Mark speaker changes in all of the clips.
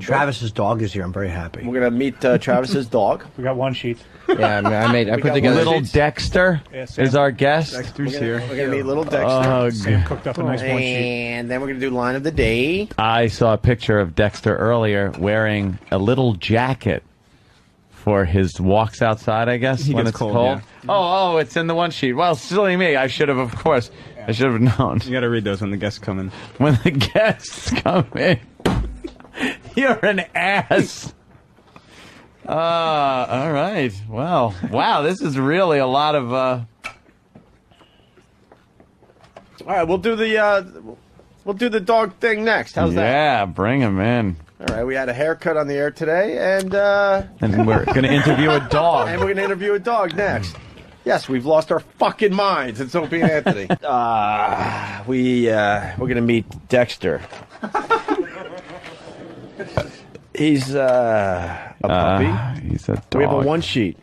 Speaker 1: Travis's dog is here. I'm very happy.
Speaker 2: We're gonna meet Travis's dog.
Speaker 3: We got one sheet.
Speaker 4: Yeah, I put together.
Speaker 5: Little Dexter is our guest.
Speaker 2: Dexter's here. We're gonna meet little Dexter.
Speaker 3: Sam cooked up a nice one sheet.
Speaker 2: And then we're gonna do line of the day.
Speaker 5: I saw a picture of Dexter earlier wearing a little jacket for his walks outside, I guess, when it's cold.
Speaker 6: Yeah.
Speaker 5: Oh, it's in the one sheet. Well, silly me. I should have, of course. I should have known.
Speaker 6: You gotta read those when the guests come in.
Speaker 5: When the guests come in. You're an ass. All right. Well, wow, this is really a lot of...
Speaker 2: All right, we'll do the dog thing next. How's that?
Speaker 5: Yeah, bring him in.
Speaker 2: All right, we had a haircut on the air today, and
Speaker 5: we're going to interview a dog.
Speaker 2: And we're going to interview a dog next. Yes, we've lost our fucking minds. It's Opie Anthony. We're going to meet Dexter. He's a puppy.
Speaker 5: He's a dog.
Speaker 2: We have a one sheet.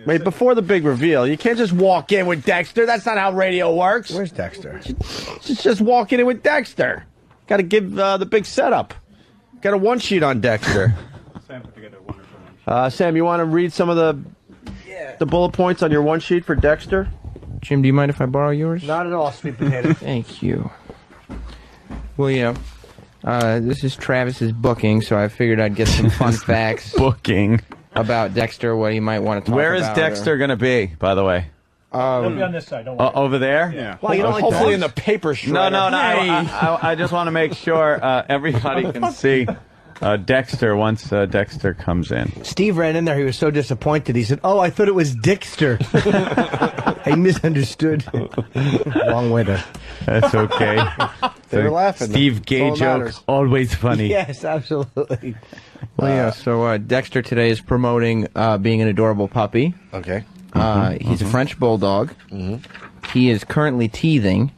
Speaker 2: Wait, before the big reveal, you can't just walk in with Dexter. That's not how radio works.
Speaker 1: Where's Dexter?
Speaker 2: Just walking in with Dexter. Got to give the big setup. Got a one sheet on Dexter.
Speaker 6: Sam put together a wonderful one.
Speaker 2: Sam, you want to read some of the bullet points on your one sheet for Dexter?
Speaker 4: Jim, do you mind if I borrow yours?
Speaker 1: Not at all, sweet potato.
Speaker 4: Thank you. Well, this is Travis's booking, so I figured I'd get some fun facts
Speaker 5: Booking.
Speaker 4: about Dexter, what he might want to talk about.
Speaker 5: Where is Dexter going to be, by the way?
Speaker 3: He'll be on this side. Don't worry.
Speaker 5: Over there?
Speaker 6: Yeah.
Speaker 1: Well, you don't like
Speaker 2: Hopefully
Speaker 1: dogs?
Speaker 2: in the paper shredder.
Speaker 5: No. I just want to make sure everybody can see Dexter once Dexter comes in.
Speaker 1: Steve ran in there. He was so disappointed. He said, "Oh, I thought it was Dexter." I misunderstood. Wrong way to.
Speaker 5: That's okay.
Speaker 2: They were laughing.
Speaker 5: Steve Gay
Speaker 2: That's all that
Speaker 5: joke,
Speaker 2: matters.
Speaker 5: always funny.
Speaker 1: Yes, absolutely.
Speaker 4: Well, so Dexter today is promoting being an adorable puppy.
Speaker 2: Okay.
Speaker 4: He's a French Bulldog. He is currently teething.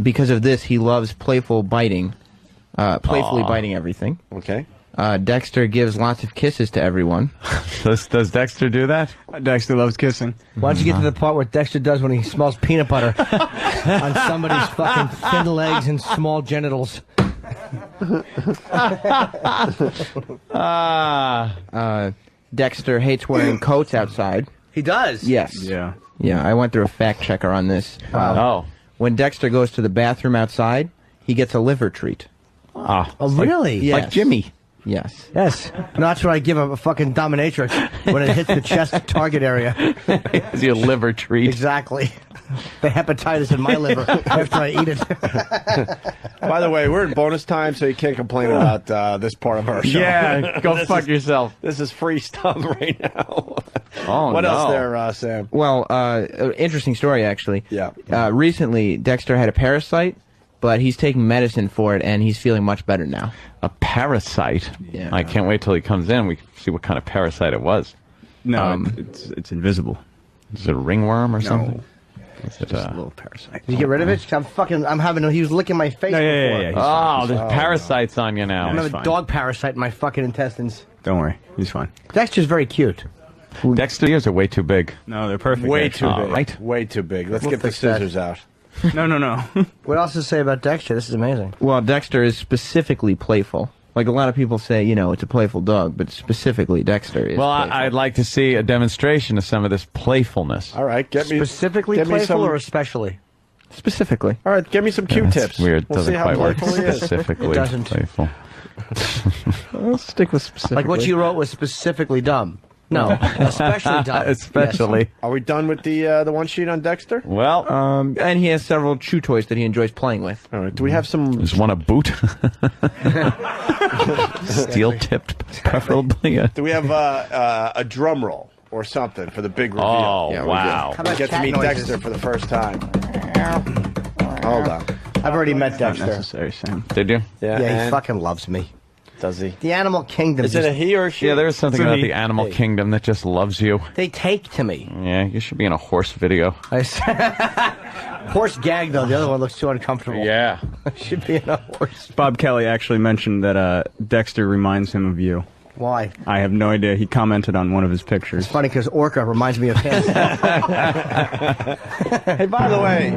Speaker 4: Because of this, he loves playfully biting everything.
Speaker 2: Okay.
Speaker 4: Dexter gives lots of kisses to everyone.
Speaker 5: Does Dexter do that?
Speaker 6: Dexter loves kissing.
Speaker 1: Why don't you get to the part where Dexter does when he smells peanut butter on somebody's fucking thin legs and small genitals?
Speaker 4: Dexter hates wearing coats outside.
Speaker 1: He does.
Speaker 4: Yes.
Speaker 6: Yeah.
Speaker 4: Yeah, I went through a fact checker on this.
Speaker 5: Oh.
Speaker 4: When Dexter goes to the bathroom outside, he gets a liver treat.
Speaker 1: Oh, really?
Speaker 4: Yes.
Speaker 5: Like Jimmy.
Speaker 4: Yes.
Speaker 1: Yes. And that's what I give a fucking dominatrix when it hits the chest target area.
Speaker 5: It's your liver treat.
Speaker 1: Exactly. The hepatitis in my liver after I eat it.
Speaker 2: By the way, we're in bonus time, so you can't complain about this part of our show.
Speaker 5: Yeah, go fuck yourself.
Speaker 2: This is free stuff right now.
Speaker 5: Oh,
Speaker 2: What
Speaker 5: no.
Speaker 2: else there, Sam?
Speaker 4: Well, interesting story, actually.
Speaker 2: Yeah.
Speaker 4: Recently, Dexter had a parasite, but he's taking medicine for it, and he's feeling much better now.
Speaker 5: A parasite?
Speaker 4: Yeah.
Speaker 5: I can't wait till he comes in. We can see what kind of parasite it was.
Speaker 6: No, it's invisible.
Speaker 5: Is it a ringworm or something? Is it,
Speaker 6: Just a little parasite.
Speaker 1: Did you get rid of it? He was licking my face
Speaker 6: No, yeah,
Speaker 1: before.
Speaker 6: yeah, yeah.
Speaker 5: Oh, there's parasites on you now.
Speaker 1: I have
Speaker 6: He's
Speaker 1: a
Speaker 6: fine.
Speaker 1: dog parasite in my fucking intestines.
Speaker 6: Don't worry, he's fine.
Speaker 1: Dexter's very cute.
Speaker 5: Dexter's ears are way too big.
Speaker 6: No, they're perfect.
Speaker 2: Way
Speaker 6: actually.
Speaker 2: too big.
Speaker 5: right.
Speaker 2: Way too big. Let's
Speaker 1: We'll
Speaker 2: get the
Speaker 1: fix that.
Speaker 2: scissors out.
Speaker 6: No.
Speaker 1: What else to say about Dexter? This is amazing.
Speaker 4: Well, Dexter is specifically playful. Like a lot of people say, it's a playful dog, but specifically Dexter is
Speaker 5: Well,
Speaker 4: playful.
Speaker 5: I'd like to see a demonstration of some of this playfulness.
Speaker 2: All right,
Speaker 1: Specifically
Speaker 2: get me
Speaker 1: playful
Speaker 2: some-
Speaker 1: or especially?
Speaker 4: Specifically.
Speaker 2: All right, give me some Q-tips.
Speaker 5: That's weird.
Speaker 2: We'll
Speaker 5: Doesn't
Speaker 2: see how
Speaker 5: quite work.
Speaker 2: playful he is.
Speaker 5: Specifically
Speaker 1: It doesn't.
Speaker 5: playful.
Speaker 4: I'll stick with specifically.
Speaker 1: Like what you wrote was specifically dumb. No, especially dumb.
Speaker 5: Especially.
Speaker 2: Are we done with the one sheet on Dexter?
Speaker 5: Well,
Speaker 4: And he has several chew toys that he enjoys playing with.
Speaker 2: All right, do we have some...
Speaker 5: is one a boot? Steel-tipped, preferably.
Speaker 2: Do we have a drum roll or something for the big reveal?
Speaker 5: Oh,
Speaker 4: Yeah, we
Speaker 5: wow.
Speaker 1: How about
Speaker 2: We get to
Speaker 1: cat
Speaker 2: meet
Speaker 1: noises?
Speaker 2: Dexter for the first time. Hold on.
Speaker 1: I've already met
Speaker 6: Not
Speaker 1: Dexter.
Speaker 6: necessary, Sam.
Speaker 5: Did you?
Speaker 1: Yeah, he
Speaker 2: and-
Speaker 1: fucking loves me.
Speaker 2: Does he?
Speaker 1: The animal kingdom.
Speaker 2: Is it a he or a she?
Speaker 5: Yeah, there's something
Speaker 6: So
Speaker 5: about
Speaker 6: he-
Speaker 5: the animal kingdom that just loves you.
Speaker 1: They take to me.
Speaker 5: Yeah, you should be in a horse video.
Speaker 1: Horse gag though. The other one looks too uncomfortable.
Speaker 5: Yeah.
Speaker 1: Should be in a horse.
Speaker 6: Bob Kelly actually mentioned that Dexter reminds him of you.
Speaker 1: Why?
Speaker 6: I have no idea. He commented on one of his pictures.
Speaker 1: It's funny because Orca reminds me of him.
Speaker 2: Hey, by the way,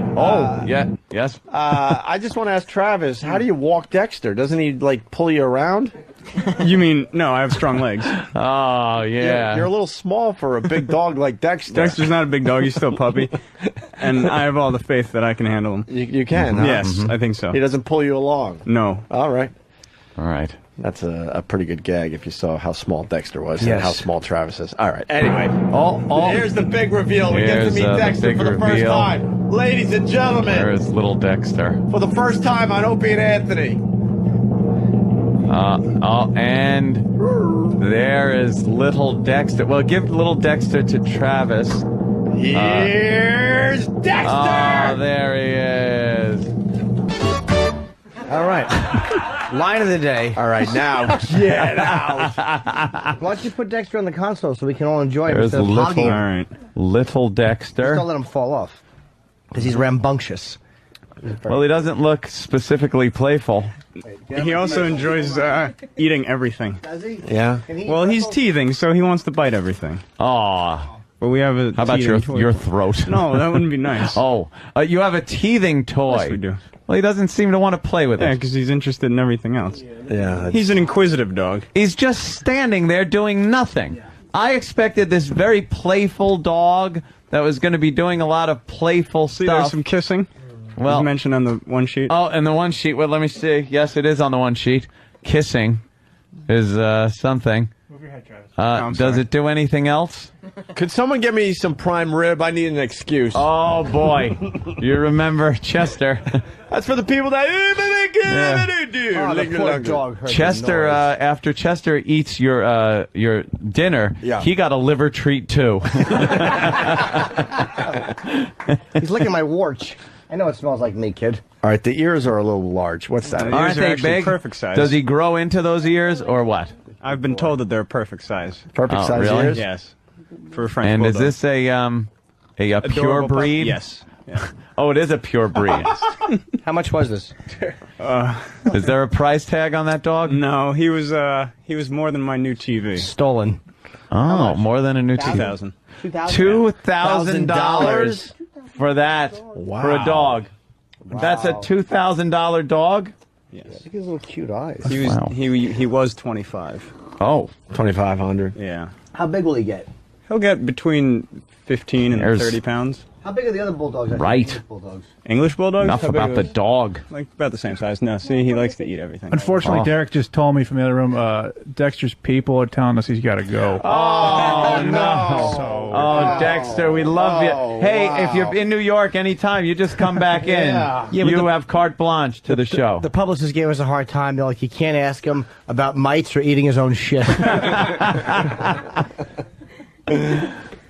Speaker 5: Yeah. Yes.
Speaker 2: I just want to ask Travis, how do you walk Dexter? Doesn't he, like, pull you around?
Speaker 6: You mean, no, I have strong legs.
Speaker 5: Oh, yeah.
Speaker 2: You're a little small for a big dog like Dexter.
Speaker 6: Dexter's not a big dog, he's still a puppy. And I have all the faith that I can handle him.
Speaker 2: You can, huh?
Speaker 6: Yes, I think so.
Speaker 2: He doesn't pull you along.
Speaker 6: No.
Speaker 2: All right.
Speaker 5: All right.
Speaker 2: That's a pretty good gag if you saw how small Dexter was and
Speaker 1: Yes.
Speaker 2: how small Travis is. All right. Anyway.
Speaker 5: Oh,
Speaker 2: Here's the big reveal. We get to
Speaker 5: Here's,
Speaker 2: meet
Speaker 5: the
Speaker 2: Dexter
Speaker 5: big
Speaker 2: for the first
Speaker 5: reveal.
Speaker 2: time. Ladies and gentlemen,
Speaker 5: There's little Dexter.
Speaker 2: for the first time on Opie and Anthony.
Speaker 5: And there is little Dexter. Well, give little Dexter to Travis.
Speaker 2: Here's Dexter!
Speaker 5: Oh, there he is.
Speaker 1: All right. Line of the day.
Speaker 2: All right, now get out.
Speaker 1: Why don't you put Dexter on the console so we can all enjoy him
Speaker 5: There's
Speaker 1: instead of
Speaker 5: little-
Speaker 1: hogging him?
Speaker 6: All right.
Speaker 5: Little
Speaker 1: Just
Speaker 5: Dexter.
Speaker 1: don't let him fall off. Because he's rambunctious.
Speaker 5: Well, he doesn't look specifically playful.
Speaker 6: He also enjoys eating everything.
Speaker 1: Does he?
Speaker 2: Yeah.
Speaker 1: Can he
Speaker 6: Well,
Speaker 1: eat
Speaker 6: he's
Speaker 1: apples?
Speaker 6: teething, so he wants to bite everything.
Speaker 5: Aw.
Speaker 6: But we have a
Speaker 5: How about
Speaker 6: teething toy.
Speaker 5: your throat?
Speaker 6: No, that wouldn't be nice.
Speaker 5: Oh, you have a teething toy.
Speaker 6: Yes, we do.
Speaker 5: Well, he doesn't seem to want to play with
Speaker 6: Yeah,
Speaker 5: it.
Speaker 6: because he's interested in everything else.
Speaker 2: Yeah.
Speaker 6: He's an inquisitive dog.
Speaker 5: He's just standing there doing nothing. I expected this very playful dog that was going to be doing a lot of playful
Speaker 6: See, there's
Speaker 5: stuff.
Speaker 6: some kissing.
Speaker 5: Well,
Speaker 6: As mentioned on the one sheet.
Speaker 5: oh, and the one sheet. Well, let me see. Yes, it is on the one sheet. Kissing is something.
Speaker 3: Move your head, Travis.
Speaker 6: I'm
Speaker 5: Does
Speaker 6: sorry.
Speaker 5: it do anything else?
Speaker 2: Could someone get me some prime rib? I need an excuse.
Speaker 5: Oh boy, you remember Chester?
Speaker 2: That's for the people that.
Speaker 1: Oh, the poor dog heard the
Speaker 5: Chester,
Speaker 1: noise.
Speaker 5: after Chester eats your dinner,
Speaker 2: Yeah.
Speaker 5: he got a liver treat too.
Speaker 1: He's licking my warts. I know it smells like me, kid.
Speaker 2: All right, the ears are a little large. What's that?
Speaker 6: The
Speaker 5: Aren't
Speaker 6: ears are
Speaker 5: they
Speaker 6: actually
Speaker 5: big?
Speaker 6: perfect size.
Speaker 5: Does he grow into those ears or what?
Speaker 6: I've been told that they're perfect size.
Speaker 2: Perfect
Speaker 5: Oh,
Speaker 2: size
Speaker 5: really?
Speaker 2: ears?
Speaker 6: Yes. For a French
Speaker 5: And is
Speaker 6: bulldog.
Speaker 5: this a pure
Speaker 6: Adorable pup?
Speaker 5: breed?
Speaker 6: Yes. Yeah.
Speaker 5: Oh, it is a pure breed.
Speaker 1: How much was this?
Speaker 5: Is there a price tag on that dog?
Speaker 6: No, he was more than my new TV.
Speaker 1: Stolen.
Speaker 5: Oh, more than a new TV.
Speaker 6: 2000.
Speaker 5: $2,000 for that for a dog. That's a $2,000 dog.
Speaker 6: Yes.
Speaker 1: Look at his little cute eyes.
Speaker 6: He was
Speaker 5: Wow.
Speaker 6: he was 25.
Speaker 5: Oh,
Speaker 2: 2,500.
Speaker 6: Yeah.
Speaker 1: How big will he get?
Speaker 6: He'll get between 15 and
Speaker 5: There's-
Speaker 6: 30 pounds.
Speaker 1: How big are the other bulldogs?
Speaker 5: Right.
Speaker 1: Bulldogs.
Speaker 6: English bulldogs?
Speaker 5: enough
Speaker 6: How big
Speaker 5: about
Speaker 6: are
Speaker 5: the
Speaker 6: those?
Speaker 5: dog.
Speaker 6: Like about the same size. No, see, he likes to eat everything.
Speaker 3: Unfortunately,
Speaker 5: Oh.
Speaker 3: Derek just told me from the other room, Dexter's people are telling us he's got to go.
Speaker 5: Oh no!
Speaker 3: So,
Speaker 5: Oh, Dexter, we love you. Hey, if you're in New York anytime, you just come back in.
Speaker 1: Yeah, but
Speaker 5: You have carte blanche to the show.
Speaker 1: The publicist gave us a hard time. They're like, you can't ask him about mites or eating his own shit.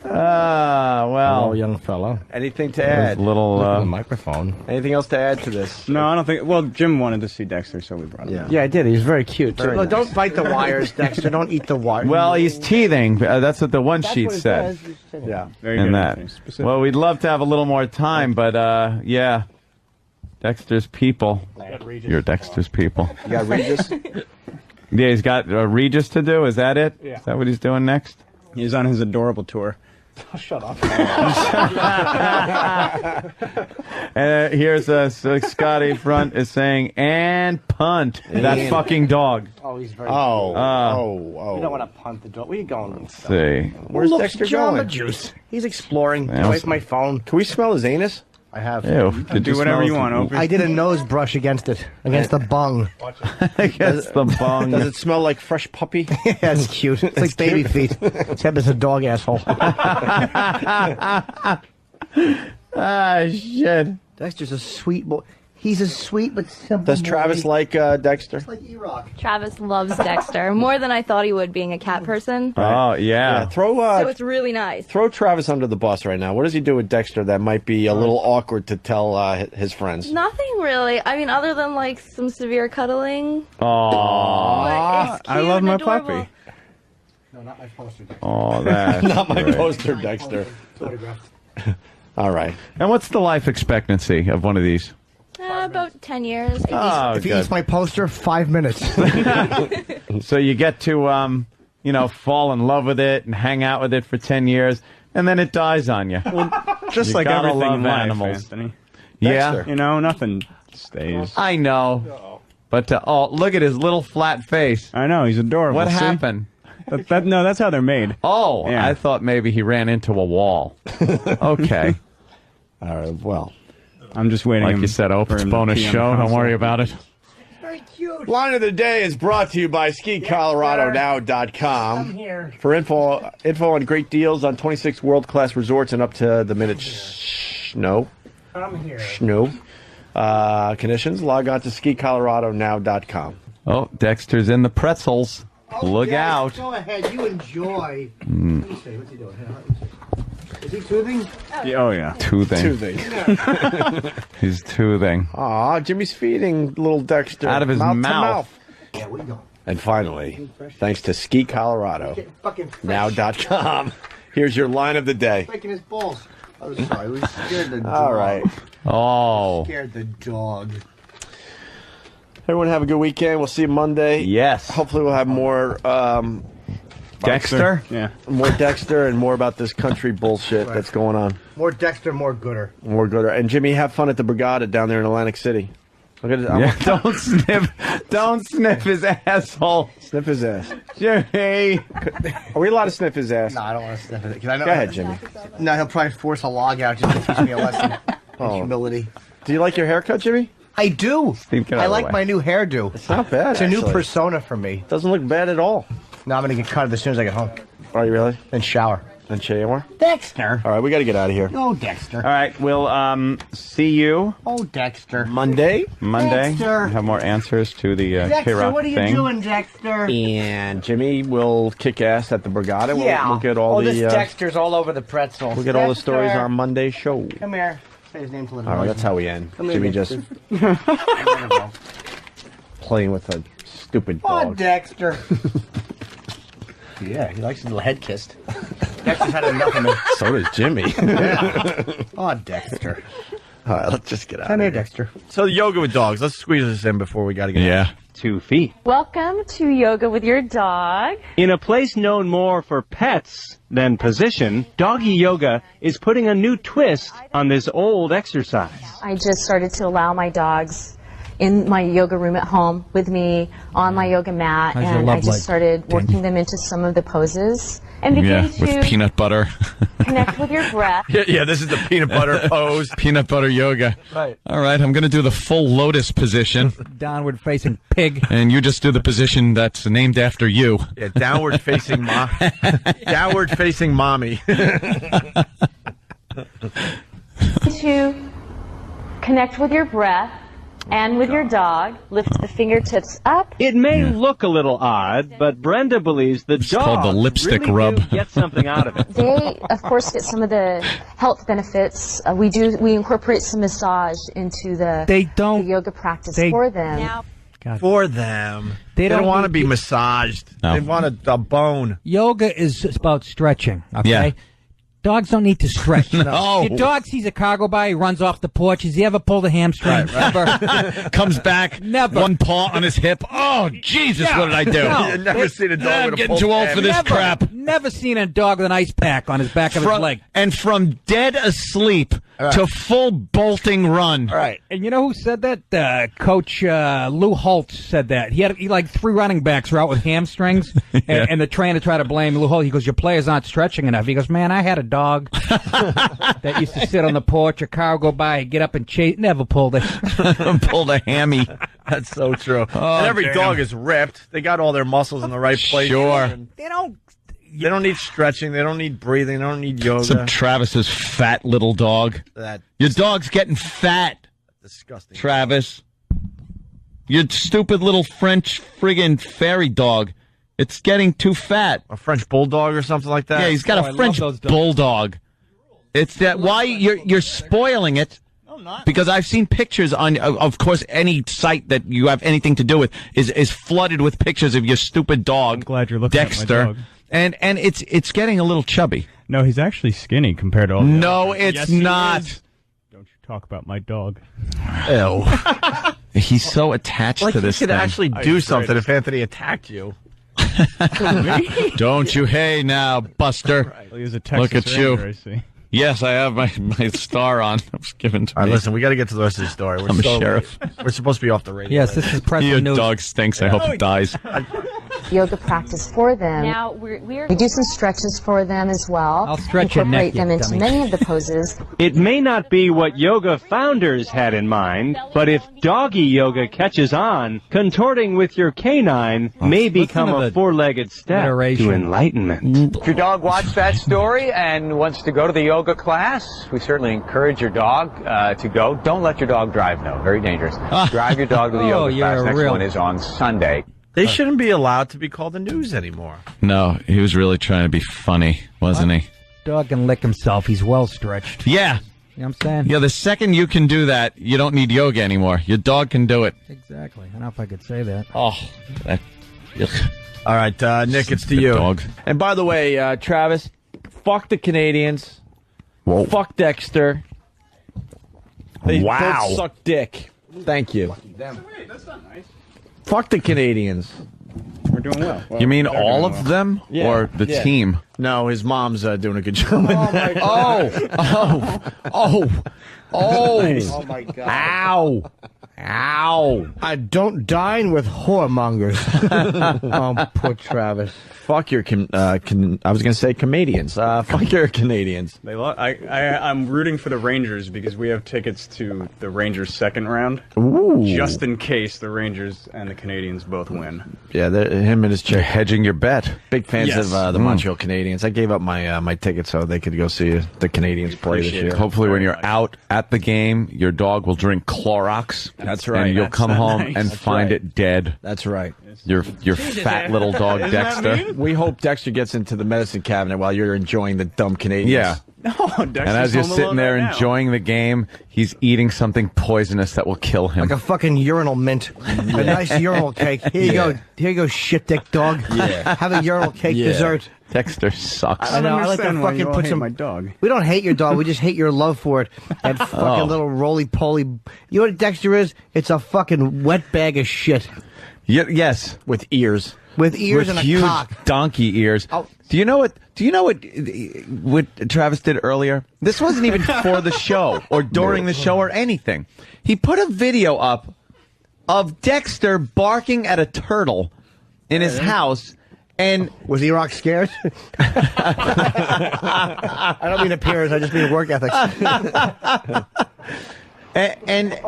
Speaker 5: Well,
Speaker 1: Oh, young fellow.
Speaker 2: Anything to
Speaker 5: there's
Speaker 2: add?
Speaker 5: a little.
Speaker 1: The microphone.
Speaker 2: Anything else to add to this?
Speaker 6: No, I don't think. Well, Jim wanted to see Dexter, so we brought him.
Speaker 2: Yeah.
Speaker 1: Yeah, I did. He was very cute.
Speaker 2: Very
Speaker 1: Look,
Speaker 2: nice.
Speaker 1: don't bite the wires, Dexter. Don't eat the wires.
Speaker 5: Well, he's teething. That's what the one sheet said.
Speaker 2: Yeah.
Speaker 6: Very
Speaker 5: In
Speaker 6: good.
Speaker 5: that.
Speaker 6: Anthony. Specific.
Speaker 5: Well, we'd love to have a little more time, but yeah. Dexter's people. You're Dexter's people.
Speaker 2: You got Regis?
Speaker 5: Yeah, he's got Regis to do. Is that it?
Speaker 3: Yeah.
Speaker 5: Is that what he's doing next?
Speaker 6: He's on his adorable tour.
Speaker 3: shut up.
Speaker 5: Here's so Scotty front is saying, and punt that fucking dog.
Speaker 1: Oh, he's very
Speaker 2: Oh.
Speaker 1: cute.
Speaker 2: Oh.
Speaker 1: You don't want to punt the dog. Where you going?
Speaker 5: Let's see.
Speaker 2: Where's
Speaker 1: Look,
Speaker 2: Dexter
Speaker 1: Jamba
Speaker 2: going?
Speaker 1: Juice. He's exploring.
Speaker 5: Yeah.
Speaker 1: Away from my phone.
Speaker 2: Can we smell his anus?
Speaker 1: I have.
Speaker 5: Ew. Did
Speaker 6: Do whatever
Speaker 5: smell
Speaker 6: you want, Opie.
Speaker 1: I did a nose brush against it, against the bung.
Speaker 5: Against the bung.
Speaker 2: Does it smell like fresh puppy?
Speaker 1: Yeah, it's cute. It's like baby feet. Except it's a dog asshole.
Speaker 5: Ah, shit.
Speaker 1: Dexter's a sweet boy. He's a sweet but simple
Speaker 2: Does
Speaker 1: boy.
Speaker 2: Travis like Dexter?
Speaker 1: Like E-Rock.
Speaker 7: Travis loves Dexter more than I thought he would, being a cat person.
Speaker 5: Oh, yeah.
Speaker 2: Throw
Speaker 7: So it's really nice.
Speaker 2: throw Travis under the bus right now. What does he do with Dexter that might be a little awkward to tell his friends?
Speaker 7: Nothing really. I mean, other than like some severe cuddling.
Speaker 5: Oh,
Speaker 7: But it's cute
Speaker 6: I love
Speaker 7: and
Speaker 6: my
Speaker 7: adorable.
Speaker 6: puppy.
Speaker 1: No, not my poster.
Speaker 5: oh, that's
Speaker 2: Not my
Speaker 5: great.
Speaker 2: poster, Dexter.
Speaker 1: Photographed.
Speaker 2: All right.
Speaker 5: And what's the life expectancy of one of these?
Speaker 7: About 10 years.
Speaker 5: Oh,
Speaker 1: If he
Speaker 5: good.
Speaker 1: eats my poster, 5 minutes.
Speaker 5: So you get to, fall in love with it and hang out with it for 10 years, and then it dies on you.
Speaker 6: Just
Speaker 5: You
Speaker 6: like
Speaker 5: gotta
Speaker 6: everything
Speaker 5: love
Speaker 6: in life,
Speaker 5: animals.
Speaker 6: Anthony.
Speaker 5: Yeah,
Speaker 2: Dexter.
Speaker 6: You know, nothing stays.
Speaker 5: I know. But oh, look at his little flat face.
Speaker 6: I know, he's adorable.
Speaker 5: What
Speaker 6: See?
Speaker 5: happened?
Speaker 6: No, that's how they're made.
Speaker 5: Oh,
Speaker 6: Yeah.
Speaker 5: I thought maybe he ran into a wall. Okay.
Speaker 2: All right, well.
Speaker 6: I'm just waiting.
Speaker 5: Like you said, oh, it's a bonus show. Don't worry about it.
Speaker 2: Line of the day is brought to you by SkiColoradoNow.com.
Speaker 1: I'm here.
Speaker 2: For info on great deals on 26 world-class resorts and up to the minute snow.
Speaker 1: I'm here.
Speaker 2: Snow. Conditions, log on to SkiColoradoNow.com.
Speaker 5: Oh, Dexter's in the pretzels. Look
Speaker 1: yeah,
Speaker 5: out.
Speaker 1: Go ahead. You enjoy. Let me see. What's he doing? Is he toothing?
Speaker 6: Oh, yeah.
Speaker 5: Toothing. He's toothing.
Speaker 2: Aw, Jimmy's feeding little Dexter.
Speaker 5: Out of his
Speaker 2: mouth. To
Speaker 5: mouth.
Speaker 2: mouth.
Speaker 1: Yeah, we go.
Speaker 2: And finally, thanks to SkiColoradoNow.com, here's your line of the day.
Speaker 1: Breaking his balls. I'm sorry. We scared the dog.
Speaker 2: All right.
Speaker 5: Oh.
Speaker 1: Scared the dog.
Speaker 2: Everyone have a good weekend. We'll see you Monday.
Speaker 5: Yes.
Speaker 2: Hopefully we'll have more
Speaker 5: Dexter?
Speaker 6: Yeah.
Speaker 2: more Dexter and more about this country bullshit that's going on.
Speaker 1: More Dexter, more gooder.
Speaker 2: More good. And Jimmy, have fun at the Brigada down there in Atlantic City. Look at
Speaker 5: Yeah, don't sniff his asshole.
Speaker 2: Sniff his ass.
Speaker 5: Jimmy.
Speaker 2: Are we allowed to sniff his ass?
Speaker 1: No, I don't want to sniff it. 'Cause I know,
Speaker 2: Go ahead, Jimmy.
Speaker 1: No, he'll probably force a log out just to teach me a lesson in humility.
Speaker 2: Do you like your haircut, Jimmy?
Speaker 1: I do.
Speaker 5: Steve, get out
Speaker 1: I
Speaker 5: of the
Speaker 1: like
Speaker 5: way.
Speaker 1: my new hairdo.
Speaker 2: It's not bad.
Speaker 1: It's a new
Speaker 2: actually.
Speaker 1: persona for me.
Speaker 2: Doesn't look bad at all.
Speaker 1: No, I'm going to get cut as soon as I get home.
Speaker 2: Are you really?
Speaker 1: Then shower.
Speaker 2: And Shayamar?
Speaker 1: Dexter.
Speaker 2: All right, we got to get out of here.
Speaker 1: Oh, Dexter.
Speaker 5: All right, we'll see you
Speaker 1: Oh, Dexter.
Speaker 2: Monday.
Speaker 5: Monday.
Speaker 1: Dexter.
Speaker 5: Have more answers to the
Speaker 1: Dexter,
Speaker 5: K-Rock
Speaker 1: what are you
Speaker 5: thing.
Speaker 1: doing, Dexter?
Speaker 2: And Jimmy will kick ass at the Brigada.
Speaker 1: Yeah.
Speaker 2: We'll get all
Speaker 1: this
Speaker 2: the
Speaker 1: Dexter's all over the pretzel.
Speaker 2: we'll get all the stories on Monday's show.
Speaker 1: Come here. Say his name to
Speaker 2: All right, that's how we end.
Speaker 1: Come here,
Speaker 2: Jimmy
Speaker 1: Dexter.
Speaker 2: just playing with a stupid
Speaker 1: Oh,
Speaker 2: dog.
Speaker 1: Dexter. Yeah, he likes his little head kissed. Dexter's had enough of me.
Speaker 2: So does Jimmy.
Speaker 1: Oh, Dexter.
Speaker 2: All right, let's just get out.
Speaker 1: Come
Speaker 2: of
Speaker 1: here,
Speaker 2: here.
Speaker 1: Dexter.
Speaker 2: So yoga with dogs. Let's squeeze this in before we got to get out.
Speaker 8: 2 feet.
Speaker 7: Welcome to Yoga with Your Dog.
Speaker 8: In a place known more for pets than position, doggy yoga is putting a new twist on this old exercise.
Speaker 7: I just started to allow my dogs in my yoga room at home with me on my yoga mat,
Speaker 1: How's your
Speaker 7: and
Speaker 1: love
Speaker 7: I just
Speaker 1: like,
Speaker 7: started working them into some of the poses and begin to
Speaker 5: butter.
Speaker 7: connect with your breath.
Speaker 2: Yeah, this is the peanut butter pose.
Speaker 5: Peanut butter yoga.
Speaker 2: Right.
Speaker 5: All right, I'm going to do the full lotus position,
Speaker 1: Downward facing pig.
Speaker 5: and you just do the position that's named after you.
Speaker 2: Yeah, downward facing mommy.
Speaker 7: To connect with your breath and with your dog. Lift the fingertips up.
Speaker 8: It may look a little odd, but Brenda believes the dog
Speaker 5: called the lipstick
Speaker 8: really
Speaker 5: rub.
Speaker 8: do get something out of it.
Speaker 7: They, of course, get some of the health benefits. We incorporate some massage into the the yoga practice for them.
Speaker 2: For them. They don't
Speaker 1: don't
Speaker 2: want to
Speaker 1: need
Speaker 2: be massaged.
Speaker 5: No.
Speaker 2: They want a bone.
Speaker 1: Yoga is about stretching, okay?
Speaker 5: Yeah.
Speaker 1: Dogs don't need to stretch.
Speaker 5: No.
Speaker 1: Your dog sees a cargo by, he runs off the porch. Has he ever pulled a hamstring? Never.
Speaker 5: Comes back,
Speaker 1: Never.
Speaker 5: one paw on his hip. Oh, Jesus, what did I do?
Speaker 1: No.
Speaker 2: You've never seen a dog
Speaker 5: I'm
Speaker 2: with a
Speaker 5: getting
Speaker 2: pulled
Speaker 5: too old for this
Speaker 1: Never.
Speaker 5: crap.
Speaker 1: Never seen a dog with an ice pack on his back of his leg.
Speaker 5: And from dead asleep to full bolting run.
Speaker 2: Right.
Speaker 1: And you know who said that? Coach Lou Holtz said that. He like 3 running backs were out with hamstrings, and the trainer tried to blame Lou Holtz. He goes, "Your players aren't stretching enough." He goes, "Man, I had a dog that used to sit on the porch. A car would go by, he'd get up and chase. Never pulled it."
Speaker 5: Pulled a hammy.
Speaker 2: That's so true.
Speaker 5: Oh,
Speaker 2: and every
Speaker 5: damn.
Speaker 2: dog is ripped. They got all their muscles in the right place.
Speaker 5: Sure.
Speaker 2: And
Speaker 1: They don't.
Speaker 2: they don't need stretching. They don't need breathing. They don't need yoga.
Speaker 5: Some Travis's fat little dog.
Speaker 2: That
Speaker 5: Your dog's getting fat,
Speaker 2: disgusting.
Speaker 5: Travis. Your stupid little French friggin' fairy dog. It's getting too fat.
Speaker 2: A French bulldog or something like that.
Speaker 5: Yeah, he's got
Speaker 1: I
Speaker 5: a
Speaker 1: love
Speaker 5: French
Speaker 1: those dogs.
Speaker 5: bulldog. It's that why you're spoiling it. Because I've seen pictures on, of course, any site that you have anything to do with is flooded with pictures of your stupid dog.
Speaker 6: I'm glad you're looking at my
Speaker 5: Dexter,
Speaker 6: dog.
Speaker 5: and it's getting a little chubby.
Speaker 6: No, he's actually skinny compared to all the
Speaker 5: No,
Speaker 6: others.
Speaker 5: it's
Speaker 6: Yes, he
Speaker 5: not.
Speaker 6: is. Don't you talk about my dog.
Speaker 2: Ew.
Speaker 5: He's so attached
Speaker 2: Like
Speaker 5: to
Speaker 2: you
Speaker 5: this
Speaker 2: could
Speaker 5: thing.
Speaker 2: actually do something if Anthony attacked you.
Speaker 5: Don't you hey now, Buster.
Speaker 6: Well, he was a Texas
Speaker 5: Look at you.
Speaker 6: Ranger, I see.
Speaker 5: Yes, I have my star on. It was given to
Speaker 2: All right,
Speaker 5: me.
Speaker 2: listen, we got to get to the rest of the story.
Speaker 5: I'm a sheriff.
Speaker 2: We're supposed to be off the radio.
Speaker 1: Yes, this is present
Speaker 5: Your
Speaker 1: news.
Speaker 5: dog stinks. I hope it dies.
Speaker 7: Yoga practice for them. Now we do some stretches for them as well.
Speaker 1: I'll stretch your neck,
Speaker 7: Incorporate them
Speaker 1: you
Speaker 7: into
Speaker 1: dummy.
Speaker 7: many of the poses.
Speaker 8: It may not be what yoga founders had in mind, but if doggy yoga catches on, contorting with your canine may become
Speaker 1: to
Speaker 8: a
Speaker 1: the
Speaker 8: four-legged step
Speaker 1: iteration.
Speaker 8: to enlightenment.
Speaker 9: If your dog watched that story and wants to go to the yoga class, we certainly encourage your dog to go. Don't let your dog drive, though. Very dangerous. Drive your dog to the yoga class. Next one is on Sunday.
Speaker 2: They shouldn't be allowed to be called the news anymore.
Speaker 5: No, he was really trying to be funny, wasn't he?
Speaker 1: Dog can lick himself. He's well stretched.
Speaker 5: Yeah.
Speaker 1: You know what I'm saying?
Speaker 5: Yeah, the second you can do that, you don't need yoga anymore. Your dog can do it.
Speaker 1: Exactly. I don't know if I could say that.
Speaker 5: Oh, that,
Speaker 2: All right, Nick, it's to
Speaker 5: Good
Speaker 2: you.
Speaker 5: dog.
Speaker 2: And by the way, Travis, fuck the Canadians.
Speaker 5: Whoa.
Speaker 2: Fuck Dexter. They
Speaker 5: Wow.
Speaker 2: both suck dick. Thank you.
Speaker 6: That's not nice.
Speaker 2: Fuck the Canadians.
Speaker 6: We're doing well.
Speaker 5: You mean
Speaker 6: they're
Speaker 5: all
Speaker 6: doing
Speaker 5: of
Speaker 6: well.
Speaker 5: them or the
Speaker 2: Yeah.
Speaker 5: team?
Speaker 2: No, his mom's doing a good job with that.
Speaker 10: Oh my God.
Speaker 2: Ow. Ow.
Speaker 10: I don't dine with whoremongers. Oh, poor Travis.
Speaker 2: Fuck your, I was going to say Canadians. Fuck your Canadians.
Speaker 6: They I'm rooting for the Rangers because we have tickets to the Rangers' second round.
Speaker 2: Ooh.
Speaker 6: Just in case the Rangers and the Canadians both win.
Speaker 2: Yeah, him and his
Speaker 5: You're
Speaker 2: chick.
Speaker 5: hedging your bet.
Speaker 2: Big fans
Speaker 6: Yes.
Speaker 2: of the Montreal Canadiens. I gave up my my ticket so they could go see the Canadians play this
Speaker 6: Appreciate
Speaker 2: year.
Speaker 6: it.
Speaker 5: Hopefully, when
Speaker 6: Very
Speaker 5: you're
Speaker 6: much.
Speaker 5: out at the game, your dog will drink Clorox.
Speaker 2: That's right.
Speaker 5: And you'll
Speaker 6: That's
Speaker 5: come
Speaker 6: not
Speaker 5: home
Speaker 6: nice.
Speaker 5: and
Speaker 6: That's
Speaker 5: find
Speaker 2: right.
Speaker 5: it dead.
Speaker 2: That's right.
Speaker 5: Your fat little dog,
Speaker 6: Isn't that
Speaker 5: Dexter.
Speaker 6: mean?
Speaker 2: We hope Dexter gets into the medicine cabinet while you're enjoying the dumb Canadians.
Speaker 5: Yeah.
Speaker 6: No, Dexter's
Speaker 5: And as you're
Speaker 6: home
Speaker 5: sitting
Speaker 6: alone
Speaker 5: there
Speaker 6: right now.
Speaker 5: enjoying the game, he's eating something poisonous that will kill him.
Speaker 10: Like a fucking urinal mint. A nice urinal cake. Here you go. Here you go, shit dick dog.
Speaker 2: Yeah.
Speaker 10: Have a urinal cake
Speaker 2: Yeah.
Speaker 10: dessert.
Speaker 5: Dexter sucks.
Speaker 10: I know, I like to
Speaker 6: understand why
Speaker 10: fucking
Speaker 6: you all
Speaker 10: put
Speaker 6: hate
Speaker 10: some.
Speaker 6: my dog.
Speaker 10: We don't hate your dog. We just hate your love for it. That fucking little roly-poly. You know what Dexter is? It's a fucking wet bag of shit.
Speaker 5: Yes.
Speaker 2: With ears.
Speaker 10: With ears
Speaker 5: With
Speaker 10: and a
Speaker 5: huge
Speaker 10: cock.
Speaker 5: donkey ears.
Speaker 10: Oh.
Speaker 5: Do you know what Travis did earlier? This wasn't even for the show or during the show or anything. He put a video up of Dexter barking at a turtle in his house, and
Speaker 10: Was E-Rock scared? I don't mean appearance. I just mean work ethics.
Speaker 5: and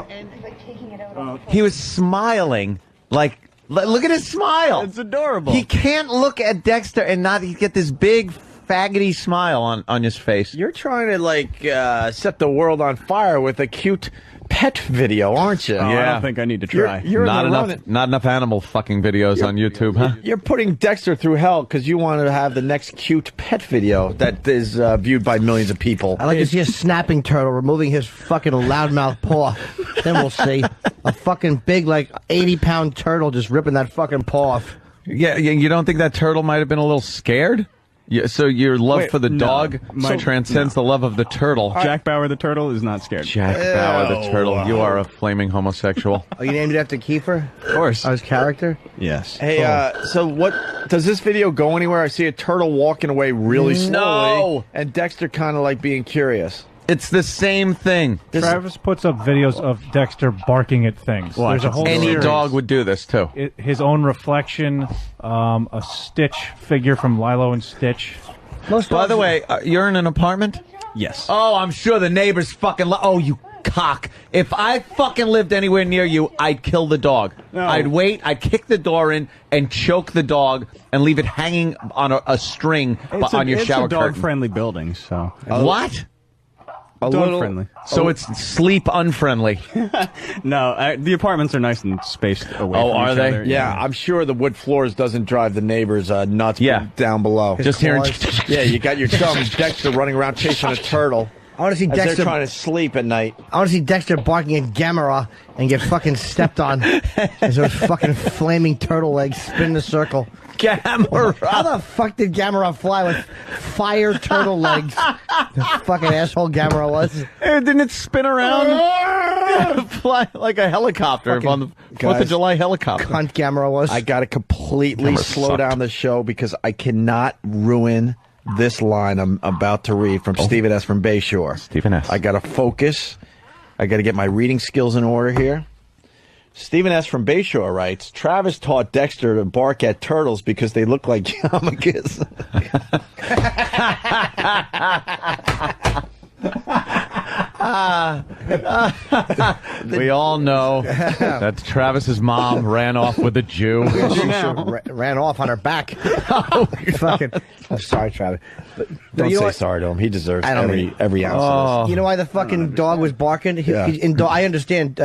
Speaker 5: he was smiling like, look at his smile.
Speaker 6: It's adorable.
Speaker 5: He can't look at Dexter and not get this big faggoty smile on his face.
Speaker 2: You're trying to set the world on fire with a cute pet video, aren't you?
Speaker 6: Oh, I don't think I need to try.
Speaker 2: You're
Speaker 5: not
Speaker 2: in the
Speaker 5: enough,
Speaker 2: running.
Speaker 5: not enough animal fucking videos on YouTube, huh?
Speaker 2: You're putting Dexter through hell because you want to have the next cute pet video that is viewed by millions of people.
Speaker 10: I like to see a snapping turtle removing his fucking loudmouth paw. Then we'll see a fucking big, 80-pound turtle just ripping that fucking paw off.
Speaker 5: Yeah, you don't think that turtle might have been a little scared? Yeah, so your love for the
Speaker 6: no.
Speaker 5: dog transcends the love of the turtle.
Speaker 6: Jack Bauer the turtle is not scared.
Speaker 5: Jack Bauer the turtle, you are a flaming homosexual.
Speaker 10: Oh, you named it after Kiefer?
Speaker 6: Of course.
Speaker 10: Oh, his character?
Speaker 6: Yes.
Speaker 2: Hey, so what does this video go anywhere? I see a turtle walking away really slowly,
Speaker 5: No.
Speaker 2: and Dexter kind of being curious.
Speaker 5: It's the same thing.
Speaker 3: Travis puts up videos of Dexter barking at things.
Speaker 6: Watch,
Speaker 3: There's a
Speaker 6: it's
Speaker 3: whole
Speaker 5: Any
Speaker 3: series.
Speaker 5: dog would do this too.
Speaker 3: His own reflection, a Stitch figure from Lilo and Stitch.
Speaker 5: By the way, you're in an apartment?
Speaker 6: Yes.
Speaker 5: Oh, I'm sure the neighbors fucking oh, you cock. If I fucking lived anywhere near you, I'd kill the dog.
Speaker 6: No.
Speaker 5: I'd wait, I'd kick the door in and choke the dog and leave it hanging on a string on your shower
Speaker 6: it's a
Speaker 5: curtain.
Speaker 6: dog-friendly building, so...
Speaker 5: What?
Speaker 6: Dog-friendly.
Speaker 5: So it's sleep unfriendly.
Speaker 6: No, the apartments are nice and spaced away
Speaker 5: Oh,
Speaker 6: from
Speaker 5: are
Speaker 6: each
Speaker 5: they?
Speaker 6: other.
Speaker 2: Yeah, I'm sure the wood floors doesn't drive the neighbors nuts.
Speaker 5: Yeah.
Speaker 2: Down below.
Speaker 5: Just hearing.
Speaker 2: Yeah, you got your chum Dexter running around chasing a turtle.
Speaker 10: I want to see
Speaker 2: As
Speaker 10: Dexter.
Speaker 2: they're trying to sleep at night.
Speaker 10: I want to see Dexter barking at Gamera and get fucking stepped on as those fucking flaming turtle legs spin the circle.
Speaker 5: Gamera.
Speaker 10: How the fuck did Gamera fly with fire turtle legs? The fucking asshole Gamera was.
Speaker 5: Didn't it spin around? Fly like a helicopter
Speaker 10: Fucking
Speaker 5: on the 4th
Speaker 2: guys,
Speaker 5: of July helicopter.
Speaker 10: Cunt Gamera was.
Speaker 2: I got to completely
Speaker 5: Camera
Speaker 2: slow
Speaker 5: sucked.
Speaker 2: down the show because I cannot ruin this line I'm about to read from Stephen S. from Bayshore.
Speaker 5: Stephen S.
Speaker 2: I got to focus. I got to get my reading skills in order here. Stephen S. from Bayshore writes, Travis taught Dexter to bark at turtles because they look like yarmulkes.
Speaker 5: We all know that Travis's mom ran off with a Jew.
Speaker 10: Ran off on her back. Fucking. I'm sorry, Travis. But
Speaker 2: Don't
Speaker 10: you know
Speaker 2: say
Speaker 10: what?
Speaker 2: sorry to him. He deserves
Speaker 10: I don't
Speaker 2: every ounce of this.
Speaker 10: You know why the fucking dog was barking? I understand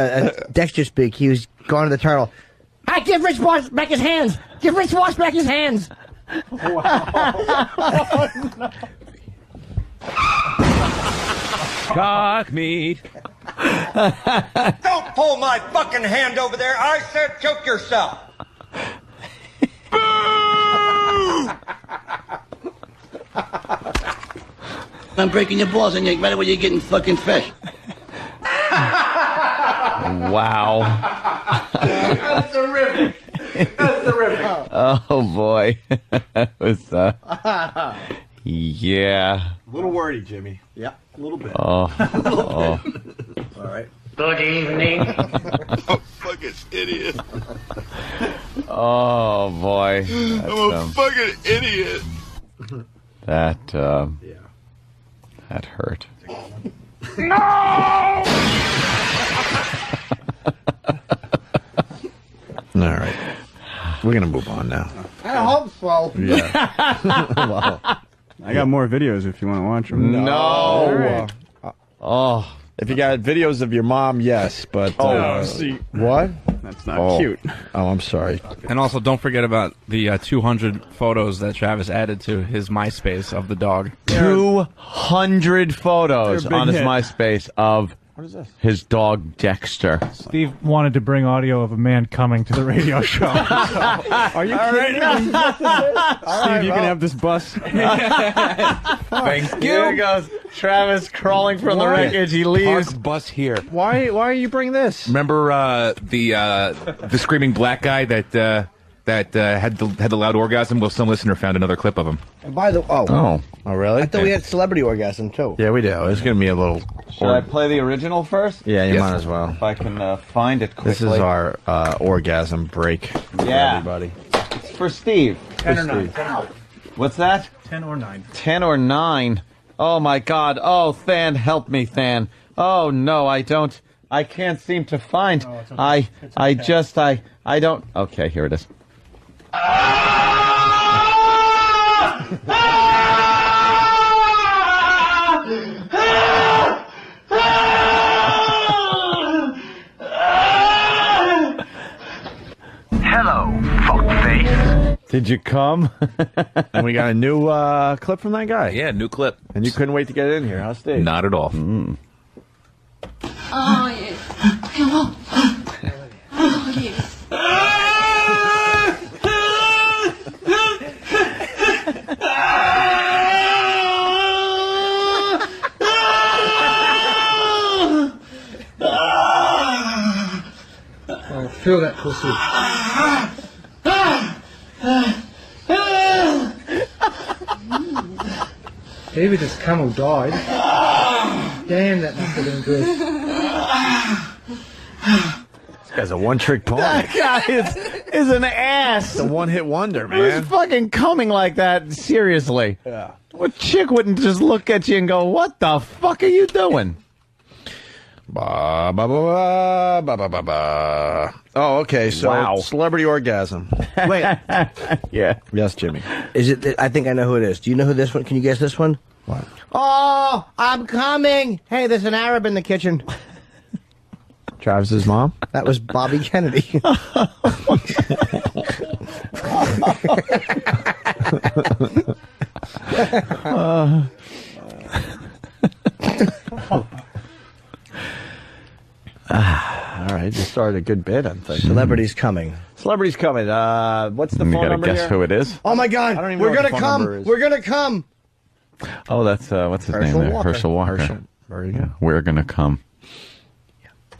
Speaker 10: Dexter speak. He was going to the turtle. I give Rich Boss back his hands. Give Rich Boss back his hands.
Speaker 11: Cock meat.
Speaker 12: Don't pull my fucking hand over there. I said choke yourself.
Speaker 13: I'm breaking your balls and you right away you're getting fucking fish.
Speaker 5: Wow.
Speaker 12: That's terrific. That's terrific.
Speaker 5: Oh boy. That was yeah.
Speaker 2: A little wordy, Jimmy. Yeah, a little bit.
Speaker 5: Oh.
Speaker 2: All right.
Speaker 13: Good evening.
Speaker 12: Oh, fucking idiot.
Speaker 5: Oh boy.
Speaker 12: I'm a fucking idiot.
Speaker 5: That that hurt.
Speaker 12: No!
Speaker 2: All right. We're going to move on now.
Speaker 10: I hope so.
Speaker 2: Yeah. Well,
Speaker 6: I got more videos if you want to watch them.
Speaker 2: No. Oh. If you got videos of your mom, yes, but
Speaker 6: see.
Speaker 2: What?
Speaker 6: That's not cute.
Speaker 2: Oh, I'm sorry.
Speaker 11: And also, don't forget about the 200 photos that Travis added to his MySpace of the dog.
Speaker 5: 200 photos
Speaker 3: They're a big
Speaker 5: on his
Speaker 3: hit.
Speaker 5: MySpace of his dog Dexter.
Speaker 3: Steve wanted to bring audio of a man coming to the radio show.
Speaker 6: Are you kidding me? Steve, you can have this bus.
Speaker 5: Thank you. Here goes Travis crawling from the wreckage. He leaves.
Speaker 11: Park bus here.
Speaker 6: Why are you bringing this?
Speaker 11: Remember the screaming black guy that had the loud orgasm? Well, some listener found another clip of him.
Speaker 10: And by the
Speaker 2: Oh, really?
Speaker 10: I thought we had celebrity orgasm too.
Speaker 2: Yeah, we do. It's going to be a little...
Speaker 5: Should I play the original first?
Speaker 2: Yeah, you
Speaker 11: Yes.
Speaker 2: might as well.
Speaker 5: If I can find it quickly.
Speaker 2: This is our orgasm break for everybody.
Speaker 5: It's for Steve.
Speaker 3: 10 or 9.
Speaker 5: What's that?
Speaker 3: 10 or 9.
Speaker 5: 10 or 9. Oh my God. Oh, Than, help me, Than. Oh no, I don't. I can't seem to find.
Speaker 3: Oh, it's okay.
Speaker 5: I don't. Okay, here it is.
Speaker 12: Hello, fuckface.
Speaker 5: Did you come?
Speaker 2: And we got a new clip from that guy.
Speaker 11: Yeah, new clip.
Speaker 2: And you couldn't wait to get it in here, huh, Steve?
Speaker 11: Not at all.
Speaker 14: Oh, yes. Hello. Oh, yes.
Speaker 10: Oh, feel that pussy. Maybe this camel died. Damn, that must have been good.
Speaker 2: This guy's a one-trick pony.
Speaker 5: That guy is an ass.
Speaker 2: It's a one-hit wonder,
Speaker 5: Who's
Speaker 2: man.
Speaker 5: fucking coming like that? Seriously.
Speaker 2: Yeah.
Speaker 5: What chick wouldn't just look at you and go, "What the fuck are you doing?"
Speaker 2: Ba, ba, ba, ba, ba, ba, ba. Oh, okay. So,
Speaker 5: Wow.
Speaker 2: celebrity orgasm.
Speaker 10: Wait,
Speaker 5: Yeah.
Speaker 2: Yes, Jimmy.
Speaker 10: is it? I think I know who it is. Do you know who this one? Can you guess this one?
Speaker 2: What?
Speaker 10: Oh, I'm coming. Hey, there's an Arab in the kitchen.
Speaker 2: Travis's mom?
Speaker 10: That was Bobby Kennedy.
Speaker 2: All right, you started a good bit, I'm thinking.
Speaker 10: Celebrities coming.
Speaker 2: Celebrities coming. What's the
Speaker 5: You
Speaker 2: phone
Speaker 5: gotta
Speaker 2: number
Speaker 5: guess
Speaker 2: here?
Speaker 5: who it is.
Speaker 10: Oh my God,
Speaker 2: I don't even
Speaker 10: we're
Speaker 2: know what
Speaker 10: gonna
Speaker 2: the phone number
Speaker 10: come.
Speaker 2: is.
Speaker 10: We're gonna come.
Speaker 5: Oh, that's what's his
Speaker 10: Herschel
Speaker 5: name there?
Speaker 10: Walker.
Speaker 5: Herschel Walker.
Speaker 2: Herschel. Very good.
Speaker 5: We're gonna come.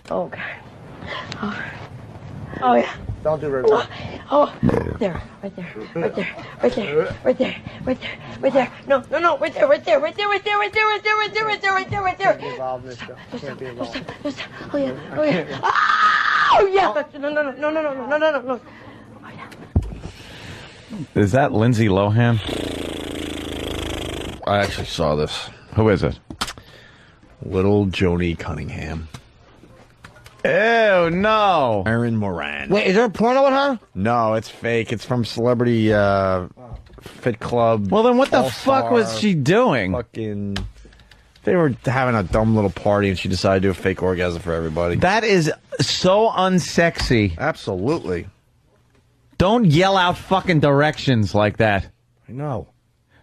Speaker 14: Okay. Oh, yeah.
Speaker 10: Don't do it.
Speaker 14: Oh, there, right there, right there, right there, right there, right there, right there. No, no, no, right there, right there, right there, right there, right there, right there, right there, right there, right there, right there. Oh yeah, oh yeah. Oh yeah. No, no, no, no, no, no, no, no, no, no.
Speaker 5: Is that Lindsay Lohan?
Speaker 2: I actually saw this.
Speaker 5: Who is it?
Speaker 2: Little Joni Cunningham.
Speaker 5: Ew, no.
Speaker 2: Erin Moran.
Speaker 10: Wait, is there a porno with her?
Speaker 2: No, it's fake. It's from Celebrity Fit Club.
Speaker 5: Well, then what the fuck was she doing?
Speaker 2: Fucking. They were having a dumb little party, and she decided to do a fake orgasm for everybody.
Speaker 5: That is so unsexy.
Speaker 2: Absolutely.
Speaker 5: Don't yell out fucking directions like that.
Speaker 2: I know.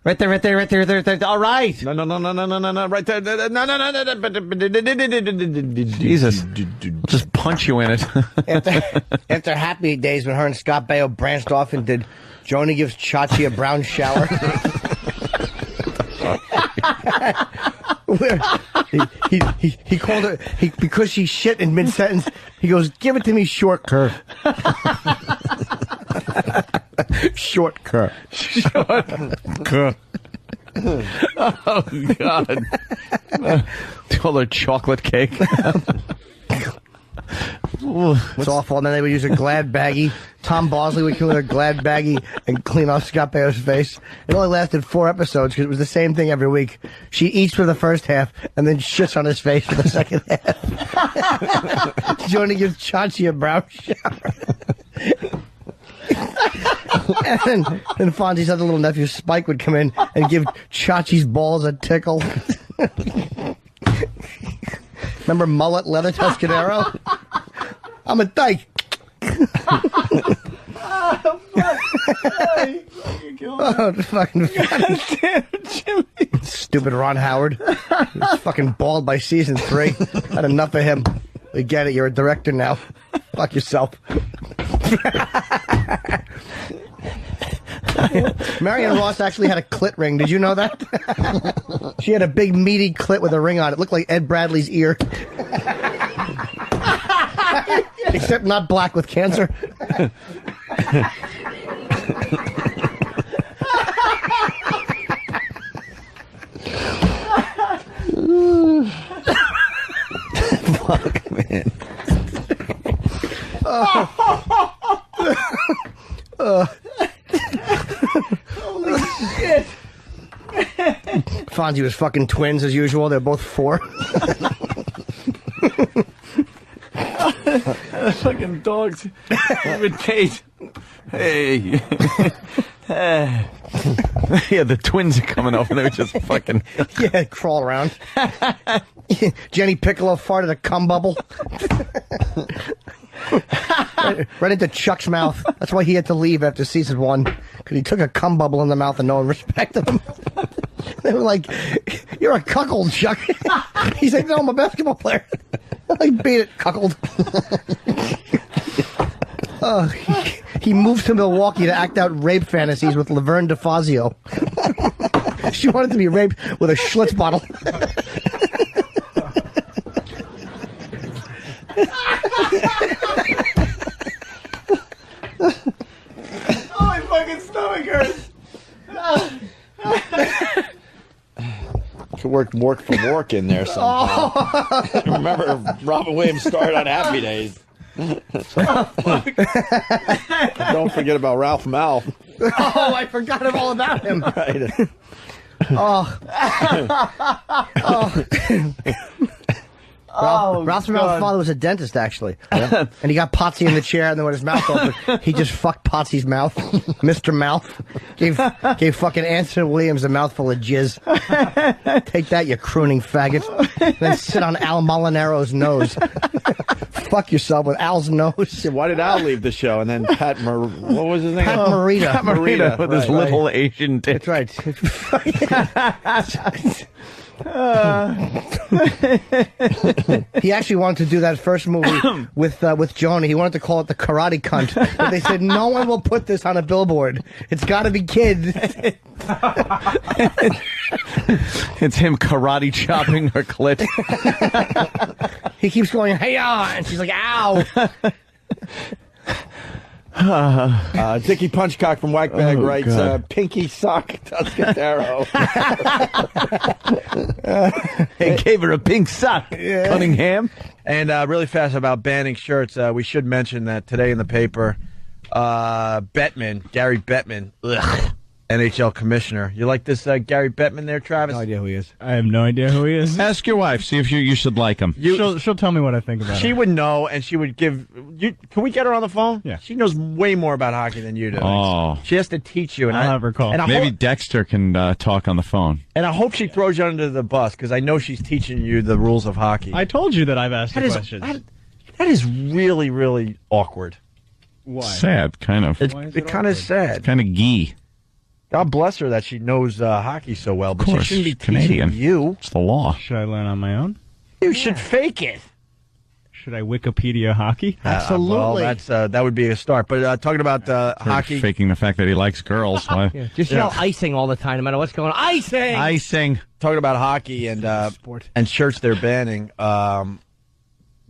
Speaker 5: Right there, right there, right there, right there. All right.
Speaker 2: No, no, no, no, no, no, no, no. Right there. No, no, no, no.
Speaker 5: Jesus. I'll just punch you in it.
Speaker 10: After Happy Days, when her and Scott Baio branched off and did Joni Gives Chachi a Brown Shower. He called her, because she shit in mid-sentence, he goes, give it to me short curve. Short curve.
Speaker 5: Short curve. Oh, God. Call her chocolate cake.
Speaker 10: It's awful. And then they would use a Glad baggie. Tom Bosley would kill her a Glad baggie and clean off Scott Baio's face. It only lasted 4 episodes because it was the same thing every week. She eats for the first half and then shits on his face for the second half. Joni Gives Chachi a Brown Shower. And Fonzie's other little nephew Spike would come in and give Chachi's balls a tickle. Remember Mullet Leather Tuscadero? I'm a dyke. Oh, fucking Jimmy. Stupid Ron Howard. He's fucking bald by season 3. Had enough of him. We get it. You're a director now. Fuck yourself. Marion Ross actually had a clit ring. Did you know that? She had a big meaty clit with a ring on it. It looked like Ed Bradley's ear. Except not black with cancer.
Speaker 2: Fuck, man.
Speaker 14: Holy shit.
Speaker 10: Fonzie was fucking twins as usual. They're both 4.
Speaker 5: Fucking dogs. Imitate. Hey. Yeah, the twins are coming over. They were just fucking.
Speaker 10: Yeah, crawl around. Jenny Piccolo farted a cum bubble. right into Chuck's mouth. That's why he had to leave after season 1. Because he took a cum bubble in the mouth and no one respected him. They were like, you're a cuckold, Chuck. He's like, no, I'm a basketball player. Like, beat it, cuckold. He moved to Milwaukee to act out rape fantasies with Laverne DeFazio. She wanted to be raped with a Schlitz bottle.
Speaker 14: Oh, my fucking stomach hurts.
Speaker 2: Could work for work in there sometime.
Speaker 14: Oh.
Speaker 2: Remember, Robin Williams starred on Happy Days. Don't forget about Ralph Malph.
Speaker 10: Oh, I forgot all about him.
Speaker 2: Right.
Speaker 10: Oh. Ralph Malph's father was a dentist, actually. Yeah. And he got Potsy in the chair, and then with his mouth open, he just fucked Potsy's mouth. Mr. Mouth. Gave fucking Anthony Williams a mouthful of jizz. Take that, you crooning faggot. Then sit on Al Molinaro's nose. Fuck yourself with Al's nose.
Speaker 2: Why did Al leave the show? And then what was his name?
Speaker 10: Pat Morita.
Speaker 5: Pat Morita with his little Asian dick.
Speaker 10: That's right. He actually wanted to do that first movie with Joni. He wanted to call it The Karate Cunt, but they said no one will put this on a billboard. It's got to be kids.
Speaker 5: It's him karate chopping her clit.
Speaker 10: He keeps going, hey-ya, and she's like, ow.
Speaker 2: Dickie Punchcock from Whackbag writes, Pinky Sock Tuscatero.
Speaker 5: He gave her a pink sock, Cunningham.
Speaker 2: And really fast about banning shirts, we should mention that today in the paper, Gary Bettman, NHL commissioner. You like this Gary Bettman there, Travis?
Speaker 10: No idea who he is.
Speaker 3: I have no idea who he is.
Speaker 11: Ask your wife. See if you should like him.
Speaker 3: She'll tell me what I think about
Speaker 2: She
Speaker 3: him.
Speaker 2: would know, and she would give you. Can we get her on the phone?
Speaker 3: Yeah.
Speaker 2: She knows way more about hockey than you do.
Speaker 11: Oh.
Speaker 2: She has to teach you. And
Speaker 3: I'll have her call.
Speaker 2: And
Speaker 11: Maybe Dexter can talk on the phone.
Speaker 2: And I hope she throws you under the bus, because I know she's teaching you the rules of hockey.
Speaker 3: I told you that I've asked
Speaker 2: That
Speaker 3: you
Speaker 2: is-
Speaker 3: questions.
Speaker 2: That is really, really awkward.
Speaker 3: Why?
Speaker 11: Sad, kind of.
Speaker 2: It kind of sad.
Speaker 11: Kind of gee.
Speaker 2: God bless her that she knows hockey so well, but
Speaker 11: Of course,
Speaker 2: she shouldn't be
Speaker 11: Canadian.
Speaker 2: teaching you.
Speaker 11: It's the law.
Speaker 3: Should I learn on my own?
Speaker 2: You should fake it.
Speaker 3: Should I Wikipedia hockey?
Speaker 2: Well, that would be a start. But talking about hockey.
Speaker 11: Faking the fact that he likes girls. Why?
Speaker 10: Just yell icing all the time, no matter what's going on. Icing!
Speaker 11: Icing.
Speaker 2: Talking about hockey and shirts they're banning.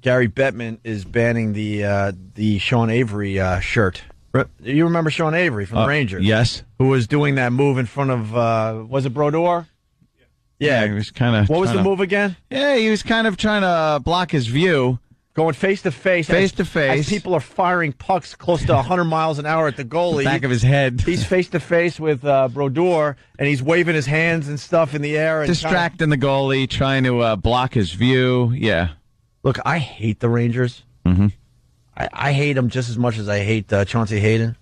Speaker 2: Gary Bettman is banning the Sean Avery shirt. You remember Sean Avery from the Rangers?
Speaker 11: Yes.
Speaker 2: Who was doing that move in front of, was it Brodeur? Yeah.
Speaker 11: He was kind of.
Speaker 2: What was the move again?
Speaker 11: Yeah, he was kind of trying to block his view.
Speaker 2: Going face to face. As people are firing pucks close to 100 miles an hour at the goalie.
Speaker 11: Back of his head.
Speaker 2: He's face to face with Brodeur, and he's waving his hands and stuff in the air. And
Speaker 11: Distracting the goalie, trying to block his view. Yeah.
Speaker 2: Look, I hate the Rangers.
Speaker 11: Mm-hmm.
Speaker 2: I hate them just as much as I hate Chauncey Hayden.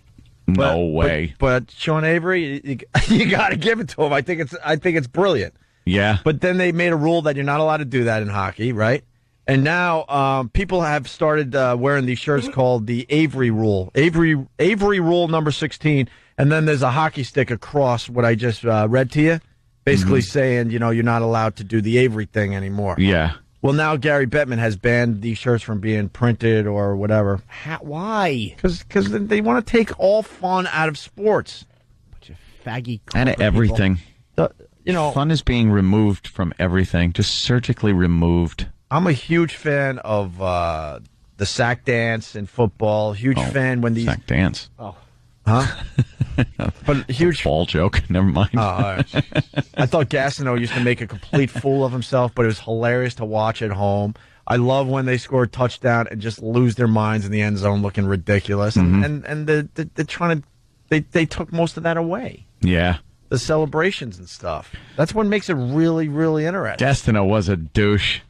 Speaker 11: No way.
Speaker 2: But Sean Avery, you got to give it to him. I think it's brilliant.
Speaker 11: Yeah.
Speaker 2: But then they made a rule that you're not allowed to do that in hockey, right? And now people have started wearing these shirts called the Avery Rule. Avery Rule number 16. And then there's a hockey stick across what I just read to you, basically saying, you're not allowed to do the Avery thing anymore.
Speaker 11: Yeah.
Speaker 2: Well, now Gary Bettman has banned these shirts from being printed or whatever.
Speaker 10: Why?
Speaker 2: Because they want to take all fun out of sports.
Speaker 10: Bunch of faggy
Speaker 11: Out of everything.
Speaker 2: Fun
Speaker 11: is being removed from everything. Just surgically removed.
Speaker 2: I'm a huge fan of the sack dance in football. Huge fan when these
Speaker 11: sack dance.
Speaker 2: Oh, huh? But huge
Speaker 11: ball joke. Never mind.
Speaker 2: Oh, all right. I thought Gastineau used to make a complete fool of himself, but it was hilarious to watch at home. I love when they score a touchdown and just lose their minds in the end zone, looking ridiculous. And they're trying to they took most of that away.
Speaker 11: Yeah.
Speaker 2: The celebrations and stuff. That's what makes it really, really interesting.
Speaker 11: Gastineau was a douche.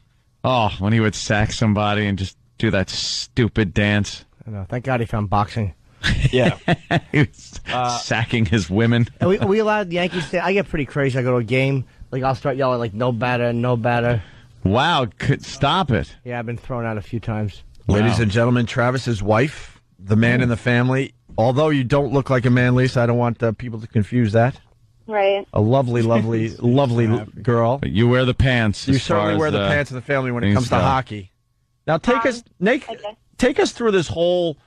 Speaker 11: Oh, when he would sack somebody and just do that stupid dance.
Speaker 10: I know. Thank God he found boxing.
Speaker 2: Yeah.
Speaker 11: He was sacking his women.
Speaker 10: Are we allowed the Yankees to... I get pretty crazy. I go to a game. Like, I'll start yelling, like, no batter, no batter.
Speaker 11: Wow. Stop it.
Speaker 10: Yeah, I've been thrown out a few times.
Speaker 2: Ladies and gentlemen, Travis's wife, the man in the family. Although you don't look like a man, Lisa, I don't want people to confuse that.
Speaker 15: Right.
Speaker 2: A lovely, lovely, lovely girl.
Speaker 11: But you wear the pants.
Speaker 2: You certainly wear the pants in the family when it comes to hockey. Now, take us through this whole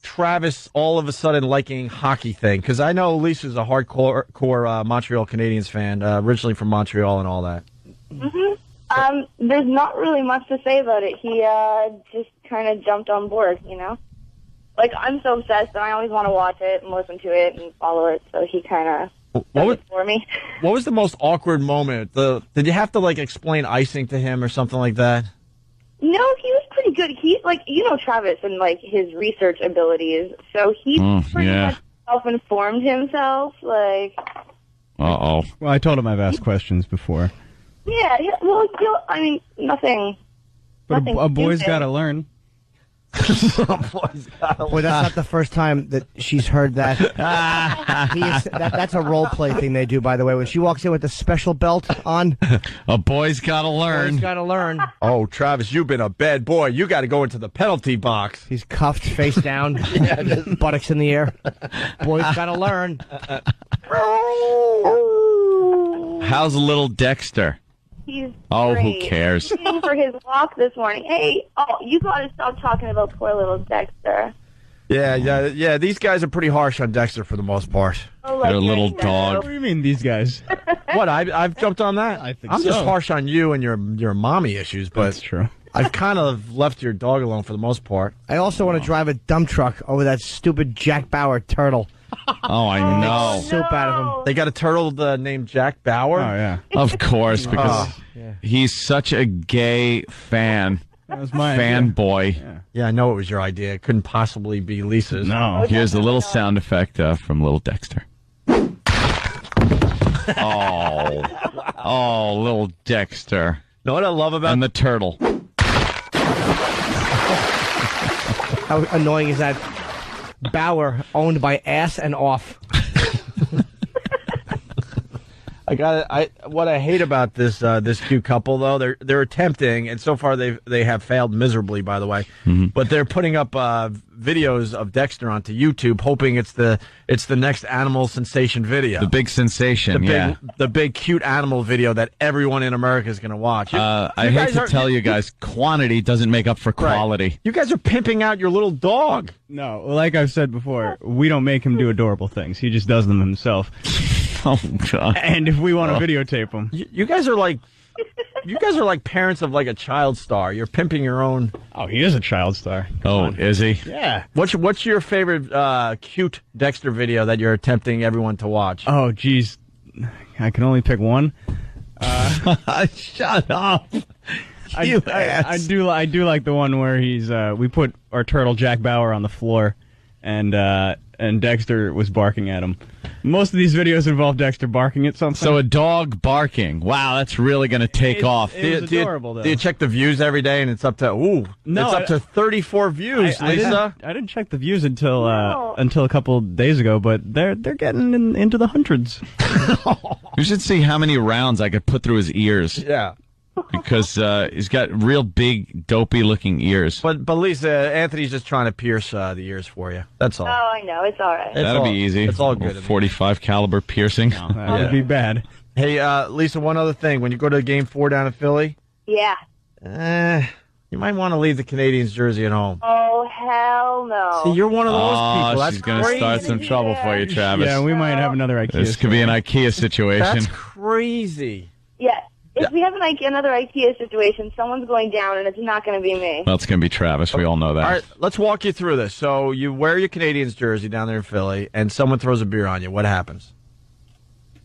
Speaker 2: Travis all of a sudden liking hockey thing, because I know Lisa's a hardcore Montreal Canadiens fan, originally from Montreal and all that.
Speaker 15: Mm-hmm. There's not really much to say about it. He just kind of jumped on board, Like, I'm so obsessed, and I always want to watch it and listen to it and follow it, so he kind of does it for me.
Speaker 2: What was the most awkward moment? Did you have to, explain icing to him or something like that?
Speaker 15: No, he was pretty good. He's, Travis and, his research abilities, so he pretty much self-informed himself,
Speaker 11: Uh-oh.
Speaker 3: Well, I told him I've asked questions before.
Speaker 15: Yeah, well, nothing.
Speaker 3: But
Speaker 15: nothing
Speaker 3: a boy's
Speaker 15: stupid.
Speaker 3: got to learn.
Speaker 10: Boy, that's not the first time that she's heard that. That's a role play thing they do, by the way. When she walks in with the special belt on,
Speaker 11: a boy's got to learn.
Speaker 10: Boy's got to learn.
Speaker 2: Oh, Travis, you've been a bad boy. You got to go into the penalty box.
Speaker 10: He's cuffed, face down, buttocks in the air. Boy's got to learn.
Speaker 11: How's little Dexter?
Speaker 15: He's
Speaker 11: Oh,
Speaker 15: great.
Speaker 11: who cares?
Speaker 15: He's in for his walk this morning. Hey, you got to stop talking about poor little Dexter.
Speaker 2: Yeah. These guys are pretty harsh on Dexter for the most part.
Speaker 15: Oh,
Speaker 11: They're a little dog.
Speaker 3: What do you mean, these guys?
Speaker 2: What? I've jumped on that.
Speaker 3: I think
Speaker 2: I'm
Speaker 3: so.
Speaker 2: just harsh on you and your mommy issues, but
Speaker 3: That's true.
Speaker 2: I've kind of left your dog alone for the most part.
Speaker 10: I also want to drive a dump truck over that stupid Jack Bauer turtle.
Speaker 5: Oh, I know.
Speaker 10: Soup out of him.
Speaker 2: They got a turtle named Jack Bauer?
Speaker 3: Oh, yeah.
Speaker 5: Of course, because he's such a gay fan.
Speaker 3: That was my idea.
Speaker 5: Fanboy.
Speaker 2: Yeah, I know it was your idea. It couldn't possibly be Lisa's.
Speaker 3: No.
Speaker 5: Here's a little sound effect from little Dexter. Oh, little Dexter.
Speaker 2: Know what I love about...
Speaker 5: And the turtle.
Speaker 10: How annoying is that? Bauer, owned by Ass and Off.
Speaker 2: What I hate about this cute couple though, they're attempting, and so far they have failed miserably, by the way.
Speaker 5: Mm-hmm.
Speaker 2: But they're putting up videos of Dexter onto YouTube, hoping it's the next animal sensation video,
Speaker 5: The big sensation.
Speaker 2: the big cute animal video that everyone in America is going to watch.
Speaker 5: I hate to tell you guys, quantity doesn't make up for quality.
Speaker 2: Right. You guys are pimping out your little dog.
Speaker 3: No, like I've said before, we don't make him do adorable things. He just does them himself.
Speaker 5: Oh, God.
Speaker 3: And if we want to videotape him.
Speaker 2: You guys are like parents of like a child star. You're pimping your own.
Speaker 3: Oh, he is a child star.
Speaker 5: Oh, is he?
Speaker 3: Yeah.
Speaker 2: What's your favorite cute Dexter video that you're attempting everyone to watch?
Speaker 3: Oh, geez. I can only pick one.
Speaker 5: Shut up.
Speaker 3: I do like the one where he's we put our turtle Jack Bauer on the floor and Dexter was barking at him. Most of these videos involve Dexter barking at something.
Speaker 5: So a dog barking. Wow, that's really going to take off.
Speaker 3: It was adorable, though.
Speaker 2: Do you check the views every day? And it's up to it's up to 34 views, Lisa.
Speaker 3: I didn't check the views until a couple days ago, but they're getting into the hundreds.
Speaker 5: You should see how many rounds I could put through his ears.
Speaker 2: Yeah.
Speaker 5: Because he's got real big, dopey-looking ears.
Speaker 2: But Lisa, Anthony's just trying to pierce the ears for you. That's all.
Speaker 15: Oh, I know. It's all right.
Speaker 5: That'll be easy.
Speaker 2: It's all good.
Speaker 5: 45 caliber piercing.
Speaker 3: No, that would be bad.
Speaker 2: Hey, Lisa, one other thing. When you go to Game 4 down in Philly,
Speaker 15: Yeah.
Speaker 2: you might want to leave the Canadiens jersey at home.
Speaker 15: Oh, hell no.
Speaker 2: See, you're one of those people. That's
Speaker 5: she's going to start some trouble for you, Travis.
Speaker 3: Yeah, we might have another IKEA.
Speaker 5: This could be an IKEA situation.
Speaker 2: That's crazy.
Speaker 15: Yeah. If we have another IKEA situation, someone's going down, and it's not going to be me.
Speaker 5: Well, it's going to be Travis. We all know that.
Speaker 2: All right, let's walk you through this. So you wear your Canadiens jersey down there in Philly, and someone throws a beer on you. What happens?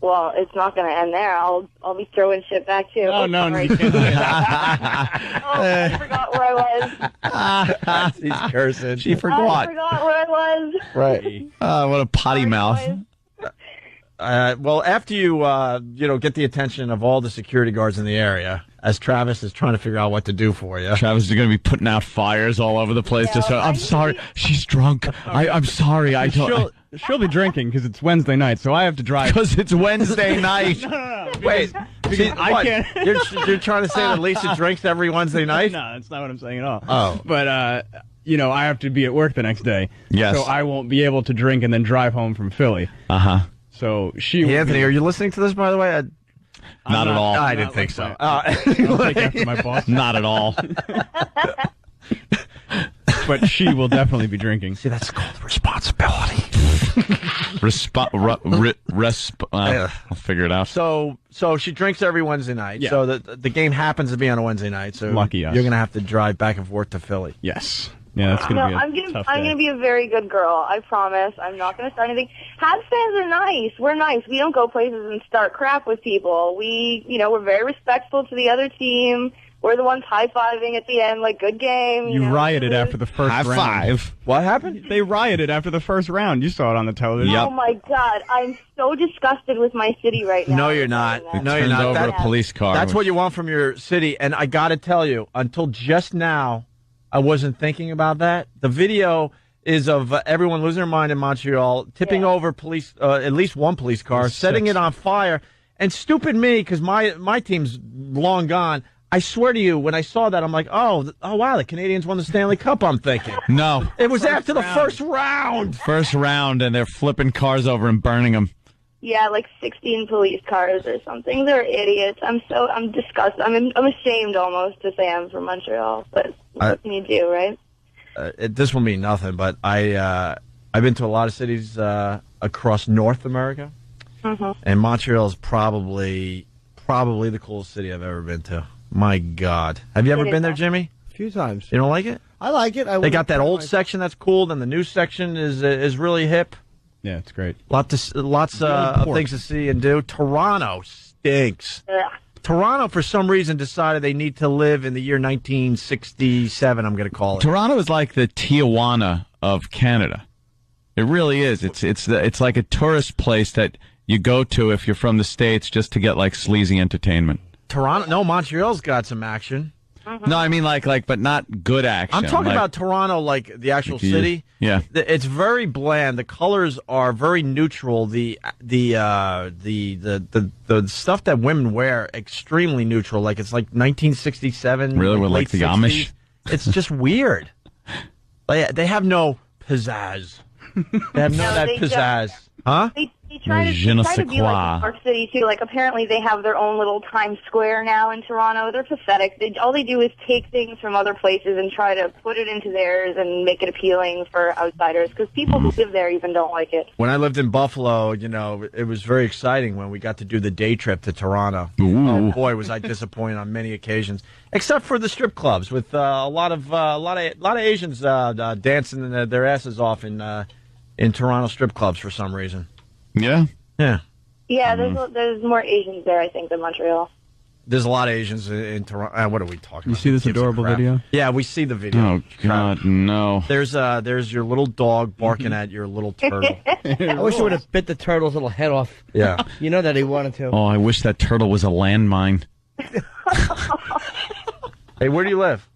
Speaker 15: Well, it's not going to end there. I'll be throwing shit back, too.
Speaker 3: Oh, no,
Speaker 15: sorry.
Speaker 3: you can't.
Speaker 15: I forgot where I was.
Speaker 2: He's cursing.
Speaker 5: She forgot.
Speaker 15: I forgot where I was.
Speaker 2: Right.
Speaker 5: What a potty mouth.
Speaker 2: Well, after you get the attention of all the security guards in the area, as Travis is trying to figure out what to do for you.
Speaker 5: Travis is going to be putting out fires all over the place. I'm sorry. She's drunk. I'm sorry. I don't.
Speaker 3: She'll be drinking because it's Wednesday night, so I have to drive.
Speaker 5: Because it's Wednesday night.
Speaker 3: No.
Speaker 2: Wait,
Speaker 3: I can't.
Speaker 2: You're trying to say that Lisa drinks every Wednesday night?
Speaker 3: No, that's not what I'm saying at all.
Speaker 2: Oh.
Speaker 3: But, I have to be at work the next day.
Speaker 5: Yes.
Speaker 3: So I won't be able to drink and then drive home from Philly.
Speaker 5: Uh-huh.
Speaker 3: So she.
Speaker 2: Hey, Anthony, are you listening to this, by the way?
Speaker 5: Not at all.
Speaker 2: I didn't think so.
Speaker 3: I'll take after my boss.
Speaker 5: Not at all.
Speaker 3: But she will definitely be drinking.
Speaker 2: See, that's called responsibility.
Speaker 5: I'll figure it out.
Speaker 2: So she drinks every Wednesday night.
Speaker 3: Yeah.
Speaker 2: So the game happens to be on a Wednesday night. So
Speaker 3: Lucky us.
Speaker 2: You're going to have to drive back and forth to Philly.
Speaker 3: Yes. Yeah, that's gonna be a tough day.
Speaker 15: I'm gonna be a very good girl. I promise. I'm not gonna start anything. Habs fans are nice. We're nice. We don't go places and start crap with people. We're very respectful to the other team. We're the ones high-fiving at the end, like, good game.
Speaker 3: You rioted after the first round.
Speaker 5: High five.
Speaker 2: What happened?
Speaker 3: They rioted after the first round. You saw it on the television.
Speaker 15: Oh, my God. I'm so disgusted with my city right now.
Speaker 2: No, you're not. No, you're
Speaker 5: Turned
Speaker 2: not.
Speaker 5: over a police car.
Speaker 2: That's what you want from your city. And I got to tell you, until just now, I wasn't thinking about that. The video is of everyone losing their mind in Montreal, tipping over police, at least one police car, setting it on fire. And stupid me, because my team's long gone. I swear to you, when I saw that, I'm like, oh, wow, the Canadians won the Stanley Cup, I'm thinking.
Speaker 5: No.
Speaker 2: It was after the first round.
Speaker 5: First round, and they're flipping cars over and burning them.
Speaker 15: Yeah, like 16 police cars or something. They're idiots. I'm disgusted. I'm ashamed almost to say I'm from Montreal, but what can you do, right?
Speaker 2: This will mean nothing, but I've been to a lot of cities across North America, and Montreal is probably the coolest city I've ever been to. My God. Have you ever been there, Jimmy?
Speaker 10: few times.
Speaker 2: You don't like it?
Speaker 10: I like it.
Speaker 2: They got that old section that's cool, then the new section is really hip.
Speaker 3: Yeah, it's great.
Speaker 2: Lots of things to see and do. Toronto stinks.
Speaker 15: Yeah.
Speaker 2: Toronto, for some reason, decided they need to live in the year 1967, I'm going to call it.
Speaker 5: Toronto is like the Tijuana of Canada. It really is. It's like a tourist place that you go to if you're from the States just to get like sleazy entertainment.
Speaker 2: Toronto? No, Montreal's got some action.
Speaker 5: No, I mean like, but not good action.
Speaker 2: I'm talking about Toronto, like the actual city.
Speaker 5: Yeah,
Speaker 2: it's very bland. The colors are very neutral. The stuff that women wear extremely neutral. Like it's like 1967.
Speaker 5: Really, with like the
Speaker 2: 60s.
Speaker 5: Amish.
Speaker 2: It's just weird. They have no pizzazz. They have none of that pizzazz. Huh?
Speaker 15: They try to be like New York City, too. Like, apparently they have their own little Times Square now in Toronto. They're pathetic. All they do is take things from other places and try to put it into theirs and make it appealing for outsiders, because people who live there even don't like it.
Speaker 2: When I lived in Buffalo, it was very exciting when we got to do the day trip to Toronto.
Speaker 5: Ooh.
Speaker 2: Oh, boy, was I disappointed on many occasions, except for the strip clubs with a lot of Asians dancing their asses off in Toronto strip clubs for some reason.
Speaker 5: Yeah?
Speaker 2: Yeah.
Speaker 15: Yeah, there's more Asians there, I think, than Montreal.
Speaker 2: There's a lot of Asians in Toronto. What are we talking about?
Speaker 3: You see this adorable video?
Speaker 2: Yeah, we see the video.
Speaker 5: Oh, God, no.
Speaker 2: There's your little dog barking at your little turtle.
Speaker 10: I wish he would have bit the turtle's little head off.
Speaker 2: Yeah.
Speaker 10: You know that he wanted to.
Speaker 5: Oh, I wish that turtle was a landmine.
Speaker 2: Hey, where do you live?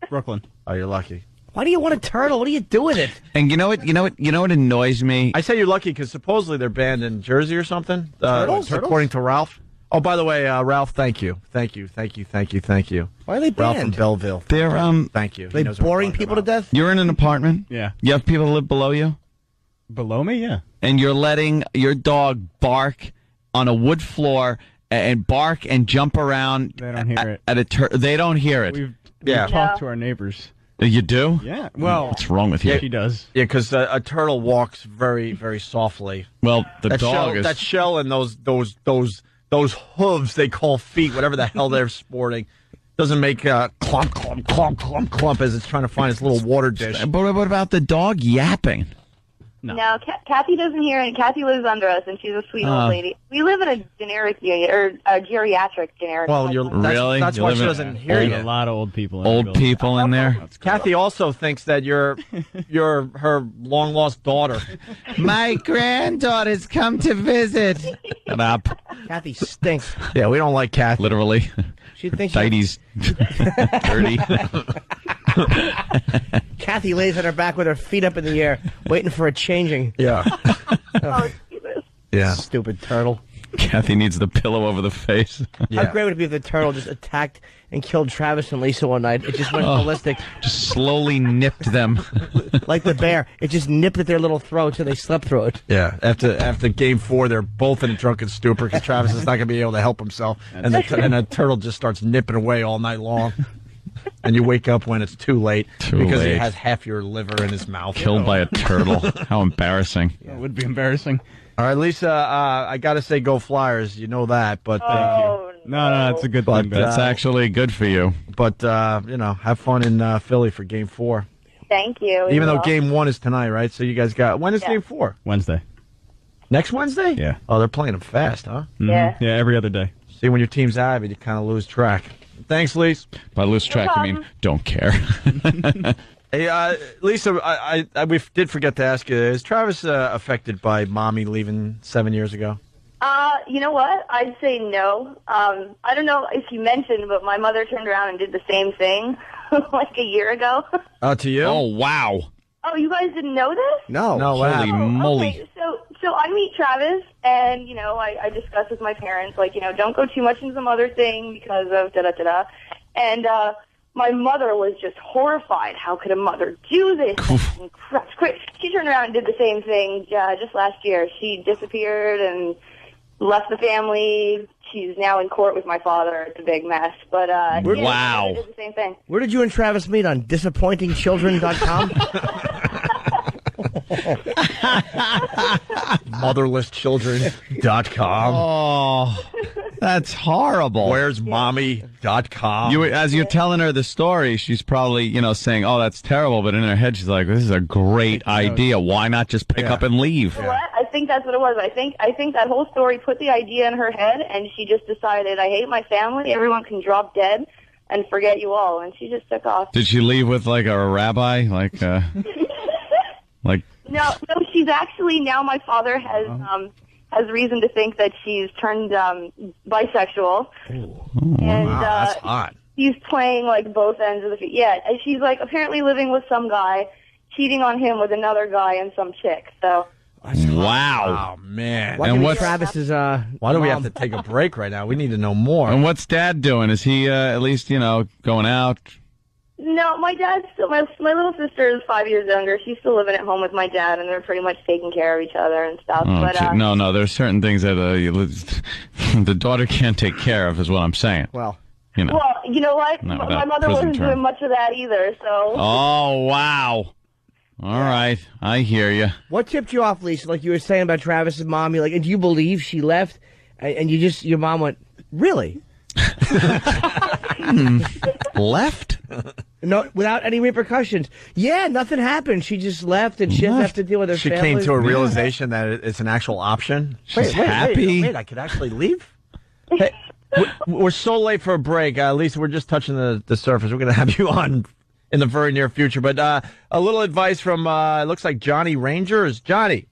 Speaker 3: Brooklyn.
Speaker 2: Oh, you're lucky.
Speaker 10: Why do you want a turtle? What do you do with it?
Speaker 5: And you know what annoys me?
Speaker 2: I say you're lucky because supposedly they're banned in Jersey or something.
Speaker 10: Turtles?
Speaker 2: According to Ralph. Oh, by the way, Ralph, thank you.
Speaker 10: Why are they banned?
Speaker 2: Ralph from Belleville.
Speaker 5: They're
Speaker 2: Thank you.
Speaker 10: They boring people to death?
Speaker 5: You're in an apartment?
Speaker 3: Yeah.
Speaker 5: You have people that live below you?
Speaker 3: Below me, yeah.
Speaker 5: And you're letting your dog bark on a wood floor and bark and jump around.
Speaker 3: They don't hear it.
Speaker 5: They don't hear it.
Speaker 3: We've
Speaker 2: Yeah.
Speaker 3: talked to our neighbors.
Speaker 5: You do?
Speaker 3: Yeah. Well,
Speaker 5: what's wrong with you?
Speaker 3: She does.
Speaker 2: Yeah, because a turtle walks very, very softly.
Speaker 5: Well,
Speaker 2: that shell and those hooves they call feet, whatever the hell they're sporting, doesn't make clump, clump, clump, clump, clump as it's trying to find its little water dish.
Speaker 5: But what about the dog yapping?
Speaker 15: No, Kathy doesn't hear it. Kathy lives under us, and she's a sweet old lady. We live in a generic unit, or a geriatric generic.
Speaker 2: Well,
Speaker 5: really?
Speaker 2: That's why she doesn't hear you.
Speaker 3: A lot of old people.
Speaker 5: Old people in there.
Speaker 2: Kathy also thinks that you're her long lost daughter.
Speaker 5: My granddaughter's come to visit. Shut up.
Speaker 10: Kathy stinks.
Speaker 2: Yeah, we don't like Kathy.
Speaker 5: Literally.
Speaker 10: She thinks
Speaker 5: Tidy's dirty.
Speaker 10: Kathy lays on her back with her feet up in the air, waiting for a changing.
Speaker 2: Yeah. Yeah.
Speaker 10: Stupid turtle.
Speaker 5: Kathy needs the pillow over the face.
Speaker 10: How great would it be if the turtle just attacked and killed Travis and Lisa one night? It just went ballistic.
Speaker 5: Just slowly nipped them.
Speaker 10: Like the bear. It just nipped at their little throats and they slept through it.
Speaker 2: Yeah. After game 4, they're both in a drunken stupor because Travis is not going to be able to help himself. And the turtle just starts nipping away all night long. And you wake up when it's too late because he has half your liver in his mouth.
Speaker 5: Killed by a turtle. How embarrassing.
Speaker 3: It would be embarrassing.
Speaker 2: All right, Lisa, I got to say go Flyers. You know that, but thank you.
Speaker 3: No, it's a good thing.
Speaker 5: That's actually good for you.
Speaker 2: But, have fun in Philly for Game 4.
Speaker 15: Thank you.
Speaker 2: Even though Game 1 is tonight, right? So you guys got... When is Game 4?
Speaker 3: Wednesday.
Speaker 2: Next Wednesday?
Speaker 3: Yeah.
Speaker 2: Oh, they're playing them fast, huh?
Speaker 3: Mm-hmm.
Speaker 15: Yeah.
Speaker 3: Yeah, every other day.
Speaker 2: See, when your team's avid, you kind of lose track. Thanks, Lisa.
Speaker 5: By lose track, you mean don't care.
Speaker 2: Hey, Lisa, we did forget to ask you, is Travis affected by Mommy leaving 7 years ago?
Speaker 15: You know what? I'd say no. I don't know if you mentioned, but my mother turned around and did the same thing like a year ago.
Speaker 2: To you?
Speaker 5: Oh, wow.
Speaker 15: Oh, you guys didn't know this?
Speaker 10: No.
Speaker 5: Holy moly.
Speaker 15: Okay, so I meet Travis, and, I discuss with my parents, like, don't go too much into the mother thing because of da-da-da-da. And my mother was just horrified. How could a mother do this? That's great. She turned around and did the same thing just last year. She disappeared and left the family. She's now in court with my father. It's a big mess. But
Speaker 5: wow.
Speaker 15: She did the same thing.
Speaker 10: Where did you and Travis meet? On disappointingchildren.com?
Speaker 2: Motherlesschildren.com.
Speaker 5: Oh, That's horrible.
Speaker 2: Where's mommy.com?
Speaker 5: As you're telling her the story, she's probably, saying, oh, that's terrible. But in her head, she's like, this is a great idea. Why not just pick up and leave?
Speaker 15: You know what? I think that's what it was. I think that whole story put the idea in her head, and she just decided, I hate my family. Everyone can drop dead and forget you all. And she just took off.
Speaker 5: Did she leave with, like, a rabbi? Like,
Speaker 15: No, she's actually, now my father has reason to think that she's turned bisexual. And
Speaker 2: wow, that's hot.
Speaker 15: He's playing like both ends of the feet. Yeah, and she's like apparently living with some guy, cheating on him with another guy and some chick. So.
Speaker 5: Wow.
Speaker 2: Oh, man.
Speaker 10: And what's Travis's
Speaker 2: why do we have to take a break right now? We need to know more.
Speaker 5: And what's Dad doing? Is he at least, going out?
Speaker 15: No, my dad's still, my little sister is 5 years younger. She's still living at home with my dad, and they're pretty much taking care of each other and stuff.
Speaker 5: Oh,
Speaker 15: but
Speaker 5: no, there's certain things that the daughter can't take care of, is what I'm saying.
Speaker 10: Well,
Speaker 15: well, you know what? My mother wasn't doing much of that either, so.
Speaker 5: Oh, wow. All right, I hear you.
Speaker 10: What tipped you off, Lisa? Like you were saying about Travis's mom, you're like, and do you believe she left? And your mom went, really?
Speaker 5: Left?
Speaker 10: No, without any repercussions. Yeah, nothing happened. She just left, and she doesn't have to deal with her family.
Speaker 2: She came to a realization that it's an actual option.
Speaker 5: She's happy.
Speaker 2: Wait, I could actually leave? Hey, we're so late for a break. Lisa, we're just touching the surface. We're going to have you on in the very near future. But a little advice from, it looks like Johnny Rangers. Johnny.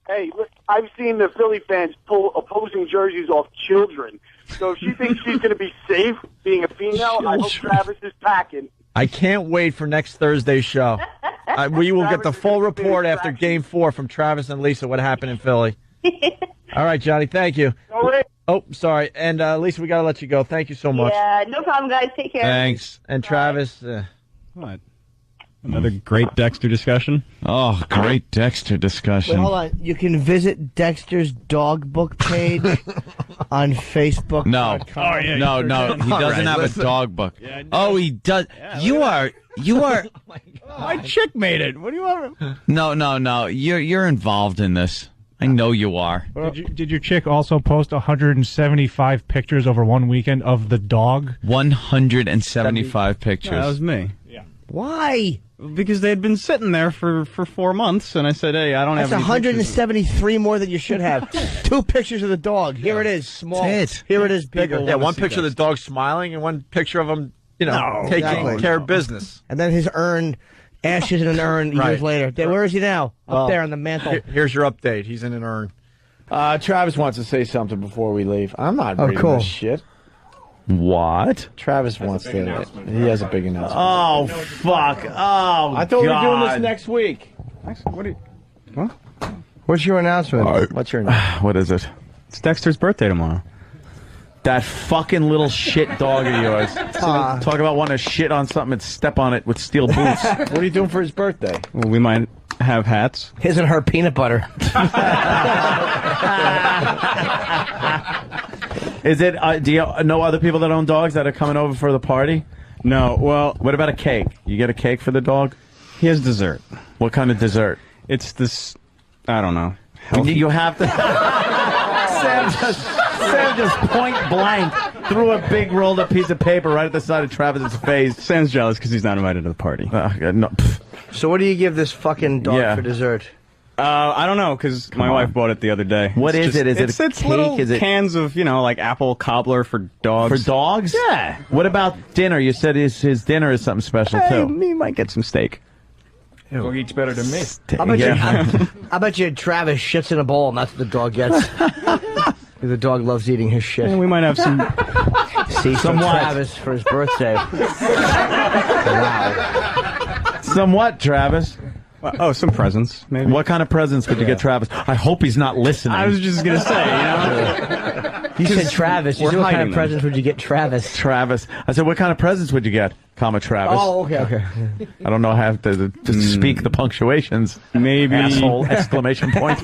Speaker 16: Hey, look, I've seen the Philly fans pull opposing jerseys off children. So if she thinks she's going to be safe being a female, I hope Travis is packing.
Speaker 2: I can't wait for next Thursday's show. We will get the full report after Game 4 from Travis and Lisa, what happened in Philly. All right, Johnny, thank you. Oh, sorry. And Lisa, we got to let you go. Thank you so much.
Speaker 15: Yeah, no problem, guys. Take care.
Speaker 2: Thanks. And Travis.
Speaker 3: What? Another great Dexter discussion.
Speaker 5: Oh, great Dexter discussion.
Speaker 10: Wait, hold on. You can visit Dexter's dog book page on Facebook.
Speaker 5: No.
Speaker 3: Oh, yeah,
Speaker 5: no. He doesn't have a dog book. Yeah, no. Oh, he does. Yeah, you are.
Speaker 3: My chick made it. What do you want?
Speaker 5: No. You're involved in this. I know you are.
Speaker 17: Did your chick also post 175 pictures over one weekend of the dog?
Speaker 5: 175 pictures.
Speaker 3: Yeah, that was me.
Speaker 17: Yeah.
Speaker 10: Why?
Speaker 3: Because they had been sitting there for 4 months, and I said, hey, I don't have any
Speaker 10: 173 more than you should have. 2 pictures of the dog. Here it is, small.
Speaker 5: That's it.
Speaker 10: Here it is, bigger.
Speaker 2: Yeah, one picture of the dog smiling and one picture of him, taking care of business.
Speaker 10: And then his urn, ashes in an urn years later. Where is he now? Up there on the mantle.
Speaker 2: Here's your update. He's in an urn.
Speaker 18: Travis wants to say something before we leave. I'm not reading this shit.
Speaker 5: What?
Speaker 18: Travis wants to. He has a big announcement.
Speaker 5: Oh, fuck. Oh,
Speaker 18: I thought we were doing this next week.
Speaker 3: What are you... What?
Speaker 10: What's your announcement?
Speaker 18: What's your announcement?
Speaker 5: What is it?
Speaker 3: It's Dexter's birthday tomorrow.
Speaker 5: That fucking little shit dog of yours. Talk about wanting to shit on something and step on it with steel boots.
Speaker 18: What are you doing for his birthday?
Speaker 3: Well, we might have hats.
Speaker 10: His and her peanut butter.
Speaker 5: Is it? Do you know other people that own dogs that are coming over for the party?
Speaker 3: No. Well,
Speaker 5: what about a cake? You get a cake for the dog?
Speaker 3: He has dessert.
Speaker 5: What kind of dessert?
Speaker 3: It's this. I don't know.
Speaker 5: You have to. Sam just point blank threw a big rolled up piece of paper right at the side of Travis's face.
Speaker 3: Sam's jealous because he's not invited to the party.
Speaker 5: No.
Speaker 10: So what do you give this fucking dog for dessert?
Speaker 3: I don't know, because my wife bought it the other day.
Speaker 5: What is it? Is it a cake?
Speaker 3: Little
Speaker 5: Is it
Speaker 3: cans of, like apple cobbler for dogs?
Speaker 5: For dogs?
Speaker 3: Yeah.
Speaker 5: What about dinner? You said his dinner is something special, too.
Speaker 3: He might get some steak.
Speaker 6: Dog eats better than me.
Speaker 10: I bet you Travis shits in a bowl and that's what the dog gets. The dog loves eating his shit.
Speaker 3: Yeah, we might have some...
Speaker 10: Travis for his birthday.
Speaker 5: Wow. Somewhat, Travis.
Speaker 3: Some presents, maybe.
Speaker 5: What kind of presents would you get Travis? I hope he's not listening.
Speaker 3: I was just going to say,
Speaker 10: You said Travis. You said what kind of presents would you get Travis?
Speaker 5: Travis. I said, what kind of presents would you get, Travis?
Speaker 10: Oh, okay.
Speaker 5: I don't know how to speak the punctuations.
Speaker 3: Maybe.
Speaker 5: Asshole, exclamation point.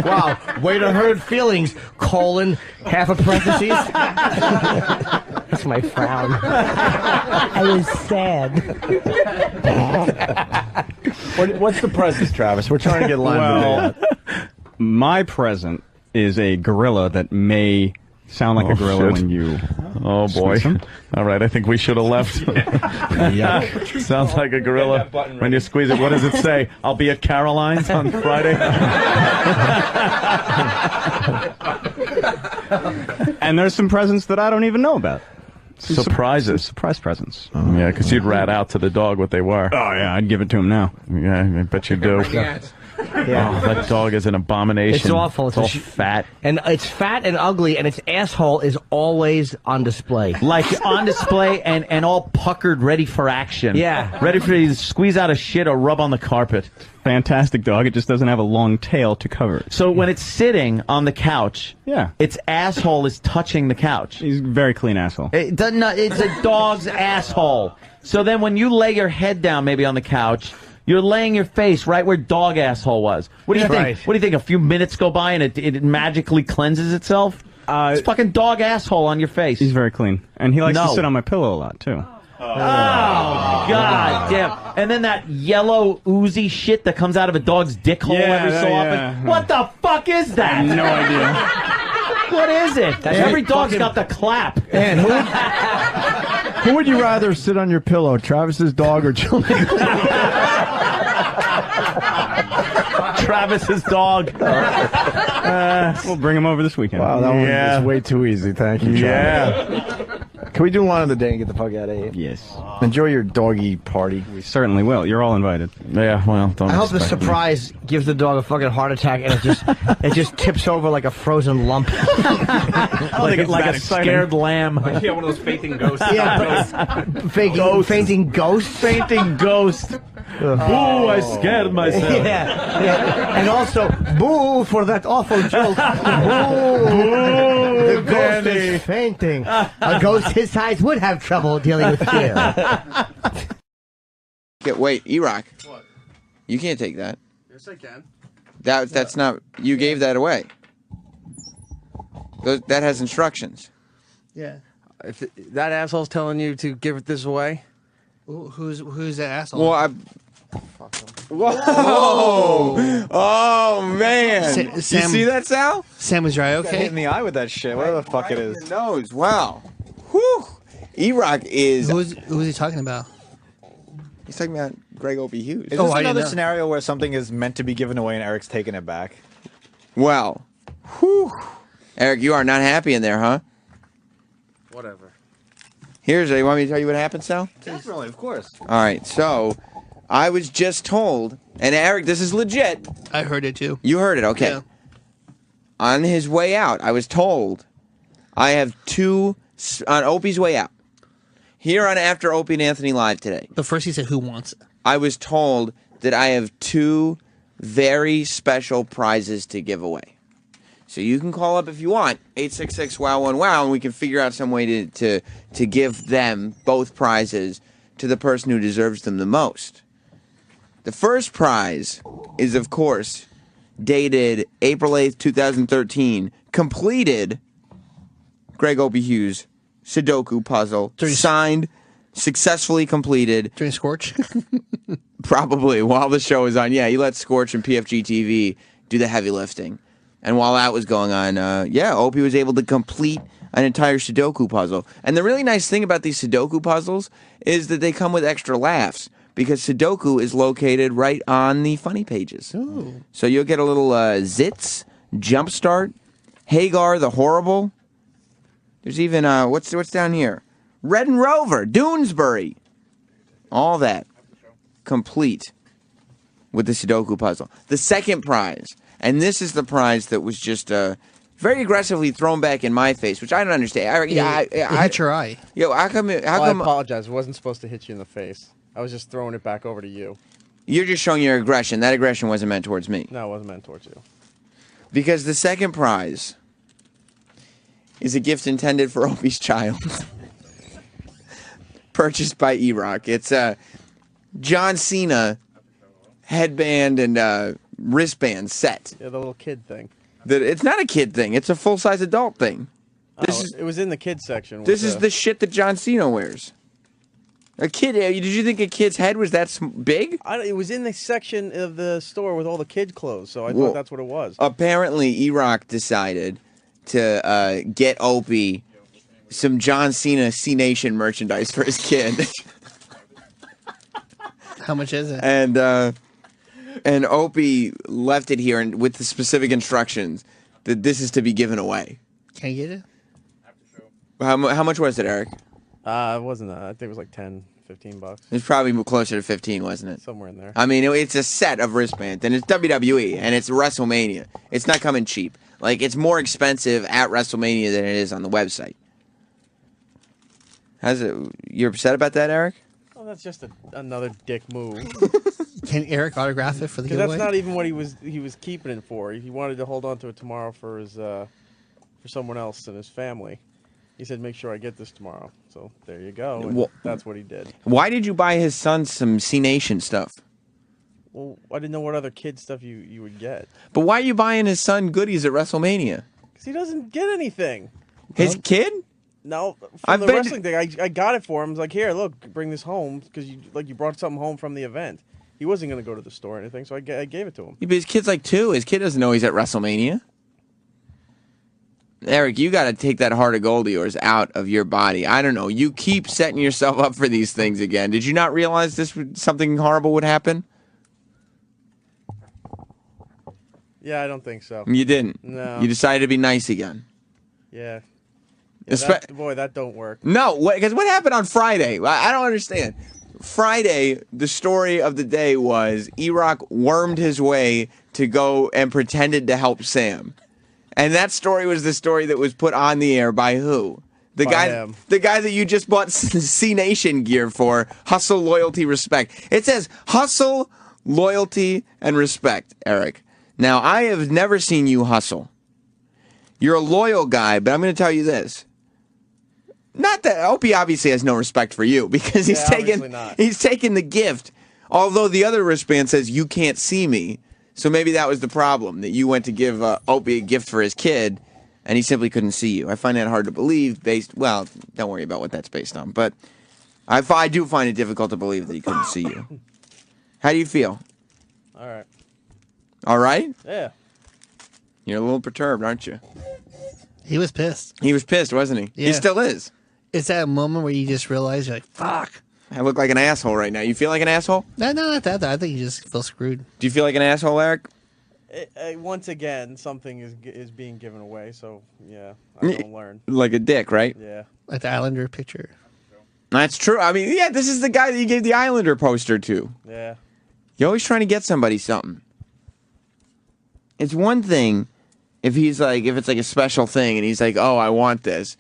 Speaker 10: Wow, way to hurt feelings, colon, half a parentheses. That's my frown. I was sad.
Speaker 18: What's the present, Travis? We're trying to get lined up.
Speaker 3: My present is a gorilla that may sound like a gorilla when you.
Speaker 5: Oh boy!
Speaker 3: squeeze him.
Speaker 5: All right, I think we should have left. Yuck. Sounds like a gorilla when you squeeze it. What does it say? I'll be at Caroline's on Friday.
Speaker 3: And there's some presents that I don't even know about.
Speaker 5: Surprises.
Speaker 3: Surprise presents.
Speaker 5: Yeah, because you'd rat out to the dog what they were.
Speaker 3: Oh, yeah, I'd give it to him now.
Speaker 5: Yeah, I bet you do.
Speaker 10: Yeah.
Speaker 5: Oh, that dog is an abomination.
Speaker 10: It's awful.
Speaker 5: It's all fat.
Speaker 10: And it's fat and ugly, and its asshole is always on display.
Speaker 5: Like on display and all puckered, ready for action.
Speaker 10: Yeah.
Speaker 5: Ready for you to squeeze out a shit or rub on the carpet.
Speaker 3: Fantastic dog. It just doesn't have a long tail to cover it.
Speaker 5: So when it's sitting on the couch,
Speaker 3: yeah,
Speaker 5: its asshole is touching the couch.
Speaker 3: He's a very clean asshole.
Speaker 5: It doesn't. It's a dog's asshole. So then when you lay your head down maybe on the couch, you're laying your face right where dog asshole was. What do you think?
Speaker 10: Right.
Speaker 5: What do you think? A few minutes go by and it magically cleanses itself? It's fucking dog asshole on your face.
Speaker 3: He's very clean. And he likes to sit on my pillow a lot, too.
Speaker 5: Oh, God damn. And then that yellow oozy shit that comes out of a dog's dick hole every so often. What the fuck is that?
Speaker 3: No idea.
Speaker 5: What is it? Every dog's got the clap.
Speaker 2: And who would you rather sit on your pillow, Travis's dog or Julie?
Speaker 5: Travis's dog.
Speaker 3: We'll bring him over this weekend.
Speaker 2: Wow, that one was way too easy. Thank you, Travis.
Speaker 5: Yeah.
Speaker 2: Can we do one of the day and get the fuck out of here?
Speaker 3: Yes.
Speaker 2: Enjoy your doggy party.
Speaker 3: We certainly will. You're all invited.
Speaker 5: Yeah, well, don't
Speaker 10: I hope the
Speaker 5: expect me.
Speaker 10: surprise gives the dog a fucking heart attack and it just tips over like a frozen lump.
Speaker 5: like a scared lamb.
Speaker 11: Yeah, one of those fainting ghosts.
Speaker 10: Yeah, fainting ghost.
Speaker 5: Fainting ghost. Boo, I scared myself.
Speaker 10: Yeah. And also, boo for that awful joke. Boo. The ghost is fainting. A ghost his size would have trouble dealing with fear.
Speaker 4: Wait, E-Rock. What? You can't take that.
Speaker 19: Yes, I can.
Speaker 4: That's not. You gave that away. That has instructions.
Speaker 19: Yeah. If that asshole's telling you to give this away, who's that asshole?
Speaker 4: Well, Whoa! Oh man! You see that, Sal?
Speaker 19: Sam, was right.
Speaker 6: Got hit in the eye with that shit. Whatever the fuck it is.
Speaker 4: Your nose. Wow. Whew. E-Rock is.
Speaker 19: Who is he talking about?
Speaker 4: He's talking about Greg Opie Hughes.
Speaker 6: Is this another scenario where something is meant to be given away and Eric's taking it back?
Speaker 4: Well, whew. Eric, you are not happy in there, huh?
Speaker 19: Whatever.
Speaker 4: You want me to tell you what happened, Sal?
Speaker 6: Definitely, of course.
Speaker 4: All right, so I was just told, and Eric, this is legit.
Speaker 19: I heard it too.
Speaker 4: You heard it, okay.
Speaker 19: Yeah.
Speaker 4: On his way out, I was told I have two, on Opie's way out, here on After Opie and Anthony Live today.
Speaker 19: But first he said, who wants it?
Speaker 4: I was told that I have two very special prizes to give away. So you can call up if you want, 866-WOW-1-WOW, and we can figure out some way to give them both prizes to the person who deserves them the most. The first prize is, of course, dated April 8th, 2013, completed Greg Opie Hughes Sudoku puzzle, signed, successfully completed.
Speaker 19: During Scorch?
Speaker 4: Probably, while the show was on. Yeah, he let Scorch and PFG TV do the heavy lifting. And while that was going on, Opie was able to complete an entire Sudoku puzzle. And the really nice thing about these Sudoku puzzles is that they come with extra laughs, because Sudoku is located right on the funny pages.
Speaker 19: Ooh.
Speaker 4: So you'll get a little Zitz, Jumpstart, Hagar the Horrible. There's even, what's down here? Red and Rover, Doonesbury. All that complete with the Sudoku puzzle. The second prize, and this is the prize that was just very aggressively thrown back in my face, which I don't understand.
Speaker 19: It hit your eye.
Speaker 4: Yo, how come?
Speaker 20: I apologize. It wasn't supposed to hit you in the face. I was just throwing it back over to you.
Speaker 4: You're just showing your aggression. That aggression wasn't meant towards me.
Speaker 20: No, it wasn't meant towards you.
Speaker 4: Because the second prize is a gift intended for Opie's child. Purchased by E-Rock. It's a John Cena headband and wristband set.
Speaker 20: Yeah, the little kid thing.
Speaker 4: It's not a kid thing. It's a full-size adult thing.
Speaker 20: It was in the kids section.
Speaker 4: This is the shit that John Cena wears. A kid? Did you think a kid's head was that big?
Speaker 20: It was in the section of the store with all the kid clothes, so I thought that's what it was.
Speaker 4: Apparently, E-Rock decided to get Opie some John Cena C-Nation merchandise for his kid.
Speaker 21: How much is it?
Speaker 4: And Opie left it here with the specific instructions that this is to be given away.
Speaker 21: Can I get it?
Speaker 4: How much was it, Eric?
Speaker 20: It wasn't. I think it was like $10, $15.
Speaker 4: It's probably closer to 15, wasn't it?
Speaker 20: Somewhere in there.
Speaker 4: I mean, it's a set of wristbands, and it's WWE, and it's WrestleMania. It's not coming cheap. Like, it's more expensive at WrestleMania than it is on the website. You're upset about that, Eric?
Speaker 20: Oh, that's just another dick move.
Speaker 21: Can Eric autograph it for the giveaway?
Speaker 20: That's not even what he was keeping it for. He wanted to hold on to it tomorrow for his for someone else in his family. He said, "Make sure I get this tomorrow." So there you go. And that's what he did.
Speaker 4: Why did you buy his son some C-Nation stuff?
Speaker 20: Well, I didn't know what other kid stuff you would get.
Speaker 4: But why are you buying his son goodies at WrestleMania?
Speaker 20: Because he doesn't get anything.
Speaker 4: His kid?
Speaker 20: No, from the wrestling thing, I got it for him. I was like, "Here, look, bring this home," because you brought something home from the event. He wasn't going to go to the store or anything, so I gave it to him.
Speaker 4: Yeah, but his kid's like 2. His kid doesn't know he's at WrestleMania. Eric, you got to take that heart of gold of yours out of your body. I don't know. You keep setting yourself up for these things again. Did you not realize something horrible would happen?
Speaker 20: Yeah, I don't think so.
Speaker 4: You didn't?
Speaker 20: No.
Speaker 4: You decided to be nice again?
Speaker 20: Yeah. Boy, that don't work.
Speaker 4: No, because what happened on Friday? I don't understand. Friday, the story of the day was E-Rock wormed his way to go and pretended to help Sam. And that story was the story that was put on the air by who? The guy that you just bought C-Nation gear for. Hustle, loyalty, respect. It says hustle, loyalty, and respect, Eric. Now, I have never seen you hustle. You're a loyal guy, but I'm going to tell you this. Not that Opie obviously has no respect for you because he's taken the gift. Although the other wristband says you can't see me. So maybe that was the problem, that you went to give Opie a gift for his kid, and he simply couldn't see you. I find that hard to believe well, don't worry about what that's based on. But I do find it difficult to believe that he couldn't see you. How do you feel?
Speaker 20: All right.
Speaker 4: All right?
Speaker 20: Yeah.
Speaker 4: You're a little perturbed, aren't you?
Speaker 21: He was pissed.
Speaker 4: He was pissed, wasn't he?
Speaker 21: Yeah.
Speaker 4: He still is.
Speaker 21: It's that moment where you just realize you're like, fuck.
Speaker 4: I look like an asshole right now. You feel like an asshole?
Speaker 21: No, not that. I think you just feel screwed.
Speaker 4: Do you feel like an asshole, Eric?
Speaker 20: Once again, something is being given away, so yeah, I don't learn.
Speaker 4: Like a dick, right?
Speaker 20: Yeah.
Speaker 21: Like the Islander picture.
Speaker 4: That's true. I mean, yeah, this is the guy that you gave the Islander poster to.
Speaker 20: Yeah.
Speaker 4: You're always trying to get somebody something. It's one thing if it's like a special thing and he's like, "Oh, I want this."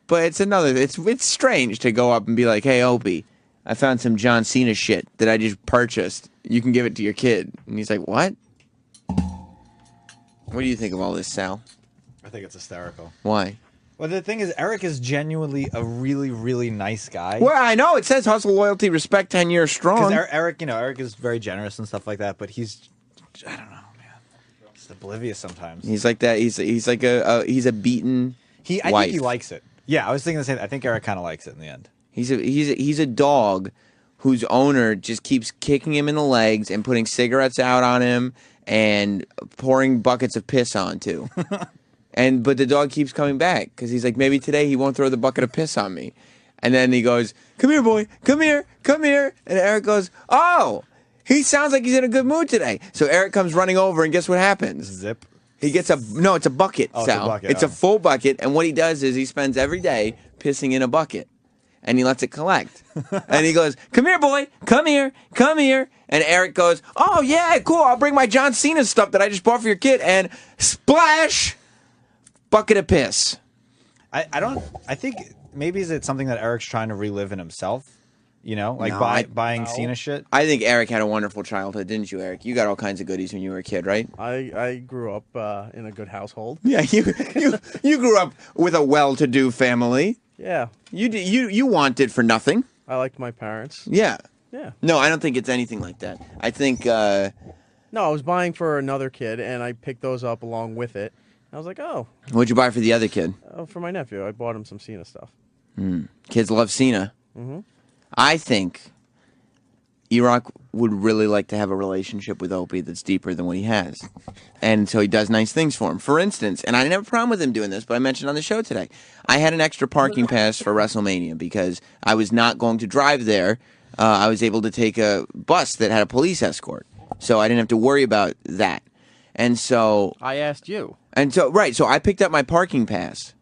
Speaker 4: But it's another. It's strange to go up and be like, "Hey, Opie, I found some John Cena shit that I just purchased. You can give it to your kid." And he's like, "What?" What do you think of all this, Sal?
Speaker 22: I think it's hysterical.
Speaker 4: Why?
Speaker 22: Well, the thing is, Eric is genuinely a really, really nice guy.
Speaker 4: Well, I know it says hustle, loyalty, respect, 10 years strong.
Speaker 22: Because Eric is very generous and stuff like that. But he's, I don't know, man, just oblivious sometimes.
Speaker 4: He's like that. He's like he's a beaten.
Speaker 22: I think he likes it. Yeah, I was thinking the same. I think Eric kind of likes it in the end.
Speaker 4: He's a dog whose owner just keeps kicking him in the legs and putting cigarettes out on him and pouring buckets of piss onto. But the dog keeps coming back because he's like, maybe today he won't throw the bucket of piss on me. And then he goes, "Come here, boy. Come here. Come here." And Eric goes, "Oh, he sounds like he's in a good mood today." So Eric comes running over, and guess what happens?
Speaker 22: Zip.
Speaker 4: He gets it's a bucket,
Speaker 22: oh,
Speaker 4: Sal. It's a full bucket, and what he does is he spends every day pissing in a bucket, and he lets it collect. And he goes, "Come here, boy. Come here. Come here." And Eric goes, "Oh, yeah, cool. I'll bring my John Cena stuff that I just bought for your kid." And splash! Bucket of piss.
Speaker 22: I think maybe is it something that Eric's trying to relive in himself? You know, like buying Cena shit?
Speaker 4: I think Eric had a wonderful childhood, didn't you, Eric? You got all kinds of goodies when you were a kid, right?
Speaker 20: I grew up in a good household.
Speaker 4: Yeah, you grew up with a well-to-do family.
Speaker 20: Yeah.
Speaker 4: You wanted for nothing.
Speaker 20: I liked my parents.
Speaker 4: Yeah.
Speaker 20: Yeah.
Speaker 4: No, I don't think it's anything like that. I think...
Speaker 20: No, I was buying for another kid, and I picked those up along with it. I was like, oh.
Speaker 4: What'd you buy for the other kid?
Speaker 20: For my nephew. I bought him some Cena stuff.
Speaker 4: Kids love Cena.
Speaker 20: Mm-hmm.
Speaker 4: I think E-Rock would really like to have a relationship with Opie that's deeper than what he has. And so he does nice things for him. For instance, and I didn't have a problem with him doing this, but I mentioned on the show today, I had an extra parking pass for WrestleMania because I was not going to drive there. I was able to take a bus that had a police escort. So I didn't have to worry about that. And so...
Speaker 19: I asked you.
Speaker 4: And so, right, so I picked up my parking pass.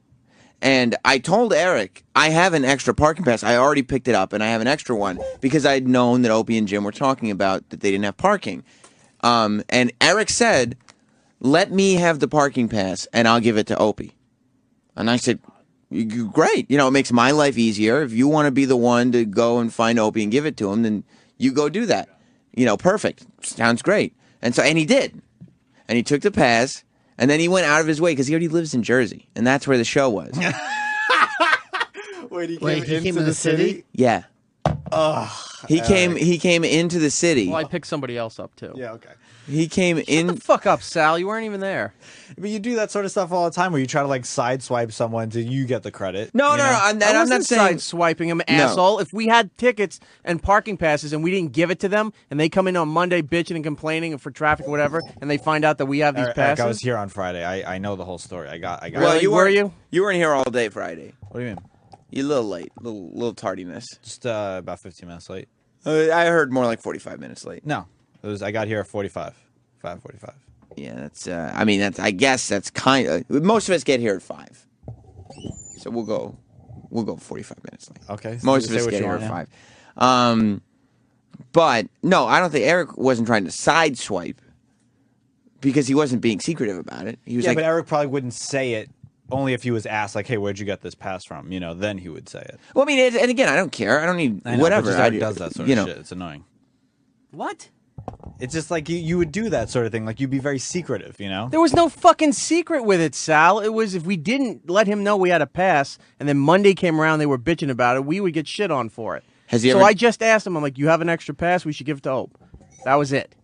Speaker 4: And I told Eric, I have an extra parking pass. I already picked it up, and I have an extra one because I had known that Opie and Jim were talking about that they didn't have parking. And Eric said, let me have the parking pass, and I'll give it to Opie. And I said, great. You know, it makes my life easier. If you want to be the one to go and find Opie and give it to him, then you go do that. You know, perfect. Sounds great. And so, and he did. And he took the pass. And then he went out of his way because he already lives in Jersey, and that's where the show was.
Speaker 21: Wait, he came to the city?
Speaker 4: Yeah. He came into the city.
Speaker 19: Well, I picked somebody else up too.
Speaker 22: Yeah, okay.
Speaker 4: He came in.
Speaker 19: Shut the fuck up, Sal. You weren't even there.
Speaker 22: But you do that sort of stuff all the time where you try to like sideswipe someone to you get the credit.
Speaker 4: No, I'm not saying
Speaker 19: sideswiping him, asshole. If we had tickets and parking passes and we didn't give it to them, and they come in on Monday bitching and complaining for traffic or whatever, and they find out that we have these passes.
Speaker 22: Eric, I was here on Friday. I know the whole story. I got.
Speaker 4: Well, you weren't here all day Friday.
Speaker 22: What do you mean?
Speaker 4: You're a little late, little tardiness.
Speaker 22: Just about 15 minutes late.
Speaker 4: I heard more like 45 minutes late.
Speaker 22: No, I got here at 5:45.
Speaker 4: Yeah, that's. I guess that's kind of. Most of us get here at 5, so we'll go 45 minutes late.
Speaker 22: Okay. So
Speaker 4: most of us get here at 5. But no, I don't think Eric wasn't trying to sideswipe because he wasn't being secretive about it. He was like,
Speaker 22: but Eric probably wouldn't say it. Only if he was asked, like, "Hey, where'd you get this pass from?" You know, then he would say it.
Speaker 4: Well, I mean, and again, I don't care. I don't need whatever.
Speaker 22: Eric does that sort of shit. It's annoying.
Speaker 19: What?
Speaker 22: It's just like you would do that sort of thing. Like you'd be very secretive, you know?
Speaker 19: There was no fucking secret with it, Sal. It was if we didn't let him know we had a pass, and then Monday came around, they were bitching about it, we would get shit on for it. I just asked him, I'm like, you have an extra pass, we should give it to Ope. That was it.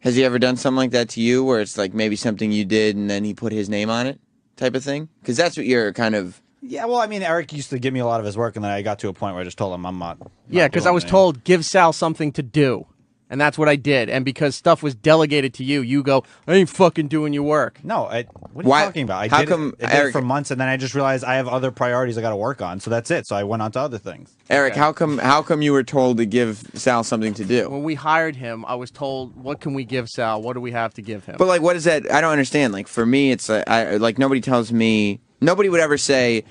Speaker 4: Has he ever done something like that to you, where it's like maybe something you did and then he put his name on it, type of thing? Because that's what you're kind of...
Speaker 22: Yeah, well, I mean, Eric used to give me a lot of his work, and then I got to a point where I just told him I'm not.
Speaker 19: Yeah, because I was told, give Sal something to do. And that's what I did. And because stuff was delegated to you, you go, I ain't fucking doing your work.
Speaker 22: No, what are you talking about? I did it for months, and then I just realized I have other priorities I got to work on, so that's it. So I went on to other things.
Speaker 4: Eric, how come you were told to give Sal something to do?
Speaker 19: When we hired him, I was told, what can we give Sal? What do we have to give him?
Speaker 4: But, like, what is that? I don't understand. Like, for me, it's like nobody tells me, nobody would ever say,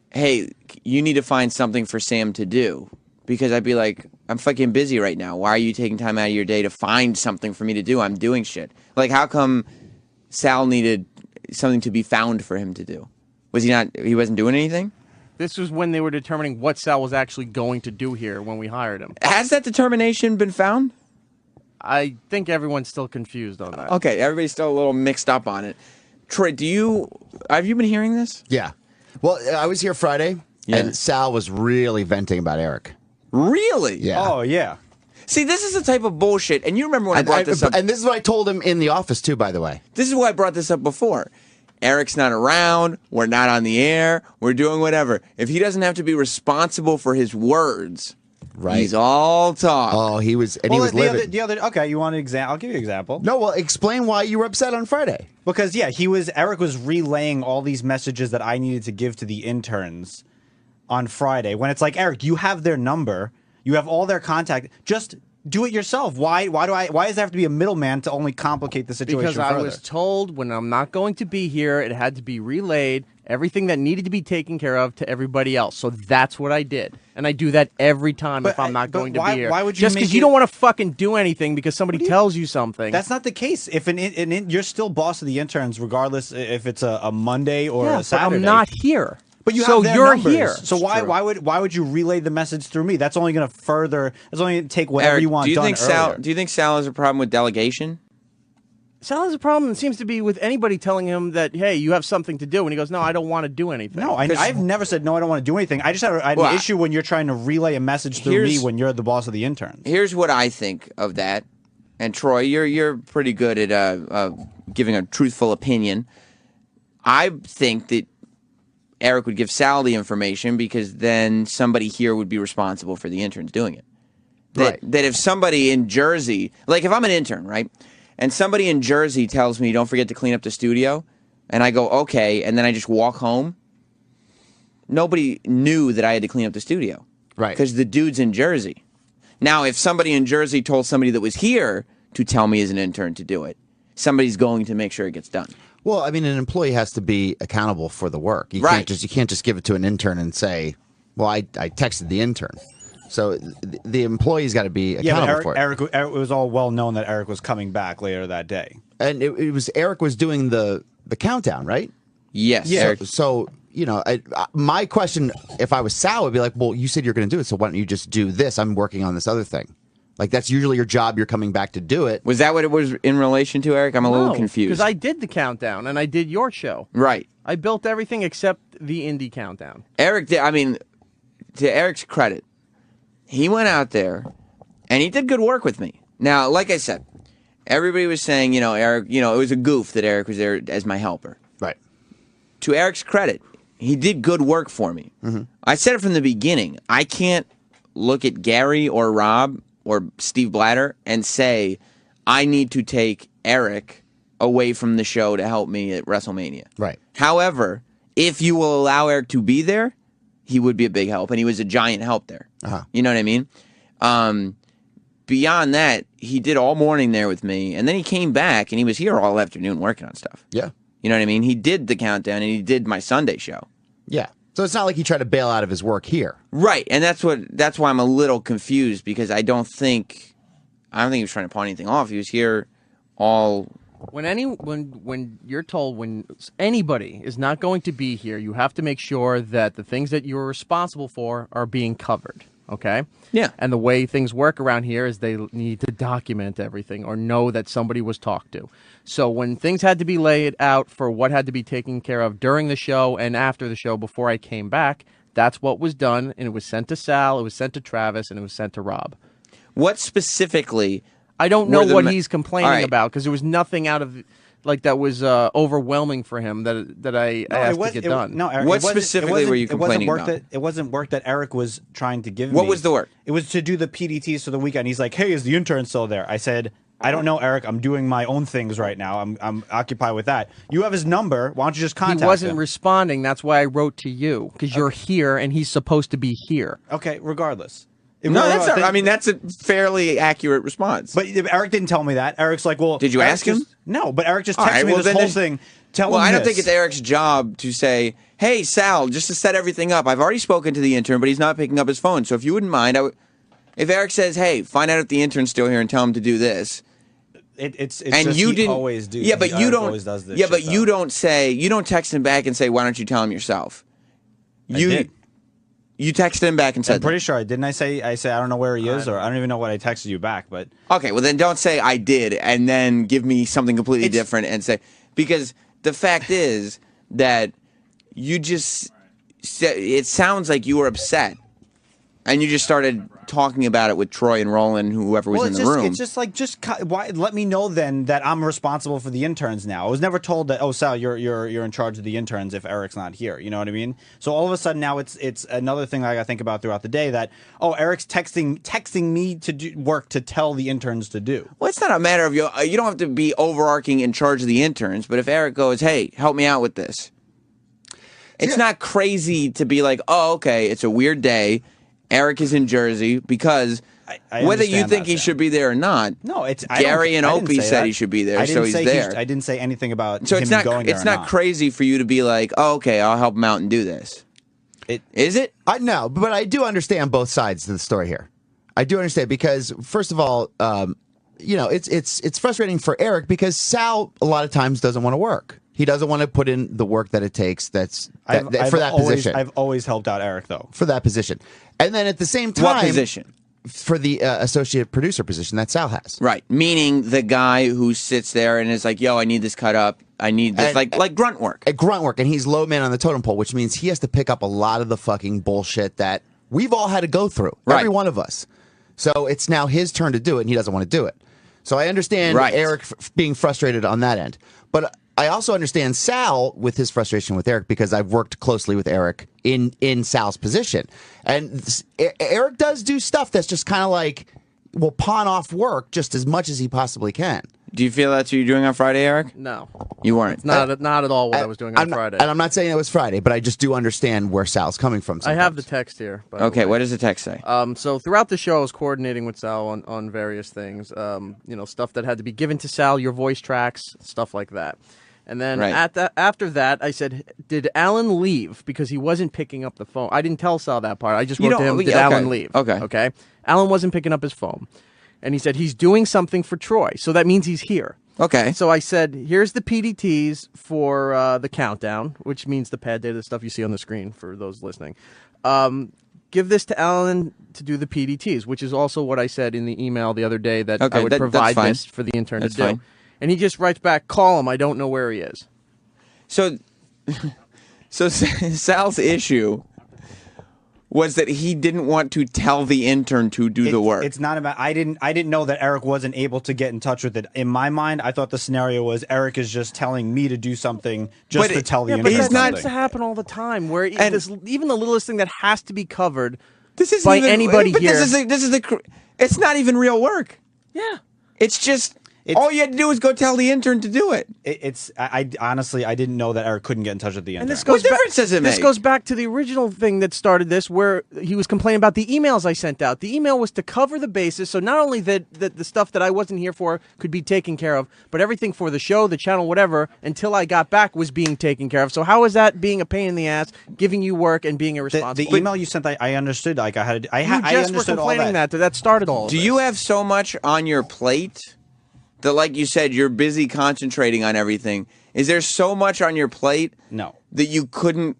Speaker 4: hey, you need to find something for Sam to do. Because I'd be like, I'm fucking busy right now. Why are you taking time out of your day to find something for me to do? I'm doing shit. Like, how come Sal needed something to be found for him to do? He wasn't doing anything?
Speaker 19: This was when they were determining what Sal was actually going to do here when we hired him.
Speaker 4: Has that determination been found?
Speaker 19: I think everyone's still confused on that.
Speaker 4: Okay, everybody's still a little mixed up on it. Troy, have you been hearing this?
Speaker 7: Yeah. Well, I was here Friday, and Sal was really venting about Eric.
Speaker 4: Really?
Speaker 7: Yeah.
Speaker 22: Oh, yeah.
Speaker 4: See, this is the type of bullshit, and you remember when I brought this up.
Speaker 7: And this is what I told him in the office, too, by the way.
Speaker 4: This is why I brought this up before. Eric's not around. We're not on the air. We're doing whatever. If he doesn't have to be responsible for his words, he's all talk.
Speaker 7: Oh, he was livid.
Speaker 22: Okay, you want an example? I'll give you an example.
Speaker 7: No, well, explain why you were upset on Friday.
Speaker 22: Because, Eric was relaying all these messages that I needed to give to the interns on Friday, when it's like, Eric, you have their number, you have all their contact, just do it yourself. Why does there have to be a middleman to only complicate the situation
Speaker 19: Because I was told when I'm not going to be here, it had to be relayed, everything that needed to be taken care of to everybody else. So that's what I did. And I do that every time if I'm not going to be here.
Speaker 22: Why would you
Speaker 19: just because you don't want to fucking do anything because somebody tells you something.
Speaker 22: That's not the case. If you're still boss of the interns, regardless if it's a Monday or a Saturday.
Speaker 19: But I'm not here.
Speaker 22: But
Speaker 19: you're
Speaker 22: numbers.
Speaker 19: Here.
Speaker 22: So why would you relay the message through me? That's only going to further. It's only going to take whatever
Speaker 4: Eric,
Speaker 22: you want done earlier.
Speaker 4: Do you think Sal has a problem with delegation?
Speaker 19: Sal has a problem. It seems to be with anybody telling him that, hey, you have something to do, and he goes, no, I don't want to do anything.
Speaker 22: No, I've never said no. I don't want to do anything. I just have an issue when you're trying to relay a message through me when you're the boss of the interns.
Speaker 4: Here's what I think of that. And Troy, you're pretty good at giving a truthful opinion. I think that Eric would give Sal the information because then somebody here would be responsible for the interns doing it. That if somebody in Jersey, like if I'm an intern, right, and somebody in Jersey tells me don't forget to clean up the studio, and I go, okay, and then I just walk home, nobody knew that I had to clean up the studio.
Speaker 7: Right.
Speaker 4: Because the dude's in Jersey. Now, if somebody in Jersey told somebody that was here to tell me as an intern to do it, somebody's going to make sure it gets done.
Speaker 7: Well, I mean, an employee has to be accountable for the work. You can't just give it to an intern and say, well, I texted the intern. So the employee's got to be accountable for it.
Speaker 22: Eric, it was all well known that Eric was coming back later that day.
Speaker 7: And it was Eric was doing the countdown, right?
Speaker 4: Yes.
Speaker 7: Yeah. So you know, my question, if I was Sal, would be like, well, you said you're going to do it, so why don't you just do this? I'm working on this other thing. Like, that's usually your job. You're coming back to do it.
Speaker 4: Was that what it was in relation to, Eric? I'm a little confused.
Speaker 19: Because I did the countdown, and I did your show.
Speaker 4: Right.
Speaker 19: I built everything except the indie countdown.
Speaker 4: Eric did, I mean, to Eric's credit, he went out there, and he did good work with me. Now, like I said, everybody was saying, you know, Eric, you know, it was a goof that Eric was there as my helper.
Speaker 7: Right.
Speaker 4: To Eric's credit, he did good work for me. Mm-hmm. I said it from the beginning. I can't look at Gary or Rob or Steve Blatter and say, I need to take Eric away from the show to help me at WrestleMania.
Speaker 7: Right.
Speaker 4: However, if you will allow Eric to be there, he would be a big help, and he was a giant help there. Uh-huh. You know what I mean? Beyond that, he did all morning there with me, and then he came back, and he was here all afternoon working on stuff.
Speaker 7: Yeah.
Speaker 4: You know what I mean? He did the countdown, and he did my Sunday show.
Speaker 7: Yeah. So it's not like he tried to bail out of his work here.
Speaker 4: Right, and that's why I'm a little confused, because I don't think he was trying to pawn anything off. He was here all...
Speaker 19: When you're told when anybody is not going to be here, you have to make sure that the things that you're responsible for are being covered. Okay?
Speaker 4: Yeah.
Speaker 19: And the way things work around here is they need to document everything or know that somebody was talked to. So when things had to be laid out for what had to be taken care of during the show and after the show before I came back, that's what was done, and it was sent to Sal, it was sent to Travis, and it was sent to Rob.
Speaker 4: What specifically...
Speaker 19: I don't know what he's complaining about, because there was nothing out of like that was overwhelming for him that I asked to get done.
Speaker 22: No, Eric,
Speaker 4: what specifically were you complaining about?
Speaker 22: It wasn't work that Eric was trying to give me.
Speaker 4: What was the work?
Speaker 22: It was to do the PDTs for the weekend. He's like, "Hey, is the intern still there?" I said, "I don't know, Eric. I'm doing my own things right now. I'm occupied with that. You have his number. Why don't you just contact him?"
Speaker 19: He wasn't responding. That's why I wrote to you, because you're here and he's supposed to be here.
Speaker 22: Okay, regardless.
Speaker 4: That's a fairly accurate response.
Speaker 22: But Eric didn't tell me that. Eric's like, well...
Speaker 4: Did you ask him?
Speaker 22: No, but Eric just texted me this whole thing.
Speaker 4: I don't think it's Eric's job to say, hey, Sal, just to set everything up, I've already spoken to the intern, but he's not picking up his phone. So if you wouldn't mind, if Eric says, hey, find out if the intern's still here and tell him to do this...
Speaker 22: It's
Speaker 4: and
Speaker 22: just
Speaker 4: you
Speaker 22: he
Speaker 4: didn't
Speaker 22: always do.
Speaker 4: Yeah, but you don't.
Speaker 22: Always does this
Speaker 4: yeah, but
Speaker 22: shit,
Speaker 4: you don't say. You don't text him back and say, "Why don't you tell him yourself?"
Speaker 22: I did.
Speaker 4: You texted him back and said,
Speaker 22: I'm pretty sure I didn't. I say I don't know where he is, or I don't even know what I texted you back. But
Speaker 4: okay, well then don't say I did, and then give me something completely different and say, because the fact is that you just said, it sounds like you were upset. And you just started talking about it with Troy and Roland, whoever was in the room.
Speaker 22: It's just like, why, let me know then that I'm responsible for the interns now. I was never told that, oh, Sal, you're in charge of the interns if Eric's not here. You know what I mean? So all of a sudden now it's another thing I got to think about throughout the day that, oh, Eric's texting me to do work to tell the interns to do.
Speaker 4: Well, it's not a matter of you don't have to be overarching in charge of the interns, but if Eric goes, hey, help me out with this. It's not crazy to be like, oh, okay, it's a weird day. Eric is in Jersey, because whether you think he should be there or not, Gary and Opie said he should be there, so he's there.
Speaker 22: I didn't say anything about
Speaker 4: so
Speaker 22: him going there.
Speaker 4: It's not crazy for you to be like, oh, okay, I'll help him out and do this. Is it?
Speaker 7: No, but I do understand both sides of the story here. I do understand because, first of all, it's frustrating for Eric because Sal a lot of times doesn't want to work. He doesn't want to put in the work that it takes for that position.
Speaker 22: I've always helped out Eric, though.
Speaker 7: For that position. And then at the same time...
Speaker 4: What position?
Speaker 7: For the associate producer position that Sal has.
Speaker 4: Right. Meaning the guy who sits there and is like, yo, I need this cut up. I need this, like grunt work.
Speaker 7: Grunt work. And he's low man on the totem pole, which means he has to pick up a lot of the fucking bullshit that we've all had to go through. Right. Every one of us. So it's now his turn to do it, and he doesn't want to do it. So I understand Eric being frustrated on that end. But I also understand Sal with his frustration with Eric because I've worked closely with Eric in Sal's position. And Eric does do stuff that's just kind of like will pawn off work just as much as he possibly can.
Speaker 4: Do you feel that's what you're doing on Friday, Eric?
Speaker 19: No.
Speaker 4: You weren't?
Speaker 19: Not at all what I was doing on Friday.
Speaker 7: And I'm not saying it was Friday, but I just do understand where Sal's coming from sometimes.
Speaker 19: I have the text here.
Speaker 4: Okay, what does the text say?
Speaker 19: So throughout the show, I was coordinating with Sal on various things. Stuff that had to be given to Sal, your voice tracks, stuff like that. And then after that, I said, did Alan leave? Because he wasn't picking up the phone. I didn't tell Sal that part. I just wrote to him, did Alan leave?
Speaker 4: Okay.
Speaker 19: Alan wasn't picking up his phone. And he said, he's doing something for Troy. So that means he's here.
Speaker 4: Okay.
Speaker 19: So I said, here's the PDTs for the countdown, which means the pad data, the stuff you see on the screen for those listening. Give this to Alan to do the PDTs, which is also what I said in the email the other day that I would provide this for the intern to do. Fine. And he just writes back, call him. I don't know where he is.
Speaker 4: So Sal's issue was that he didn't want to tell the intern to do the work.
Speaker 22: It's not about. I didn't know that Eric wasn't able to get in touch with it. In my mind, I thought the scenario was Eric is just telling me to do something just to tell the intern.
Speaker 19: But
Speaker 22: something.
Speaker 19: that seems to happen all the time, where even the littlest thing that has to be covered by anybody here.
Speaker 4: It's not even real work.
Speaker 19: Yeah,
Speaker 4: it's just. All you had to do was go tell the intern to do it.
Speaker 22: I honestly, I didn't know that Eric couldn't get in touch with the intern.
Speaker 19: And this goes This goes back to the original thing that started this, where he was complaining about the emails I sent out. The email was to cover the bases, so not only that the stuff that I wasn't here for could be taken care of, but everything for the show, the channel, whatever, until I got back was being taken care of. So how is that being a pain in the ass, giving you work and being irresponsible?
Speaker 22: The email you sent, I understood. Like I
Speaker 19: just were complaining that started all of
Speaker 4: this. Do you have so much on your plate? That, like you said, you're busy concentrating on everything. Is there so much on your plate?
Speaker 22: No.
Speaker 4: That you couldn't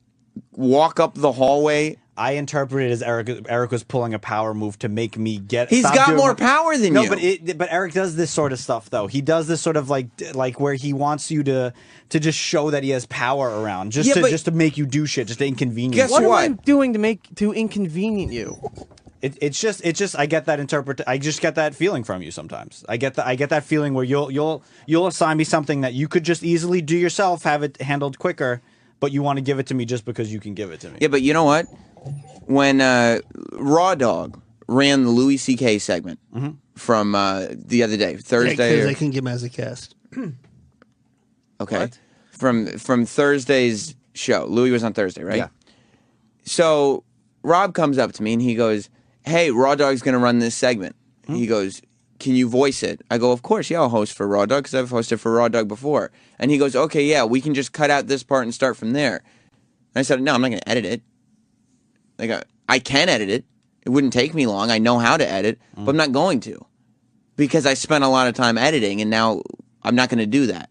Speaker 4: walk up the hallway?
Speaker 22: I interpreted it as Eric was pulling a power move to make me get.
Speaker 4: He's got more power than you.
Speaker 22: No, but Eric does this sort of stuff though. He does this sort of like where he wants you to just show that he has power around, just to make you do shit, just to inconvenience.
Speaker 19: Guess what am I doing to inconvenient you?
Speaker 22: It's just I get that I just get that feeling from you sometimes. I get that feeling where you'll assign me something that you could just easily do yourself, have it handled quicker, but you want to give it to me just because you can give it to me.
Speaker 4: Yeah, but you know what? When Raw Dog ran the Louis C.K. segment from the other day, Thursday,
Speaker 10: because I can get him as a guest.
Speaker 4: Okay,
Speaker 10: what?
Speaker 4: from Thursday's show. Louis was on Thursday, right?
Speaker 22: Yeah.
Speaker 4: So Rob comes up to me and he goes, hey, Raw Dog's going to run this segment. He goes, can you voice it? I go, of course, yeah, I'll host for Raw Dog because I've hosted for Raw Dog before. And he goes, okay, yeah, we can just cut out this part and start from there. And I said, no, I'm not going to edit it. Like, I can edit it. It wouldn't take me long. I know how to edit, but I'm not going to because I spent a lot of time editing and now I'm not going to do that.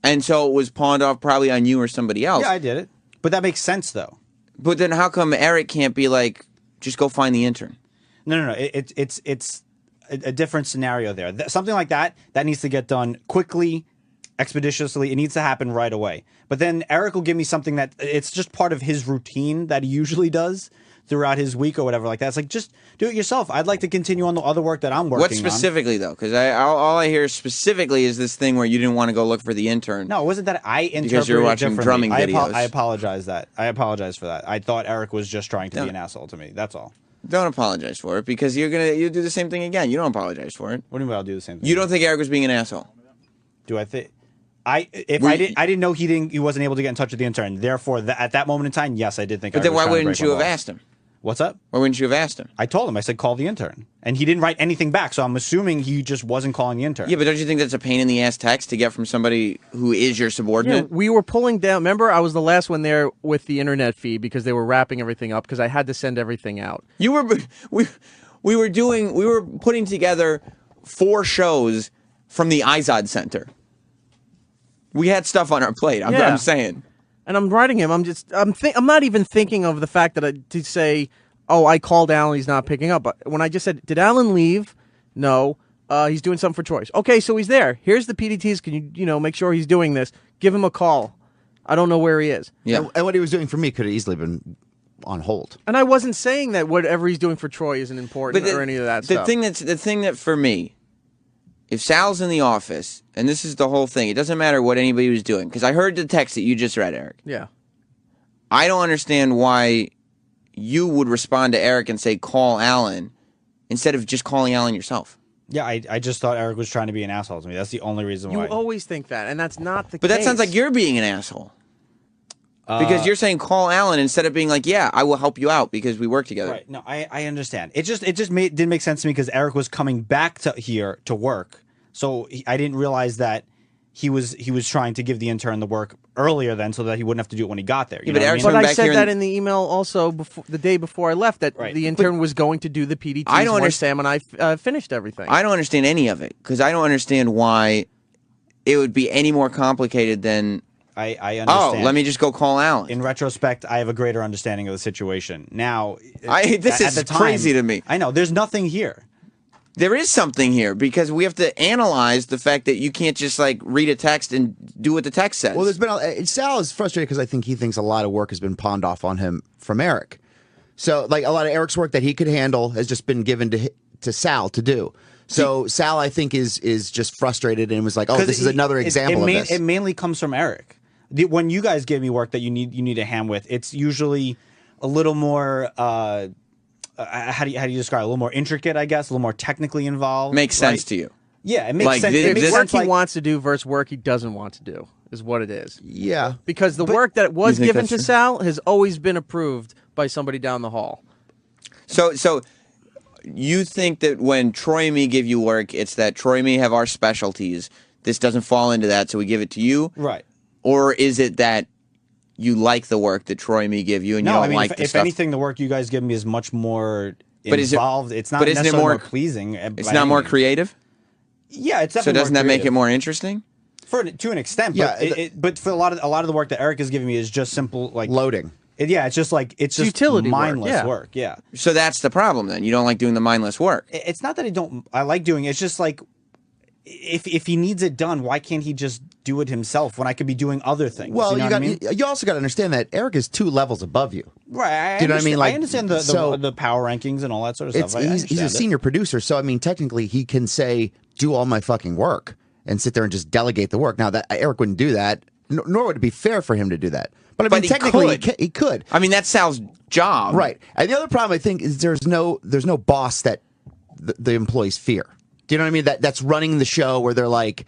Speaker 4: And so it was pawned off probably on you or somebody else.
Speaker 22: Yeah, I did it. But that makes sense, though.
Speaker 4: But then how come Eric can't be like, just go find the intern?
Speaker 22: No. It's a different scenario there. Something like that needs to get done quickly, expeditiously. It needs to happen right away. But then Eric will give me something that it's just part of his routine that he usually does throughout his week or whatever like that. It's like, just do it yourself. I'd like to continue on the other work that I'm working on.
Speaker 4: What specifically, though? Because all I hear specifically is this thing where you didn't want to go look for the intern.
Speaker 22: No, it wasn't that I interpreted
Speaker 4: because you're watching drumming videos.
Speaker 22: I apologize that. I apologize for that. I thought Eric was just trying to be an asshole to me. That's all.
Speaker 4: Don't apologize for it because you'll do the same thing again. You don't apologize for it.
Speaker 22: What do you mean I'll do the same thing?
Speaker 4: You don't think Eric was being an asshole?
Speaker 22: Do I think? I didn't know he wasn't able to get in touch with the intern. Therefore, at that moment in time, yes, I did think.
Speaker 4: But then why wouldn't you have asked him?
Speaker 22: What's up?
Speaker 4: Why wouldn't you have asked him?
Speaker 22: I told him. I said, call the intern. And he didn't write anything back, so I'm assuming he just wasn't calling the intern.
Speaker 4: Yeah, but don't you think that's a pain in the ass text to get from somebody who is your subordinate?
Speaker 19: Yeah, we were pulling down. Remember, I was the last one there with the internet feed because they were wrapping everything up because I had to send everything out.
Speaker 4: We were putting together 4 shows from the Izod Center. We had stuff on our plate. I'm saying.
Speaker 19: And I'm writing him. I'm not even thinking of the fact that to say, oh, I called Alan, he's not picking up. But when I just said, did Alan leave? No. He's doing something for Troy's. Okay, so he's there. Here's the PDTs. Can you make sure he's doing this? Give him a call. I don't know where he is.
Speaker 7: Yeah. And what he was doing for me could have easily been on hold.
Speaker 19: And I wasn't saying that whatever he's doing for Troy isn't important or any of that stuff.
Speaker 4: The thing that for me if Sal's in the office, and this is the whole thing, it doesn't matter what anybody was doing, because I heard the text that you just read, Eric.
Speaker 19: Yeah.
Speaker 4: I don't understand why you would respond to Eric and say, call Alan, instead of just calling Alan yourself.
Speaker 22: Yeah, I just thought Eric was trying to be an asshole to me. That's the only reason why.
Speaker 19: You always think that, and that's not the case.
Speaker 4: But that sounds like you're being an asshole. Because you're saying call Alan instead of being like, yeah, I will help you out because we work together.
Speaker 22: Right. No, I understand. It just didn't make sense to me because Eric was coming back to here to work. So I didn't realize that he was trying to give the intern the work earlier then so that he wouldn't have to do it when he got there. You know what I mean?
Speaker 19: But I said that in the email also the day before I left that the intern was going to do the PDTs once Sam and I finished everything.
Speaker 4: I don't understand any of it because I don't understand why it would be any more complicated than
Speaker 22: I understand.
Speaker 4: Oh, let me just go call Alan.
Speaker 22: In retrospect, I have a greater understanding of the situation. Now,
Speaker 4: this is crazy to me.
Speaker 22: I know. There's nothing here.
Speaker 4: There is something here because we have to analyze the fact that you can't just like read a text and do what the text says.
Speaker 7: Well, there's been Sal is frustrated because I think he thinks a lot of work has been pawned off on him from Eric. So, like a lot of Eric's work that he could handle has just been given to Sal to do. So Sal, I think, is just frustrated and was like, "Oh, this is another example of this."
Speaker 22: It mainly comes from Eric. When you guys give me work that you need a hand with, it's usually a little more. How do you describe it? A little more intricate, I guess, a little more technically involved.
Speaker 4: Makes sense to you.
Speaker 22: Yeah, it makes sense.
Speaker 19: It makes work he wants to do versus work he doesn't want to do is what it is.
Speaker 7: Yeah.
Speaker 19: Because the work that was given to Sal has always been approved by somebody down the hall.
Speaker 4: So you think that when Troy and me give you work, it's that Troy and me have our specialties. This doesn't fall into that, so we give it to you?
Speaker 22: Right.
Speaker 4: Or is it that you like the work that Troy and me give you and you don't like the
Speaker 22: if
Speaker 4: stuff?
Speaker 22: anything, the work you guys give me is much more involved. It's not
Speaker 4: but isn't
Speaker 22: necessarily
Speaker 4: it
Speaker 22: more pleasing.
Speaker 4: It's not more creative?
Speaker 22: Yeah, it's definitely
Speaker 4: so doesn't
Speaker 22: more
Speaker 4: that make
Speaker 22: creative.
Speaker 4: it more interesting?
Speaker 22: To an extent,
Speaker 7: Yeah,
Speaker 22: but but for a lot of the work that Eric is giving me is just simple like
Speaker 7: loading.
Speaker 22: It's just
Speaker 19: utility
Speaker 22: mindless
Speaker 19: work.
Speaker 22: Yeah.
Speaker 4: So that's the problem then. You don't like doing the mindless work.
Speaker 22: It's not that I like doing it. It's just like if he needs it done, why can't he just do it himself when I could be doing other things?
Speaker 7: Well,
Speaker 22: you know what I mean?
Speaker 7: you also got to understand that Eric is 2 levels above you.
Speaker 22: Right.
Speaker 7: Do you know what I mean? Like,
Speaker 22: I understand the power rankings and all that sort of stuff.
Speaker 7: He's a senior producer, so I mean, technically, he can say, "Do all my fucking work," and sit there and just delegate the work. Now, that Eric wouldn't do that, nor would it be fair for him to do that. But I mean, technically, he could.
Speaker 4: I mean, that's Sal's job,
Speaker 7: right? And the other problem, I think, is there's no boss that the employees fear. Do you know what I mean? That's running the show where they're like,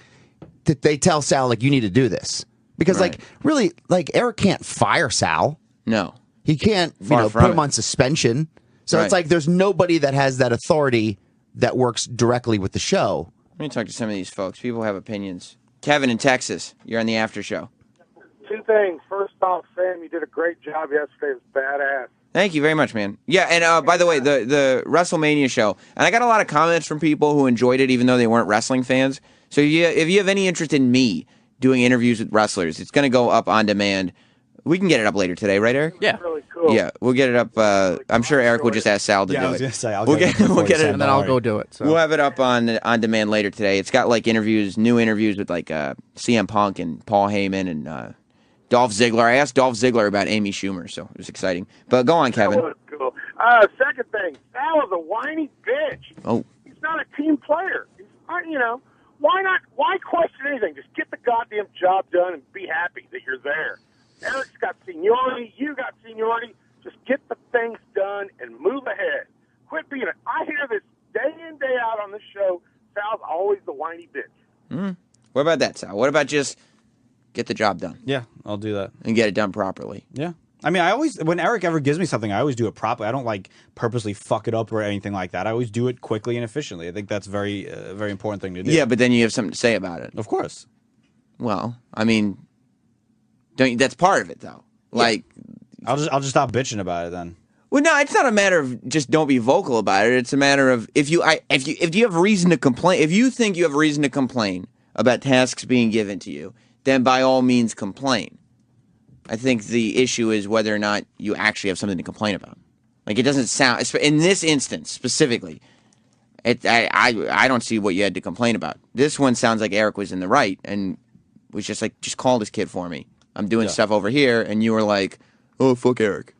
Speaker 7: they tell Sal like, you need to do this because like really like Eric can't fire Sal.
Speaker 4: No,
Speaker 7: he can't. Put him on suspension. So it's like there's nobody that has that authority that works directly with the show.
Speaker 4: Let me talk to some of these folks. People have opinions. Kevin in Texas, you're on the after show.
Speaker 8: 2 things. First off, Sam, you did a great job yesterday. It was badass.
Speaker 4: Thank you very much, man. Yeah, and by the way, the WrestleMania show, and I got a lot of comments from people who enjoyed it even though they weren't wrestling fans. So if you have any interest in me doing interviews with wrestlers, it's going to go up on demand. We can get it up later today, right, Eric?
Speaker 19: Yeah.
Speaker 8: Really cool.
Speaker 4: Yeah, we'll get it up. I'm sure Eric will just ask Sal to do it.
Speaker 22: I was going to say,
Speaker 4: we'll get it,
Speaker 19: and then I'll go do it. So.
Speaker 4: We'll have it up on demand later today. It's got like new interviews with like CM Punk and Paul Heyman and Dolph Ziggler. I asked Dolph Ziggler about Amy Schumer, so it was exciting. But go on, Kevin.
Speaker 8: That was cool. Second thing, Sal is a whiny bitch.
Speaker 4: Oh.
Speaker 8: He's not a team player. He's, why not? Why question anything? Just get the goddamn job done and be happy that you're there. Eric's got seniority. You got seniority. Just get the things done and move ahead. Quit being I hear this day in, day out on this show. Sal's always the whiny bitch.
Speaker 4: What about that, Sal? What about just get the job done?
Speaker 22: Yeah, I'll do that.
Speaker 4: And get it done properly.
Speaker 22: Yeah. I mean, when Eric ever gives me something, I always do it properly. I don't like purposely fuck it up or anything like that. I always do it quickly and efficiently. I think that's very important thing to do.
Speaker 4: Yeah, but then you have something to say about it.
Speaker 22: Of course.
Speaker 4: Well, I mean, that's part of it, though. Like,
Speaker 22: I'll just stop bitching about it then.
Speaker 4: Well, no, it's not a matter of just don't be vocal about it. It's a matter of if you have reason to complain. If you think you have reason to complain about tasks being given to you, then by all means complain. I think the issue is whether or not you actually have something to complain about. Like, it doesn't sound, in this instance specifically, I don't see what you had to complain about. This one sounds like Eric was in the right and was just like, just call this kid for me. I'm doing stuff over here, and you were like, oh, fuck Eric.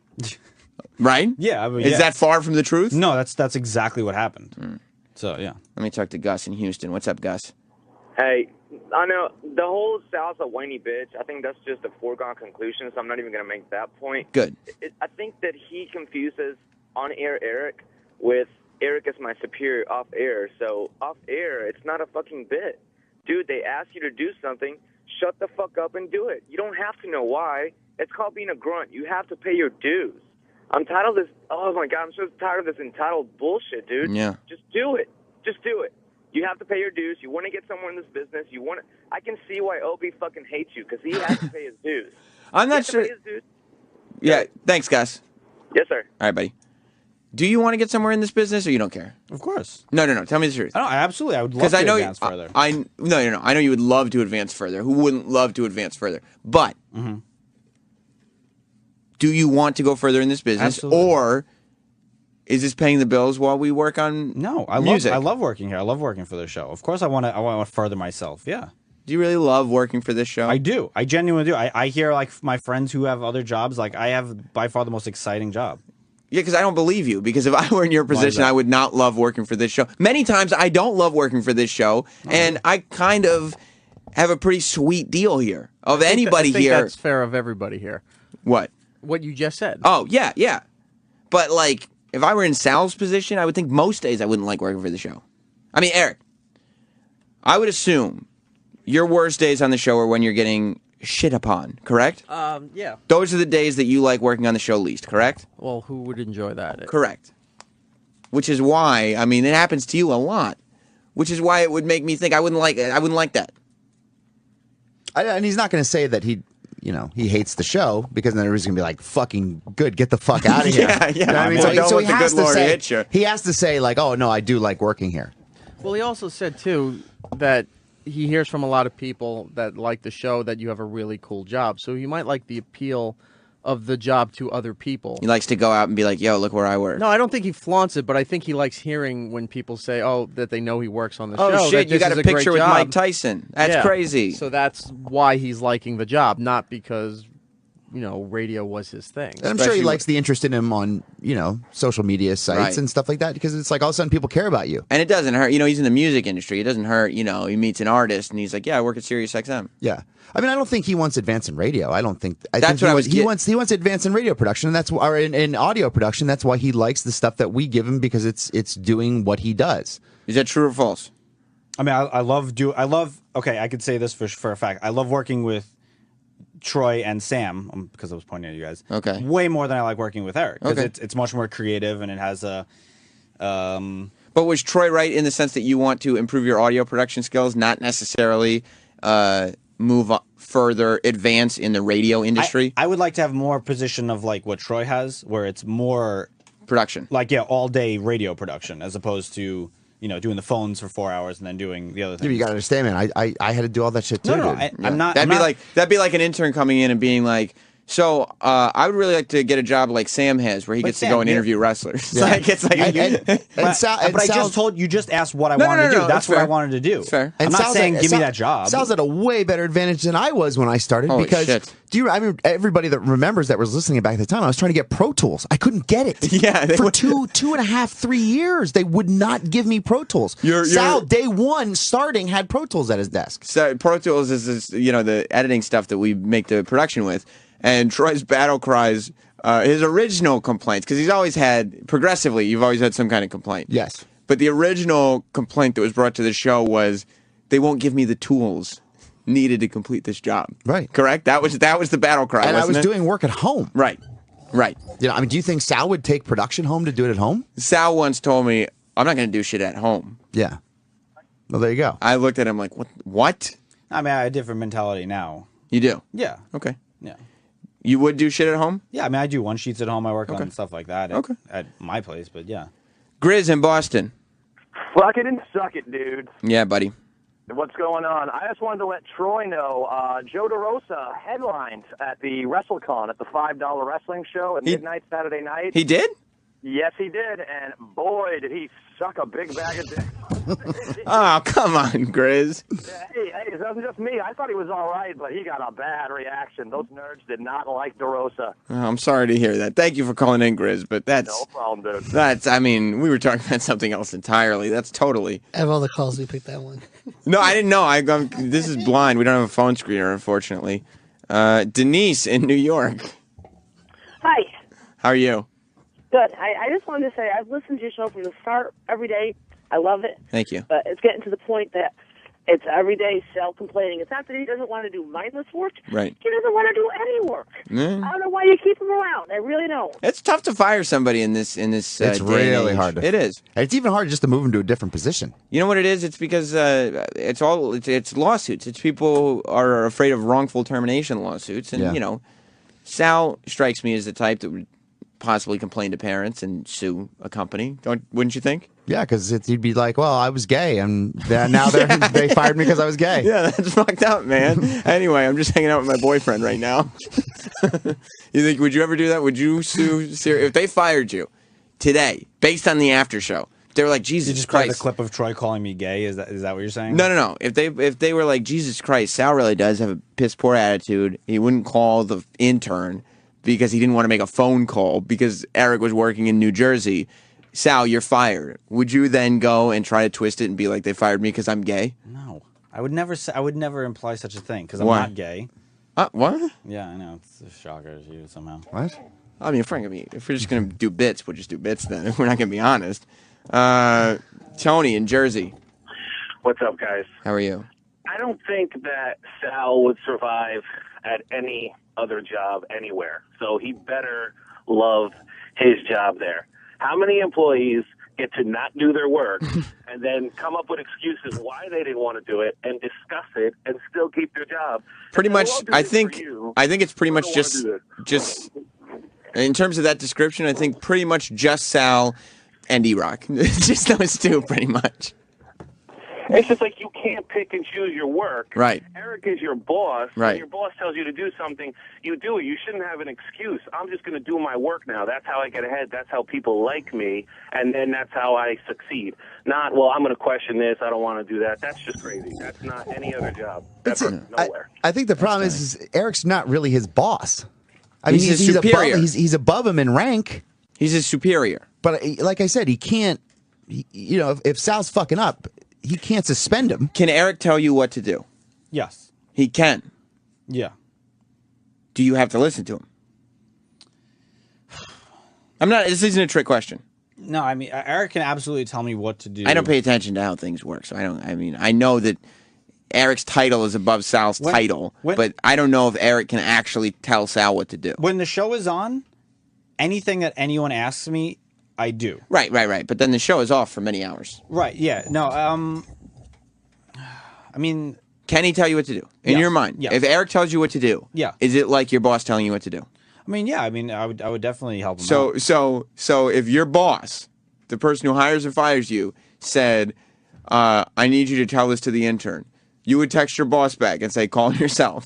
Speaker 4: Right?
Speaker 22: Yeah. I mean,
Speaker 4: is that far from the truth?
Speaker 22: No, that's exactly what happened. So, yeah.
Speaker 4: Let me talk to Gus in Houston. What's up, Gus?
Speaker 1: Hey, I know the whole Sal's a whiny bitch. I think that's just a foregone conclusion, so I'm not even going to make that point.
Speaker 4: Good.
Speaker 1: I think that he confuses on-air Eric with Eric is my superior off-air. So off-air, it's not a fucking bit. Dude, they ask you to do something, shut the fuck up and do it. You don't have to know why. It's called being a grunt. You have to pay your dues. I'm tired of this. Oh, my God, I'm so tired of this entitled bullshit, dude.
Speaker 4: Yeah.
Speaker 1: Just do it. Just do it. You have to pay your dues. You want to get somewhere in this business. You want to. I can see why Opie fucking hates you because he has to pay his dues.
Speaker 4: I'm not sure. Yeah, thanks, Gus.
Speaker 1: Yes, sir.
Speaker 4: All right, buddy. Do you want to get somewhere in this business, or you don't care?
Speaker 22: Of course.
Speaker 4: No. Tell me the truth.
Speaker 22: I absolutely. I would love to advance further.
Speaker 4: No. I know you would love to advance further. Who wouldn't love to advance further? But do you want to go further in this business, or is this paying the bills while we work on music?
Speaker 22: I love working here. I love working for the show. Of course, I want to further myself. Yeah.
Speaker 4: Do you really love working for this show?
Speaker 22: I do. I genuinely do. I hear like my friends who have other jobs. Like I have by far the most exciting job.
Speaker 4: Yeah, because I don't believe you. Because if I were in your position, I would not love working for this show. Many times, I don't love working for this show, and I kind of have a pretty sweet deal here. Of anybody
Speaker 19: I think
Speaker 4: here,
Speaker 19: that's fair of everybody here.
Speaker 4: What?
Speaker 19: What you just said.
Speaker 4: Oh yeah. But like, if I were in Sal's position, I would think most days I wouldn't like working for the show. I mean, Eric, I would assume your worst days on the show are when you're getting shit upon, correct?
Speaker 19: Yeah.
Speaker 4: Those are the days that you like working on the show least, correct?
Speaker 19: Well, who would enjoy that?
Speaker 4: Correct. Which is why, I mean, it happens to you a lot. Which is why it would make me think I wouldn't like that.
Speaker 7: And he's not going to say that he hates the show, because then everybody's going to be like, fucking good, get the fuck out of here.
Speaker 4: Yeah.
Speaker 7: You know what I mean? So he has to say, he has to say like, oh no, I do like working here.
Speaker 19: Well, he also said too that he hears from a lot of people that like the show that you have a really cool job. So he might like the appeal of the job to other people.
Speaker 4: He likes to go out and be like, yo, look where I work.
Speaker 19: No, I don't think he flaunts it, but I think he likes hearing when people say, oh, that they know he works on the show.
Speaker 4: Oh, shit, you got a picture with
Speaker 19: job.
Speaker 4: Mike Tyson. That's crazy.
Speaker 19: So that's why he's liking the job, not because, radio was his thing.
Speaker 7: And I'm sure he likes the interest in him on, social media sites and stuff like that, because it's like all of a sudden people care about you.
Speaker 4: And it doesn't hurt. He's in the music industry. It doesn't hurt. He meets an artist and he's like, yeah, I work at Sirius XM.
Speaker 7: Yeah. I mean, I don't think he wants advance in radio. I think he wants advance in radio production, and or in audio production. That's why he likes the stuff that we give him, because it's doing what he does.
Speaker 4: Is that true or false?
Speaker 22: I mean, okay, I could say this for a fact. I love working with Troy and Sam, because I was pointing at you guys.
Speaker 4: Okay.
Speaker 22: Way more than I like working with Eric, because
Speaker 4: Okay.
Speaker 22: it's much more creative, and it has a.
Speaker 4: But was Troy right in the sense that you want to improve your audio production skills, not necessarily move further, advance in the radio industry?
Speaker 22: I would like to have more position of like what Troy has, where it's more
Speaker 4: production,
Speaker 22: like all day radio production, as opposed to doing the phones for 4 hours and then doing the other things.
Speaker 7: You got to understand, man. I had to do all that shit too.
Speaker 22: No,
Speaker 7: dude.
Speaker 22: I'm not.
Speaker 4: That'd be like an intern coming in and being like, so I would really like to get a job like Sam has, where he gets to go and interview wrestlers.
Speaker 22: Yeah.
Speaker 4: I
Speaker 22: just told you just asked what I wanted to do. That's what I wanted to do.
Speaker 4: Fair.
Speaker 22: I'm not saying give me that job.
Speaker 7: Sal's at a way better advantage than I was when I started.
Speaker 4: Holy
Speaker 7: because
Speaker 4: shit.
Speaker 7: I mean, everybody that remembers that was listening back at the time, I was trying to get Pro Tools. I couldn't get it.
Speaker 4: Yeah,
Speaker 7: for 2.5-3 years, they would not give me Pro Tools. Sal, day one starting, had Pro Tools at his desk.
Speaker 4: So Pro Tools is this, the editing stuff that we make the production with. And Troy's battle cries, his original complaints, because he's always had, progressively, you've always had some kind of complaint.
Speaker 7: Yes.
Speaker 4: But the original complaint that was brought to the show was, they won't give me the tools needed to complete this job.
Speaker 7: Right.
Speaker 4: Correct? That was the battle cry,
Speaker 7: and I was
Speaker 4: it?
Speaker 7: doing work at home.
Speaker 4: Right.
Speaker 7: I mean, do you think Sal would take production home to do it at home?
Speaker 4: Sal once told me, I'm not going to do shit at home.
Speaker 7: Yeah. Well, there you go.
Speaker 4: I looked at him like, what?
Speaker 22: I mean, I have a different mentality now.
Speaker 4: You do?
Speaker 22: Yeah.
Speaker 4: Okay.
Speaker 22: Yeah.
Speaker 4: You would do shit at home?
Speaker 22: Yeah, I mean, I do one sheets at home. I work on stuff like that at my place, but yeah.
Speaker 4: Grizz in Boston.
Speaker 9: Fuck it and suck it, dude.
Speaker 4: Yeah, buddy.
Speaker 9: What's going on? I just wanted to let Troy know Joe DeRosa headlined at the WrestleCon at the $5 wrestling show at midnight Saturday night.
Speaker 4: He did?
Speaker 9: Yes, he did, and boy, did he suck a big bag of dicks.
Speaker 4: Oh, come on, Grizz.
Speaker 9: Hey, it wasn't just me. I thought he was all right, but he got a bad reaction. Those nerds did not like DeRosa.
Speaker 4: Oh, I'm sorry to hear that. Thank you for calling in, Grizz, but that's...
Speaker 9: No problem, dude.
Speaker 4: I mean, we were talking about something else entirely. That's totally...
Speaker 12: Out of all the calls, we picked that one.
Speaker 4: No, I didn't know. This is blind. We don't have a phone screener, unfortunately. Denise in New York.
Speaker 13: Hi.
Speaker 4: How are you?
Speaker 13: Good. I just wanted to say I've listened to your show from the start every day. I love it.
Speaker 4: Thank you.
Speaker 13: But it's getting to the point that it's every day self-complaining. It's not that he doesn't want to do mindless work.
Speaker 4: Right.
Speaker 13: He doesn't want to do any work. I don't know why you keep him around. I really don't.
Speaker 4: It's tough to fire somebody in this.
Speaker 7: It's
Speaker 4: day and
Speaker 7: really
Speaker 4: age.
Speaker 7: hard.
Speaker 4: It is.
Speaker 7: It's even harder just to move him to a different position.
Speaker 4: You know what it is? It's because it's lawsuits. It's people are afraid of wrongful termination lawsuits, and you know, Sal strikes me as the type that would possibly complain to parents and sue a company. Wouldn't you think?
Speaker 7: Yeah, because he'd be like, "Well, I was gay, and now they fired me because I was gay."
Speaker 4: Yeah, that's fucked up, man. Anyway, I'm just hanging out with my boyfriend right now. You think? Would you ever do that? Would you sue if they fired you today, based on the after show? They were like, Jesus
Speaker 22: You just
Speaker 4: Christ.
Speaker 22: played the clip of Troy calling me gay. Is that what you're saying?
Speaker 4: No. If they were like, Jesus Christ, Sal really does have a piss poor attitude. He wouldn't call the intern because he didn't want to make a phone call because Eric was working in New Jersey. Sal, you're fired. Would you then go and try to twist it and be like, they fired me because I'm gay?
Speaker 22: No, I would never say. I would never imply such a thing because I'm
Speaker 4: Why?
Speaker 22: not gay.
Speaker 4: What?
Speaker 22: Yeah, I know it's a shocker to you somehow.
Speaker 7: What?
Speaker 4: I mean, Frank, if we're just gonna do bits, we'll just do bits then. We're not gonna be honest. Tony in Jersey.
Speaker 23: What's up, guys?
Speaker 4: How are you?
Speaker 23: I don't think that Sal would survive at any other job anywhere. So he better love his job there. How many employees get to not do their work and then come up with excuses why they didn't want to do it and discuss it and still keep their job?
Speaker 4: Pretty much, I think it's pretty much just in terms of that description, I think pretty much just Sal and E-Rock. Just those two, pretty much.
Speaker 23: It's just like you can't pick and choose your work.
Speaker 4: Right.
Speaker 23: Eric is your boss.
Speaker 4: Right.
Speaker 23: When your boss tells you to do something, you do it. You shouldn't have an excuse. I'm just going to do my work now. That's how I get ahead. That's how people like me. And then that's how I succeed. Not, well, I'm going to question this. I don't want to do that. That's just crazy. That's not any other job. Nowhere.
Speaker 7: I think the problem is Eric's not really his boss. I mean,
Speaker 4: He's his
Speaker 7: he's
Speaker 4: superior.
Speaker 7: Above, he's above him in rank.
Speaker 4: He's his superior.
Speaker 7: But like I said, he can't. You know, if Sal's fucking up, he can't suspend him.
Speaker 4: Can Eric tell you what to do?
Speaker 22: Yes.
Speaker 4: He can.
Speaker 22: Yeah.
Speaker 4: Do you have to listen to him? This isn't a trick question.
Speaker 22: No, I mean Eric can absolutely tell me what to do.
Speaker 4: I don't pay attention to how things work, so I know that Eric's title is above Sal's title, but I don't know if Eric can actually tell Sal what to do.
Speaker 22: When the show is on, anything that anyone asks me, I do.
Speaker 4: Right. But then the show is off for many hours.
Speaker 22: Right, yeah. No, I mean...
Speaker 4: Can he tell you what to do? In your mind?
Speaker 22: Yes.
Speaker 4: If Eric tells you what to do, is it like your boss telling you what to do?
Speaker 22: I mean, yeah. I mean, I would definitely help him out.
Speaker 4: So if your boss, the person who hires and fires you, said, I need you to tell this to the intern, you would text your boss back and say, call him yourself.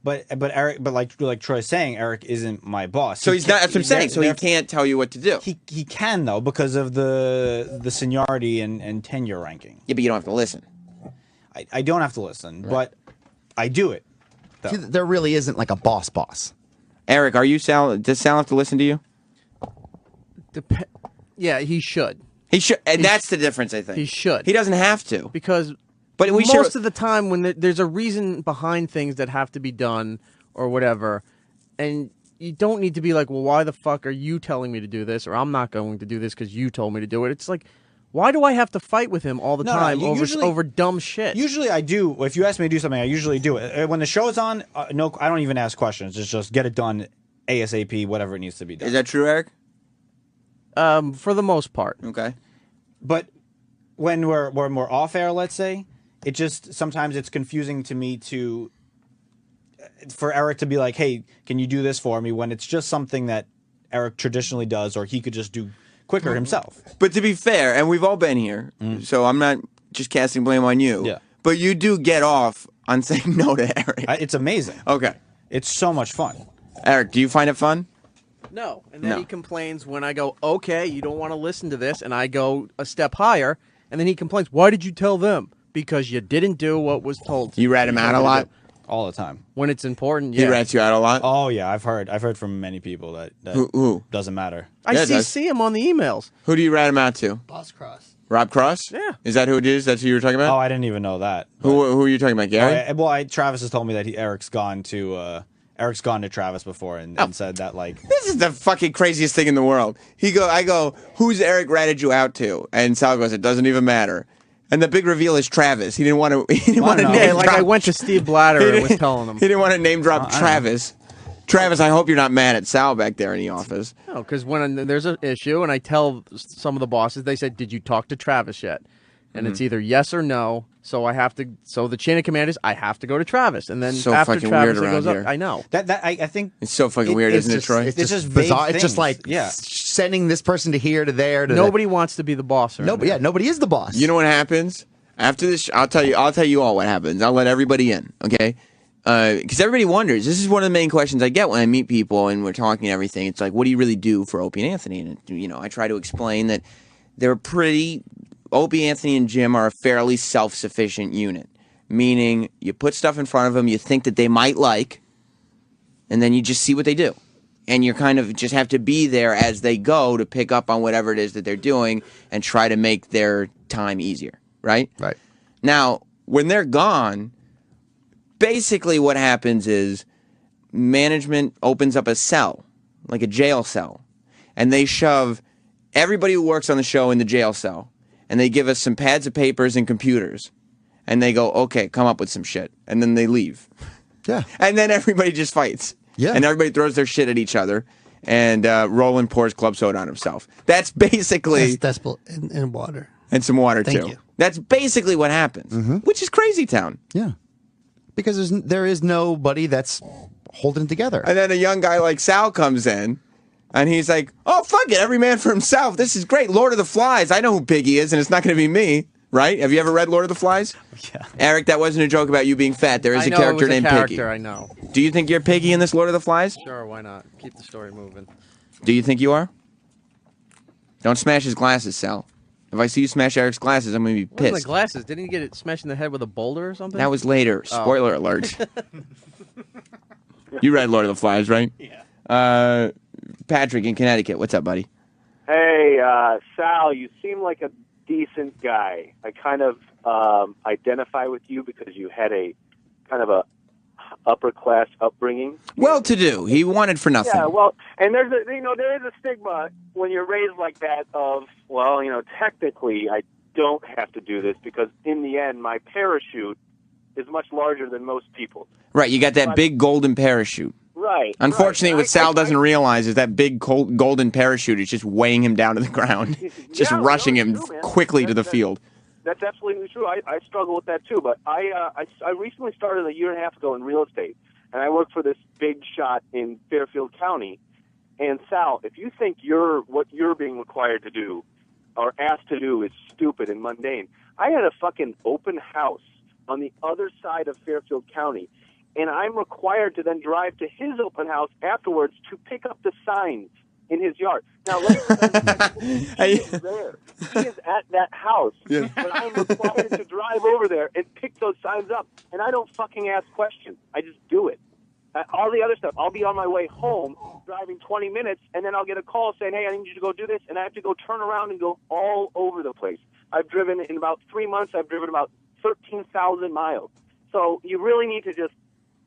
Speaker 22: But Eric, like Troy's saying, Eric isn't my boss.
Speaker 4: So he's not. That's what I'm saying. So he can't tell you what to do.
Speaker 22: He can though because of the seniority and tenure ranking.
Speaker 4: Yeah, but you don't have to listen.
Speaker 22: I don't have to listen, but I do it.
Speaker 7: See, there really isn't like a boss.
Speaker 4: Eric, are you Sal? Does Sal have to listen to you?
Speaker 19: Yeah, he should.
Speaker 4: He should, and that's the difference. I think
Speaker 19: he should.
Speaker 4: He doesn't have to
Speaker 19: because.
Speaker 4: But
Speaker 19: most of the time, when there's a reason behind things that have to be done or whatever, and you don't need to be like, well, why the fuck are you telling me to do this, or I'm not going to do this because you told me to do it. It's like, why do I have to fight with him all the time over dumb shit?
Speaker 22: Usually I do. If you ask me to do something, I usually do it. When the show is on, no, I don't even ask questions. It's just get it done ASAP, whatever it needs to be done.
Speaker 4: Is that true, Eric?
Speaker 19: For the most part.
Speaker 4: Okay.
Speaker 22: But when we're off air, let's say, it just sometimes it's confusing to me for Eric to be like, hey, can you do this for me, when it's just something that Eric traditionally does, or he could just do quicker himself.
Speaker 4: But to be fair, and we've all been here, so I'm not just casting blame on you.
Speaker 22: Yeah.
Speaker 4: But you do get off on saying no to Eric.
Speaker 22: It's amazing.
Speaker 4: Okay.
Speaker 22: It's so much fun.
Speaker 4: Eric, do you find it fun?
Speaker 19: No. And then he complains when I go, okay, you don't want to listen to this, and I go a step higher, and then he complains, why did you tell them? Because you didn't do what was told.
Speaker 4: You rat him out a lot?
Speaker 22: All the time.
Speaker 19: When it's important,
Speaker 4: He rats you out a lot?
Speaker 22: Oh, yeah, I've heard from many people that
Speaker 4: Who?
Speaker 22: doesn't matter.
Speaker 19: I see him on the emails.
Speaker 4: Who do you rat him out to?
Speaker 10: Boss Cross.
Speaker 4: Rob Cross?
Speaker 19: Yeah.
Speaker 4: Is that who it is? That's who you were talking about?
Speaker 22: Oh, I didn't even know that.
Speaker 4: Who are you talking about, Gary?
Speaker 22: Travis has told me that Eric's gone to Travis before and said that, like...
Speaker 4: This is the fucking craziest thing in the world. I go, who's Eric ratted you out to? And Sal goes, it doesn't even matter. And the big reveal is Travis. He didn't want to. He didn't want to name drop.
Speaker 19: I went to Steve Blatter and was telling him.
Speaker 4: He didn't want to name drop Travis. Travis, I hope you're not mad at Sal back there in the office.
Speaker 19: No, because when there's an issue and I tell some of the bosses, they said, "Did you talk to Travis yet?" And it's either yes or no. So I have to. So the chain of command is I have to go to Travis, and then after Travis, it goes up. I know
Speaker 22: that. I think
Speaker 4: it's so fucking weird, isn't it, Troy?
Speaker 7: It's just bizarre. It's just like sending this person to here to there.
Speaker 19: Nobody wants to be the boss.
Speaker 7: Nobody is the boss.
Speaker 4: You know what happens? After this, I'll tell you all what happens. I'll let everybody in, okay? Because everybody wonders. This is one of the main questions I get when I meet people and we're talking everything. It's like, what do you really do for Opie and Anthony? And I try to explain that Opie, Anthony, and Jim are a fairly self-sufficient unit. Meaning, you put stuff in front of them you think that they might like, and then you just see what they do. And you kind of just have to be there as they go to pick up on whatever it is that they're doing and try to make their time easier. Right?
Speaker 7: Right.
Speaker 4: Now, when they're gone, basically what happens is management opens up a cell, like a jail cell, and they shove everybody who works on the show in the jail cell, and they give us some pads of papers and computers, and they go, okay, come up with some shit, and then they leave.
Speaker 7: Yeah.
Speaker 4: And then everybody just fights.
Speaker 7: Yeah.
Speaker 4: And everybody throws their shit at each other, and Roland pours club soda on himself. That's basically...
Speaker 10: That's and water.
Speaker 4: And some water,
Speaker 10: Thank
Speaker 4: too.
Speaker 10: you.
Speaker 4: That's basically what happens, which is crazy town.
Speaker 7: Yeah. Because there is nobody that's holding it together.
Speaker 4: And then a young guy like Sal comes in, and he's like, oh, fuck it, every man for himself. This is great. Lord of the Flies. I know who Piggy is, and it's not going to be me, right? Have you ever read Lord of the Flies?
Speaker 22: Yeah.
Speaker 4: Eric, that wasn't a joke about you being fat. There is a character named Piggy.
Speaker 19: I know.
Speaker 4: Do you think you're Piggy in this Lord of the Flies?
Speaker 19: Sure, why not? Keep the story moving.
Speaker 4: Do you think you are? Don't smash his glasses, Sal. If I see you smash Eric's glasses, I'm going to be pissed.
Speaker 19: What are the glasses? Didn't he get it smashed in the head with a boulder or something?
Speaker 4: That was later. Spoiler alert. You read Lord of the Flies, right? Yeah. Patrick in Connecticut. What's up, buddy?
Speaker 8: Hey, Sal, you seem like a decent guy. I kind of identify with you because you had a kind of a upper class upbringing.
Speaker 4: Well-to-do. He wanted for nothing.
Speaker 8: Yeah, well, and there is a stigma when you're raised like that of, well, technically I don't have to do this because in the end my parachute is much larger than most people.
Speaker 4: Right, you got that big golden parachute.
Speaker 8: Right.
Speaker 4: Unfortunately, what Sal doesn't realize is that big golden parachute is just weighing him down to the ground, just rushing him quickly to the field.
Speaker 8: That's absolutely true. I struggle with that too. But I recently started a year and a half ago in real estate, and I worked for this big shot in Fairfield County. And Sal, if you think what you're being required to do or asked to do is stupid and mundane, I had a fucking open house on the other side of Fairfield County, and I'm required to then drive to his open house afterwards to pick up the signs in his yard. Now, he is there. He is at that house. Yeah. But I'm required to drive over there and pick those signs up. And I don't fucking ask questions. I just do it. All the other stuff, I'll be on my way home, driving 20 minutes, and then I'll get a call saying, hey, I need you to go do this, and I have to go turn around and go all over the place. I've driven, in about 3 months, I've driven about 13,000 miles. So you really need to just,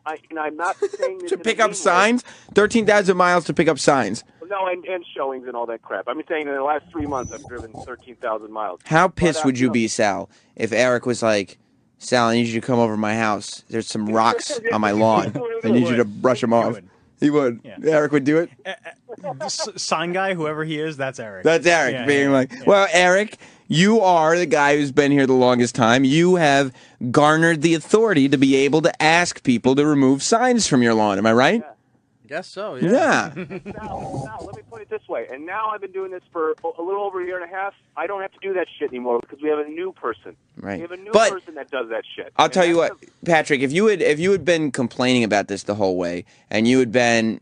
Speaker 8: I'm not saying this
Speaker 4: to pick up signs? 13,000 miles to pick up signs.
Speaker 8: No, and showings and all that crap. I'm saying in the last 3 months, I've driven 13,000 miles.
Speaker 4: How pissed would you be, Sal, if Eric was like, Sal, I need you to come over to my house. There's some rocks on my lawn. I need you to brush them off. He would. Yeah. Eric would do it?
Speaker 22: Sign guy, whoever he is, that's Eric.
Speaker 4: That's Eric being like, well, Eric, you are the guy who's been here the longest time. You have garnered the authority to be able to ask people to remove signs from your lawn. Am I right?
Speaker 8: Yeah.
Speaker 19: Guess so,
Speaker 4: yeah.
Speaker 8: Now, let me put it this way. And now I've been doing this for a little over a year and a half. I don't have to do that shit anymore because we have a new person.
Speaker 4: Right.
Speaker 8: We have a new person that does that shit.
Speaker 4: I'll tell you what, Patrick, if you had been complaining about this the whole way and you had been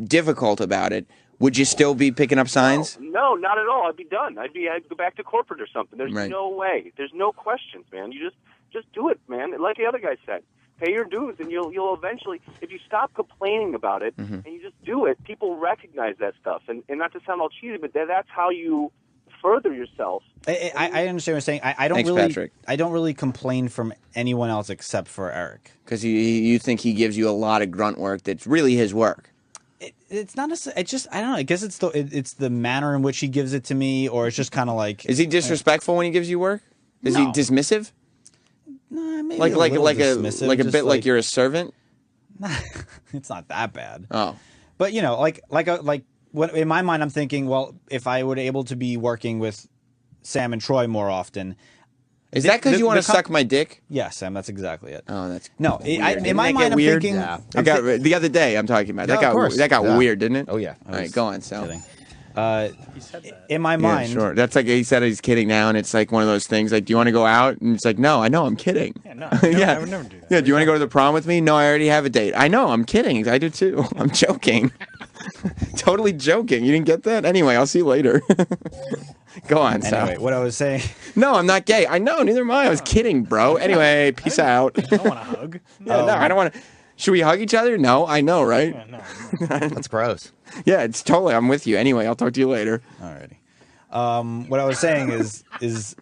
Speaker 4: difficult about it, would you still be picking up signs?
Speaker 23: No, not at all. I'd be done. I'd go back to corporate or something. There's
Speaker 4: Right.
Speaker 23: no way. There's no questions, man. You just do it, man. Like the other guy said, pay your dues, and you'll eventually, if you stop complaining about it and you just do it, people recognize that stuff. And not to sound all cheesy, but that's how you further yourself.
Speaker 22: I understand what you're saying. I don't
Speaker 4: Thanks,
Speaker 22: really,
Speaker 4: Patrick.
Speaker 22: I don't really complain from anyone else except for Eric.
Speaker 4: Because you think he gives you a lot of grunt work that's really his work.
Speaker 22: It's not a. It's just I don't know. I guess it's the manner in which he gives it to me, or it's just kind of like.
Speaker 4: Is he disrespectful when he gives you work? Is he dismissive?
Speaker 22: No, maybe
Speaker 4: like
Speaker 22: dismissive,
Speaker 4: a
Speaker 22: just
Speaker 4: bit like you're a servant.
Speaker 22: It's not that bad.
Speaker 4: Oh,
Speaker 22: but you know, like when, in my mind, I'm thinking, well, if I were able to be working with Sam and Troy more often.
Speaker 4: Is that because you want to suck my dick?
Speaker 22: Yeah, Sam, that's exactly it.
Speaker 4: Oh, that's
Speaker 22: no. In my
Speaker 4: that
Speaker 22: mind,
Speaker 4: get
Speaker 22: I'm
Speaker 4: weird?
Speaker 22: thinking.
Speaker 4: Yeah. The other day, I'm talking about that got weird, didn't it?
Speaker 22: Oh yeah.
Speaker 4: All right, go on, Sal.
Speaker 22: He said that. In my mind,
Speaker 4: sure. That's like he said he's kidding now, and it's like one of those things. Like, do you want to go out? And it's like, no, I know, I'm kidding.
Speaker 6: Yeah, no,
Speaker 4: yeah.
Speaker 6: I would never do that.
Speaker 4: Yeah, do you want to go to the prom with me? No, I already have a date. I know, I'm kidding. I do too. I'm joking. Totally joking. You didn't get that? Anyway, I'll see you later. Go on, Sal.
Speaker 22: Anyway, what I was saying.
Speaker 4: No, I'm not gay. I know, neither am I. I was kidding, bro. Anyway, peace out.
Speaker 6: I don't want to hug.
Speaker 4: Yeah, no, I don't want to. Should we hug each other? No, I know, right?
Speaker 6: Yeah, no.
Speaker 7: That's gross.
Speaker 4: Yeah, it's totally. I'm with you. Anyway, I'll talk to you later.
Speaker 22: Alrighty. What I was saying is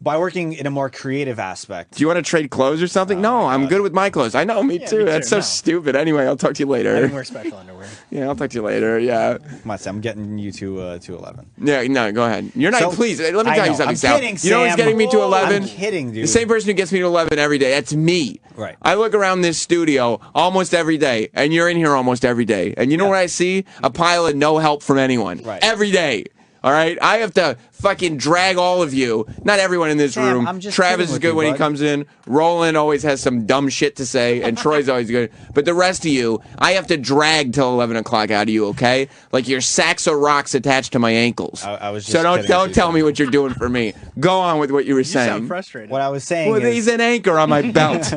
Speaker 22: by working in a more creative aspect.
Speaker 4: Do you want to trade clothes or something? No, I'm good with my clothes. I know, me too. That's so stupid. Anyway, I'll talk to you later.
Speaker 6: I didn't wear special underwear.
Speaker 4: Yeah, I'll talk to you later. Yeah.
Speaker 22: Come on, Sam, I'm getting you to 11.
Speaker 4: Yeah, no, go ahead. You're not.
Speaker 22: So,
Speaker 4: please, let me
Speaker 22: I
Speaker 4: tell you
Speaker 22: know.
Speaker 4: something,
Speaker 22: I'm
Speaker 4: Sal.
Speaker 22: kidding,
Speaker 4: You know who's
Speaker 22: Sam.
Speaker 4: getting me to 11?
Speaker 22: I'm kidding, dude.
Speaker 4: The same person who gets me to 11 every day. That's me.
Speaker 22: Right.
Speaker 4: I look around this studio almost every day, and you're in here almost every day. And you know what I see? A pile of no help from anyone.
Speaker 22: Right.
Speaker 4: Every day. All right? I have to fucking drag all of you. Not everyone in this
Speaker 22: Sam,
Speaker 4: room.
Speaker 22: I'm just
Speaker 4: Travis
Speaker 22: kidding
Speaker 4: is
Speaker 22: with
Speaker 4: good
Speaker 22: you,
Speaker 4: when he
Speaker 22: bud.
Speaker 4: comes in. Roland always has some dumb shit to say, and Troy's always good. But the rest of you, I have to drag till 11 o'clock out of you, okay? Like you're sacks of rocks attached to my ankles.
Speaker 22: I was just
Speaker 4: so don't
Speaker 22: kidding with you,
Speaker 4: tell me what you're doing for me. Go on with what you were saying.
Speaker 6: sound frustrated.
Speaker 22: What I was saying
Speaker 4: Well,
Speaker 22: is
Speaker 4: he's an anchor on my belt.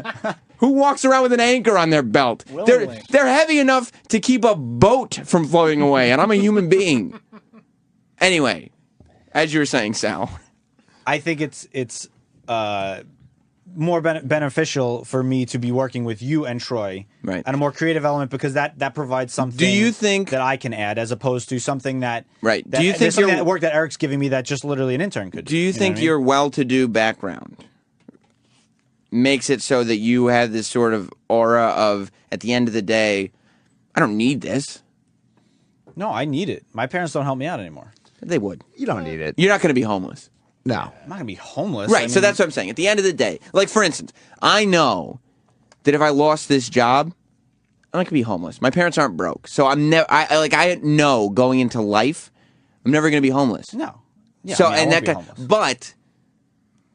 Speaker 4: Who walks around with an anchor on their belt?
Speaker 6: Willingly.
Speaker 4: They're heavy enough to keep a boat from floating away, and I'm a human being. Anyway, as you were saying, Sal.
Speaker 22: I think it's more beneficial for me to be working with you and Troy,
Speaker 4: right,
Speaker 22: and a more creative element because that provides something.
Speaker 4: Do you think
Speaker 22: that I can add as opposed to something that
Speaker 4: right?
Speaker 22: That,
Speaker 4: Do you think
Speaker 22: that work that Eric's giving me that just literally an intern could?
Speaker 4: Do you think
Speaker 22: know what I mean?
Speaker 4: your well-to-do background makes it so that you have this sort of aura of, at the end of the day, I don't need this?
Speaker 22: No, I need it. My parents don't help me out anymore.
Speaker 4: They would.
Speaker 7: You don't need it.
Speaker 4: You're not going to be homeless.
Speaker 7: No.
Speaker 22: I'm not gonna be homeless.
Speaker 4: Right,
Speaker 22: I
Speaker 4: so
Speaker 22: mean-
Speaker 4: that's what I'm saying. At the end of the day, like for instance, I know that if I lost this job, I'm not gonna be homeless. My parents aren't broke, so I'm never. I know going into life, I'm never gonna be homeless.
Speaker 22: No. Yeah,
Speaker 4: so
Speaker 22: I mean, I
Speaker 4: and
Speaker 22: won't
Speaker 4: that
Speaker 22: be
Speaker 4: kind,
Speaker 22: homeless.
Speaker 4: but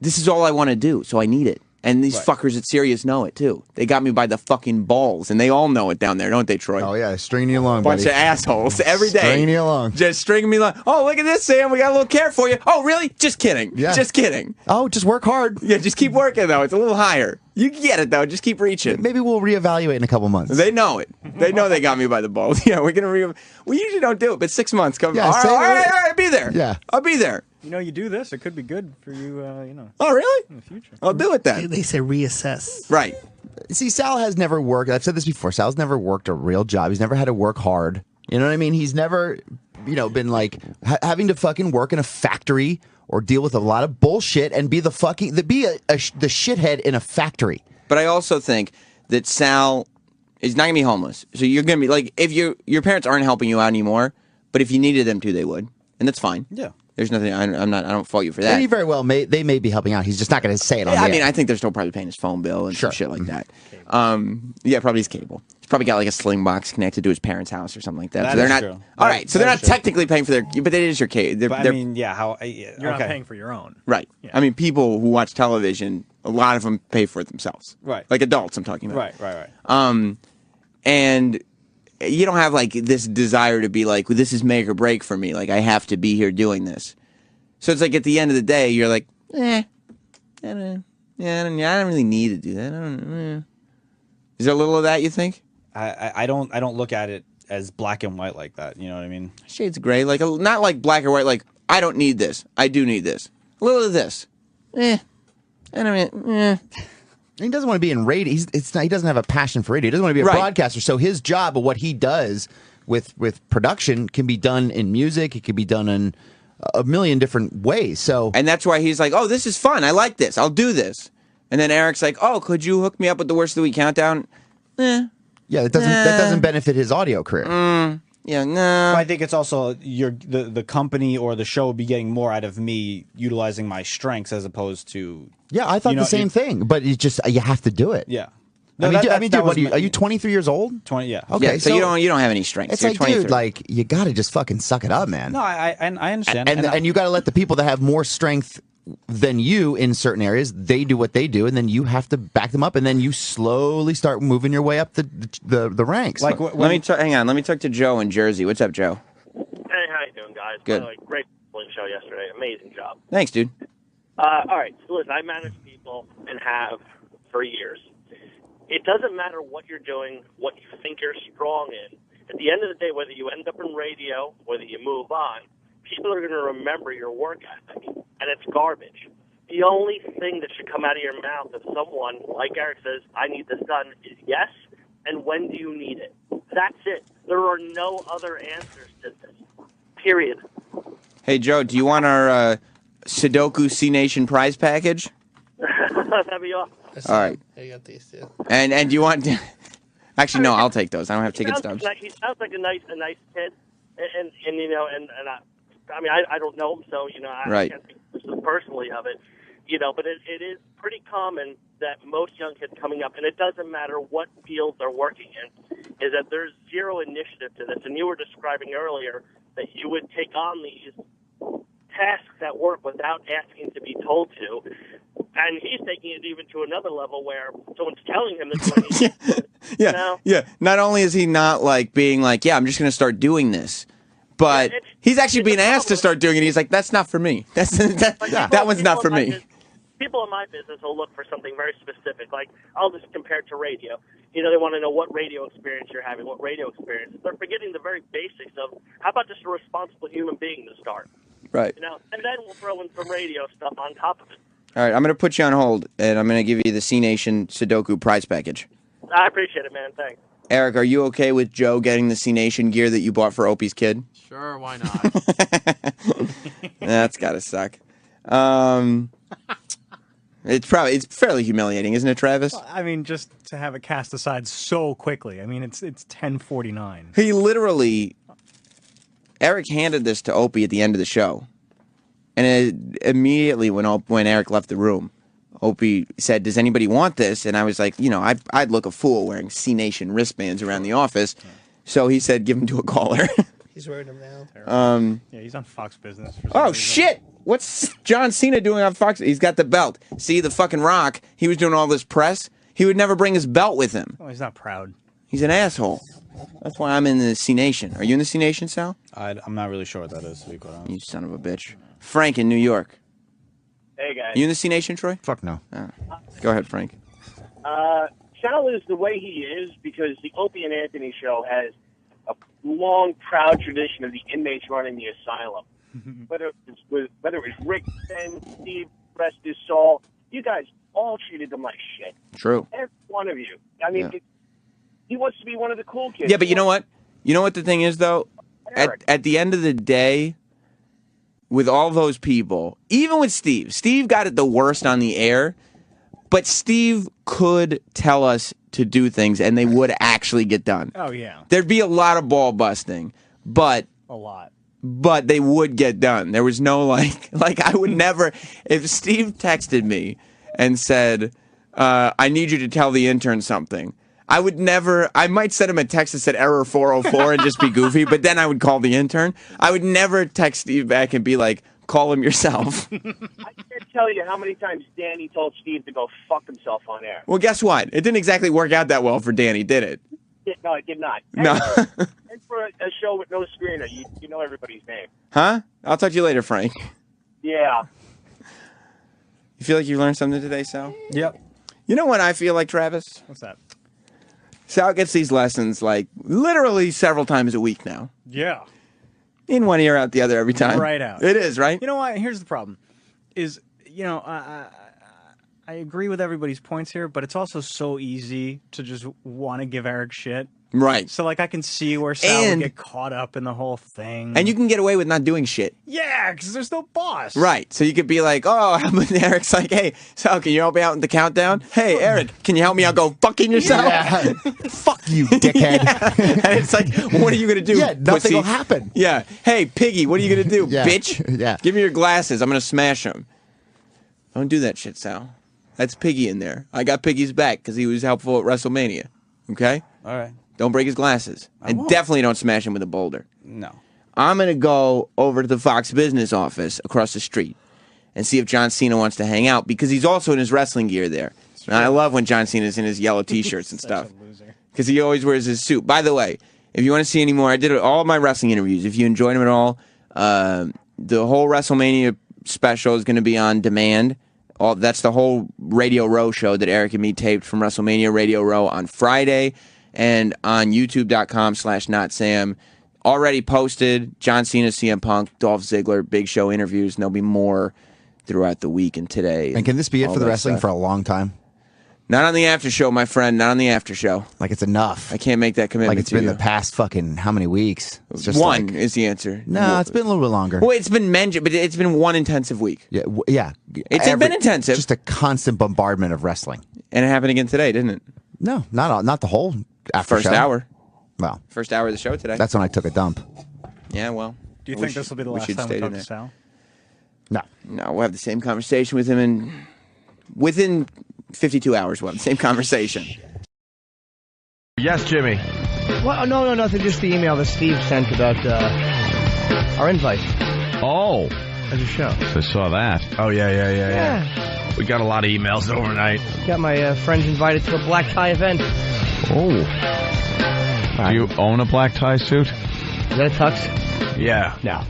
Speaker 4: this is all I want to do, so I need it. And these
Speaker 22: Right.
Speaker 4: fuckers at Sirius know it too. They got me by the fucking balls, and they all know it down there, don't they, Troy?
Speaker 7: Oh yeah, stringing you along,
Speaker 4: Bunch
Speaker 7: buddy.
Speaker 4: of assholes every day.
Speaker 7: Stringing you along.
Speaker 4: Just stringing me along. Oh, look at this, Sam. We got a little carrot for you. Oh, really? Just kidding.
Speaker 7: Yeah.
Speaker 4: Just kidding.
Speaker 7: Oh, just work hard.
Speaker 4: Yeah, just keep working, though. It's a little higher. You get it, though. Just keep reaching.
Speaker 7: Maybe we'll reevaluate in a couple months.
Speaker 4: They know it. They know they got me by the balls. Yeah, we're going to we usually don't do it, but 6 months. Come.
Speaker 7: Yeah,
Speaker 4: all right,
Speaker 7: say
Speaker 4: all right,
Speaker 7: it.
Speaker 4: all right, I'll be there.
Speaker 7: Yeah.
Speaker 4: I'll be there.
Speaker 6: You know, you do this, it could be good for you, you know.
Speaker 4: Oh, really?
Speaker 6: In the future.
Speaker 4: I'll do it then.
Speaker 10: They say reassess.
Speaker 4: Right.
Speaker 7: See, Sal has never worked. I've said this before. Sal's never worked a real job. He's never had to work hard. You know what I mean? He's never, been like having to fucking work in a factory or deal with a lot of bullshit and be the shithead in a factory.
Speaker 4: But I also think that Sal is not going to be homeless. So you're going to be like, if your parents aren't helping you out anymore, but if you needed them to, they would. And that's fine.
Speaker 22: Yeah.
Speaker 4: There's nothing. I don't fault you for
Speaker 7: And
Speaker 4: that.
Speaker 7: he very well may be helping out. He's just not going to say it on
Speaker 4: Yeah,
Speaker 7: the
Speaker 4: I mean,
Speaker 7: air.
Speaker 4: I think they're still probably paying his phone bill and some
Speaker 7: Sure.
Speaker 4: shit like that. Yeah, probably his cable. He's probably got like a sling box connected to his parents' house or something like that.
Speaker 22: That
Speaker 4: so they're
Speaker 22: is
Speaker 4: not.
Speaker 22: true.
Speaker 4: All right, so
Speaker 22: That
Speaker 4: they're
Speaker 22: is
Speaker 4: not
Speaker 22: true.
Speaker 4: technically paying for their, but it is your cable.
Speaker 22: But I mean, yeah. How? Yeah,
Speaker 6: You're
Speaker 22: okay.
Speaker 6: not paying for your own.
Speaker 4: Right.
Speaker 6: Yeah.
Speaker 4: I mean, people who watch television, a lot of them pay for it themselves.
Speaker 22: Right.
Speaker 4: Like adults, I'm talking about.
Speaker 22: Right.
Speaker 4: And you don't have like this desire to be like, well, this is make or break for me. Like I have to be here doing this. So it's like at the end of the day, you're like, I don't really need to do that. Is there a little of that, you think?
Speaker 22: I don't look at it as black and white like that. You know what I mean?
Speaker 4: Shades of gray, like not like black or white. Like I don't need this. I do need this. A little of this. I don't mean.
Speaker 7: He doesn't want to be in radio. He doesn't have a passion for radio. He doesn't want to be a broadcaster. So his job, or what he does with production, can be done in music. It can be done in a million different ways. So,
Speaker 4: and that's why he's like, "Oh, this is fun. I like this. I'll do this." And then Eric's like, "Oh, could you hook me up with the worst of the week countdown?"
Speaker 7: Yeah, that doesn't benefit his audio career.
Speaker 4: Yeah, no.
Speaker 22: But I think it's also the company or the show would be getting more out of me utilizing my strengths as opposed to.
Speaker 7: Yeah, I thought the same thing, but you have to do it.
Speaker 22: Yeah.
Speaker 7: No, dude, are you 23 years old?
Speaker 22: 20, yeah.
Speaker 7: Okay,
Speaker 4: yeah, so you don't have any strengths.
Speaker 7: It's
Speaker 4: You're
Speaker 7: like,
Speaker 4: 23.
Speaker 7: dude, like you got to just fucking suck it up, man.
Speaker 22: No, I understand,
Speaker 7: and you got to let the people that have more strength than you in certain areas, they do what they do, and then you have to back them up, and then you slowly start moving your way up the ranks.
Speaker 4: Like, hang on. Let me talk to Joe in Jersey. What's up, Joe?
Speaker 12: Hey, how you doing, guys?
Speaker 4: Good.
Speaker 12: By the way, great show yesterday. Amazing job.
Speaker 4: Thanks, dude.
Speaker 12: All right, so listen, I manage people and have for years. It doesn't matter what you're doing, what you think you're strong in. At the end of the day, whether you end up in radio, whether you move on, people are going to remember your work ethic, and it's garbage. The only thing that should come out of your mouth if someone, like Eric says, I need this done, is yes, and when do you need it? That's it. There are no other answers to this. Period.
Speaker 4: Hey, Joe, do you want our Sudoku C Nation prize package?
Speaker 12: That'd be awesome.
Speaker 4: All right.
Speaker 21: I got these too.
Speaker 4: And do you want? Actually, no. I'll take those. I don't have ticket stubs.
Speaker 12: He sounds like a nice kid, and you know, and I mean, I don't know him, so you know, I can't think personally of it, you know, but it is pretty common that most young kids coming up, and it doesn't matter what field they're working in, is that there's zero initiative to this. And you were describing earlier that you would take on these tasks at work without asking to be told to. And he's taking it even to another level where someone's telling him this. When he's,
Speaker 4: Yeah. Not only is he not like being like, yeah, I'm just going to start doing this, but he's actually being asked to start doing it. He's like, that's not for me. That one's not for me.
Speaker 12: People in my business will look for something very specific. Like, I'll just compare it to radio. You know, they want to know what radio experience you're having, what radio experience. They're forgetting the very basics of, how about just a responsible human being to start?
Speaker 4: Right.
Speaker 12: You know, and then we'll throw in some radio stuff on top of it.
Speaker 4: All right, I'm going to put you on hold, and I'm going to give you the C Nation Sudoku prize package.
Speaker 12: I appreciate it, man. Thanks.
Speaker 4: Eric, are you okay with Joe getting the C Nation gear that you bought for Opie's kid?
Speaker 20: Sure, why not?
Speaker 4: That's got to suck. It's fairly humiliating, isn't it, Travis?
Speaker 14: Well, I mean, just to have it cast aside so quickly. I mean, it's 10:49.
Speaker 4: He literally, Eric handed this to Opie at the end of the show, and immediately when Eric left the room, Opie said, "Does anybody want this?" And I was like, you know, I'd look a fool wearing C Nation wristbands around the office, so he said, "Give him to a caller."
Speaker 21: He's wearing them now.
Speaker 14: Yeah, he's on Fox Business.
Speaker 4: Oh shit! What's John Cena doing on Fox? He's got the belt. See, the fucking Rock. He was doing all this press. He would never bring his belt with him.
Speaker 14: Oh, he's not proud.
Speaker 4: He's an asshole. That's why I'm in the C Nation. Are you in the C Nation, Sal?
Speaker 22: I'm not really sure what that is, to be quite honest.
Speaker 4: You son of a bitch. Frank in New York.
Speaker 23: Hey, guys.
Speaker 4: You in the C Nation, Troy?
Speaker 7: Fuck no.
Speaker 4: Oh. Go ahead, Frank.
Speaker 23: Sal is the way he is because the Opie and Anthony show has a long, proud tradition of the inmates running the asylum. Whether it was Rick, Ben, Steve, rest his soul, you guys all treated them like shit.
Speaker 4: True.
Speaker 23: Every one of you. I mean, he wants to be one of the cool kids.
Speaker 4: Yeah, but you know what? You know what the thing is, though? At the end of the day, with all those people, even with Steve got it the worst on the air, but Steve could tell us to do things, and they would actually get done.
Speaker 14: Oh, yeah.
Speaker 4: There'd be a lot of ball busting, but...
Speaker 14: A lot.
Speaker 4: But they would get done. There was no, like I would never... If Steve texted me and said, I need you to tell the intern something, I would never... I might send him a text that said error 404 and just be goofy, but then I would call the intern. I would never text Steve back and be like, call him yourself.
Speaker 23: I can't tell you how many times Danny told Steve to go fuck himself on air.
Speaker 4: Well, guess what? It didn't exactly work out that well for Danny, did it?
Speaker 23: No, it did not.
Speaker 4: No.
Speaker 23: And for a show with no screener, you know everybody's name.
Speaker 4: Huh? I'll talk to you later, Frank.
Speaker 23: Yeah.
Speaker 4: You feel like you learned something today, Sal?
Speaker 14: Yep.
Speaker 4: You know what I feel like, Travis?
Speaker 14: What's that?
Speaker 4: Sal gets these lessons like literally several times a week now.
Speaker 14: Yeah.
Speaker 4: In one ear, out the other every time.
Speaker 14: Right out.
Speaker 4: It is, right?
Speaker 14: You know what? Here's the problem. Is, I agree with everybody's points here, but it's also so easy to just want to give Eric shit.
Speaker 4: Right.
Speaker 14: So, like, I can see where Sal would get caught up in the whole thing.
Speaker 4: And you can get away with not doing shit.
Speaker 14: Yeah, because there's no boss.
Speaker 4: Right. So you could be like, oh, how about Eric's like, hey, Sal, can you help me out in the countdown? Hey, Eric, can you help me out go fucking yourself?
Speaker 7: Yeah. Fuck you, dickhead.
Speaker 4: And it's like, what are you going to do?
Speaker 7: Yeah, nothing
Speaker 4: pussy?
Speaker 7: will happen.
Speaker 4: Yeah. Hey, Piggy, what are you going to do,
Speaker 7: Yeah.
Speaker 4: bitch?
Speaker 7: Yeah.
Speaker 4: Give me your glasses. I'm going to smash them. Don't do that shit, Sal. That's Piggy in there. I got Piggy's back because he was helpful at WrestleMania. Okay?
Speaker 22: All right.
Speaker 4: Don't break his glasses. And
Speaker 22: won't.
Speaker 4: definitely don't smash him with a boulder.
Speaker 22: No.
Speaker 4: I'm going to go over to the Fox Business office across the street and see if John Cena wants to hang out because he's also in his wrestling gear there. And I love when John Cena's in his yellow T-shirts and stuff because he always wears his suit. By the way, if you want to see any more, I did all of my wrestling interviews. If you enjoyed them at all, the whole WrestleMania special is going to be on demand. That's the whole Radio Row show that Eric and me taped from WrestleMania Radio Row on Friday and on youtube.com/notsam. Already posted John Cena, CM Punk, Dolph Ziggler, Big Show interviews, and there'll be more throughout the week and today.
Speaker 7: And can this be it
Speaker 4: all
Speaker 7: for the
Speaker 4: that
Speaker 7: wrestling
Speaker 4: stuff.
Speaker 7: for a long time?
Speaker 4: Not on the after show, my friend. Not on the after show.
Speaker 7: Like it's enough.
Speaker 4: I can't make that commitment.
Speaker 7: Like it's
Speaker 4: to
Speaker 7: been
Speaker 4: you.
Speaker 7: the past fucking how many weeks? It's just
Speaker 4: one
Speaker 7: like,
Speaker 4: is the answer.
Speaker 7: No, it's been a little bit longer.
Speaker 4: Well, it's been mentioned, but it's been one intensive week.
Speaker 7: Yeah, yeah.
Speaker 4: It's been intensive.
Speaker 7: Just a constant bombardment of wrestling.
Speaker 4: And it happened again today, didn't it?
Speaker 7: No, not the whole after
Speaker 4: First
Speaker 7: show.
Speaker 4: hour.
Speaker 7: Well,
Speaker 4: first hour of the show today.
Speaker 7: That's when I took a dump.
Speaker 4: Yeah, well.
Speaker 14: Do you think this will be the last time we talk to Sal?
Speaker 7: No.
Speaker 4: No, we'll have the same conversation with him, and within 52 hours, we'll have the same conversation.
Speaker 2: Yes, Jimmy.
Speaker 10: Well, no, nothing. Just the email that Steve sent about our invite.
Speaker 2: Oh.
Speaker 10: As a show.
Speaker 2: I saw that. Oh, yeah. We got a lot of emails overnight.
Speaker 10: Got my friends invited to a black tie event.
Speaker 2: Oh. Do you own a black tie suit?
Speaker 10: Is that a tux?
Speaker 2: Yeah.
Speaker 10: No.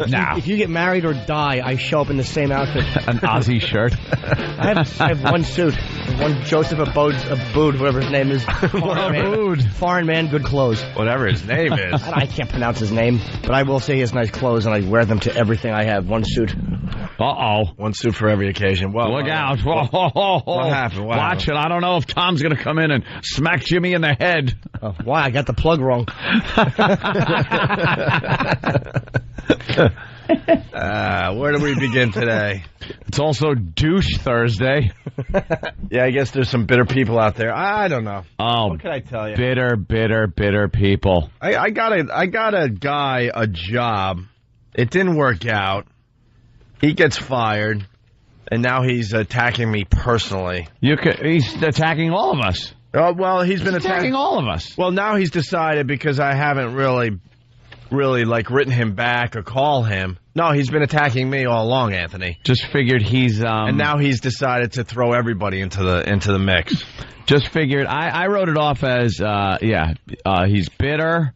Speaker 2: No.
Speaker 10: If you get married or die, I show up in the same outfit.
Speaker 2: An Aussie shirt.
Speaker 10: I have one suit. One Joseph Abood, whatever his name is. Foreign man, good clothes.
Speaker 2: Whatever his name is.
Speaker 10: I can't pronounce his name, but I will say he has nice clothes, and I wear them to everything I have. One suit.
Speaker 2: Uh-oh. One suit for every occasion. Well, look out. What happened?
Speaker 18: Watch it. I don't know if Tom's going to come in and smack Jimmy in the head.
Speaker 10: Oh, why? I got the plug wrong.
Speaker 2: Where do we begin today?
Speaker 18: It's also Douche Thursday.
Speaker 2: Yeah, I guess there's some bitter people out there. I don't know.
Speaker 18: Oh,
Speaker 2: what can I tell you?
Speaker 18: Bitter people.
Speaker 2: I got a guy a job. It didn't work out. He gets fired, and now he's attacking me personally.
Speaker 18: He's attacking all of us.
Speaker 2: Oh, well, he's been
Speaker 18: attacking all of us.
Speaker 2: Well, now he's decided, because I haven't really like written him back or call him. No, he's been attacking me all along, Anthony.
Speaker 18: Just figured he's
Speaker 2: and now he's decided to throw everybody into the mix.
Speaker 18: Just figured I wrote it off as he's bitter.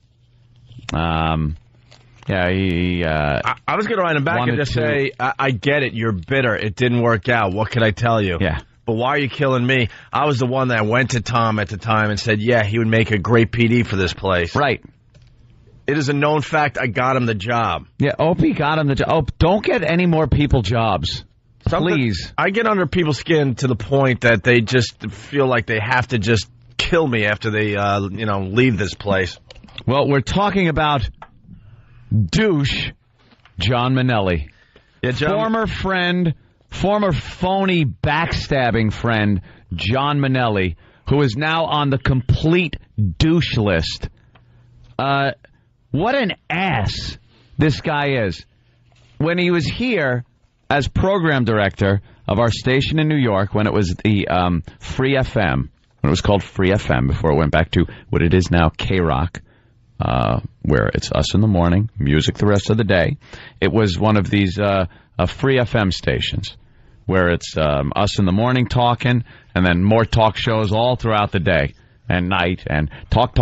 Speaker 2: I was going to write him back and just say, I get it, you're bitter. It didn't work out. What could I tell you?
Speaker 18: Yeah.
Speaker 2: But why are you killing me? I was the one that went to Tom at the time and said, yeah, he would make a great PD for this place.
Speaker 18: Right.
Speaker 2: It is a known fact I got him the job.
Speaker 18: Yeah, Opie got him the job. Oh, don't get any more people jobs. Please.
Speaker 2: I get under people's skin to the point that they just feel like they have to just kill me after they, leave this place.
Speaker 18: Well, we're talking about douche John Manelli.
Speaker 2: Yeah,
Speaker 18: Former phony backstabbing friend John Manelli, who is now on the complete douche list. What an ass this guy is. When he was here as program director of our station in New York, when it was the Free FM, when it was called Free FM before it went back to what it is now, K-Rock, where it's us in the morning, music the rest of the day. It was one of these Free FM stations where it's us in the morning talking, and then more talk shows all throughout the day and night, and talk.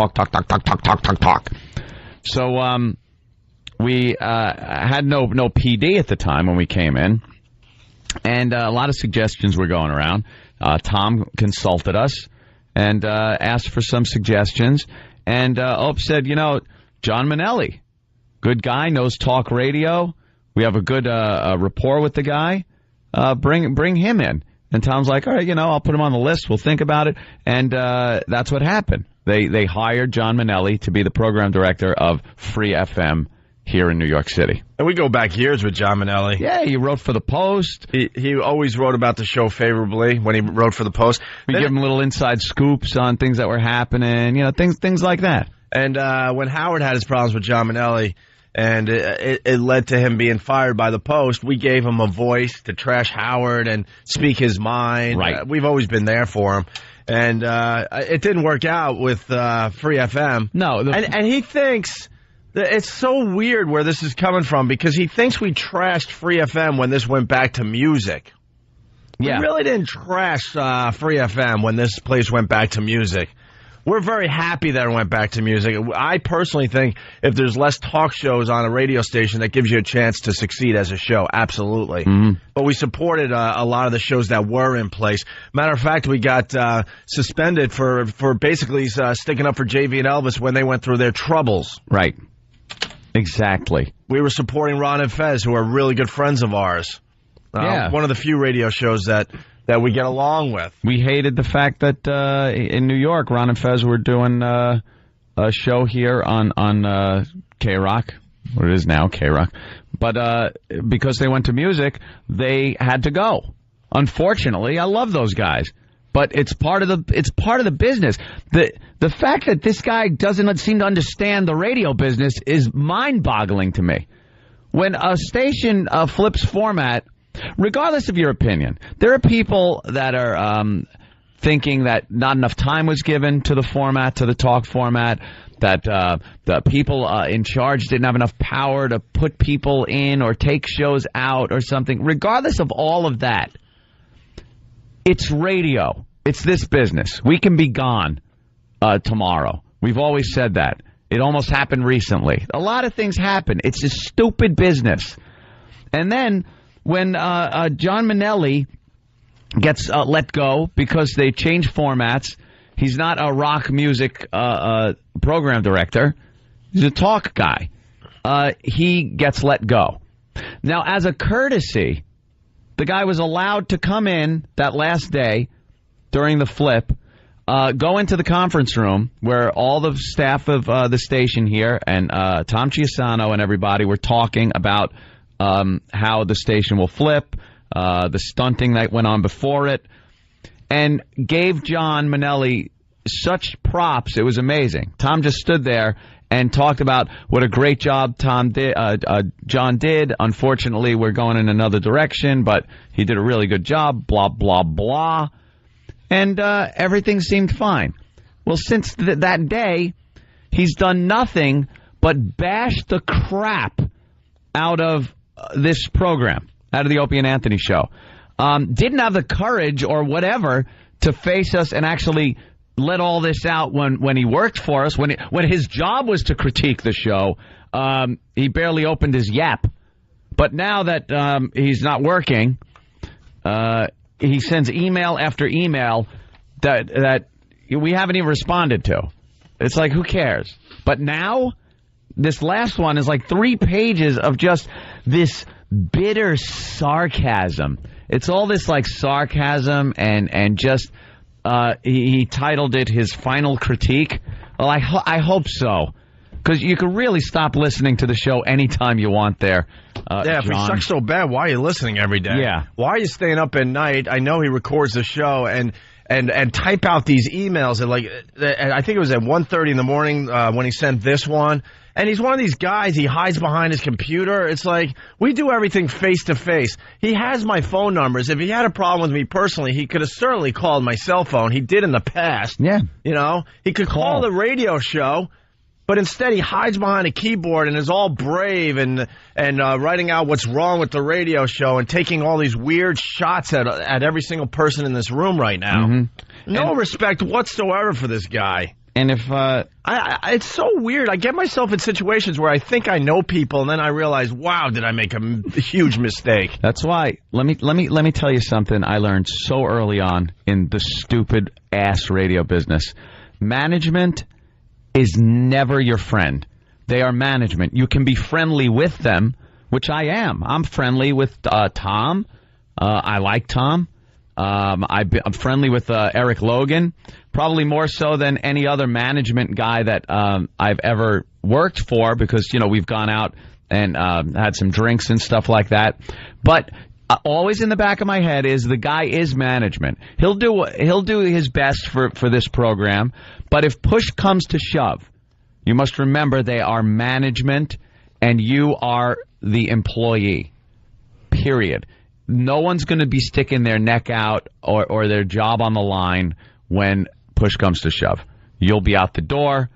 Speaker 18: So we had no PD at the time when we came in, and a lot of suggestions were going around. Tom consulted us, and asked for some suggestions. And Ope said, John Minnelli, good guy, knows talk radio. We have a good rapport with the guy. Bring him in. And Tom's like, all right, I'll put him on the list. We'll think about it. And that's what happened. They hired John Minnelli to be the program director of Free FM here in New York City.
Speaker 2: And we go back years with John Minnelli.
Speaker 18: Yeah, he wrote for the Post.
Speaker 2: He always wrote about the show favorably when he wrote for the Post.
Speaker 18: We give him little inside scoops on things that were happening, things like that.
Speaker 2: And when Howard had his problems with John Minnelli, and it led to him being fired by the Post, we gave him a voice to trash Howard and speak his mind.
Speaker 18: Right.
Speaker 2: We've always been there for him. And it didn't work out with Free FM.
Speaker 18: No.
Speaker 2: And he thinks... It's so weird where this is coming from, because he thinks we trashed Free FM when this went back to music.
Speaker 18: Yeah.
Speaker 2: We really didn't trash Free FM when this place went back to music. We're very happy that it went back to music. I personally think if there's less talk shows on a radio station, that gives you a chance to succeed as a show. Absolutely.
Speaker 18: Mm-hmm.
Speaker 2: But we supported a lot of the shows that were in place. Matter of fact, we got suspended for basically sticking up for JV and Elvis when they went through their troubles.
Speaker 18: Right. Exactly.
Speaker 2: We were supporting Ron and Fez, who are really good friends of ours. One of the few radio shows that we get along with.
Speaker 18: We hated the fact that in New York, Ron and Fez were doing a show here on K-Rock, what it is now, K-Rock. But because they went to music, they had to go. Unfortunately, I love those guys. But it's part of the business. The fact that this guy doesn't seem to understand the radio business is mind-boggling to me. When a station flips format, regardless of your opinion, there are people that are thinking that not enough time was given to the format, to the talk format, that the people in charge didn't have enough power to put people in or take shows out or something. Regardless of all of that, it's radio. It's this business. We can be gone tomorrow. We've always said that. It almost happened recently. A lot of things happen. It's a stupid business. And then when John Minnelli gets let go because they changed formats, he's not a rock music program director. He's a talk guy. He gets let go. Now, as a courtesy, the guy was allowed to come in that last day during the flip, go into the conference room where all the staff of the station here and Tom Chiusano and everybody were talking about how the station will flip, the stunting that went on before it, and gave John Minnelli such props. It was amazing. Tom just stood there and talked about what a great job John did. Unfortunately, we're going in another direction, but he did a really good job, blah, blah, blah. And everything seemed fine. Well, since that day, he's done nothing but bash the crap out of this program, out of the Opie and Anthony show. Didn't have the courage or whatever to face us and actually let all this out when he worked for us. When his job was to critique the show, he barely opened his yap. But now that he's not working, he sends email after email that we haven't even responded to. It's like, who cares? But now, this last one is like 3 pages of just this bitter sarcasm. It's all this like sarcasm and just he titled it his final critique. Well, I hope so, because you can really stop listening to the show anytime you want there.
Speaker 2: If he sucks so bad, why are you listening every day?
Speaker 18: Yeah.
Speaker 2: Why are you staying up at night? I know he records the show and type out these emails and I think it was at 1:30 in the morning when he sent this one. And he's one of these guys, he hides behind his computer. It's like, we do everything face to face. He has my phone numbers. If he had a problem with me personally, he could have certainly called my cell phone. He did in the past.
Speaker 18: Yeah.
Speaker 2: You know, he could call the radio show. But instead, he hides behind a keyboard and is all brave and writing out what's wrong with the radio show and taking all these weird shots at every single person in this room right now.
Speaker 18: Mm-hmm.
Speaker 2: No respect whatsoever for this guy.
Speaker 18: And if
Speaker 2: it's so weird. I get myself in situations where I think I know people, and then I realize, wow, did I make a huge mistake?
Speaker 18: That's why. Let me tell you something I learned so early on in the stupid ass radio business. Management is never your friend. They are management. You can be friendly with them, which I am. I'm friendly with Tom. I like Tom. I'm friendly with Eric Logan, probably more so than any other management guy that I've ever worked for, because we've gone out and had some drinks and stuff like that. But always in the back of my head is the guy is management. He'll do his best for this program, but if push comes to shove, you must remember they are management and you are the employee. Period. No one's going to be sticking their neck out or their job on the line when push comes to shove. You'll be out the door.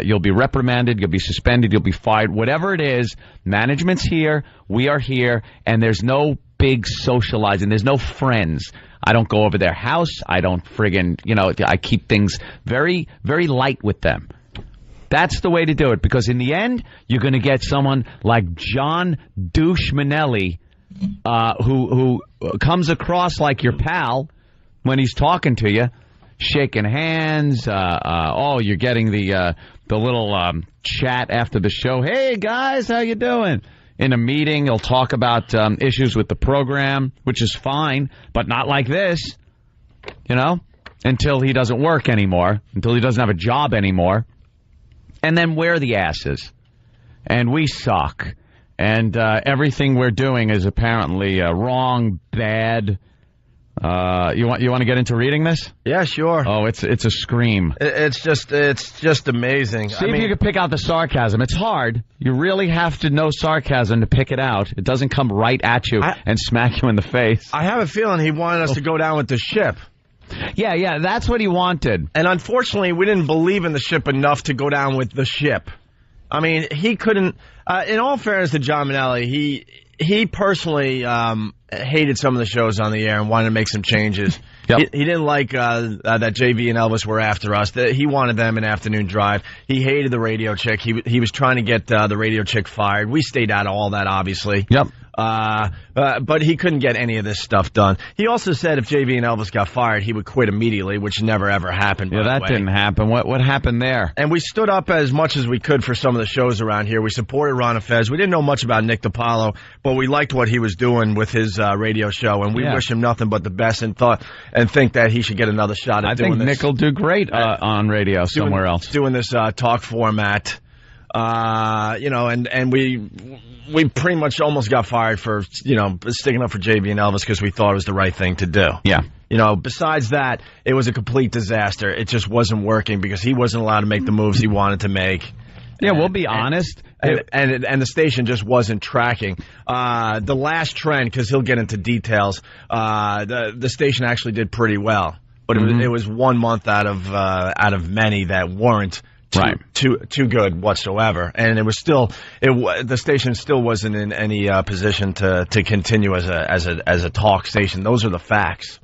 Speaker 18: You'll be reprimanded. You'll be suspended. You'll be fired. Whatever it is, management's here. We are here. And there's no big socializing. There's no friends. I don't go over their house. I don't I keep things very, very light with them. That's the way to do it, because in the end, you're going to get someone like John Douche Manelli, who comes across like your pal when he's talking to you, shaking hands. You're getting the little chat after the show. Hey guys, how you doing? In a meeting, he'll talk about issues with the program, which is fine, but not like this, until he doesn't work anymore, until he doesn't have a job anymore. And then we're the asses, and we suck. And everything we're doing is apparently wrong, bad. You want to get into reading this?
Speaker 2: Yeah, sure.
Speaker 18: Oh, it's a scream.
Speaker 2: It's just amazing.
Speaker 18: See if you can pick out the sarcasm. It's hard. You really have to know sarcasm to pick it out. It doesn't come right at you and smack you in the face.
Speaker 2: I have a feeling he wanted us to go down with the ship.
Speaker 18: Yeah, that's what he wanted.
Speaker 2: And unfortunately, we didn't believe in the ship enough to go down with the ship. I mean, he couldn't. In all fairness to John Manelli, he personally hated some of the shows on the air and wanted to make some changes. Yep. He didn't like that JV and Elvis were after us. He wanted them in Afternoon Drive. He hated the radio chick. He was trying to get the radio chick fired. We stayed out of all that, obviously.
Speaker 18: Yep.
Speaker 2: But he couldn't get any of this stuff done. He also said if JV and Elvis got fired, he would quit immediately, which never, ever happened.
Speaker 18: Yeah, that didn't happen. What happened there?
Speaker 2: And we stood up as much as we could for some of the shows around here. We supported Ron and Fez. We didn't know much about Nick DiPaolo, but we liked what he was doing with his radio show, and we wish him nothing but the best and think that he should get another shot at doing this.
Speaker 18: I think Nick will do great on radio somewhere else.
Speaker 2: Doing this talk format. And we pretty much almost got fired for, sticking up for JV and Elvis because we thought it was the right thing to do.
Speaker 18: Yeah.
Speaker 2: Besides that, it was a complete disaster. It just wasn't working because he wasn't allowed to make the moves he wanted to make.
Speaker 18: Yeah, we'll be honest.
Speaker 2: And the station just wasn't tracking. The last trend, because he'll get into details, the station actually did pretty well. But it was 1 month out of many that weren't too good whatsoever, and it was still the station still wasn't in any position to continue as a talk station. Those are the facts.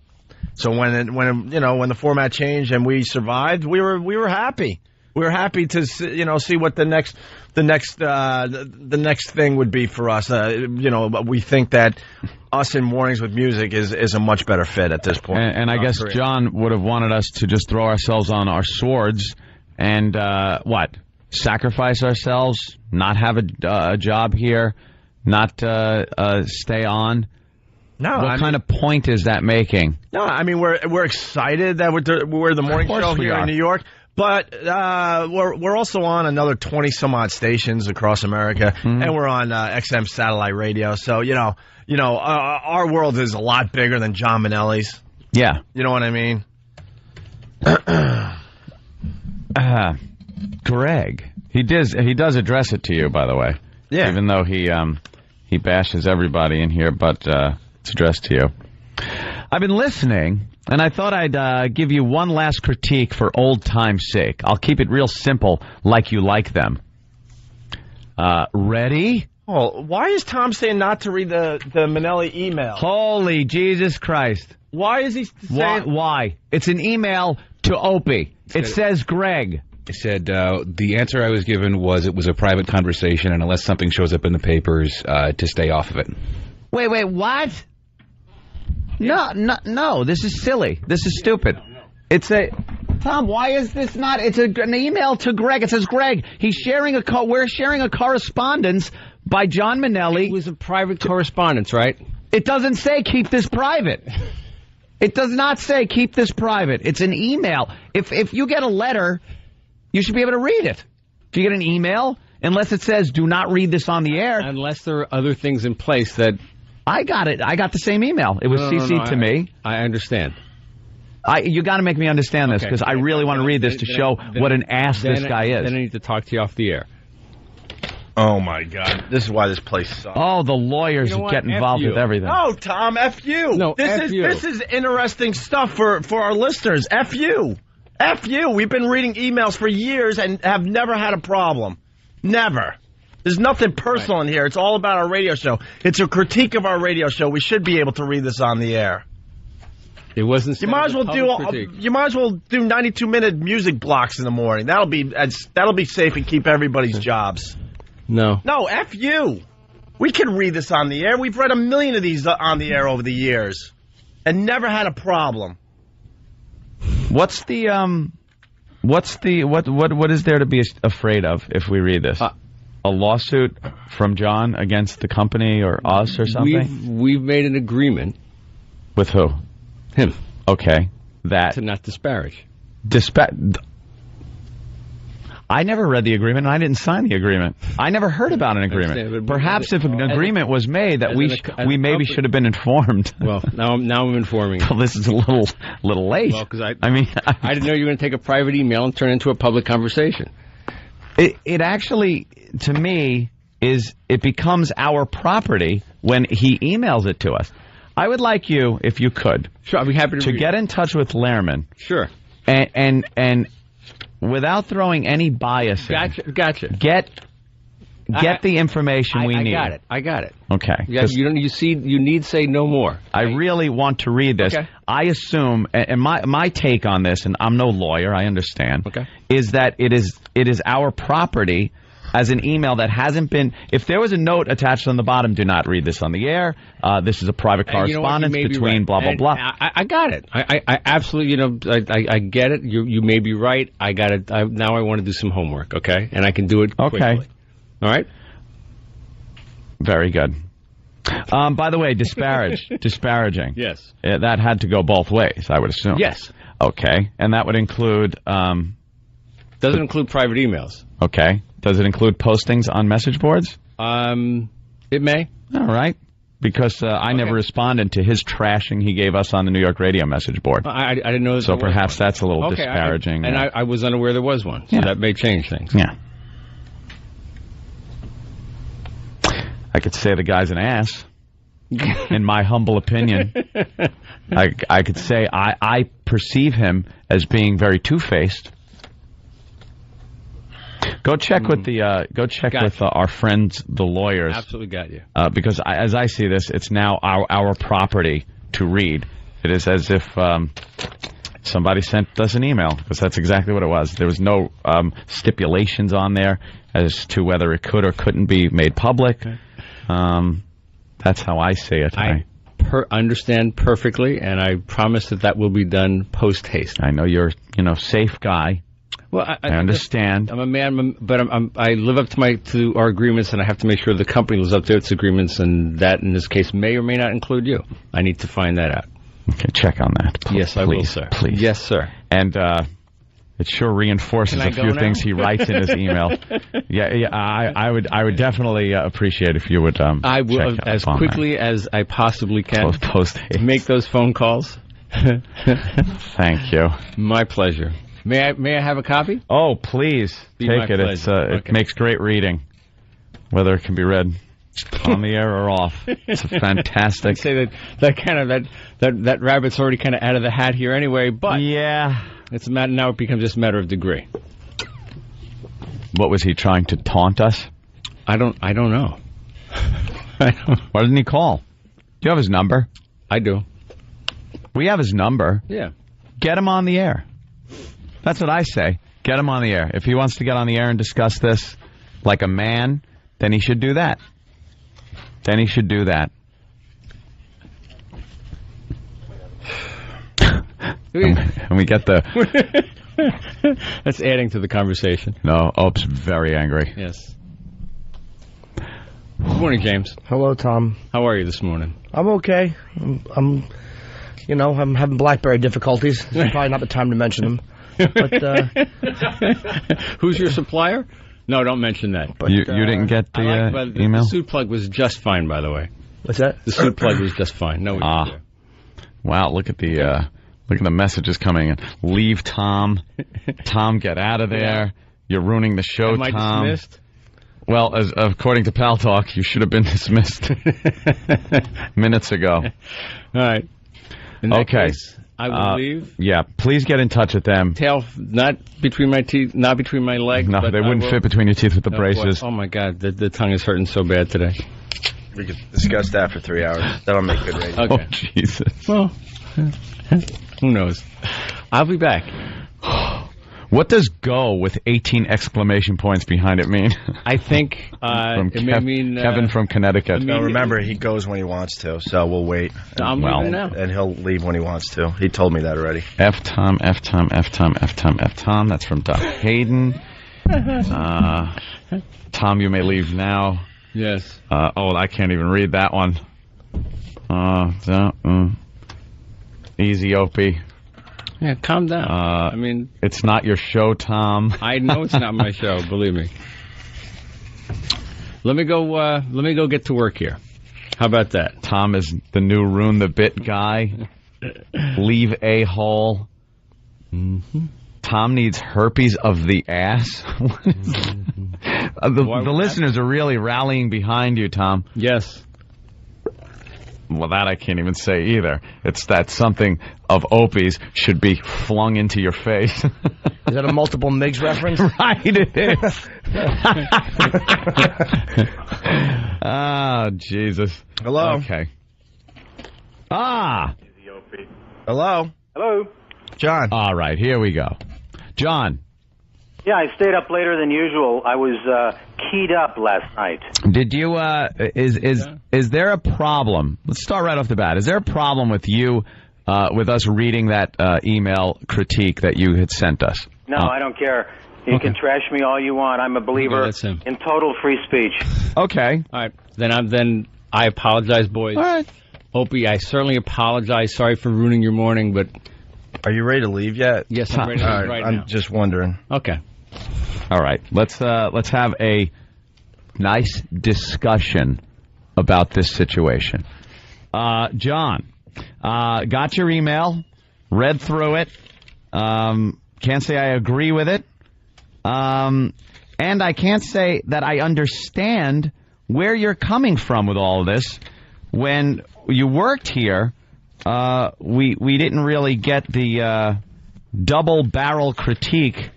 Speaker 2: So when the format changed and we survived, we were happy. We were happy to see what the next thing would be for us. We think that us in Mornings with Music is a much better fit at this point.
Speaker 18: And I guess John would have wanted us to just throw ourselves on our swords and sacrifice ourselves, not have a job here, not stay on.
Speaker 2: No,
Speaker 18: what kind of point is that making?
Speaker 2: No, I mean we're excited that we're the morning show here in New York. But we're also on another 20 some odd stations across America, and we're on XM satellite radio. So our world is a lot bigger than John Manelli's.
Speaker 18: Yeah,
Speaker 2: you know what I mean.
Speaker 18: Greg, he does address it to you, by the way.
Speaker 2: Yeah,
Speaker 18: even though he bashes everybody in here, but it's addressed to you. I've been listening. And I thought I'd give you one last critique for old time's sake. I'll keep it real simple, like you like them. Ready?
Speaker 2: Oh, why is Tom saying not to read the Manelli email?
Speaker 18: Holy Jesus Christ.
Speaker 2: Why is he saying...
Speaker 18: Why? It's an email to Opie. It says Greg.
Speaker 11: I said the answer I was given was it was a private conversation, and unless something shows up in the papers, to stay off of it.
Speaker 18: Wait, what? No. This is silly. This is stupid. It's a... Tom, why is this not... It's an email to Greg. It says, Greg, he's sharing we're sharing a correspondence by John Minnelli.
Speaker 15: It was a private correspondence, right?
Speaker 18: It doesn't say keep this private. It does not say keep this private. It's an email. If you get a letter, you should be able to read it. If you get an email, unless it says do not read this on the air.
Speaker 15: Unless there are other things in place that...
Speaker 18: I got it. I got the same email. It was CC'd to me.
Speaker 15: I understand.
Speaker 18: You got to make me understand this, because I really want to read this to show what an ass this guy is.
Speaker 15: Then I need to talk to you off the air.
Speaker 2: Oh, my God. This is why this place sucks.
Speaker 18: Oh, the lawyers get involved with everything.
Speaker 2: No, Tom, F you.
Speaker 15: No,
Speaker 2: This is interesting stuff for our listeners. F you. F you. We've been reading emails for years and have never had a problem. Never. There's nothing personal in here. It's all about our radio show. It's a critique of our radio show. We should be able to read this on the air.
Speaker 15: It wasn't.
Speaker 2: You might as well do 92-minute music blocks in the morning. That'll be safe and keep everybody's jobs.
Speaker 15: No,
Speaker 2: F you. We can read this on the air. We've read a million of these on the air over the years, and never had a problem.
Speaker 18: What is there to be afraid of if we read this? A lawsuit from John against the company or us or something?
Speaker 15: We've made an agreement.
Speaker 18: With who?
Speaker 15: Him.
Speaker 18: Okay.
Speaker 15: To not disparage.
Speaker 18: I never read the agreement, and I didn't sign the agreement. I never heard about an agreement. Perhaps if an agreement was made, that we maybe should have been informed.
Speaker 15: Well, now I'm informing you.
Speaker 18: Well, this is a little late.
Speaker 15: Well, because I didn't know you were going to take a private email and turn it into a public conversation.
Speaker 18: It actually, to me, it becomes our property when he emails it to us. I would like you, if you could,
Speaker 15: sure, I'd be happy to
Speaker 18: get in touch with Lehrman.
Speaker 15: Sure.
Speaker 18: And without throwing any bias in.
Speaker 15: Gotcha.
Speaker 18: Get the information we need.
Speaker 15: I got it.
Speaker 18: Okay.
Speaker 15: You need say no more.
Speaker 18: I really want to read this.
Speaker 15: Okay.
Speaker 18: I assume, and my take on this, and I'm no lawyer, I understand, is that it is our property as an email that hasn't been... If there was a note attached on the bottom, do not read this on the air. This is a private correspondence between blah, blah, blah.
Speaker 15: I got it. I absolutely, I get it. You may be right. I got it. Now I want to do some homework, okay? And I can do it quickly.
Speaker 18: Okay.
Speaker 15: All right?
Speaker 18: Very good. By the way, disparaging.
Speaker 15: Yes.
Speaker 18: That had to go both ways, I would assume.
Speaker 15: Yes.
Speaker 18: Okay. And that would include...
Speaker 15: Doesn't include private emails.
Speaker 18: Okay. Does it include postings on message boards?
Speaker 15: It may.
Speaker 18: All right. Because I never responded to his trashing he gave us on the New York radio message board.
Speaker 15: I didn't know.
Speaker 18: So perhaps that's a little disparaging.
Speaker 15: I was unaware there was one. So that may change things.
Speaker 18: Yeah. I could say the guy's an ass. In my humble opinion. I could say I perceive him as being very two-faced. Go check with with our friends, the lawyers.
Speaker 15: Absolutely got you.
Speaker 18: Because as I see this, it's now our property to read. It is as if somebody sent us an email, because that's exactly what it was. There was no stipulations on there as to whether it could or couldn't be made public. That's how I see it.
Speaker 15: I understand perfectly, and I promise that will be done post haste.
Speaker 18: I know you're safe guy.
Speaker 15: Well,
Speaker 18: I understand.
Speaker 15: I'm a man, but I live up to our agreements, and I have to make sure the company lives up to its agreements, and that, in this case, may or may not include you. I need to find that out.
Speaker 18: Okay, check on that.
Speaker 15: Yes, I will, sir.
Speaker 18: Please.
Speaker 15: Yes, sir.
Speaker 18: And it sure reinforces a few things he writes in his email. I would definitely appreciate if you would.
Speaker 15: I will, as quickly as I possibly can. Make those phone calls.
Speaker 18: Thank you.
Speaker 15: My pleasure. May I have a copy?
Speaker 18: Oh, please take it. It makes great reading, whether it can be read on the air or off. It's a fantastic.
Speaker 15: I'd say that rabbit's already kind of out of the hat here anyway. But it's a matter now. It becomes just a matter of degree.
Speaker 18: What was he trying to taunt us?
Speaker 15: I don't know.
Speaker 18: Why didn't he call? Do you have his number?
Speaker 15: I do.
Speaker 18: We have his number.
Speaker 15: Yeah.
Speaker 18: Get him on the air. That's what I say. Get him on the air. If he wants to get on the air and discuss this like a man, then he should do that. And we get the...
Speaker 15: That's adding to the conversation.
Speaker 18: No, Ope's very angry.
Speaker 15: Yes. Good morning, James.
Speaker 10: Hello, Tom.
Speaker 15: How are you this morning?
Speaker 10: I'm okay. I'm having BlackBerry difficulties. This is probably not the time to mention them. But
Speaker 15: who's your supplier? No, don't mention that.
Speaker 18: But, you didn't get the email?
Speaker 15: The suit plug was just fine, by the way.
Speaker 10: What's that?
Speaker 15: The suit plug was just fine. No.
Speaker 18: Wow! Look at the messages coming in. Leave, Tom. Tom, get out of there. Yeah. You're ruining the show,
Speaker 15: Am I
Speaker 18: Tom.
Speaker 15: Dismissed?
Speaker 18: Well, according to Pal Talk, you should have been dismissed minutes ago.
Speaker 15: All right. In that case, I will leave.
Speaker 18: Yeah, please get in touch with them.
Speaker 15: Tail not between my teeth, not between my legs.
Speaker 18: No,
Speaker 15: but
Speaker 18: they wouldn't fit between your teeth with the braces.
Speaker 15: Boy. Oh my God, the tongue is hurting so bad today.
Speaker 2: We could discuss that for 3 hours. That'll make good radio.
Speaker 15: Okay.
Speaker 18: Oh, Jesus.
Speaker 15: Well, who knows? I'll be back.
Speaker 18: What does "go" with 18 exclamation points behind it mean?
Speaker 15: I think it may mean
Speaker 18: Kevin from Connecticut.
Speaker 2: No, remember, he goes when he wants to, so we'll wait.
Speaker 15: I'm leaving now.
Speaker 2: And he'll leave when he wants to. He told me that already.
Speaker 18: F Tom. That's from Doc Hayden. Tom, you may leave now.
Speaker 15: Yes.
Speaker 18: I can't even read that one. Easy, Opie.
Speaker 15: Yeah, calm down.
Speaker 18: It's not your show, Tom.
Speaker 15: I know it's not my show. Believe me. Let me go get to work here. How about that?
Speaker 18: Tom is the new Ruin the Bit guy. Leave a-hole. Mm-hmm. Tom needs herpes of the ass. The listeners are really rallying behind you, Tom.
Speaker 15: Yes.
Speaker 18: Well, that I can't even say either. It's that something of Opie's should be flung into your face.
Speaker 10: Is that a multiple MIGs reference?
Speaker 18: Right, it is. Oh, Jesus.
Speaker 2: Hello.
Speaker 18: Okay.
Speaker 2: Hello.
Speaker 3: Hello.
Speaker 2: John.
Speaker 18: All right, here we go. John.
Speaker 3: Yeah, I stayed up later than usual. I was keyed up last night.
Speaker 18: Did you, is there a problem? Let's start right off the bat. Is there a problem with you, with us reading that email critique that you had sent us?
Speaker 3: No, I don't care. You can trash me all you want. I'm a believer in total free speech.
Speaker 18: Okay.
Speaker 15: All right. Then I apologize, boys.
Speaker 18: All right.
Speaker 15: Opie, I certainly apologize. Sorry for ruining your morning, but...
Speaker 2: Are you ready to leave yet?
Speaker 15: Yes, I'm ready to leave right now.
Speaker 2: I'm just wondering.
Speaker 15: Okay.
Speaker 18: All right. Let's have a nice discussion about this situation. John, got your email, read through it. Can't say I agree with it. And I can't say that I understand where you're coming from with all of this. When you worked here, we didn't really get the double barrel critique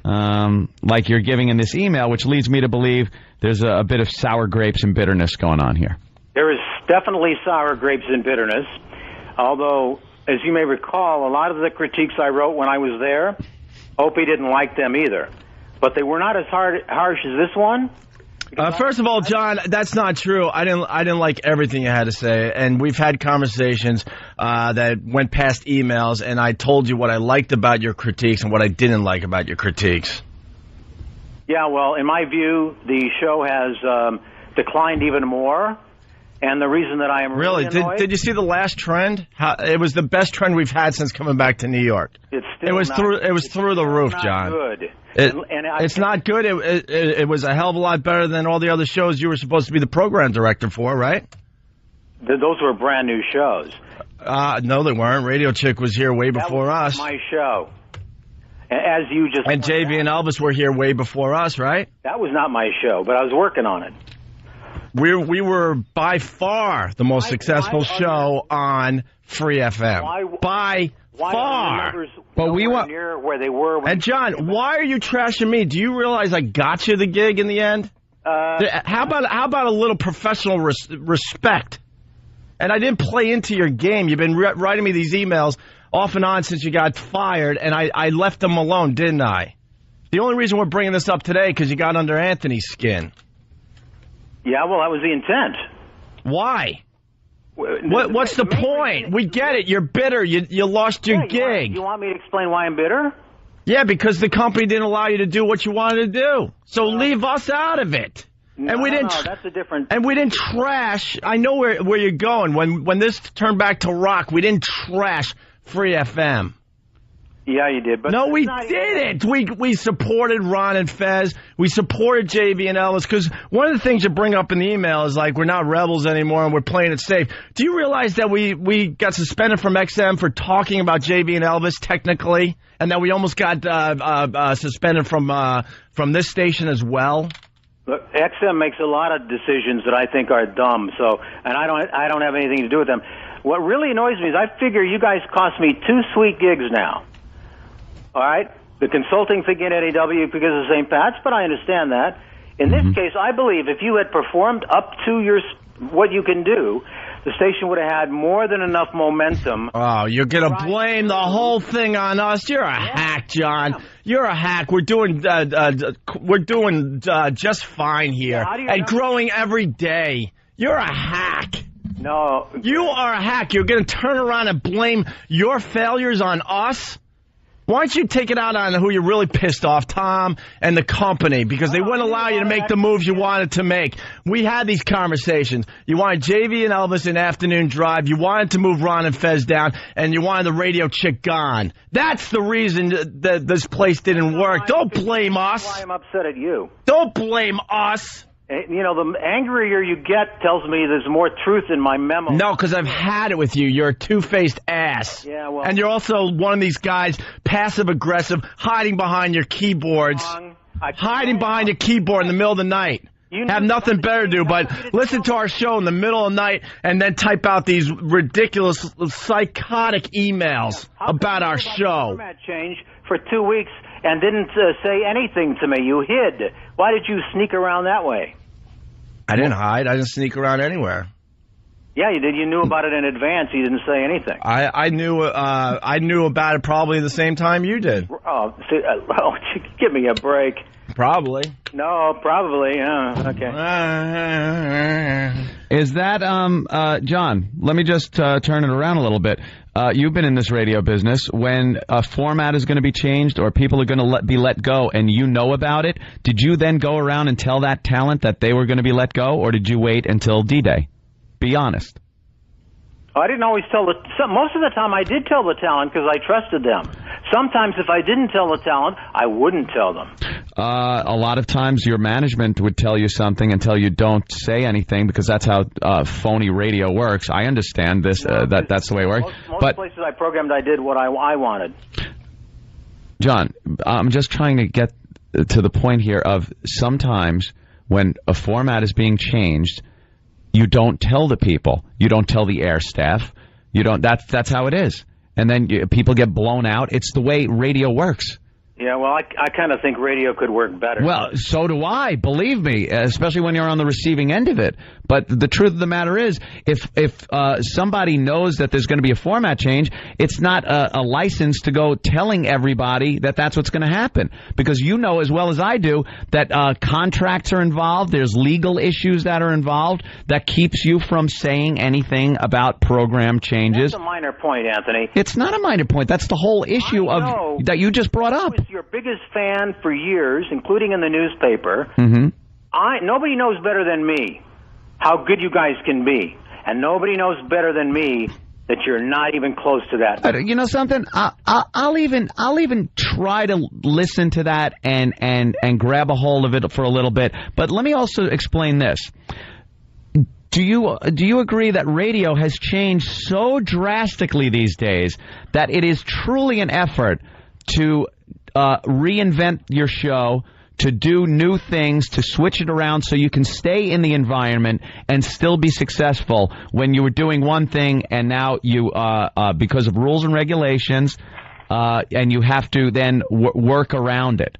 Speaker 18: like you're giving in this email, which leads me to believe there's a bit of sour grapes and bitterness going on here.
Speaker 3: There is definitely sour grapes and bitterness, although, as you may recall, a lot of the critiques I wrote when I was there, Opie didn't like them either. But they were not as harsh as this one.
Speaker 2: First of all, John, that's not true. I didn't like everything you had to say, and we've had conversations that went past emails, and I told you what I liked about your critiques and what I didn't like about your critiques.
Speaker 3: Yeah, well, in my view, the show has declined even more, and the reason that I am really annoyed,
Speaker 2: did you see the last trend? It was the best trend we've had since coming back to New York.
Speaker 3: It's still
Speaker 2: it was through the roof,
Speaker 3: not
Speaker 2: John.
Speaker 3: Good.
Speaker 2: It's not good. It was a hell of a lot better than all the other shows you were supposed to be the program director for, right?
Speaker 3: Those were brand new shows.
Speaker 2: No, they weren't. Radio Chick was here way before us.
Speaker 3: My show. As you just
Speaker 2: and JV and Elvis were here way before us, right?
Speaker 3: That was not my show, but I was working on it.
Speaker 2: We were by far the most successful show on Free FM. By far.
Speaker 3: But we were near where they were.
Speaker 2: And John, why are you trashing me? Do you realize I got you the gig in the end? How about a little professional respect? And I didn't play into your game. You've been writing me these emails off and on since you got fired, and I left them alone, didn't I? The only reason we're bringing this up today because you got under Anthony's skin.
Speaker 3: Yeah, well, that was the intent.
Speaker 2: Why? What's the point? We get it. You're bitter. You lost your gig.
Speaker 3: You want me to explain why I'm bitter?
Speaker 2: Yeah, because the company didn't allow you to do what you wanted to do. So leave us out of it.
Speaker 3: No,
Speaker 2: and we didn't.
Speaker 3: No, that's a different.
Speaker 2: And we didn't trash. I know where you're going. When this turned back to rock, we didn't trash Free FM.
Speaker 3: Yeah, you did. But
Speaker 2: no, we didn't. We supported Ron and Fez. We supported JV and Elvis because one of the things you bring up in the email is like we're not rebels anymore and we're playing it safe. Do you realize that we got suspended from XM for talking about JV and Elvis technically, and that we almost got suspended from this station as well?
Speaker 3: Look, XM makes a lot of decisions that I think are dumb. So, and I don't have anything to do with them. What really annoys me is I figure you guys cost me 2 sweet gigs now. All right? The consulting thing in NAW because of St. Pat's, but I understand that. In this case, I believe if you had performed up to what you can do, the station would have had more than enough momentum.
Speaker 2: Oh, you're going to blame the whole thing on us? You're a hack, John. You're a hack. We're doing just fine here and growing every day. You're a hack.
Speaker 3: No.
Speaker 2: You are a hack. You're going to turn around and blame your failures on us? Why don't you take it out on who you're really pissed off, Tom and the company, because they wouldn't allow you to make the moves you wanted to make. We had these conversations. You wanted JV and Elvis in Afternoon Drive. You wanted to move Ron and Fez down, and you wanted the radio chick gone. That's the reason that this place didn't work. Don't blame us.
Speaker 3: That's why I'm upset at you.
Speaker 2: Don't blame us.
Speaker 3: You know, the angrier you get tells me there's more truth in my memo.
Speaker 2: No, because I've had it with you. You're a two-faced ass.
Speaker 3: Yeah, well.
Speaker 2: And you're also one of these guys, passive-aggressive, hiding behind your keyboards. Hiding behind your keyboard in the middle of the night. Have nothing better to do but listen to our show in the middle of the night and then type out these ridiculous, psychotic emails about our show.
Speaker 3: Format change for 2 weeks and didn't say anything to me. You hid. Why did you sneak around that way?
Speaker 2: I didn't hide. I didn't sneak around anywhere.
Speaker 3: Yeah, you did. You knew about it in advance. You didn't say anything.
Speaker 2: I knew about it probably the same time you did.
Speaker 3: Oh, give me a break.
Speaker 2: Probably.
Speaker 3: No, probably. Okay.
Speaker 18: Is that, John, let me just turn it around a little bit. You've been in this radio business. When a format is going to be changed or people are going to be let go and you know about it, did you then go around and tell that talent that they were going to be let go, or did you wait until D-Day? Be honest.
Speaker 3: I didn't always tell most of the time I did tell the talent because I trusted them. Sometimes if I didn't tell the talent, I wouldn't tell them.
Speaker 18: A lot of times your management would tell you something until you don't say anything because that's how phony radio works. I understand this. That's the way it works.
Speaker 3: Most places I programmed, I did what I wanted.
Speaker 18: John, I'm just trying to get to the point here of sometimes when a format is being changed, you don't tell the people. You don't tell the air staff. You don't. That's how it is. And then people get blown out. It's the way radio works.
Speaker 3: Yeah, well, I kind of think radio could work better.
Speaker 18: Well, so do I, believe me, especially when you're on the receiving end of it. But the truth of the matter is, if somebody knows that there's going to be a format change, it's not a license to go telling everybody that that's what's going to happen. Because you know as well as I do that contracts are involved, there's legal issues that are involved that keeps you from saying anything about program changes.
Speaker 3: That's a minor point, Anthony.
Speaker 18: It's not a minor point. That's the whole issue that you just brought up.
Speaker 3: I was your biggest fan for years, including in the newspaper.
Speaker 18: Mm-hmm.
Speaker 3: Nobody knows better than me how good you guys can be, and nobody knows better than me that you're not even close to that.
Speaker 18: You know something? I'll even try to listen to that and grab a hold of it for a little bit. But let me also explain this. Do you agree that radio has changed so drastically these days that it is truly an effort to reinvent your show, to do new things, to switch it around so you can stay in the environment and still be successful when you were doing one thing and now you, because of rules and regulations, and you have to then work around it.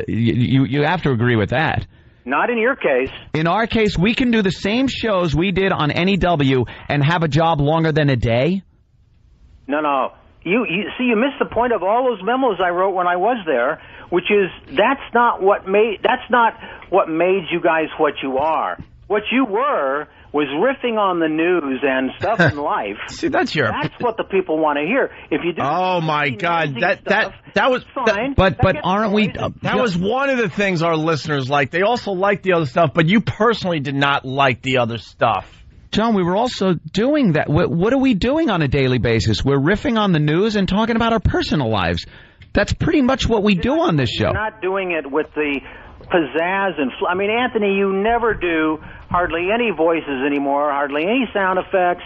Speaker 18: You have to agree with that.
Speaker 3: Not in your case.
Speaker 18: In our case, we can do the same shows we did on NEW and have a job longer than a day.
Speaker 3: No. you missed the point of all those memos I wrote when I was there, which is that's not what made you guys what you are. What you were was riffing on the news and stuff in life.
Speaker 2: See, that's
Speaker 3: what the people want to hear. If you do,
Speaker 2: oh my God, that was
Speaker 3: fine.
Speaker 2: But aren't we? That was one of the things our listeners liked. They also liked the other stuff, but you personally did not like the other stuff.
Speaker 18: John, we were also doing that. What are we doing on a daily basis? We're riffing on the news and talking about our personal lives. That's pretty much what we do on this show.
Speaker 3: You're not doing it with the pizzazz and I mean, Anthony, you never do hardly any voices anymore, hardly any sound effects.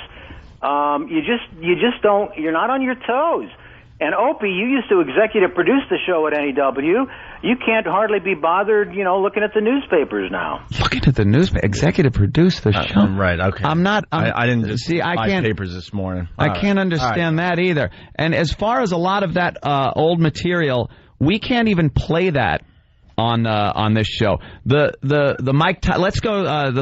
Speaker 3: You just don't. You're not on your toes. And Opie, you used to executive produce the show at NEW. You can't hardly be bothered, looking at the newspapers now.
Speaker 18: Looking at the newspaper, executive produce the show.
Speaker 2: Right. Okay. I didn't just see. I can't papers this morning.
Speaker 18: I can't understand that either. And as far as a lot of that old material, we can't even play that on this show. The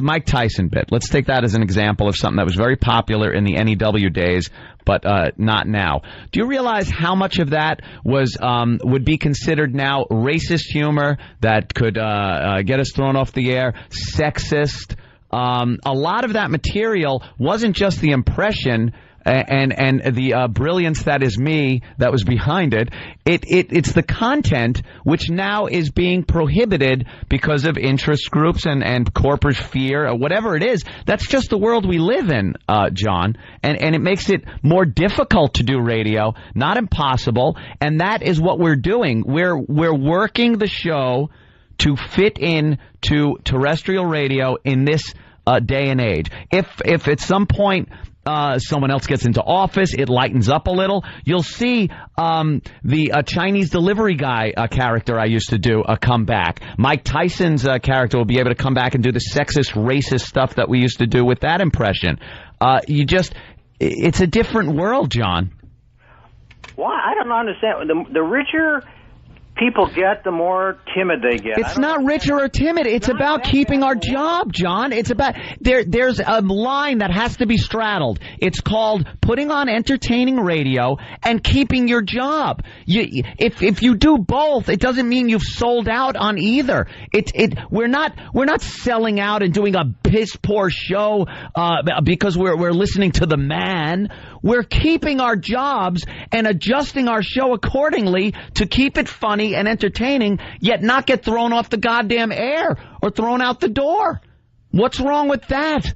Speaker 18: Mike Tyson bit. Let's take that as an example of something that was very popular in the NEW days, but not now. Do you realize how much of that was would be considered now racist humor that could get us thrown off the air, sexist? A lot of that material wasn't just the impression and the brilliance that is me that was behind it. It's the content which now is being prohibited because of interest groups and corporate fear or whatever it is. That's just the world we live in, John, and it makes it more difficult to do radio, not impossible, and that is what we're doing. We're working the show to fit in to terrestrial radio in this day and age. If at some point someone else gets into office, it lightens up a little, you'll see the Chinese delivery guy character I used to do come back. Mike Tyson's character will be able to come back and do the sexist, racist stuff that we used to do with that impression. It's a different world, John.
Speaker 3: Why? I don't understand. The richer people get, the more timid they get.
Speaker 18: It's not richer or timid. It's about keeping our job, John. It's about there's a line that has to be straddled. It's called putting on entertaining radio and keeping your job. If you do both, it doesn't mean you've sold out on either. We're not selling out and doing a piss poor show because we're listening to the man. We're keeping our jobs and adjusting our show accordingly to keep it funny and entertaining, yet not get thrown off the goddamn air or thrown out the door. What's wrong with that?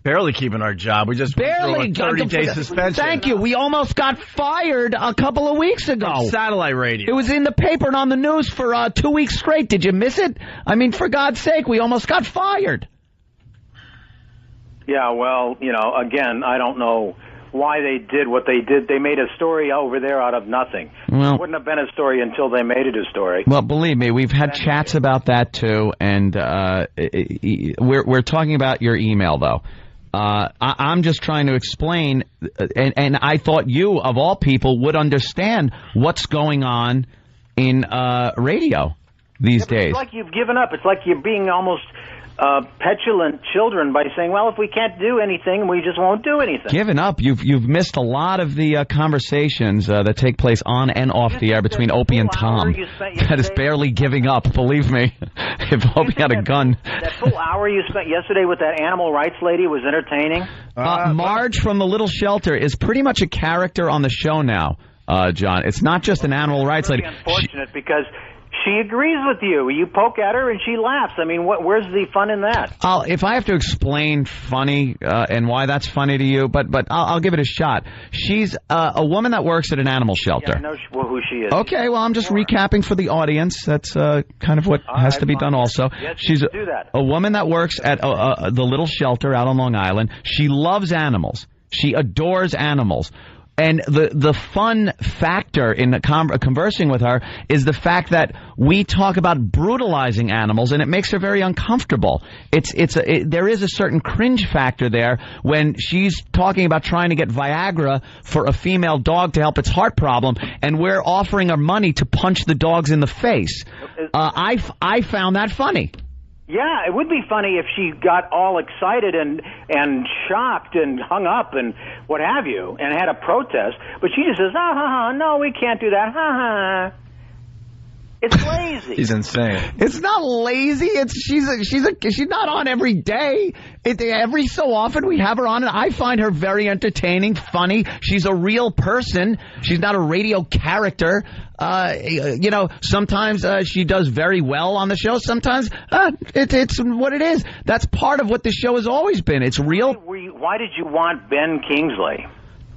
Speaker 2: Barely keeping our job. We just
Speaker 18: barely
Speaker 2: got a 30-day suspension.
Speaker 18: Thank you. We almost got fired a couple of weeks ago.
Speaker 2: From satellite radio.
Speaker 18: It was in the paper and on the news for 2 weeks straight. Did you miss it? I mean, for God's sake, we almost got fired.
Speaker 3: Yeah, well, again, I don't know why they did what they did. They made a story over there out of nothing.
Speaker 18: Well,
Speaker 3: it wouldn't have been a story until they made it a story.
Speaker 18: Well, believe me, we've had chats about that too, and we're talking about your email though. I'm just trying to explain, and I thought you, of all people, would understand what's going on in radio these days.
Speaker 3: It's like you've given up. It's like you're being almost petulant children by saying, well, if we can't do anything, we just won't do anything.
Speaker 18: Given up. You've missed a lot of the conversations that take place on and off the air between Opie and Tom. That is barely giving up, believe me. If Opie had a gun.
Speaker 3: That full hour you spent yesterday with that animal rights lady was entertaining.
Speaker 18: Marge from the Little Shelter is pretty much a character on the show now, John. It's not just an animal rights lady.
Speaker 3: Unfortunate because she agrees with you. You poke at her and she laughs. I mean, where's the fun in that?
Speaker 18: If I have to explain funny and why that's funny to you, but I'll give it a shot. She's a woman that works at an animal shelter.
Speaker 3: Yeah, I know who she is.
Speaker 18: Okay, well, I'm just recapping for the audience. That's kind of what has to be done also.
Speaker 3: Yes,
Speaker 18: she's
Speaker 3: do that.
Speaker 18: A woman that works at the Little Shelter out on Long Island. She loves animals. She adores animals. And the fun factor in conversing with her is the fact that we talk about brutalizing animals, and it makes her very uncomfortable. There is a certain cringe factor there when she's talking about trying to get Viagra for a female dog to help its heart problem, and we're offering her money to punch the dogs in the face. I found that funny.
Speaker 3: Yeah, it would be funny if she got all excited and shocked and hung up and what have you, and had a protest. But she just says, no, we can't do that. It's lazy.
Speaker 2: He's insane.
Speaker 18: It's not lazy. She's not on every day. Every so often we have her on, and I find her very entertaining, funny. She's a real person. She's not a radio character. Sometimes she does very well on the show. Sometimes it's what it is. That's part of what the show has always been. It's real.
Speaker 3: Why did you want Ben Kingsley?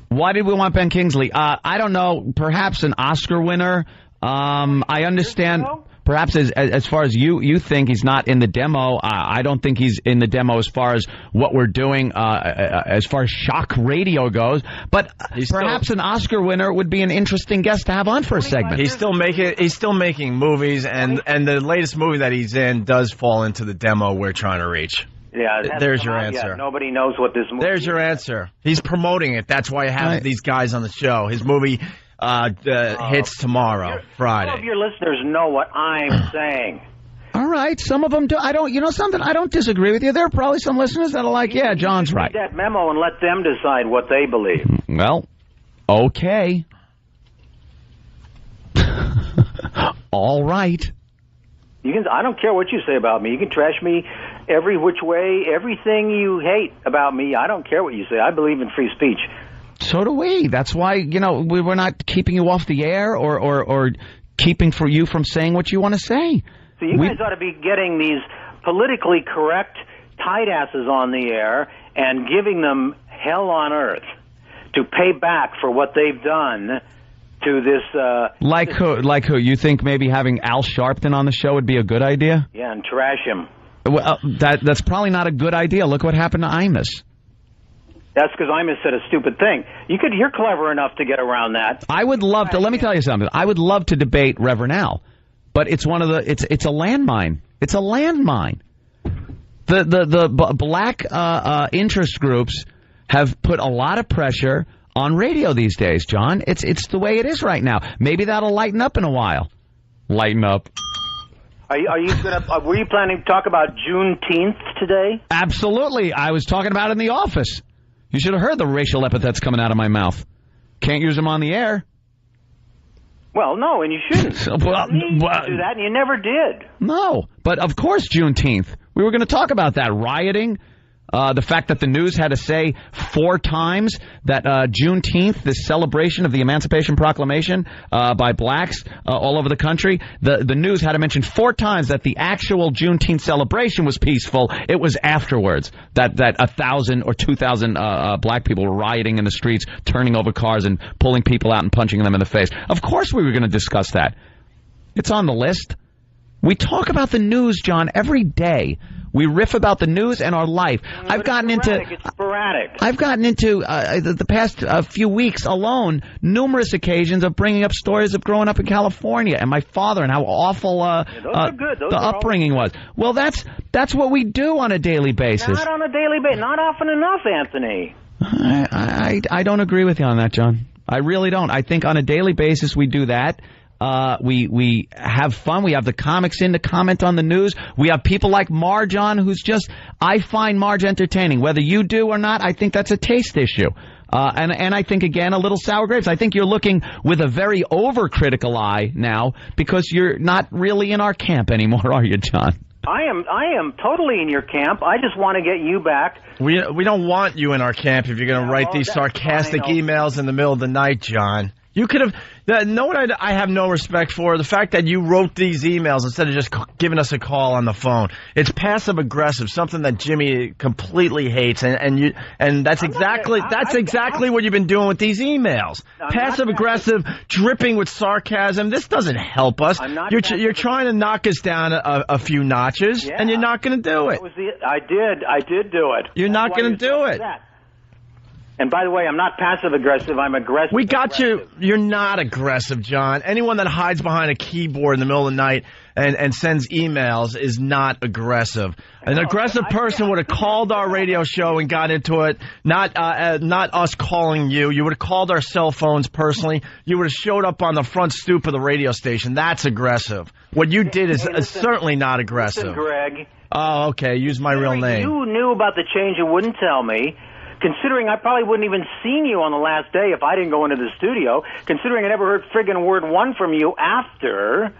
Speaker 18: Why did we want Ben Kingsley? I don't know. Perhaps an Oscar winner. I understand. Perhaps as far as you think he's not in the demo, I don't think he's in the demo as far as what we're doing, as far as shock radio goes. But perhaps an Oscar winner would be an interesting guest to have on for a segment.
Speaker 2: He's still making movies, and the latest movie that he's in does fall into the demo we're trying to reach.
Speaker 3: Yeah,
Speaker 2: there's your answer.
Speaker 3: Yet. Nobody knows what this movie
Speaker 2: There's your answer. He's promoting it. That's why you have these guys on the show. His movie hits tomorrow, Friday.
Speaker 3: All of your listeners know what I'm saying.
Speaker 18: All right, some of them do. I don't disagree with you. There are probably some listeners that are like, yeah, John's right.
Speaker 3: Read that memo and let them decide what they believe.
Speaker 18: Well, okay. All right.
Speaker 3: I don't care what you say about me. You can trash me every which way, everything you hate about me. I don't care what you say. I believe in free speech.
Speaker 18: So do we. That's why, we're not keeping you off the air or keeping you from saying what you want to say.
Speaker 3: So you guys ought to be getting these politically correct tight asses on the air and giving them hell on earth to pay back for what they've done to this.
Speaker 18: Like who? You think maybe having Al Sharpton on the show would be a good idea?
Speaker 3: Yeah, and trash him.
Speaker 18: Well, that's probably not a good idea. Look what happened to Imus.
Speaker 3: That's because Imus said a stupid thing. You're clever enough to get around that.
Speaker 18: I would love to. Let me tell you something. I would love to debate Reverend Al, but it's it's a landmine. It's a landmine. The black interest groups have put a lot of pressure on radio these days, John. It's the way it is right now. Maybe that'll lighten up in a while. Lighten up.
Speaker 3: Are you gonna? Were you planning to talk about Juneteenth today?
Speaker 18: Absolutely. I was talking about it in the office. You should have heard the racial epithets coming out of my mouth. Can't use them on the air.
Speaker 3: Well, no, and you shouldn't. You do that, and you never did.
Speaker 18: No, but of course Juneteenth. We were going to talk about that. Rioting. The fact that the news had to say 4 times that Juneteenth, this celebration of the Emancipation Proclamation by blacks all over the country, the news had to mention 4 times that the actual Juneteenth celebration was peaceful. It was afterwards that 1,000 or 2,000 black people were rioting in the streets, turning over cars and pulling people out and punching them in the face. Of course we were going to discuss that. It's on the list. We talk about the news, John, every day. We riff about the news and our life. I've gotten into the past few weeks alone numerous occasions of bringing up stories of growing up in California and my father and how awful the upbringing was. Well, that's what we do on a daily basis.
Speaker 3: Not on a daily basis. Not often enough, Anthony.
Speaker 18: I don't agree with you on that, John. I really don't. I think on a daily basis we do that. We have fun. We have the comics in to comment on the news. We have people like Marge on who's I find Marge entertaining. Whether you do or not, I think that's a taste issue. And I think, again, a little sour grapes. I think you're looking with a very overcritical eye now because you're not really in our camp anymore, are you, John?
Speaker 3: I am totally in your camp. I just want to get you back.
Speaker 2: We don't want you in our camp if you're going to write these sarcastic emails in the middle of the night, John. You could have. Know what I have no respect for? The fact that you wrote these emails instead of just giving us a call on the phone. It's passive aggressive, something that Jimmy completely hates, and that's exactly what you've been doing with these emails. Passive aggressive, dripping with sarcasm. This doesn't help us. You're trying to knock us down a few notches, and you're not going to do it.
Speaker 3: I did do it.
Speaker 2: You're not going to do it.
Speaker 3: And by the way, I'm not passive-aggressive. I'm aggressive.
Speaker 2: We got you. You're not aggressive, John. Anyone that hides behind a keyboard in the middle of the night and sends emails is not aggressive. An aggressive person would have called our radio show and got into it, not us calling you. You would have called our cell phones personally. You would have showed up on the front stoop of the radio station. That's aggressive. What you did is certainly not aggressive.
Speaker 3: Listen, Greg.
Speaker 2: Oh, okay. Use my real name.
Speaker 3: You knew about the change and wouldn't tell me. Considering I probably wouldn't even seen you on the last day if I didn't go into the studio. Considering I never heard friggin' word one from you after.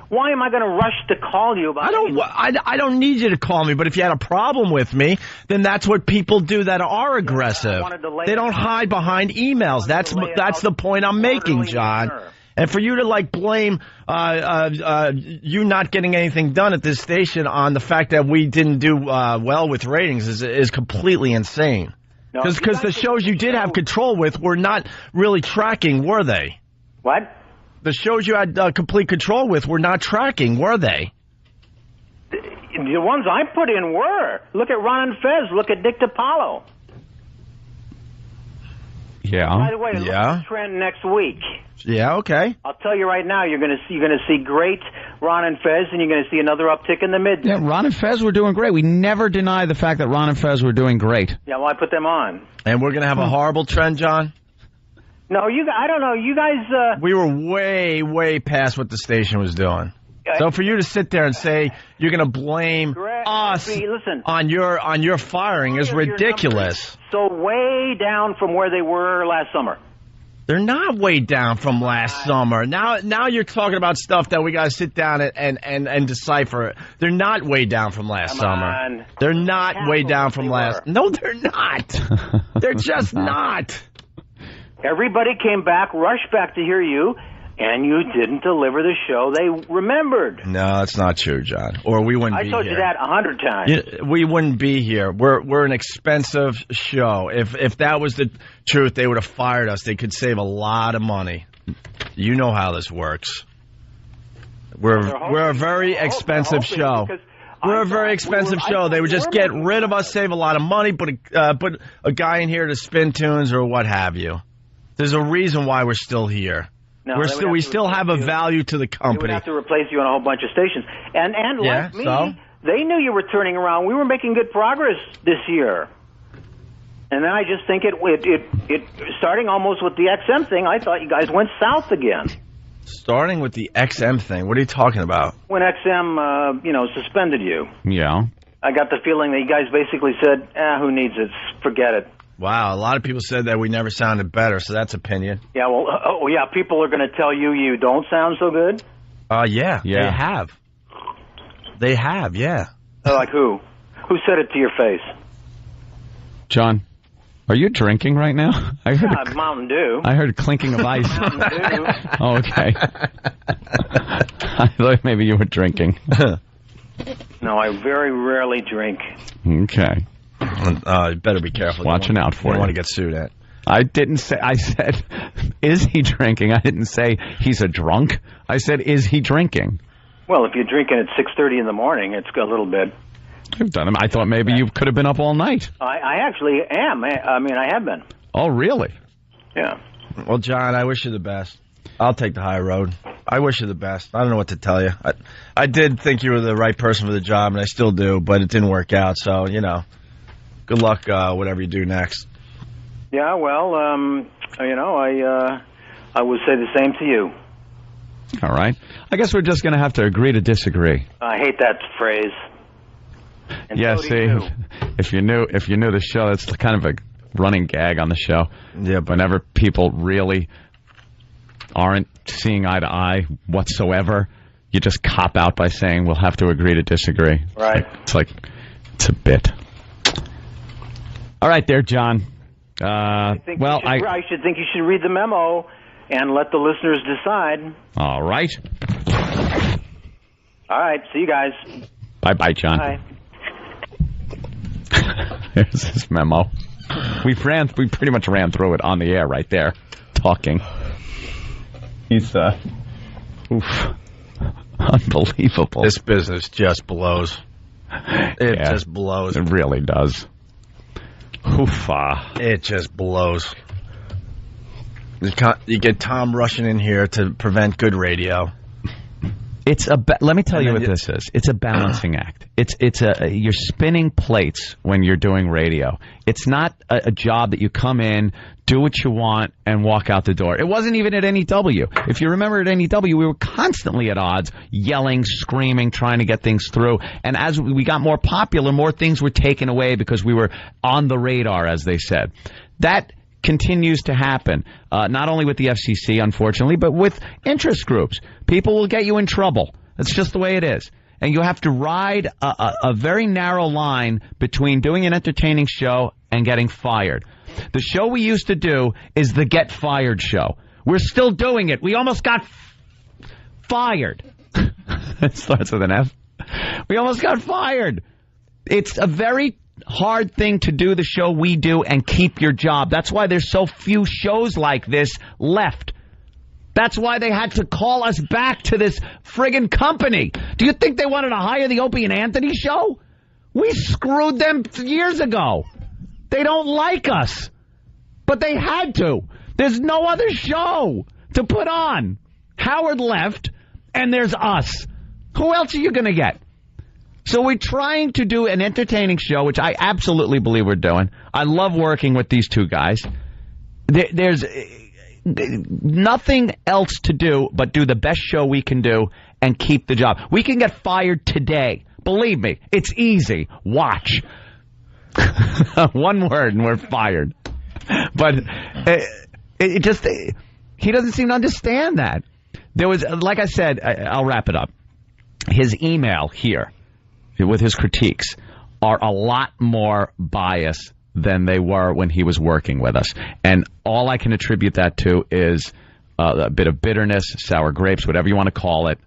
Speaker 3: Why am I going to rush to call you about
Speaker 2: I don't need you to call me, but if you had a problem with me, then that's what people do that are aggressive. They don't hide behind emails. That's the point I'm making, John. And for you to blame you not getting anything done at this station on the fact that we didn't do well with ratings is completely insane. Because the shows you did have control with were not really tracking, were they?
Speaker 3: What?
Speaker 2: The shows you had complete control with were not tracking, were they?
Speaker 3: The ones I put in were. Look at Ron and Fez. Look at Dick DiPaolo.
Speaker 18: Yeah.
Speaker 3: By the way, look at the trend next week.
Speaker 2: Yeah, okay.
Speaker 3: I'll tell you right now, you're going to see great Ron and Fez, and you're going to see another uptick in the mid.
Speaker 18: Yeah, Ron and Fez were doing great. We never deny the fact that Ron and Fez were doing great.
Speaker 3: Yeah, well, I put them on.
Speaker 2: And we're going to have a horrible trend, John?
Speaker 3: No, I don't know. You guys...
Speaker 2: We were way, way past what the station was doing. So for you to sit there and say you're going to blame us on your firing is ridiculous.
Speaker 3: So way down from where they were last summer.
Speaker 2: They're not way down from last summer. Now you're talking about stuff that we got to sit down and decipher. They're not way down from last summer. They're not way down from last. No, they're not. They're just not.
Speaker 3: Everybody came back, rushed back to hear you, and you didn't deliver the show they remembered.
Speaker 2: No, that's not true, John. Or we wouldn't be here.
Speaker 3: I told you that 100 times.
Speaker 2: We wouldn't be here. We're an expensive show. If that was the truth, they would have fired us. They could save a lot of money. You know how this works. We're a very expensive show. We're a very expensive show. They would just get rid of us, save a lot of money, put a guy in here to spin tunes or what have you. There's a reason why we're still here.
Speaker 3: No,
Speaker 2: we still have a value to the company.
Speaker 3: They would have to replace you on a whole bunch of stations. And like me, they knew you were turning around. We were making good progress this year. And then I just think it starting almost with the XM thing, I thought you guys went south again.
Speaker 2: Starting with the XM thing? What are you talking about?
Speaker 3: When XM, suspended you.
Speaker 18: Yeah.
Speaker 3: I got the feeling that you guys basically said, who needs it? Forget it.
Speaker 2: Wow, a lot of people said that we never sounded better, so that's opinion.
Speaker 3: Yeah, well, people are going to tell you don't sound so good?
Speaker 2: Yeah. They have. They have, yeah.
Speaker 3: Like who? Who said it to your face?
Speaker 18: John, are you drinking right now? I heard
Speaker 3: Mountain Dew.
Speaker 18: I heard clinking of ice.
Speaker 3: Mountain Dew.
Speaker 18: Oh, okay. I thought maybe you were drinking.
Speaker 3: No, I very rarely drink.
Speaker 18: Okay.
Speaker 2: You better be careful.
Speaker 18: Watching out for you.
Speaker 2: You don't want to get sued at.
Speaker 18: I didn't say. I said, is he drinking? I didn't say he's a drunk. I said, is he drinking?
Speaker 3: Well, if you're drinking at 6:30 in the morning, it's a little bit.
Speaker 18: You've done it. I thought maybe you could have been up all night.
Speaker 3: I actually am. I have been.
Speaker 18: Oh, really?
Speaker 3: Yeah.
Speaker 2: Well, John, I wish you the best. I'll take the high road. I wish you the best. I don't know what to tell you. I did think you were the right person for the job, and I still do, but it didn't work out. So, good luck, whatever you do next.
Speaker 3: Yeah, well, I would say the same to you.
Speaker 18: All right. I guess we're just going to have to agree to disagree.
Speaker 3: I hate that phrase. And
Speaker 18: yeah,
Speaker 3: so
Speaker 18: see, if you knew the show, that's kind of a running gag on the show.
Speaker 2: Yeah, but
Speaker 18: whenever people really aren't seeing eye to eye whatsoever, you just cop out by saying we'll have to agree to disagree.
Speaker 3: Right.
Speaker 18: It's a bit. All right, there, John.
Speaker 3: I should think you should read the memo and let the listeners decide.
Speaker 18: All right.
Speaker 3: All right. See you guys.
Speaker 18: Bye, John.
Speaker 3: Bye.
Speaker 18: There's his memo. We pretty much ran through it on the air right there, talking. He's unbelievable.
Speaker 2: This business just blows. It just blows.
Speaker 18: It really does. Hoofa.
Speaker 2: It just blows. You get Tom rushing in here to prevent good radio.
Speaker 18: Let me tell you what this is. It's a balancing act. You're spinning plates when you're doing radio. It's not a job that you come in, do what you want, and walk out the door. It wasn't even at NEW. If you remember at NEW, we were constantly at odds, yelling, screaming, trying to get things through. And as we got more popular, more things were taken away because we were on the radar, as they said. That continues to happen, not only with the FCC, unfortunately, but with interest groups. People will get you in trouble. That's just the way it is. And you have to ride a very narrow line between doing an entertaining show and getting fired. The show we used to do is the Get Fired show. We're still doing it. We almost got fired. It starts with an F. We almost got fired. It's a very hard thing to do the show we do and keep your job. That's why there's so few shows like this left. That's why they had to call us back to this friggin' company. Do you think they wanted to hire the Opie and Anthony show? We screwed them years ago. They don't like us. But they had to. There's no other show to put on. Howard left, and there's us. Who else are you going to get? So we're trying to do an entertaining show, which I absolutely believe we're doing. I love working with these two guys. There's nothing else to do but do the best show we can do and keep the job. We can get fired today. Believe me, it's easy. Watch. One word and we're fired. But he doesn't seem to understand that. There was, like I said, I'll wrap it up. His email here with his critiques are a lot more biased than they were when he was working with us. And all I can attribute that to is a bit of bitterness, sour grapes, whatever you want to call it.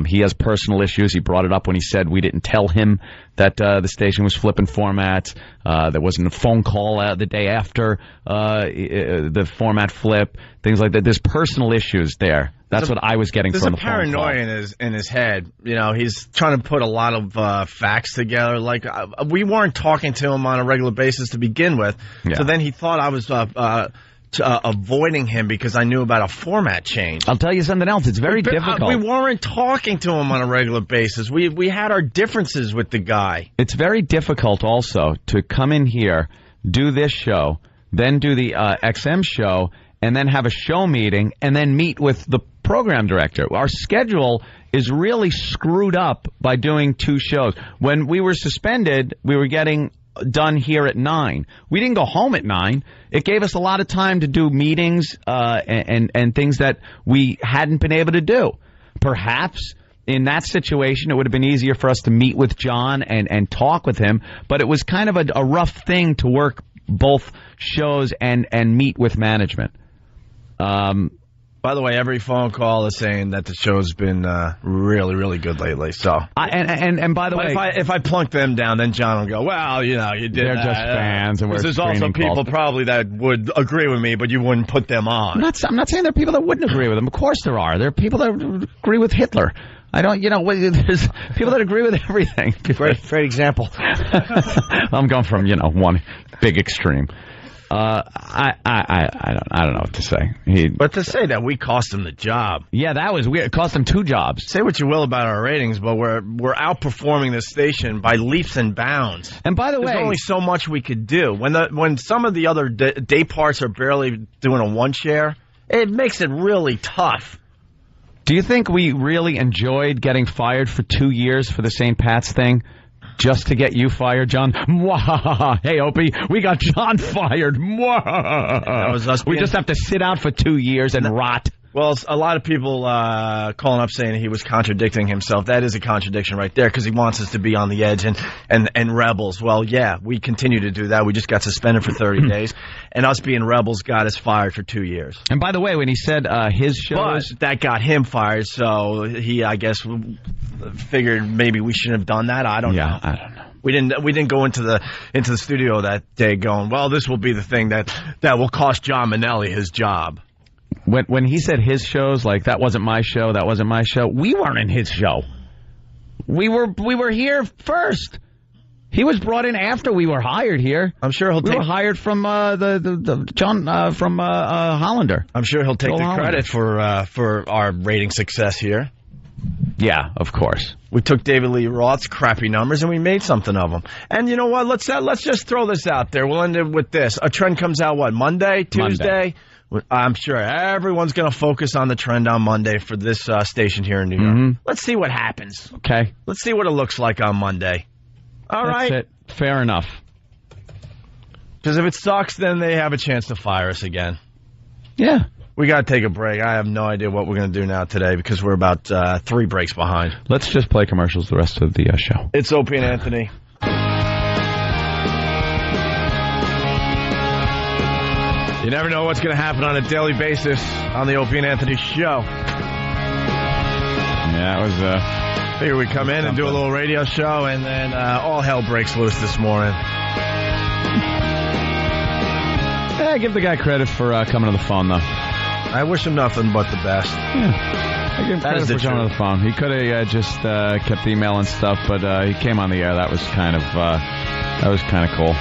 Speaker 18: He has personal issues. He brought it up when he said we didn't tell him that the station was flipping formats. There wasn't a phone call the day after the format flip, things like that. There's personal issues there. That's what I was getting from the phone call.
Speaker 2: There's a paranoia in his head. You know, he's trying to put a lot of facts together. Like, we weren't talking to him on a regular basis to begin with. Yeah. So then he thought I was avoiding him because I knew about a format change.
Speaker 18: I'll tell you something else. It's very difficult.
Speaker 2: We weren't talking to him on a regular basis. We had our differences with the guy.
Speaker 18: It's very difficult also to come in here, do this show, then do the XM show, and then have a show meeting, and then meet with the program director. Our schedule is really screwed up by doing two shows. When we were suspended, we were getting done here at 9. We didn't go home at 9. It gave us a lot of time to do meetings and things that we hadn't been able to do. Perhaps in that situation, it would have been easier for us to meet with John and talk with him, but it was kind of a rough thing to work both shows and meet with management.
Speaker 2: By the way, every phone call is saying that the show's been really, really good lately. So,
Speaker 18: and by the way,
Speaker 2: if I plunk them down, then John will go, well, you know, you did.
Speaker 18: They're just fans, and
Speaker 2: there's also people probably that would agree with me, but you wouldn't put them on.
Speaker 18: I'm not saying there are people that wouldn't agree with him. Of course there are. There are people that agree with Hitler. I don't, there's people that agree with everything.
Speaker 10: Great example.
Speaker 18: I'm going from, one big extreme. I don't know what to say.
Speaker 2: But to say that we cost him the job.
Speaker 18: Yeah, that was weird. It cost him 2 jobs.
Speaker 2: Say what you will about our ratings, but we're outperforming the station by leaps and bounds.
Speaker 18: And by the way,
Speaker 2: there's only so much we could do. When some of the other day parts are barely doing a 1 share, it makes it really tough.
Speaker 18: Do you think we really enjoyed getting fired for 2 years for the St. Pat's thing? Just to get you fired, John? Mwah! Hey, Opie, we got John fired. Mwah!
Speaker 2: That was us.
Speaker 18: We just have to sit out for 2 years and rot.
Speaker 2: Well, a lot of people calling up saying he was contradicting himself. That is a contradiction right there because he wants us to be on the edge and rebels. Well, yeah, we continue to do that. We just got suspended for 30 days, and us being rebels got us fired for 2 years.
Speaker 18: And by the way, when he said his shows...
Speaker 2: But that got him fired, so he, I guess, figured maybe we shouldn't have done that. I don't know.
Speaker 18: I don't know.
Speaker 2: We didn't go into the studio that day going, well, this will be the thing that will cost John Minnelli his job.
Speaker 18: When he said his shows, like, that wasn't my show, we weren't in his show. We were here first. He was brought in after we were hired here.
Speaker 2: I'm sure we
Speaker 18: were hired from John from Hollander.
Speaker 2: I'm sure he'll take the credit for our rating success here.
Speaker 18: Yeah, of course.
Speaker 2: We took David Lee Roth's crappy numbers and we made something of them. And you know what? Let's just throw this out there. We'll end it with this. A trend comes out, what, Monday, Tuesday? I'm sure everyone's going to focus on the trend on Monday for this station here in New York. Let's see what happens.
Speaker 18: Okay.
Speaker 2: Let's see what it looks like on Monday. All right.
Speaker 18: That's it. Fair enough.
Speaker 2: Because if it sucks, then they have a chance to fire us again.
Speaker 18: Yeah.
Speaker 2: We got to take a break. I have no idea what we're going to do now today because we're about 3 breaks behind.
Speaker 18: Let's just play commercials the rest of the show.
Speaker 2: It's Opie and Anthony. You never know what's going to happen on a daily basis on the Opie and Anthony show.
Speaker 18: Yeah, it was...
Speaker 2: Figure we come in and do a little radio show, and then all hell breaks loose this morning.
Speaker 18: Yeah, give the guy credit for coming to the phone, though.
Speaker 2: I wish him nothing but the best.
Speaker 18: Yeah. I give him credit for coming to the phone. He could have just kept emailing stuff, but he came on the air. That was kind of cool.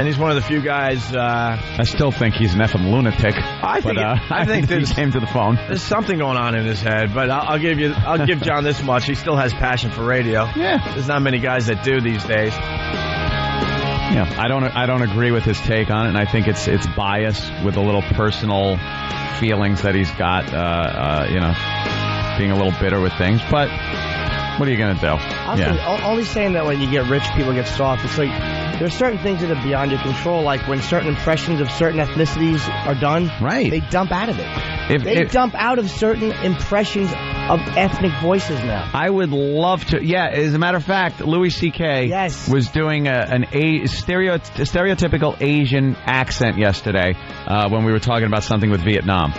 Speaker 2: And he's one of the few guys.
Speaker 18: I still think he's an effing lunatic.
Speaker 2: I think
Speaker 18: he came to the phone.
Speaker 2: There's something going on in his head, but I'll give John this much. He still has passion for radio.
Speaker 18: Yeah,
Speaker 2: there's not many guys that do these days.
Speaker 18: Yeah, I don't agree with his take on it, and I think it's bias with a little personal feelings that he's got. Being a little bitter with things, but what are you gonna do?
Speaker 10: Only saying that when you get rich, people get soft. It's like there's certain things that are beyond your control, like when certain impressions of certain ethnicities are done.
Speaker 18: Right.
Speaker 10: They dump out of it. They dump out of certain impressions of ethnic voices now.
Speaker 18: I would love to. Yeah, as a matter of fact, Louis C.K. was doing a stereotypical Asian accent yesterday when we were talking about something with Vietnam.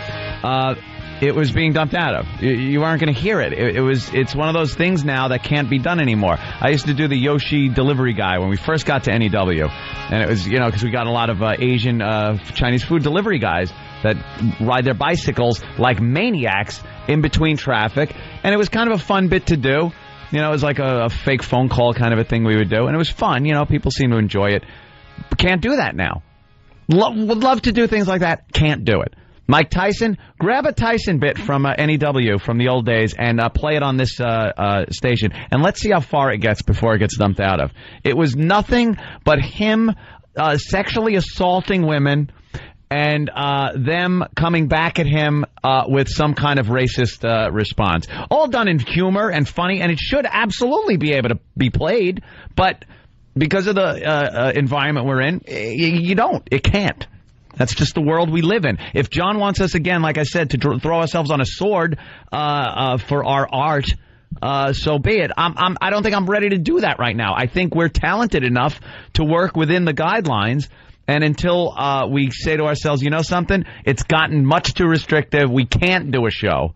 Speaker 18: It was being dumped out of. You aren't going to hear it. It's one of those things now that can't be done anymore. I used to do the Yoshi delivery guy when we first got to NEW. And it was, because we got a lot of Asian Chinese food delivery guys that ride their bicycles like maniacs in between traffic. And it was kind of a fun bit to do. It was like a fake phone call kind of a thing we would do. And it was fun. People seem to enjoy it. But can't do that now. Would love to do things like that. Can't do it. Mike Tyson, grab a Tyson bit from NEW from the old days and play it on this station. And let's see how far it gets before it gets dumped out of. It was nothing but him sexually assaulting women and them coming back at him with some kind of racist response. All done in humor and funny, and it should absolutely be able to be played. But because of the environment we're in, you don't. It can't. That's just the world we live in. If John wants us again, like I said, to throw ourselves on a sword for our art, so be it. I don't think I'm ready to do that right now. I think we're talented enough to work within the guidelines. And until we say to ourselves, something, it's gotten much too restrictive. We can't do a show.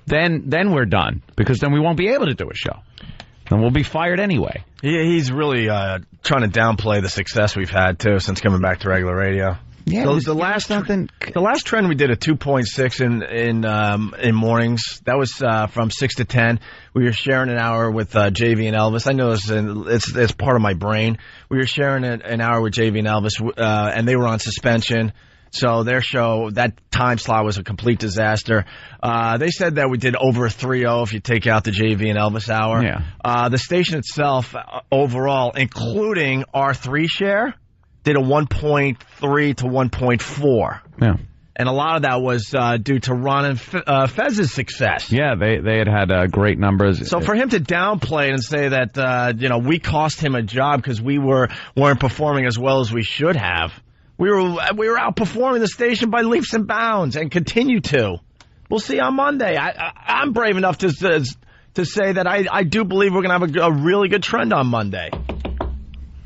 Speaker 18: Then we're done, because then we won't be able to do a show. And we'll be fired anyway.
Speaker 2: He's really trying to downplay the success we've had, too, since coming back to regular radio.
Speaker 18: Yeah,
Speaker 2: so the last trend we did a 2.6 in mornings. That was from 6 to 10. We were sharing an hour with JV and Elvis. I know it's part of my brain. We were sharing an hour with JV and Elvis, and they were on suspension. So their show, that time slot was a complete disaster. They said that we did over 3.0 if you take out the JV and Elvis hour.
Speaker 18: Yeah.
Speaker 2: The station itself, overall, including our 3 share, did a 1.3 to 1.4.
Speaker 18: Yeah.
Speaker 2: And a lot of that was due to Ron and Fez's success.
Speaker 18: Yeah, they had great numbers.
Speaker 2: So for him to downplay it and say that we cost him a job because we weren't performing as well as we should have, we were outperforming the station by leaps and bounds and continue to. We'll see on Monday. I'm brave enough to say that I do believe we're going to have a really good trend on Monday.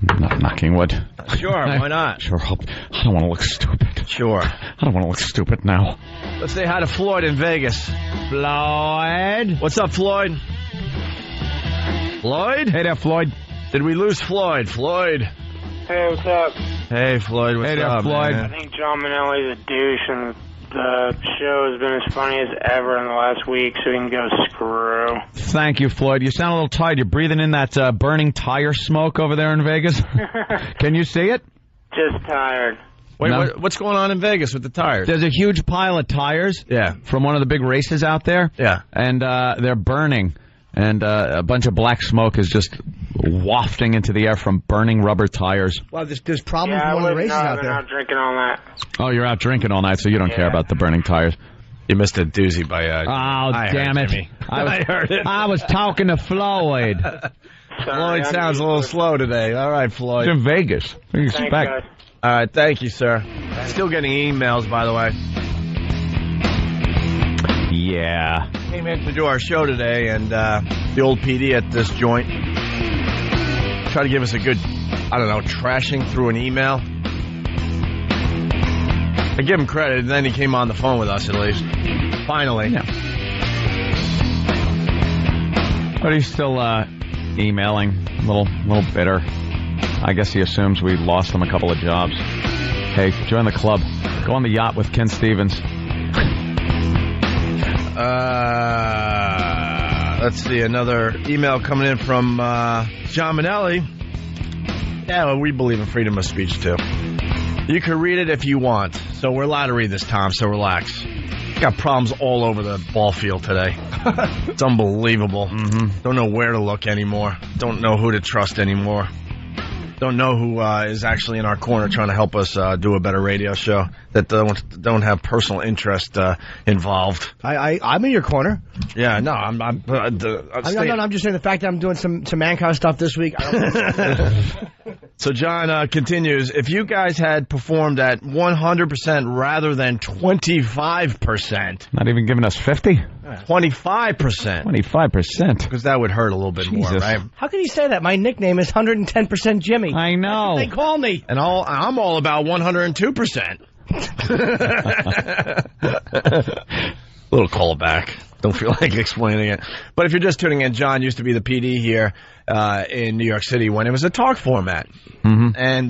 Speaker 18: Not knocking wood.
Speaker 2: Sure, why not?
Speaker 18: Sure, I don't want to look stupid.
Speaker 2: Sure.
Speaker 18: I don't want to look stupid now.
Speaker 2: Let's say hi to Floyd in Vegas. Floyd? What's up, Floyd? Floyd?
Speaker 18: Hey there, Floyd.
Speaker 2: Did we lose Floyd? Floyd?
Speaker 5: Hey, what's up?
Speaker 2: Hey, Floyd, what's up,
Speaker 18: Floyd?
Speaker 2: man?
Speaker 5: I think John Manelli's a douche, and the show has been as funny as ever in the last week, so he can go screw.
Speaker 18: Thank you, Floyd. You sound a little tired. You're breathing in that burning tire smoke over there in Vegas. Can you see it?
Speaker 5: Just tired.
Speaker 2: Wait,
Speaker 18: No?
Speaker 2: what's going on in Vegas with the tires?
Speaker 18: There's a huge pile of tires.
Speaker 2: Yeah.
Speaker 18: From one of the big races out there.
Speaker 2: Yeah.
Speaker 18: And they're burning. And a bunch of black smoke is just wafting into the air from burning rubber tires.
Speaker 10: Wow, there's problems
Speaker 5: Yeah,
Speaker 10: with one of the races
Speaker 5: I've
Speaker 10: out
Speaker 5: been
Speaker 10: there.
Speaker 5: out drinking all night.
Speaker 18: Oh, you're out drinking all night, so you don't care about the burning tires.
Speaker 2: You missed a doozy by...
Speaker 18: Oh, damn it.
Speaker 2: Jimmy.
Speaker 18: I
Speaker 2: heard it.
Speaker 18: I was talking to Floyd.
Speaker 2: Floyd sounds a little slow today. All right, Floyd.
Speaker 18: It's in Vegas. What do you
Speaker 5: Thanks,
Speaker 18: expect?
Speaker 5: guys.
Speaker 2: All right, thank you, sir. Still getting emails, by the way.
Speaker 18: Yeah.
Speaker 2: Came in to do our show today, and the old PD at this joint tried to give us a good, I don't know, trashing through an email. I give him credit, and then he came on the phone with us at least. Finally.
Speaker 18: Yeah. But he's still emailing, a little bitter. I guess he assumes we lost him a couple of jobs. Hey, join the club. Go on the yacht with Ken Stevens.
Speaker 2: Let's see, another email coming in from John Manelli. Yeah, well, we believe in freedom of speech, too. You can read it if you want. So we're allowed to read this, Tom, so relax. Got problems all over the ball field today. It's unbelievable. Mm-hmm. Don't know where to look anymore. Don't know who to trust anymore. Don't know who is actually in our corner trying to help us do a better radio show that don't have personal interest involved.
Speaker 10: I'm in your corner.
Speaker 2: Yeah, no, I'm
Speaker 10: just saying the fact that I'm doing some Mankind stuff this week.
Speaker 2: So John continues, if you guys had performed at 100% rather than 25%.
Speaker 18: Not even giving us 50?
Speaker 2: 25%.
Speaker 18: 25%.
Speaker 2: Because that would hurt a little bit more, right?
Speaker 10: How can you say that? My nickname is 110% Jimmy.
Speaker 18: I know.
Speaker 10: They call me.
Speaker 2: And I'm all about 102%. Little callback. Don't feel like explaining it. But if you're just tuning in, John used to be the PD here in New York City when it was a talk format.
Speaker 18: Mm-hmm.
Speaker 2: And,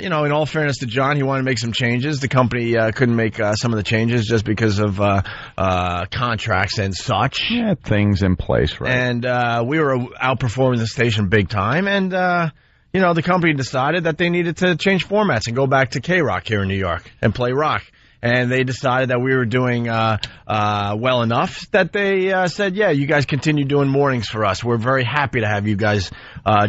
Speaker 2: in all fairness to John, he wanted to make some changes. The company couldn't make some of the changes just because of contracts and such.
Speaker 18: Yeah, things in place, right?
Speaker 2: And we were outperforming the station big time. And, the company decided that they needed to change formats and go back to K-Rock here in New York and play rock. And they decided that we were doing well enough that they said, yeah, you guys continue doing mornings for us. We're very happy to have you guys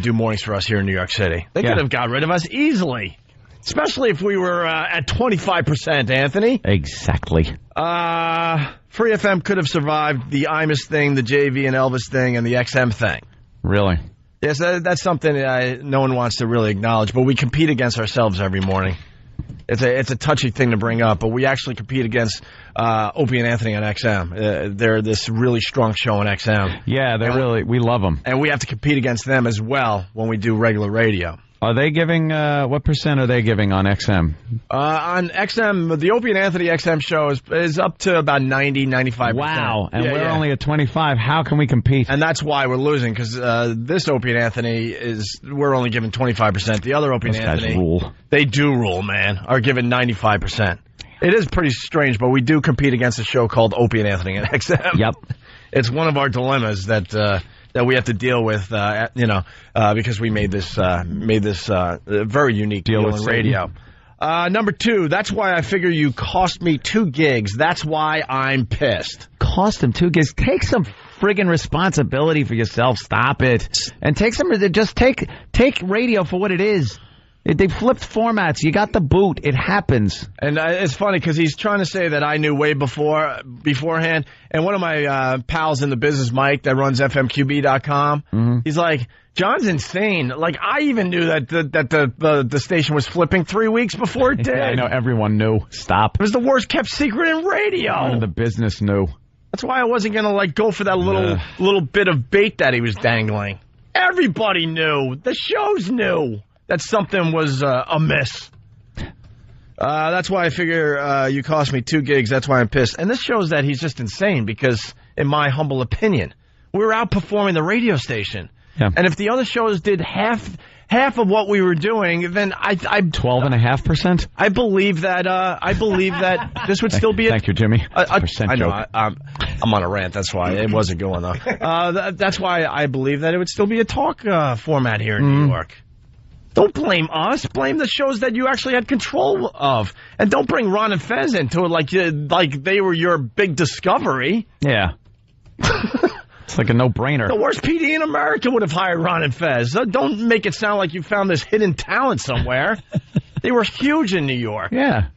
Speaker 2: do mornings for us here in New York City. They could have got rid of us easily, especially if we were at 25%, Anthony.
Speaker 18: Exactly.
Speaker 2: Free FM could have survived the Imus thing, the JV and Elvis thing, and the XM thing.
Speaker 18: Really?
Speaker 2: Yes, that's something no one wants to really acknowledge, but we compete against ourselves every morning. It's a touchy thing to bring up, but we actually compete against Opie and Anthony on XM. They're this really strong show on XM.
Speaker 18: Yeah, we love them.
Speaker 2: And we have to compete against them as well when we do regular radio.
Speaker 18: Are they giving, what percent are they giving on XM?
Speaker 2: On XM, the Opie and Anthony XM show is up to about 90, 95%.
Speaker 18: Wow, and we're only at 25. How can we compete?
Speaker 2: And that's why we're losing, because this Opie and Anthony we're only giving 25%. The other Opie and Anthony,
Speaker 18: guys rule.
Speaker 2: They do rule, man, are giving 95%. It is pretty strange, but we do compete against a show called Opie and Anthony and XM.
Speaker 18: Yep.
Speaker 2: It's one of our dilemmas that we have to deal with, because we made this very unique deal in radio. Number 2, that's why I figure you cost me 2 gigs. That's why I'm pissed.
Speaker 18: Cost him 2 gigs. Take some friggin' responsibility for yourself. Stop it. And take radio for what it is. They flipped formats. You got the boot. It happens.
Speaker 2: And it's funny because he's trying to say that I knew way beforehand. And one of my pals in the business, Mike, that runs FMQB.com, he's like, John's insane. Like, I even knew that the station was flipping 3 weeks before it did.
Speaker 18: Yeah, I know. Everyone knew. Stop.
Speaker 2: It was the worst kept secret in radio.
Speaker 18: Everyone in the business knew.
Speaker 2: That's why I wasn't going to go for that little bit of bait that he was dangling. Everybody knew. The shows knew that something was amiss. That's why I figure you cost me 2 gigs. That's why I'm pissed. And this shows that he's just insane because, in my humble opinion, we were outperforming the radio station.
Speaker 18: Yeah.
Speaker 2: And if the other shows did half of what we were doing, then I
Speaker 18: 12.5%.
Speaker 2: I believe that this would still be.
Speaker 18: Thank you, Jimmy.
Speaker 2: I know. I'm on a rant. That's why it wasn't going though. That's why I believe that it would still be a talk format here in New York. Don't blame us. Blame the shows that you actually had control of. And don't bring Ron and Fez into it like they were your big discovery.
Speaker 18: Yeah. It's like a no-brainer.
Speaker 2: The worst PD in America would have hired Ron and Fez. Don't make it sound like you found this hidden talent somewhere. They were huge in New York.
Speaker 18: Yeah.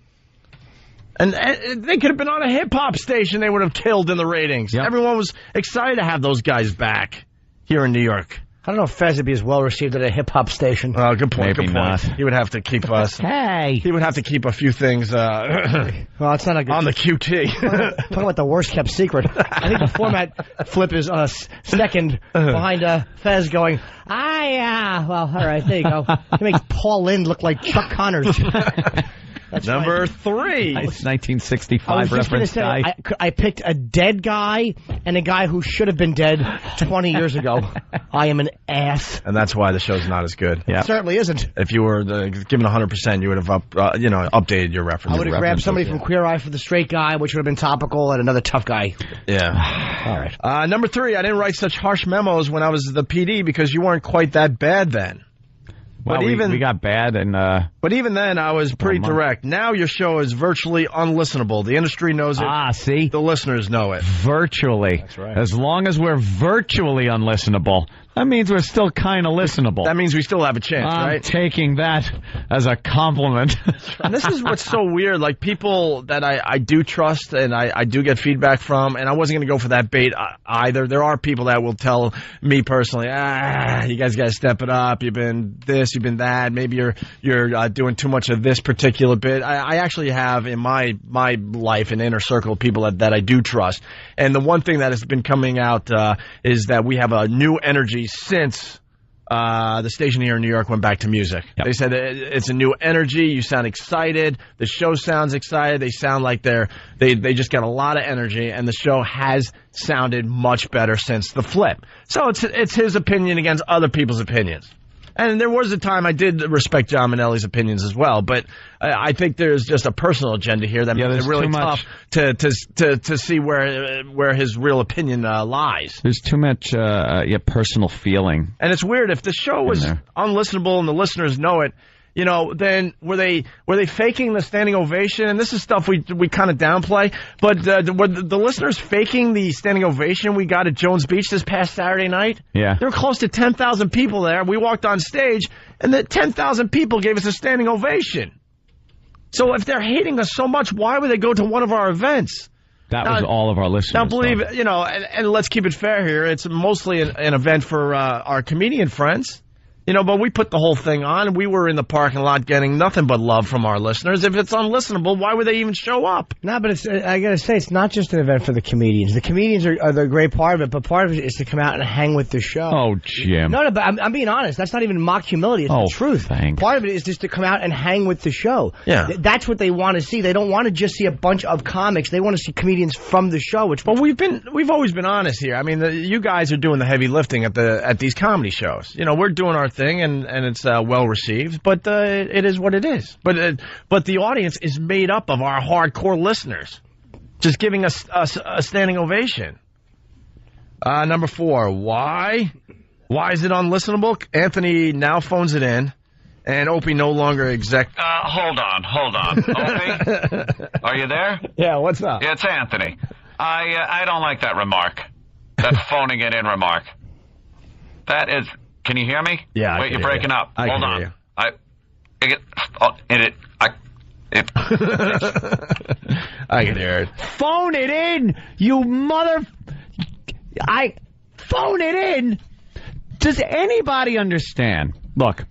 Speaker 2: And they could have been on a hip-hop station. They would have killed in the ratings. Yep. Everyone was excited to have those guys back here in New York.
Speaker 10: I don't know if Fez would be as well received at a hip-hop station.
Speaker 2: Oh, good point,
Speaker 18: Maybe
Speaker 2: good point.
Speaker 18: not.
Speaker 2: He would have to keep us.
Speaker 10: Hey!
Speaker 2: He would have to keep a few things
Speaker 10: well, it's not a good
Speaker 2: on the QT.
Speaker 10: Talking about the worst-kept secret. I think the format flip is second behind Fez going, well, all right, there you go. He makes Paul Lynde look like Chuck Connors. That's
Speaker 2: Number 3.
Speaker 18: Nice 1965 reference guy.
Speaker 10: I picked a dead guy and a guy who should have been dead 20 years ago. I am an ass.
Speaker 2: And that's why the show's not as good.
Speaker 10: It certainly isn't.
Speaker 2: If you were given 100%, you would have updated your reference.
Speaker 10: I would have grabbed somebody from Queer Eye for the Straight Guy, which would have been topical, and another tough guy.
Speaker 2: Yeah.
Speaker 10: All right.
Speaker 2: Number 3, I didn't write such harsh memos when I was the PD because you weren't quite that bad then.
Speaker 18: Well, we got bad, and
Speaker 2: but even then, I was pretty direct. Now your show is virtually unlistenable. The industry knows it.
Speaker 18: See?
Speaker 2: The listeners know it.
Speaker 18: Virtually.
Speaker 2: That's right.
Speaker 18: As long as we're virtually unlistenable, that means we're still kind of listenable.
Speaker 2: That means we still have a chance, right?
Speaker 18: I'm taking that as a compliment.
Speaker 2: And this is what's so weird. Like, people that I do trust and I do get feedback from, and I wasn't going to go for that bait either. There are people that will tell me personally, you guys got to step it up. You've been this, you've been that. Maybe you're doing too much of this particular bit. I actually have in my life an inner circle of people that I do trust. And the one thing that has been coming out is that we have a new energy since the station here in New York went back to music. Yep. They said it's a new energy. You sound excited. The show sounds excited. They sound like they just got a lot of energy, and the show has sounded much better since the flip. So it's his opinion against other people's opinions. And there was a time I did respect John Minnelli's opinions as well, but I think there's just a personal agenda here that makes it really tough to see where his real opinion lies.
Speaker 18: There's too much personal feeling.
Speaker 2: And it's weird, if the show was unlistenable and the listeners know it, then were they faking the standing ovation? And this is stuff we kind of downplay. But were the listeners faking the standing ovation we got at Jones Beach this past Saturday night?
Speaker 18: Yeah.
Speaker 2: There were close to 10,000 people there. We walked on stage, and the 10,000 people gave us a standing ovation. So if they're hating us so much, why would they go to one of our events?
Speaker 18: That was all of our listeners.
Speaker 2: Now, believe it, and let's keep it fair here. It's mostly an event for our comedian friends. But we put the whole thing on, and we were in the parking lot getting nothing but love from our listeners. If it's unlistenable, why would they even show up?
Speaker 10: No, but I got to say, it's not just an event for the comedians. The comedians are the great part of it, but part of it is to come out and hang with the show.
Speaker 18: Oh, Jim.
Speaker 10: No, but I'm being honest. That's not even mock humility. It's the truth.
Speaker 18: Thanks.
Speaker 10: Part of it is just to come out and hang with the show.
Speaker 2: Yeah.
Speaker 10: That's what they want to see. They don't want to just see a bunch of comics. They want to see comedians from the show.
Speaker 2: Well, we've always been honest here. I mean, you guys are doing the heavy lifting at these comedy shows. We're doing our thing, and it's well received, but it is what it is. But the audience is made up of our hardcore listeners, just giving us a standing ovation. Number 4, why is it unlistenable? Anthony now phones it in, and Opie no longer
Speaker 1: Hold on. Opie, are you there?
Speaker 2: Yeah, what's up?
Speaker 1: Yeah, it's Anthony. I don't like that remark. That phoning it in remark. That is. Can you hear me?
Speaker 2: Yeah.
Speaker 1: Wait, you're breaking up. Hold on.
Speaker 2: You. I can hear it.
Speaker 18: Phone it in, you mother... phone it in. Does anybody understand? Look,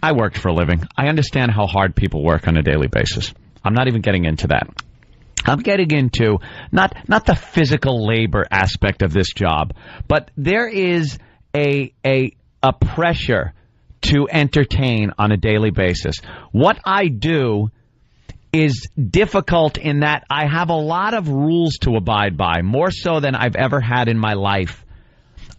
Speaker 18: I worked for a living. I understand how hard people work on a daily basis. I'm not even getting into that. I'm getting into not the physical labor aspect of this job, but there is a pressure to entertain on a daily basis. What I do is difficult in that I have a lot of rules to abide by, more so than I've ever had in my life.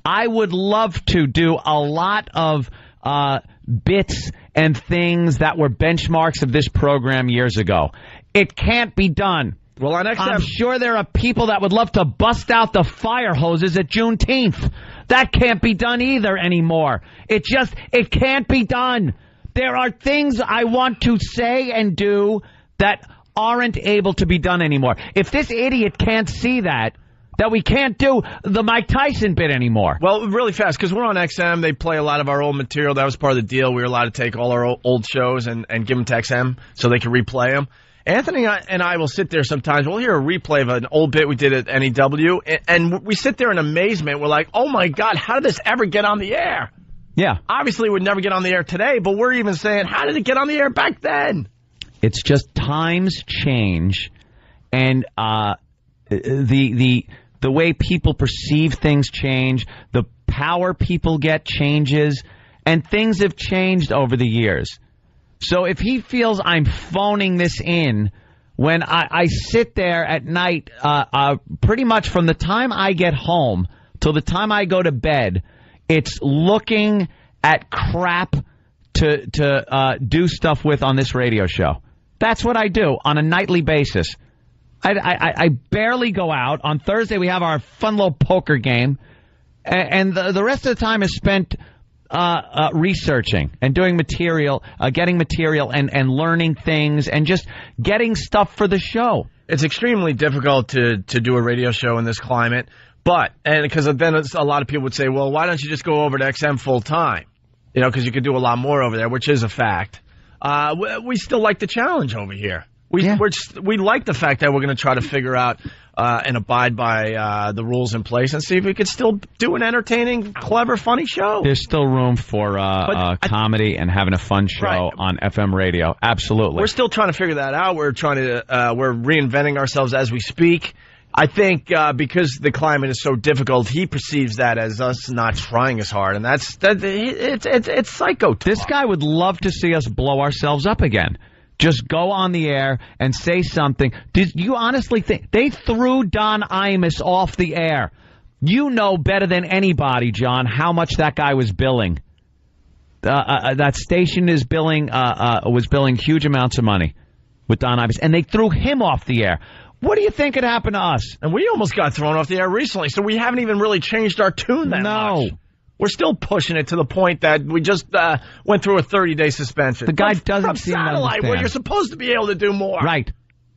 Speaker 18: I would love to do a lot of bits and things that were benchmarks of this program years ago. It can't be done.
Speaker 2: Well, on XM,
Speaker 18: I'm sure there are people that would love to bust out the fire hoses at Juneteenth. That can't be done either anymore. It can't be done. There are things I want to say and do that aren't able to be done anymore. If this idiot can't see that we can't do the Mike Tyson bit anymore.
Speaker 2: Well, really fast, because we're on XM. They play a lot of our old material. That was part of the deal. We were allowed to take all our old shows and give them to XM so they can replay them. Anthony and I will sit there sometimes. We'll hear a replay of an old bit we did at NEW, and we sit there in amazement. We're like, oh, my God, how did this ever get on the air?
Speaker 18: Yeah.
Speaker 2: Obviously, it would never get on the air today, but we're even saying, how did it get on the air back then?
Speaker 18: It's just times change, and the way people perceive things change, the power people get changes, and things have changed over the years. So if he feels I'm phoning this in when I sit there at night, pretty much from the time I get home till the time I go to bed, it's looking at crap to do stuff with on this radio show. That's what I do on a nightly basis. I barely go out. On Thursday, we have our fun little poker game. And the rest of the time is spent researching and doing material, getting material and learning things and just getting stuff for the show.
Speaker 2: It's extremely difficult to do a radio show in this climate. Because then a lot of people would say, well, why don't you just go over to XM full time? You know, because you could do a lot more over there, which is a fact. We still like the challenge over here. We like the fact that we're going to try to figure out and abide by the rules in place and see if we could still do an entertaining, clever, funny show.
Speaker 18: There's still room for comedy and having a fun show on FM radio. Absolutely.
Speaker 2: We're still trying to figure that out. We're reinventing ourselves as we speak. I think because the climate is so difficult, he perceives that as us not trying as hard, and it's psycho talk.
Speaker 18: This guy would love to see us blow ourselves up again. Just go on the air and say something. Did you honestly think they threw Don Imus off the air? You know better than anybody, John, how much that guy was billing. That station was billing huge amounts of money with Don Imus, and they threw him off the air. What do you think could happen to us?
Speaker 2: And we almost got thrown off the air recently, so we haven't even really changed our tune that much. We're still pushing it to the point that we just went through a 30-day suspension.
Speaker 18: The guy doesn't seem to
Speaker 2: satellite,
Speaker 18: understand.
Speaker 2: where you're supposed to be able to do more.
Speaker 18: Right.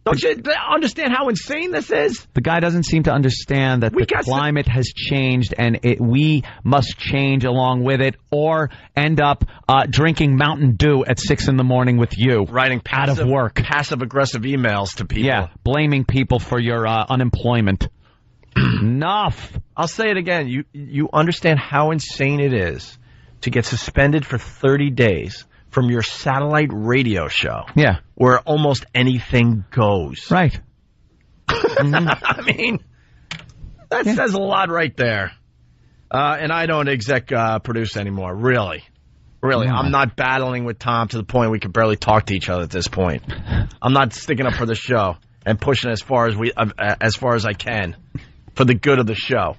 Speaker 2: Don't you understand how insane this is?
Speaker 18: The guy doesn't seem to understand that the climate has changed, and we must change along with it, or end up drinking Mountain Dew at 6 in the morning with you,
Speaker 2: writing
Speaker 18: out of work,
Speaker 2: passive-aggressive emails to people.
Speaker 18: Yeah, blaming people for your unemployment. Enough.
Speaker 2: I'll say it again. You understand how insane it is to get suspended for 30 days from your satellite radio show.
Speaker 18: Yeah.
Speaker 2: Where almost anything goes.
Speaker 18: Right.
Speaker 2: I mean, that says a lot right there. And I don't exec produce anymore, really. Really. No. I'm not battling with Tom to the point we can barely talk to each other at this point. I'm not sticking up for the show and pushing as far as I can for the good of the show.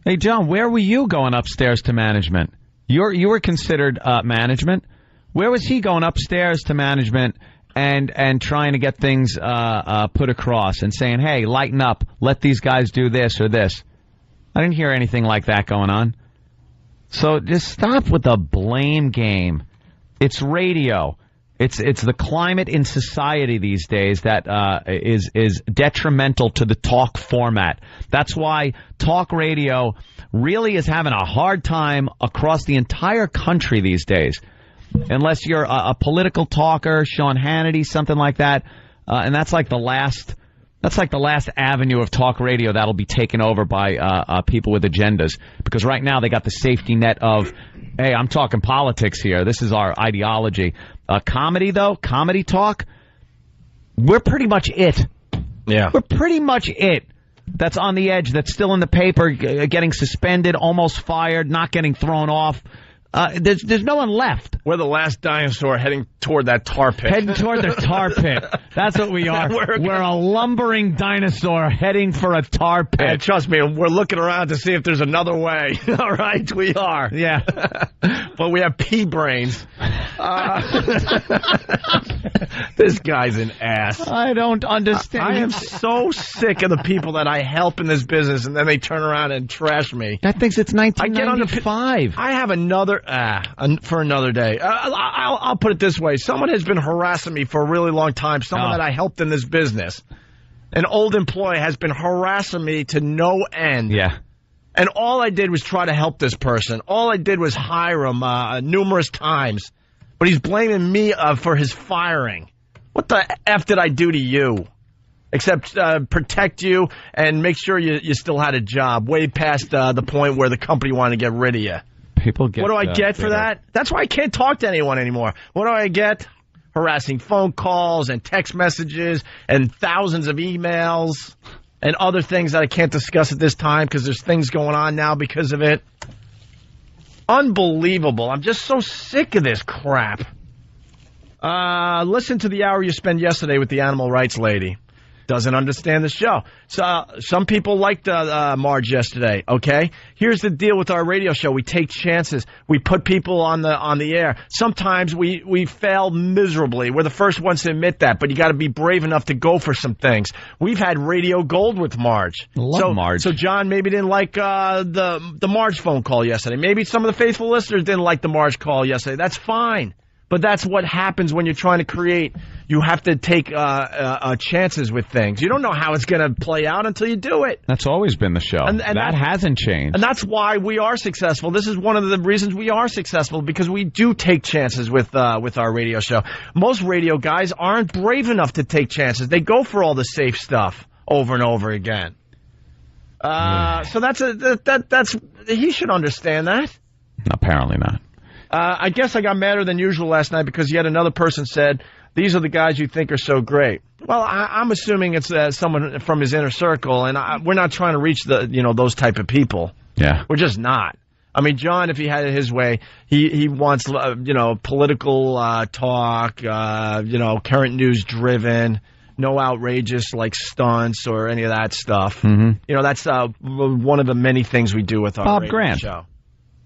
Speaker 18: Hey, John, where were you going upstairs to management? You were considered management. Where was he going upstairs to management and trying to get things put across and saying, hey, lighten up, let these guys do this or this? I didn't hear anything like that going on. So just stop with the blame game. It's radio. It's the climate in society these days that is detrimental to the talk format. That's why talk radio really is having a hard time across the entire country these days. Unless you're a political talker, Sean Hannity, something like that, and that's like the last avenue of talk radio that'll be taken over by people with agendas. Because right now they got the safety net of, hey, I'm talking politics here. This is our ideology. Comedy though, comedy talk, we're pretty much it.
Speaker 2: Yeah,
Speaker 18: we're pretty much it. That's on the edge. That's still in the paper, getting suspended, almost fired, not getting thrown off. There's no one left.
Speaker 2: We're the last dinosaur heading toward that tar pit.
Speaker 18: Heading toward the tar pit. That's what we are. We're a lumbering dinosaur heading for a tar pit.
Speaker 2: And trust me, we're looking around to see if there's another way. All right, we are.
Speaker 18: Yeah.
Speaker 2: But we have pea brains. This guy's an ass.
Speaker 18: I don't understand.
Speaker 2: I am so sick of the people that I help in this business, and then they turn around and trash me.
Speaker 18: That thinks it's 1995.
Speaker 2: I have another for another day. I'll put it this way: someone has been harassing me for a really long time. Someone that I helped in this business, an old employee, has been harassing me to no end.
Speaker 18: Yeah.
Speaker 2: And all I did was try to help this person. All I did was hire him numerous times. But he's blaming me for his firing. What the F did I do to you? Except protect you and make sure you still had a job, way past the point where the company wanted to get rid of you.
Speaker 18: People get.
Speaker 2: What do I get for that? That's why I can't talk to anyone anymore. What do I get? Harassing phone calls and text messages and thousands of emails and other things that I can't discuss at this time because there's things going on now because of it. Unbelievable. I'm just so sick of this crap. Listen to the hour you spent yesterday with the animal rights lady. Doesn't understand the show. So some people liked Marge yesterday, okay? Here's the deal with our radio show. We take chances. We put people on the air. Sometimes we fail miserably. We're the first ones to admit that, but you got to be brave enough to go for some things. We've had radio gold with Marge.
Speaker 18: Love Marge.
Speaker 2: So John maybe didn't like the Marge phone call yesterday. Maybe some of the faithful listeners didn't like the Marge call yesterday. That's fine. But that's what happens when you're trying to create. You have to take chances with things. You don't know how it's going to play out until you do it.
Speaker 18: That's always been the show. And that hasn't changed.
Speaker 2: And that's why we are successful. This is one of the reasons we are successful, because we do take chances with our radio show. Most radio guys aren't brave enough to take chances. They go for all the safe stuff over and over again. So that's he should understand that.
Speaker 18: Apparently not.
Speaker 2: I guess I got madder than usual last night because yet another person said, "These are the guys you think are so great." Well, I'm assuming it's someone from his inner circle, and we're not trying to reach those type of people.
Speaker 18: Yeah,
Speaker 2: we're just not. I mean, John, if he had it his way, he wants political talk, current news driven, no outrageous like stunts or any of that stuff.
Speaker 18: Mm-hmm.
Speaker 2: That's one of the many things we do with our
Speaker 18: Bob
Speaker 2: radio
Speaker 18: Grant
Speaker 2: show.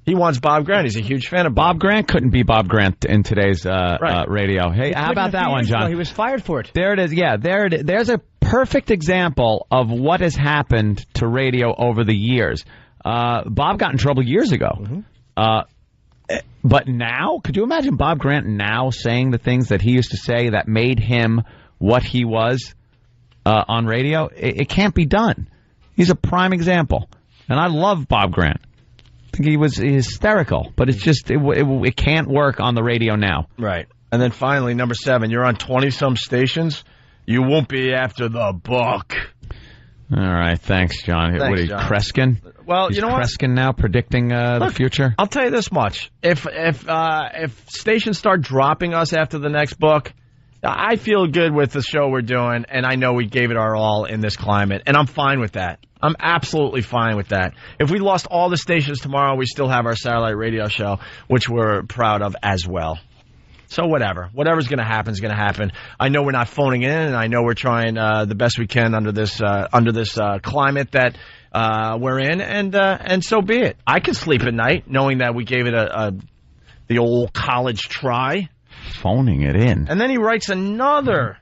Speaker 2: He wants Bob Grant. He's a huge fan of
Speaker 18: Bob Grant. Couldn't be Bob Grant in today's radio. Hey, how about that one, John?
Speaker 10: He was fired for it.
Speaker 18: There it is. Yeah, there it is. There's a perfect example of what has happened to radio over the years. Bob got in trouble years ago.
Speaker 2: Mm-hmm.
Speaker 18: But now, could you imagine Bob Grant now saying the things that he used to say that made him what he was on radio? It can't be done. He's a prime example. And I love Bob Grant. I think he was hysterical, but it's just it can't work on the radio now.
Speaker 2: Right. And then finally, number 7, you're on 20-some stations. You won't be after the buck.
Speaker 18: All right, thanks, John.
Speaker 2: Thanks,
Speaker 18: what are you,
Speaker 2: John.
Speaker 18: Kreskin?
Speaker 2: Well,
Speaker 18: Is
Speaker 2: you know what?
Speaker 18: Kreskin now predicting the future?
Speaker 2: I'll tell you this much: if stations start dropping us after the next book, I feel good with the show we're doing, and I know we gave it our all in this climate, and I'm fine with that. I'm absolutely fine with that. If we lost all the stations tomorrow, we still have our satellite radio show, which we're proud of as well. So whatever's going to happen is going to happen. I know we're not phoning in, and I know we're trying the best we can under this climate that we're in, and so be it. I can sleep at night knowing that we gave it the old college try.
Speaker 18: Phoning it in.
Speaker 2: And then he writes another.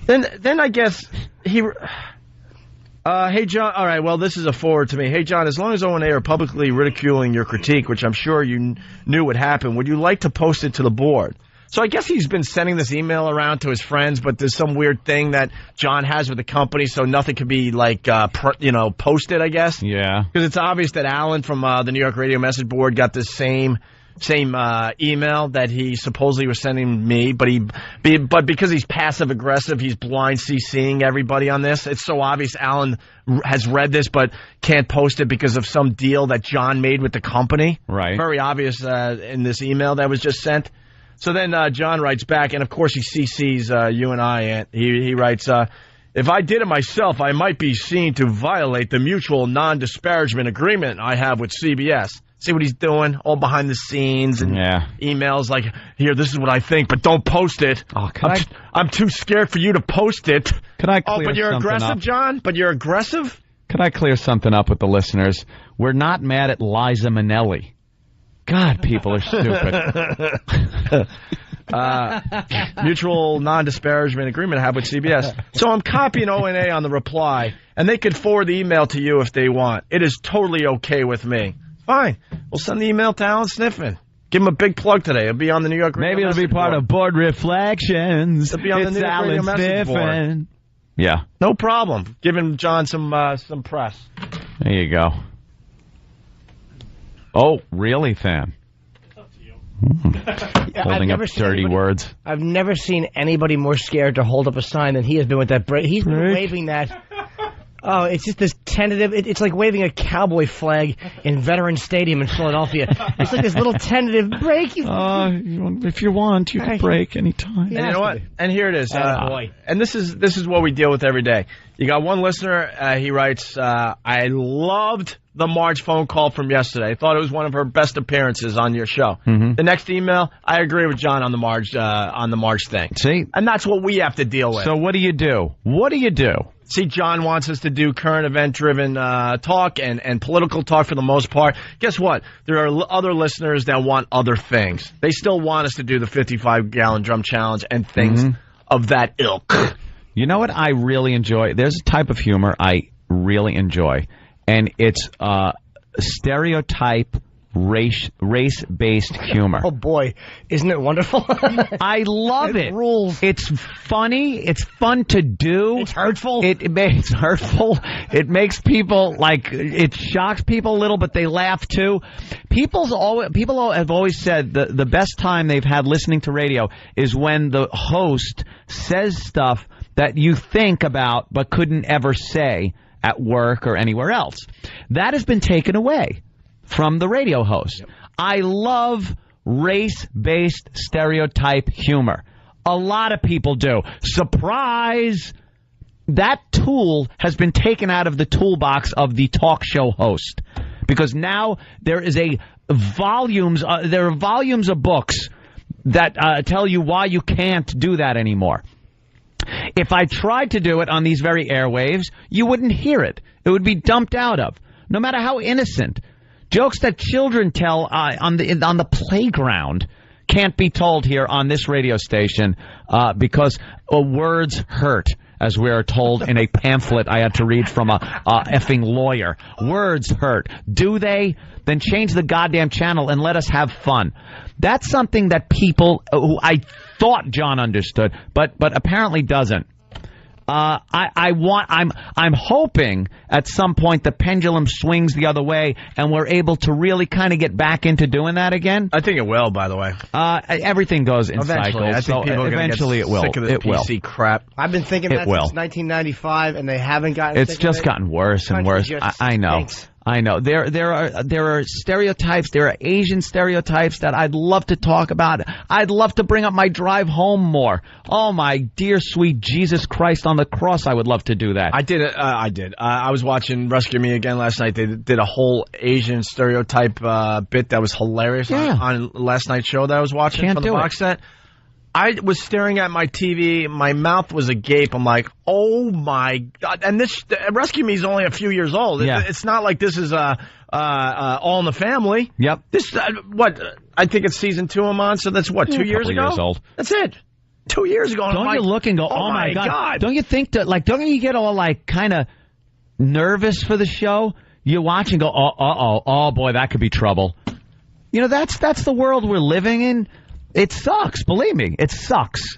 Speaker 2: Then I guess he... hey, John. All right, well, this is a forward to me. Hey, John, as long as O&A are publicly ridiculing your critique, which I'm sure you knew would happen, would you like to post it to the board? So I guess he's been sending this email around to his friends, but there's some weird thing that John has with the company, so nothing could be, posted, I guess.
Speaker 18: Yeah.
Speaker 2: Because it's obvious that Alan from the New York Radio Message Board got the same email that he supposedly was sending me, but because he's passive aggressive, he's blind CCing everybody on this. It's so obvious Alan has read this but can't post it because of some deal that John made with the company.
Speaker 18: Right.
Speaker 2: Very obvious in this email that was just sent. So then John writes back, and of course he CCs you and I, and he writes, if I did it myself, I might be seen to violate the mutual non-disparagement agreement I have with CBS. See what he's doing, all behind the scenes, and emails like, here, this is what I think, but don't post it.
Speaker 18: Oh,
Speaker 2: I'm too scared for you to post it.
Speaker 18: Can I clear
Speaker 2: but you're
Speaker 18: something
Speaker 2: aggressive,
Speaker 18: up?
Speaker 2: John? But you're aggressive?
Speaker 18: Could I clear something up with the listeners? We're not mad at Liza Minnelli. God, people are stupid.
Speaker 2: Mutual non-disparagement agreement I have with CBS. So I'm copying O&A on the reply, and they could forward the email to you if they want. It is totally okay with me. Fine. We'll send the email to Alan Sniffen. Give him a big plug today. It'll be on the New York Radio
Speaker 18: Maybe it'll be part of Board Reflections.
Speaker 2: It'll be on the New York Radio message board.
Speaker 18: Yeah.
Speaker 2: No problem. Giving John some press.
Speaker 18: There you go. Oh, really, fan? Holding up dirty words.
Speaker 10: I've never seen anybody more scared to hold up a sign than he has been with that break. He's been waving that. Oh, it's just this tentative. It's like waving a cowboy flag in Veterans Stadium in Philadelphia. It's like this little tentative break.
Speaker 18: If you want, you can break anytime.
Speaker 2: And you know what? And here it is. And this is what we deal with every day. You got one listener. He writes, I loved the Marge phone call from yesterday. I thought it was one of her best appearances on your show.
Speaker 18: Mm-hmm.
Speaker 2: The next email, I agree with John on the Marge thing.
Speaker 18: See?
Speaker 2: And that's what we have to deal with.
Speaker 18: So what do you do? What do you do?
Speaker 2: See, John wants us to do current event-driven talk and political talk for the most part. Guess what? There are other listeners that want other things. They still want us to do the 55-gallon drum challenge and things of that ilk.
Speaker 18: You know what I really enjoy? There's a type of humor I really enjoy, and it's stereotype race-based humor.
Speaker 10: Oh, boy. Isn't it wonderful?
Speaker 18: I love it.
Speaker 10: Rules.
Speaker 18: It's funny. It's fun to do.
Speaker 10: It's hurtful.
Speaker 18: It's hurtful. It makes people, it shocks people a little, but they laugh, too. People have always said the best time they've had listening to radio is when the host says stuff that you think about but couldn't ever say at work or anywhere else. That has been taken away from the radio host. Yep. I love race-based stereotype humor. A lot of people do. Surprise! That tool has been taken out of the toolbox of the talk show host. Because now there are volumes of books that tell you why you can't do that anymore. If I tried to do it on these very airwaves, you wouldn't hear it. It would be dumped out of, no matter how innocent. Jokes that children tell on the playground can't be told here on this radio station because words hurt, as we are told in a pamphlet I had to read from a effing lawyer. Words hurt. Do they? Then change the goddamn channel and let us have fun. That's something that people who I thought John understood, but apparently doesn't. I'm hoping at some point the pendulum swings the other way and we're able to really kind of get back into doing that again.
Speaker 2: I think it will, by the way.
Speaker 18: Everything goes in
Speaker 2: eventually,
Speaker 18: cycles.
Speaker 2: I think people are
Speaker 18: eventually
Speaker 2: get
Speaker 18: it will.
Speaker 2: sick of this PC crap.
Speaker 10: I've been thinking that since 1995, and they haven't gotten.
Speaker 18: It's just gotten worse and worse. I know.
Speaker 10: Stinks.
Speaker 18: I know. There are stereotypes. There are Asian stereotypes that I'd love to talk about. I'd love to bring up my drive home more. Oh, my dear, sweet Jesus Christ on the cross, I would love to do that.
Speaker 2: I did. I was watching Rescue Me Again last night. They did a whole Asian stereotype bit that was hilarious on last night's show that I was watching from the box set. I was staring at my TV. My mouth was agape. I'm like, oh, my God. And this Rescue Me is only a few years old.
Speaker 18: Yeah.
Speaker 2: It's not like this is All in the Family.
Speaker 18: Yep.
Speaker 2: This I think it's season 2 I'm on, so that's 2 years ago?
Speaker 18: Years old.
Speaker 2: That's it. 2 years ago.
Speaker 18: Don't you look and go, oh, my God. Don't you think that, don't you get all, kind of nervous for the show? You watch and go, oh, boy, that could be trouble. You know, that's the world we're living in. It sucks. Believe me, it sucks.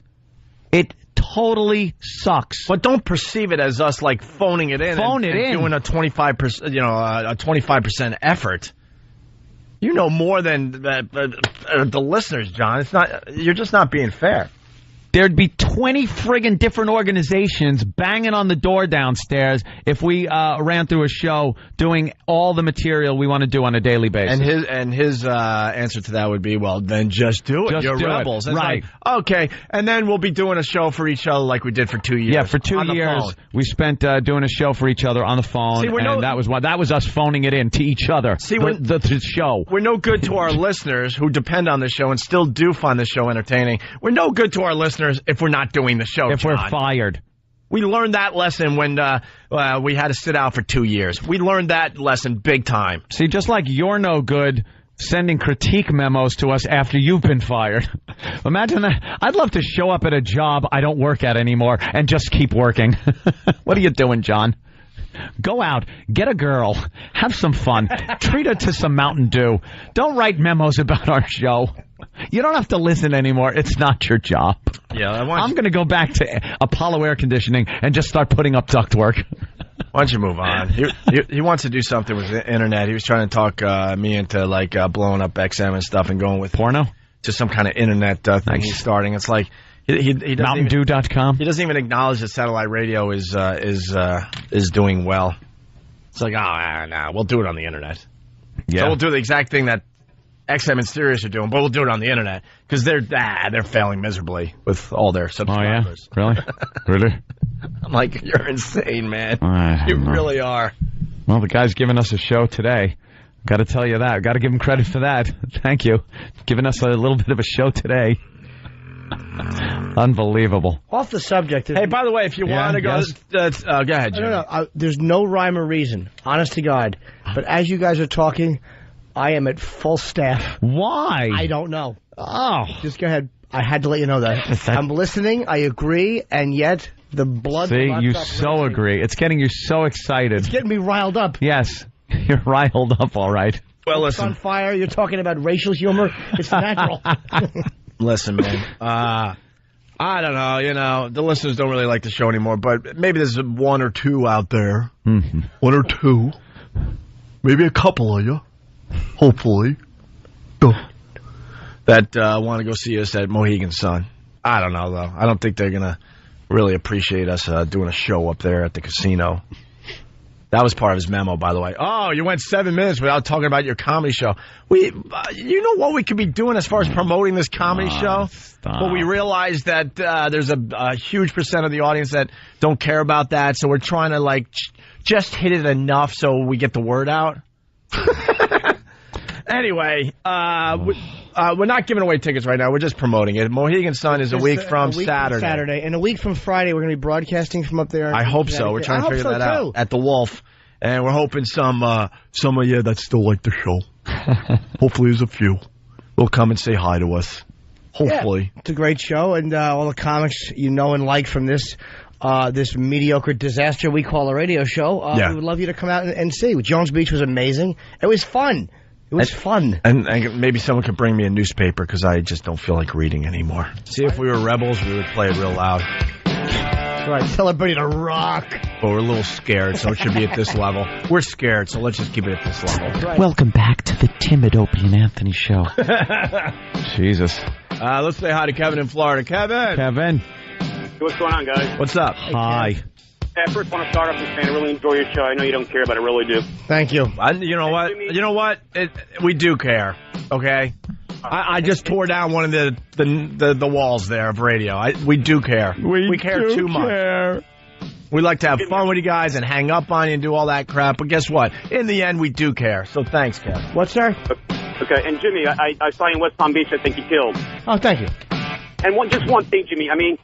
Speaker 18: It totally sucks.
Speaker 2: But don't perceive it as us phoning it in. Doing a 25%, a 25% effort. You know more than the listeners, John. It's not. You're just not being fair.
Speaker 18: there'd be 20 friggin' different organizations banging on the door downstairs if we ran through a show doing all the material we want to do on a daily basis.
Speaker 2: And his answer to that would be, well, then just do it.
Speaker 18: Just
Speaker 2: You're
Speaker 18: do it.
Speaker 2: rebels. It's
Speaker 18: Right.
Speaker 2: like, okay, and then we'll be doing a show for each other like we did for 2 years.
Speaker 18: Yeah, for 2
Speaker 2: on the
Speaker 18: years,
Speaker 2: phone.
Speaker 18: we spent doing a show for each other on the phone,
Speaker 2: See,
Speaker 18: and that was us phoning it in to each other.
Speaker 2: See,
Speaker 18: the show.
Speaker 2: We're no good to our listeners who depend on the show and still do find the show entertaining. We're no good to our listeners if we're not doing the show,
Speaker 18: If
Speaker 2: John.
Speaker 18: we're fired.
Speaker 2: We learned that lesson when we had to sit out for 2 years. We learned that lesson big time.
Speaker 18: See, just like you're no good sending critique memos to us after you've been fired. Imagine that. I'd love to show up at a job I don't work at anymore and just keep working. What are you doing, John? Go out, get a girl, have some fun, treat her to some Mountain Dew. Don't write memos about our show. You don't have to listen anymore. It's not your job.
Speaker 2: Yeah,
Speaker 18: I'm going to go back to Apollo Air Conditioning and just start putting up ductwork.
Speaker 2: Why don't you move on? He wants to do something with the internet. He was trying to talk me into like blowing up XM and stuff and going with
Speaker 18: porno
Speaker 2: to some kind of internet thing he's starting. It's like he
Speaker 18: MountainDew.com.
Speaker 2: He doesn't even acknowledge that satellite radio is doing well. It's like, no, we'll do it on the internet.
Speaker 18: Yeah,
Speaker 2: so we'll do the exact thing that XM and Sirius are doing, but we'll do it on the internet because they're failing miserably with all their subscribers.
Speaker 18: Oh yeah, really?
Speaker 2: I'm like, you're insane, man. You
Speaker 18: know.
Speaker 2: really are.
Speaker 18: Well, the guy's giving us a show today. Got to tell you that. Got to give him credit for that. Thank you. Giving us a little bit of a show today. Unbelievable.
Speaker 10: Off the subject.
Speaker 2: Hey, by the way, if you want to go, go ahead, Jim.
Speaker 10: No. There's no rhyme or reason, honest to God. But as you guys are talking, I am at full staff.
Speaker 18: Why?
Speaker 10: I don't know.
Speaker 18: Oh.
Speaker 10: Just go ahead. I had to let you know that. I'm listening. I agree. And yet, the blood...
Speaker 18: See, you so agree. It's getting you so excited.
Speaker 10: It's getting me riled up.
Speaker 18: Yes. You're riled up, all right.
Speaker 2: Well,
Speaker 10: It's
Speaker 2: listen.
Speaker 10: on fire. You're talking about racial humor. It's natural.
Speaker 2: Listen, man. I don't know. You know, the listeners don't really like the show anymore, but maybe there's one or two out there.
Speaker 18: Mm-hmm.
Speaker 2: One or two. Maybe a couple of you. Hopefully. That want to go see us at Mohegan Sun. I don't know, though. I don't think they're going to really appreciate us doing a show up there at the casino. That was part of his memo, by the way. Oh, you went 7 minutes without talking about your comedy show. You know what we could be doing as far as promoting this comedy show?
Speaker 18: Stop.
Speaker 2: But we realized that there's a huge percent of the audience that don't care about that, so we're trying to, like, just hit it enough so we get the word out. Anyway, we're not giving away tickets right now. We're just promoting it. Mohegan Sun is a week from Saturday.
Speaker 10: And a week from Friday, we're going to be broadcasting from up there.
Speaker 2: I hope so. We're trying to figure that out at the Wolf. And we're hoping some of you that still like the show. Hopefully there's a few. Will come and say hi to us. Hopefully.
Speaker 10: Yeah, it's a great show, and all the comics you know and like from this mediocre disaster we call a radio show, we would love you to come out and see. Jones Beach was amazing. It was fun. It was fun.
Speaker 2: And maybe someone could bring me a newspaper because I just don't feel like reading anymore. See, if we were rebels, we would play it real loud.
Speaker 10: That's right. Tell everybody to rock.
Speaker 2: But we're a little scared, so it should be at this level. We're scared, so let's just keep it at this level.
Speaker 10: Right.
Speaker 18: Welcome back to the timid Opie and Anthony show. Jesus.
Speaker 2: Let's say hi to Kevin in Florida. Kevin.
Speaker 9: What's going on, guys?
Speaker 2: What's up?
Speaker 18: Hi.
Speaker 9: I first want to start off just saying I really enjoy your show. I know you don't care, but I really do.
Speaker 10: Thank you.
Speaker 2: You know what? We do care. Okay. I just tore down one of the walls there of radio. We do care. We care too much. We like to have fun with you guys and hang up on you and do all that crap. But guess what? In the end, we do care. So thanks, Kev.
Speaker 10: What's that?
Speaker 9: Okay, and Jimmy, I saw you in West Palm Beach. I think you killed.
Speaker 10: Oh, thank you.
Speaker 9: And just one thing, Jimmy. I mean,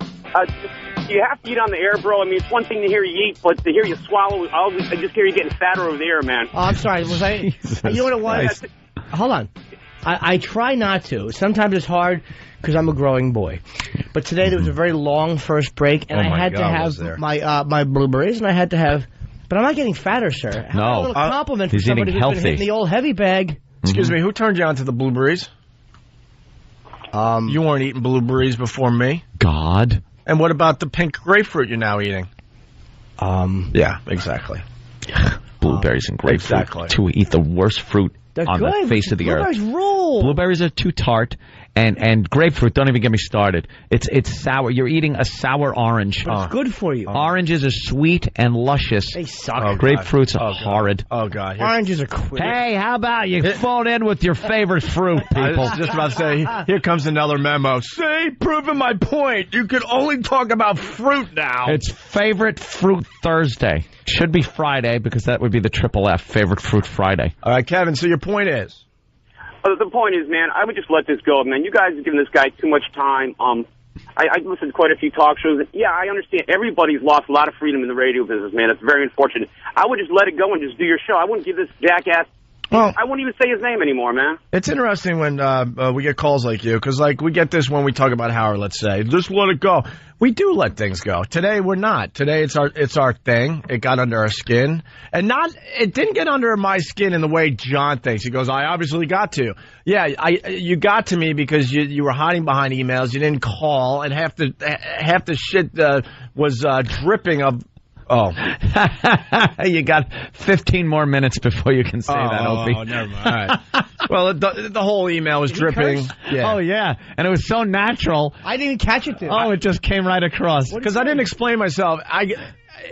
Speaker 9: you have to eat on the air, bro. I mean, it's one thing to hear you eat, but to hear you swallow, I just hear you getting fatter over the air, man.
Speaker 10: Oh, I'm sorry. Was I? You know what it was? Hold on. I try not to. Sometimes it's hard because I'm a growing boy. But today there was a very long first break, and I had to have my blueberries, and I had to have. But I'm not getting fatter, sir.
Speaker 18: No,
Speaker 10: a little compliment
Speaker 18: he's
Speaker 10: for somebody
Speaker 18: eating
Speaker 10: who's been hitting the old heavy bag.
Speaker 2: Excuse me, who turned you on to the blueberries? You weren't eating blueberries before me.
Speaker 18: God.
Speaker 2: And what about the pink grapefruit you're now eating?
Speaker 18: Yeah,
Speaker 2: exactly.
Speaker 18: Blueberries and grapefruit.
Speaker 2: Exactly.
Speaker 18: To eat the worst fruit
Speaker 2: They're
Speaker 18: on the
Speaker 2: good.
Speaker 18: face of the
Speaker 2: Blueberries
Speaker 18: earth.
Speaker 2: rule.
Speaker 18: Blueberries are too tart, and grapefruit. Don't even get me started. It's sour. You're eating a sour orange.
Speaker 10: But it's good for you.
Speaker 18: Oranges are sweet and luscious.
Speaker 10: They suck.
Speaker 18: Grapefruits are horrid.
Speaker 2: Oh God.
Speaker 10: Oranges are quick.
Speaker 18: Hey, how about you phone in with your favorite fruit,
Speaker 2: I
Speaker 18: people?
Speaker 2: was just about to say, here comes another memo. See, proving my point. You can only talk about fruit now.
Speaker 18: It's Favorite Fruit Thursday. Should be Friday because that would be the triple F, Favorite Fruit Friday.
Speaker 2: All right, Kevin, so your point is?
Speaker 9: The point is, man, I would just let this go, man. You guys are giving this guy too much time. I listened to quite a few talk shows. Yeah, I understand. Everybody's lost a lot of freedom in the radio business, man. It's very unfortunate. I would just let it go and just do your show. I wouldn't give this jackass...
Speaker 2: Well,
Speaker 9: I wouldn't even say his name anymore, man.
Speaker 2: It's interesting when we get calls like you, because like we get this when we talk about Howard. Let's say, just let it go. We do let things go. Today we're not. Today it's our thing. It got under our skin, and it didn't get under my skin in the way John thinks. He goes, I obviously got to. Yeah, you got to me because you were hiding behind emails. You didn't call, and half the shit was dripping of. Oh.
Speaker 18: You got 15 more minutes before you can say that, Opie.
Speaker 2: Oh, never mind. All right. Well, the whole email was dripping.
Speaker 18: Yeah. Oh, yeah. And it was so natural.
Speaker 10: I didn't catch it, dude.
Speaker 18: Oh, it just came right across.
Speaker 2: Because I didn't explain myself.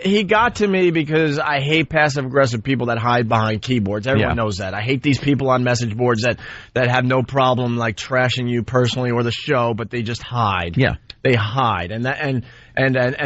Speaker 2: He got to me because I hate passive-aggressive people that hide behind keyboards. Everyone knows that. I hate these people on message boards that have no problem like trashing you personally or the show, but they just hide.
Speaker 18: Yeah.
Speaker 2: They hide. And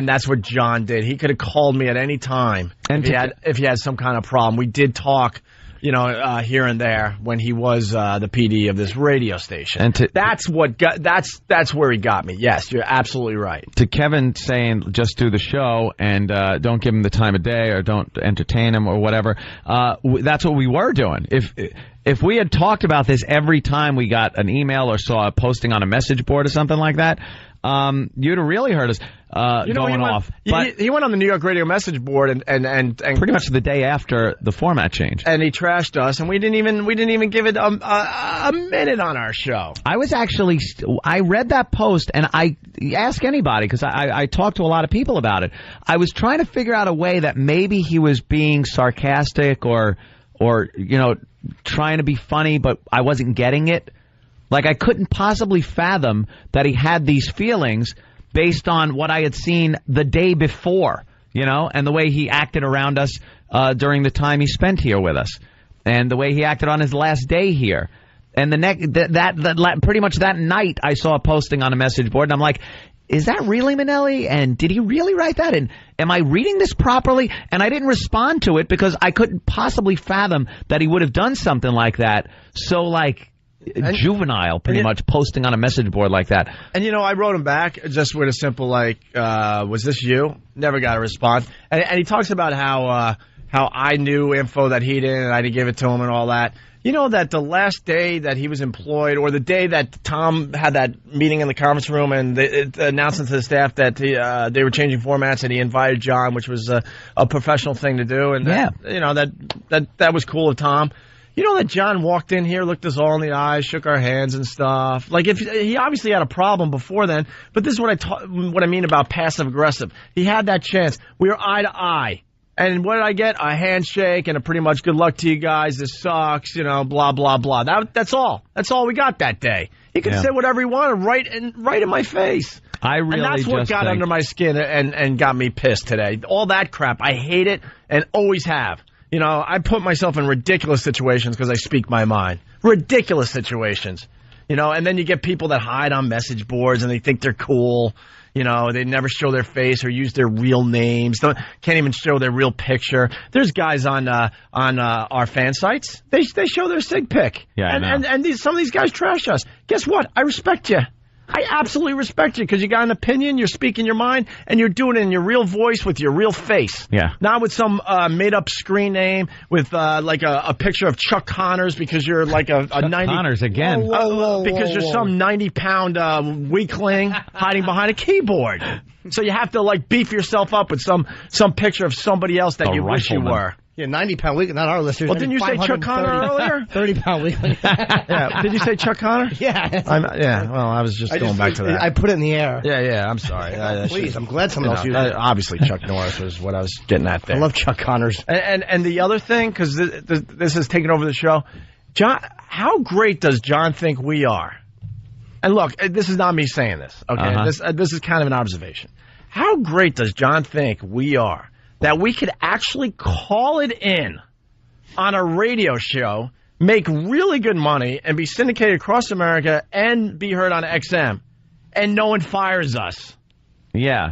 Speaker 2: that's what John did. He could have called me at any time if he had some kind of problem. We did talk, here and there when he was the PD of this radio station. And that's where he got me. Yes, you're absolutely right.
Speaker 18: To Kevin saying just do the show and don't give him the time of day or don't entertain him or whatever, that's what we were doing. If we had talked about this every time we got an email or saw a posting on a message board or something like that, you'd have really heard us going off.
Speaker 2: But he went on the New York radio message board and
Speaker 18: pretty much the day after the format changed,
Speaker 2: and he trashed us, and we didn't even give it a minute on our show.
Speaker 18: I read that post, and I ask anybody because I talked to a lot of people about it. I was trying to figure out a way that maybe he was being sarcastic or trying to be funny, but I wasn't getting it. Like, I couldn't possibly fathom that he had these feelings based on what I had seen the day before, and the way he acted around us during the time he spent here with us, and the way he acted on his last day here. And pretty much that night, I saw a posting on a message board, and I'm like, is that really Minnelli? And did he really write that? And am I reading this properly? And I didn't respond to it because I couldn't possibly fathom that he would have done something like that. So, juvenile, pretty much, posting on a message board like that.
Speaker 2: And I wrote him back just with a simple was this you? Never got a response. And he talks about how I knew info that he didn't, and I didn't give it to him and all that. You know that the last day that he was employed, or the day that Tom had that meeting in the conference room and announcing to the staff that they were changing formats, and he invited John, which was a professional thing to do, and that was cool of Tom. You know that John walked in here, looked us all in the eyes, shook our hands and stuff. Like, if he obviously had a problem before then, but this is what I mean about passive aggressive. He had that chance. We were eye to eye. And what did I get? A handshake and a pretty much good luck to you guys. This sucks, blah, blah, blah. That's all. That's all we got that day. He could say whatever he wanted right in my face.
Speaker 18: And
Speaker 2: that's what got under my skin and got me pissed today. All that crap. I hate it and always have. I put myself in ridiculous situations because I speak my mind. Ridiculous situations. And then you get people that hide on message boards and they think they're cool. They never show their face or use their real names. Can't even show their real picture. There's guys on our fan sites. They show their sig pic.
Speaker 18: Yeah,
Speaker 2: and some of these guys trash us. Guess what? I respect you. I absolutely respect you because you got an opinion, you're speaking your mind, and you're doing it in your real voice with your real face.
Speaker 18: Yeah.
Speaker 2: Not with some made-up screen name with a picture of Chuck Connors because you're like a 90...
Speaker 18: Connors again.
Speaker 2: Because you're some 90-pound weakling hiding behind a keyboard. So you have to beef yourself up with some picture of somebody else that you wish you were.
Speaker 10: Yeah, 90-pound weekly, not our listeners.
Speaker 2: Well, didn't you say Chuck Connor earlier?
Speaker 10: 30-pound weekly.
Speaker 2: Yeah. Did you say Chuck Connor?
Speaker 10: Yeah.
Speaker 2: Well, I was just going back to that.
Speaker 10: I put it in the air.
Speaker 2: Yeah, I'm sorry.
Speaker 10: Please, I'm glad someone else used it.
Speaker 2: Obviously, Chuck Norris was what I was getting at there.
Speaker 10: I love Chuck Connors.
Speaker 2: And the other thing, because this has taken over the show, John, how great does John think we are? And look, this is not me saying this, okay? This is kind of an observation. How great does John think we are that we could actually call it in on a radio show, make really good money, and be syndicated across America and be heard on XM, and no one fires us?
Speaker 18: Yeah.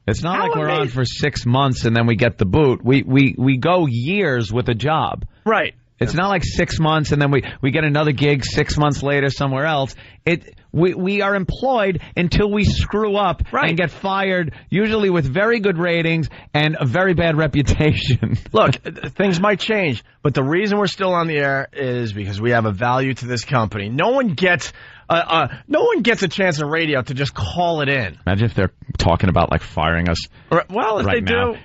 Speaker 18: It's not like we're on for 6 months and then we get the boot. We go years with a job.
Speaker 2: Right.
Speaker 18: It's not like 6 months and then we get another gig 6 months later somewhere else. We are employed until we screw up and get fired, usually with very good ratings and a very bad reputation.
Speaker 2: Look, things might change, but the reason we're still on the air is because we have a value to this company. No one gets a chance in radio to just call it in.
Speaker 18: Imagine if they're talking about like firing us.
Speaker 2: Well, if
Speaker 18: right
Speaker 2: they
Speaker 18: now,
Speaker 2: do,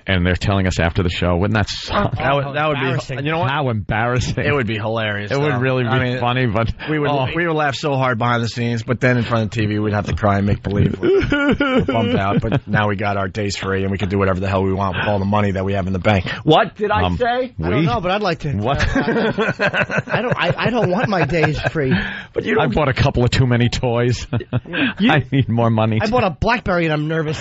Speaker 18: and they're telling us after the show. Wouldn't that suck?
Speaker 2: That would be. You know what?
Speaker 18: How embarrassing!
Speaker 2: It would be hilarious.
Speaker 18: It would really be funny, but
Speaker 2: we would laugh so hard behind the scenes. But then in front of the TV, we'd have to cry and make believe we're bummed out. But now we got our days free, and we can do whatever the hell we want with all the money that we have in the bank. What did I say?
Speaker 10: I don't know, but I'd like to.
Speaker 18: What?
Speaker 10: I don't want my days free.
Speaker 2: But
Speaker 18: I bought a couple of too many toys. I need more money.
Speaker 10: I bought a BlackBerry and I'm nervous.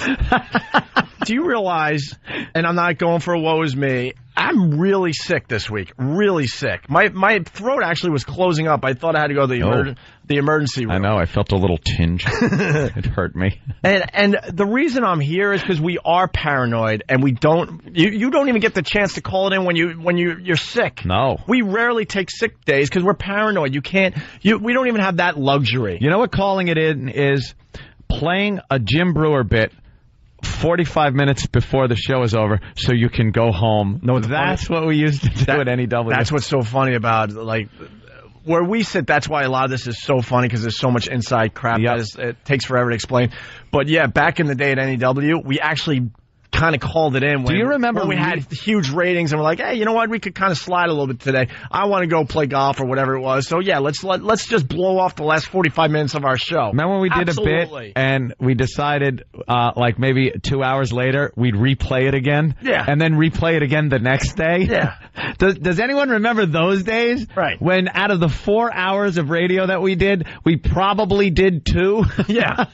Speaker 2: Do you realize, and I'm not going for a woe is me, I'm really sick this week. Really sick. My throat actually was closing up. I thought I had to go to the emergency room.
Speaker 18: I know. I felt a little tinge. It hurt me.
Speaker 2: And the reason I'm here is because we are paranoid, and we don't. You don't even get the chance to call it in when you're sick.
Speaker 18: No.
Speaker 2: We rarely take sick days because we're paranoid. We don't even have that luxury.
Speaker 18: You know what calling it in is? Playing a Jim Brewer bit 45 minutes before the show is over so you can go home. No, that's what we used to do at NEW.
Speaker 2: That's what's so funny about, like, where we sit. That's why a lot of this is so funny, because there's so much inside crap that it takes forever to explain. But yeah, back in the day at NEW, we actually kind of called it in.
Speaker 18: Do you remember
Speaker 2: when we had huge ratings and we're like, hey, you know what? We could kind of slide a little bit today. I want to go play golf or whatever it was. So yeah, let's just blow off the last 45 minutes of our show.
Speaker 18: Remember when we did a bit and we decided like maybe 2 hours later we'd replay it again?
Speaker 2: Yeah.
Speaker 18: And then replay it again the next day?
Speaker 2: Yeah.
Speaker 18: Does anyone remember those days?
Speaker 2: Right.
Speaker 18: When out of the 4 hours of radio that we did, we probably did 2?
Speaker 2: Yeah.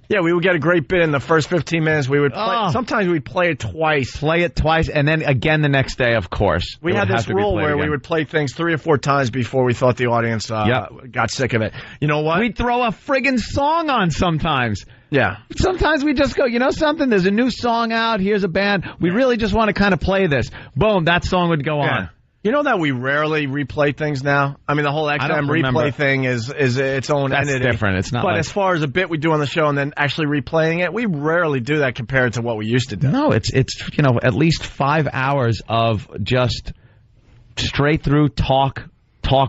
Speaker 2: Yeah, we would get a great bit in the first 15 minutes. We would play, sometimes we'd play it twice.
Speaker 18: Play it twice, and then again the next day, of course.
Speaker 2: We had this rule where we would play things 3 or 4 times before we thought the audience got sick of it. You know what?
Speaker 18: We'd throw a friggin' song on sometimes.
Speaker 2: Yeah.
Speaker 18: Sometimes we just go, you know something? There's a new song out. Here's a band. We really just want to kind of play this. Boom, that song would go on.
Speaker 2: You know that we rarely replay things now? I mean, the whole XM replay thing is its own entity.
Speaker 18: That's different. It's not.
Speaker 2: But as far as a bit we do on the show and then actually replaying it, we rarely do that compared to what we used to do.
Speaker 18: No, it's at least 5 hours of just straight through talk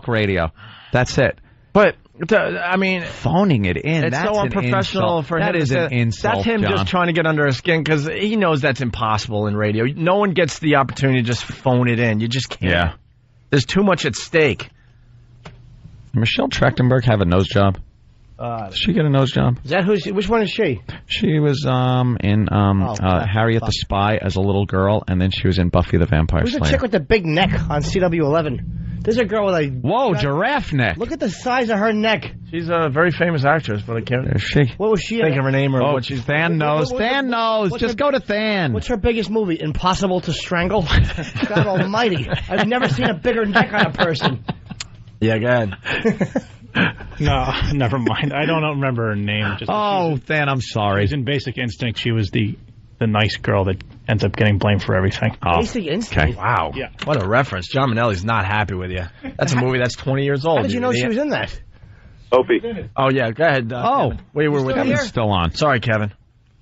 Speaker 18: radio. That's it.
Speaker 2: But I mean,
Speaker 18: phoning it in.
Speaker 2: It's so unprofessional for him.
Speaker 18: That is an insult.
Speaker 2: That's him just trying to get under his skin because he knows that's impossible in radio. No one gets the opportunity to just phone it in. You just can't.
Speaker 18: Yeah.
Speaker 2: There's too much at stake.
Speaker 18: Michelle Trachtenberg have a nose job? Did she get a nose job?
Speaker 10: Is that which one is she?
Speaker 18: She was in Harriet the Spy as a little girl, and then she was in Buffy the Vampire Slayer.
Speaker 10: Who's the chick with the big neck on CW11? There's a girl with a...
Speaker 18: Whoa, giraffe neck.
Speaker 10: Look at the size of her neck.
Speaker 2: She's a very famous actress, but I can't...
Speaker 18: Is she?
Speaker 10: What was she
Speaker 2: think of her name or what she's...
Speaker 18: Than knows. Than knows. Just go to Than.
Speaker 10: What's her biggest movie? Impossible to Strangle? God almighty. I've never seen a bigger neck on a person.
Speaker 2: Yeah, go ahead.
Speaker 13: No, never mind. I don't remember her name.
Speaker 18: Than, I'm sorry.
Speaker 13: She was in Basic Instinct. She was the nice girl that ends up getting blamed for everything.
Speaker 10: Basic Instinct?
Speaker 2: Okay. Wow.
Speaker 13: Yeah.
Speaker 2: What a reference. John Manelli's not happy with you. That's a movie that's 20 years old.
Speaker 10: How did you know she was in that?
Speaker 23: Opie.
Speaker 2: Oh, yeah. Go ahead. We were with
Speaker 18: Kevin's still on.
Speaker 2: Sorry, Kevin.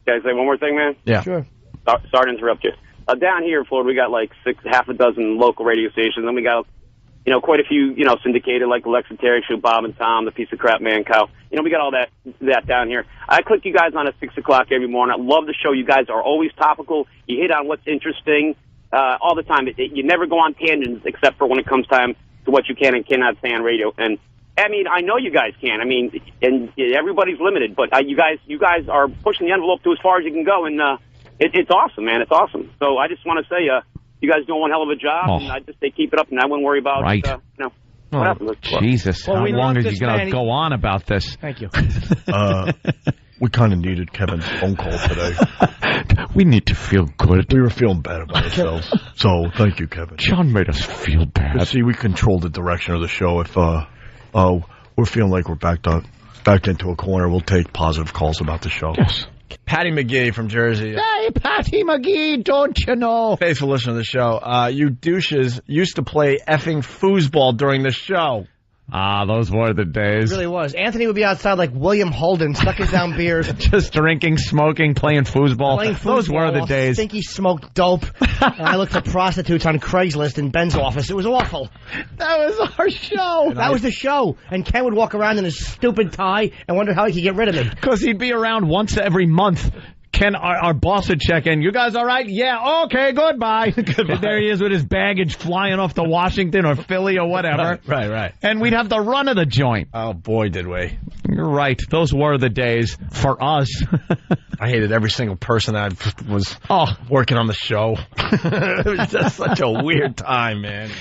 Speaker 23: Can I say one more thing, man?
Speaker 2: Yeah.
Speaker 10: Sure.
Speaker 23: Sorry to interrupt you. Down here in Florida, we got like half a dozen local radio stations, and we got, quite a few, syndicated, like Alexa Terry Show, Bob and Tom, the Piece of Crap Man Cow. We got all that down here. I click you guys on at 6 o'clock every morning. I love the show. You guys are always topical. You hit on what's interesting all the time. You never go on tangents except for when it comes time to what you can and cannot say on radio. And I mean, I know you guys can. I mean, and everybody's limited, but you guys are pushing the envelope to as far as you can go, and it's awesome, man. It's awesome. So I just want to say, you guys doing one hell of a job, and I just say keep it up, and I wouldn't worry about
Speaker 9: What happened?
Speaker 11: Jesus,
Speaker 2: Well,
Speaker 11: how
Speaker 2: we
Speaker 11: long
Speaker 2: love
Speaker 11: are you
Speaker 2: this
Speaker 11: going
Speaker 2: man.
Speaker 11: to go on about this?
Speaker 10: Thank you.
Speaker 16: We kind of needed Kevin's phone call today.
Speaker 11: We need to feel good.
Speaker 16: We were feeling bad about ourselves. So, thank you, Kevin.
Speaker 11: John made us feel bad.
Speaker 16: See, we control the direction of the show. If we're feeling like we're backed into a corner, we'll take positive calls about the show.
Speaker 11: Yes.
Speaker 2: Patty McGee from Jersey.
Speaker 11: Hey, Patty McGee, don't you know?
Speaker 2: Faithful listener to the show. You douches used to play effing foosball during the show.
Speaker 11: Ah, those were the days.
Speaker 10: It really was. Anthony would be outside like William Holden, sucking down beers.
Speaker 11: Just drinking, smoking, playing foosball. Those were the days.
Speaker 10: Stinky smoked dope. And I looked for prostitutes on Craigslist in Ben's office. It was awful.
Speaker 11: That was our show.
Speaker 10: That was the show. And Ken would walk around in his stupid tie and wonder how he could get rid of me.
Speaker 11: Because he'd be around once every month. Ken, our boss would check in. You guys all right? Yeah, okay, goodbye. And there he is with his baggage flying off to Washington or Philly or whatever.
Speaker 2: Right.
Speaker 11: And we'd have the run of the joint.
Speaker 2: Oh, boy, did we.
Speaker 11: You're right. Those were the days for us.
Speaker 2: I hated every single person that was working on the show. It was just such a weird time, man.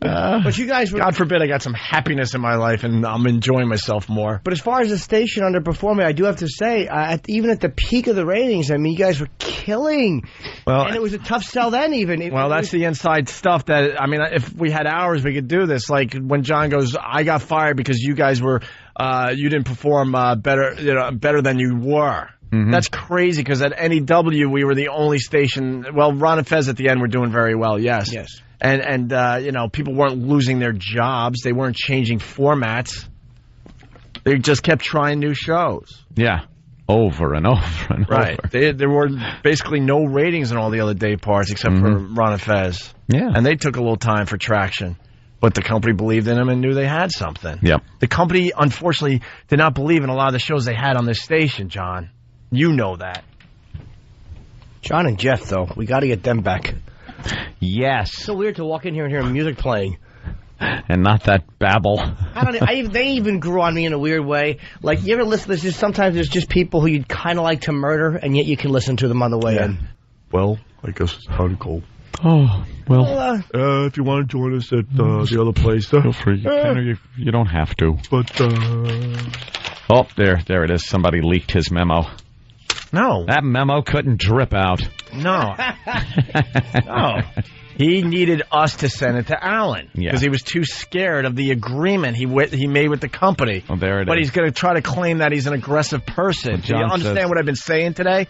Speaker 10: But you guys were...
Speaker 2: God forbid I got some happiness in my life and I'm enjoying myself more.
Speaker 10: But as far as the station underperforming, I do have to say, even at the peak of the ratings, I mean, you guys were killing.
Speaker 2: Well,
Speaker 10: and it was a tough sell then, even.
Speaker 2: That's the inside stuff that, I mean, if we had hours, we could do this. Like when John goes, I got fired because you guys were, you didn't perform better than you were. Mm-hmm. That's crazy because at NEW, we were the only station. Well, Ron and Fez at the end were doing very well, yes.
Speaker 10: Yes.
Speaker 2: And people weren't losing their jobs. They weren't changing formats. They just kept trying new shows.
Speaker 11: Yeah. Over and over and
Speaker 2: over. There were basically no ratings in all the other day parts except for Ron and Fez.
Speaker 11: Yeah.
Speaker 2: And they took a little time for traction. But the company believed in them and knew they had something.
Speaker 11: Yep.
Speaker 2: The company, unfortunately, did not believe in a lot of the shows they had on this station, John. You know that.
Speaker 10: John and Jeff, though, we got to get them back.
Speaker 11: Yes.
Speaker 10: It's so weird to walk in here and hear music playing.
Speaker 11: And not that babble.
Speaker 10: They even grew on me in a weird way. Like, you ever listen to this? Sometimes there's just people who you'd kind of like to murder, and yet you can listen to them on the way in.
Speaker 16: Well, I guess it's time to go.
Speaker 11: Oh, well.
Speaker 16: If you want to join us at the other place.
Speaker 11: Feel free. You don't have to.
Speaker 16: But,
Speaker 11: Oh, there it is. Somebody leaked his memo.
Speaker 2: No.
Speaker 11: That memo couldn't drip out.
Speaker 2: No. No. He needed us to send it to Alan because he was too scared of the agreement he made with the company.
Speaker 11: Oh, there it is.
Speaker 2: But he's going to try to claim that he's an aggressive person. Do you understand what I've been saying today?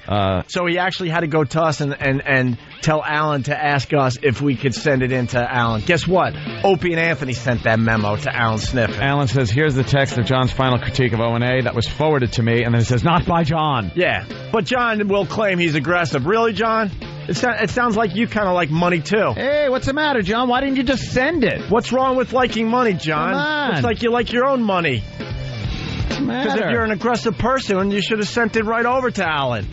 Speaker 2: So he actually had to go to us and tell Alan to ask us if we could send it in to Alan. Guess what? Opie and Anthony sent that memo to Alan Sniffen.
Speaker 11: Alan says, here's the text of John's final critique of O&A that was forwarded to me, and then it says, not by John.
Speaker 2: Yeah, but John will claim he's aggressive. Really, John? It sounds like you kind of like money, too.
Speaker 11: Hey, what's the matter, John? Why didn't you just send it?
Speaker 2: What's wrong with liking money, John?
Speaker 11: Come on.
Speaker 2: Looks like you like your own money.
Speaker 11: What's the matter?
Speaker 2: Because if you're an aggressive person, you should have sent it right over to Alan.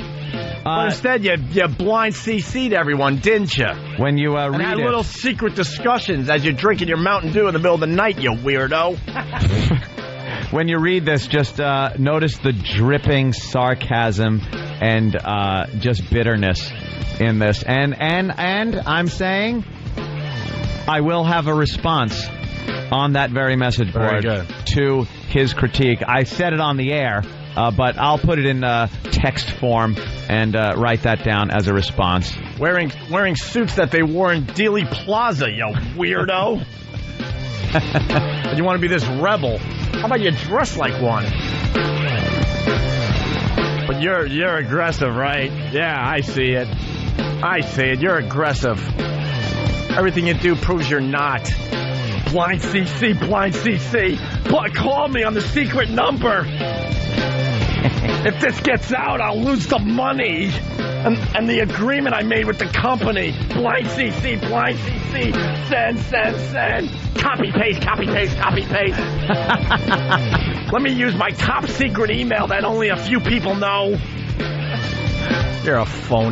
Speaker 2: But instead, you blind CC'd everyone, didn't you?
Speaker 11: When you read
Speaker 2: had little secret discussions as you're drinking your Mountain Dew in the middle of the night, you weirdo.
Speaker 11: When you read this, just notice the dripping sarcasm and just bitterness in this. And I'm saying I will have a response on that very message board to his critique. I said it on the air, but I'll put it in text form and write that down as a response.
Speaker 2: Wearing suits that they wore in Dealey Plaza, you weirdo. You want to be this rebel. How about you dress like one? But you're aggressive, right? Yeah, I see it. You're aggressive. Everything you do proves you're not. Blind CC. Call me on the secret number. If this gets out, I'll lose the money. And the agreement I made with the company. Blind CC. Send. Copy, paste. Let me use my top secret email that only a few people know. You're a phony.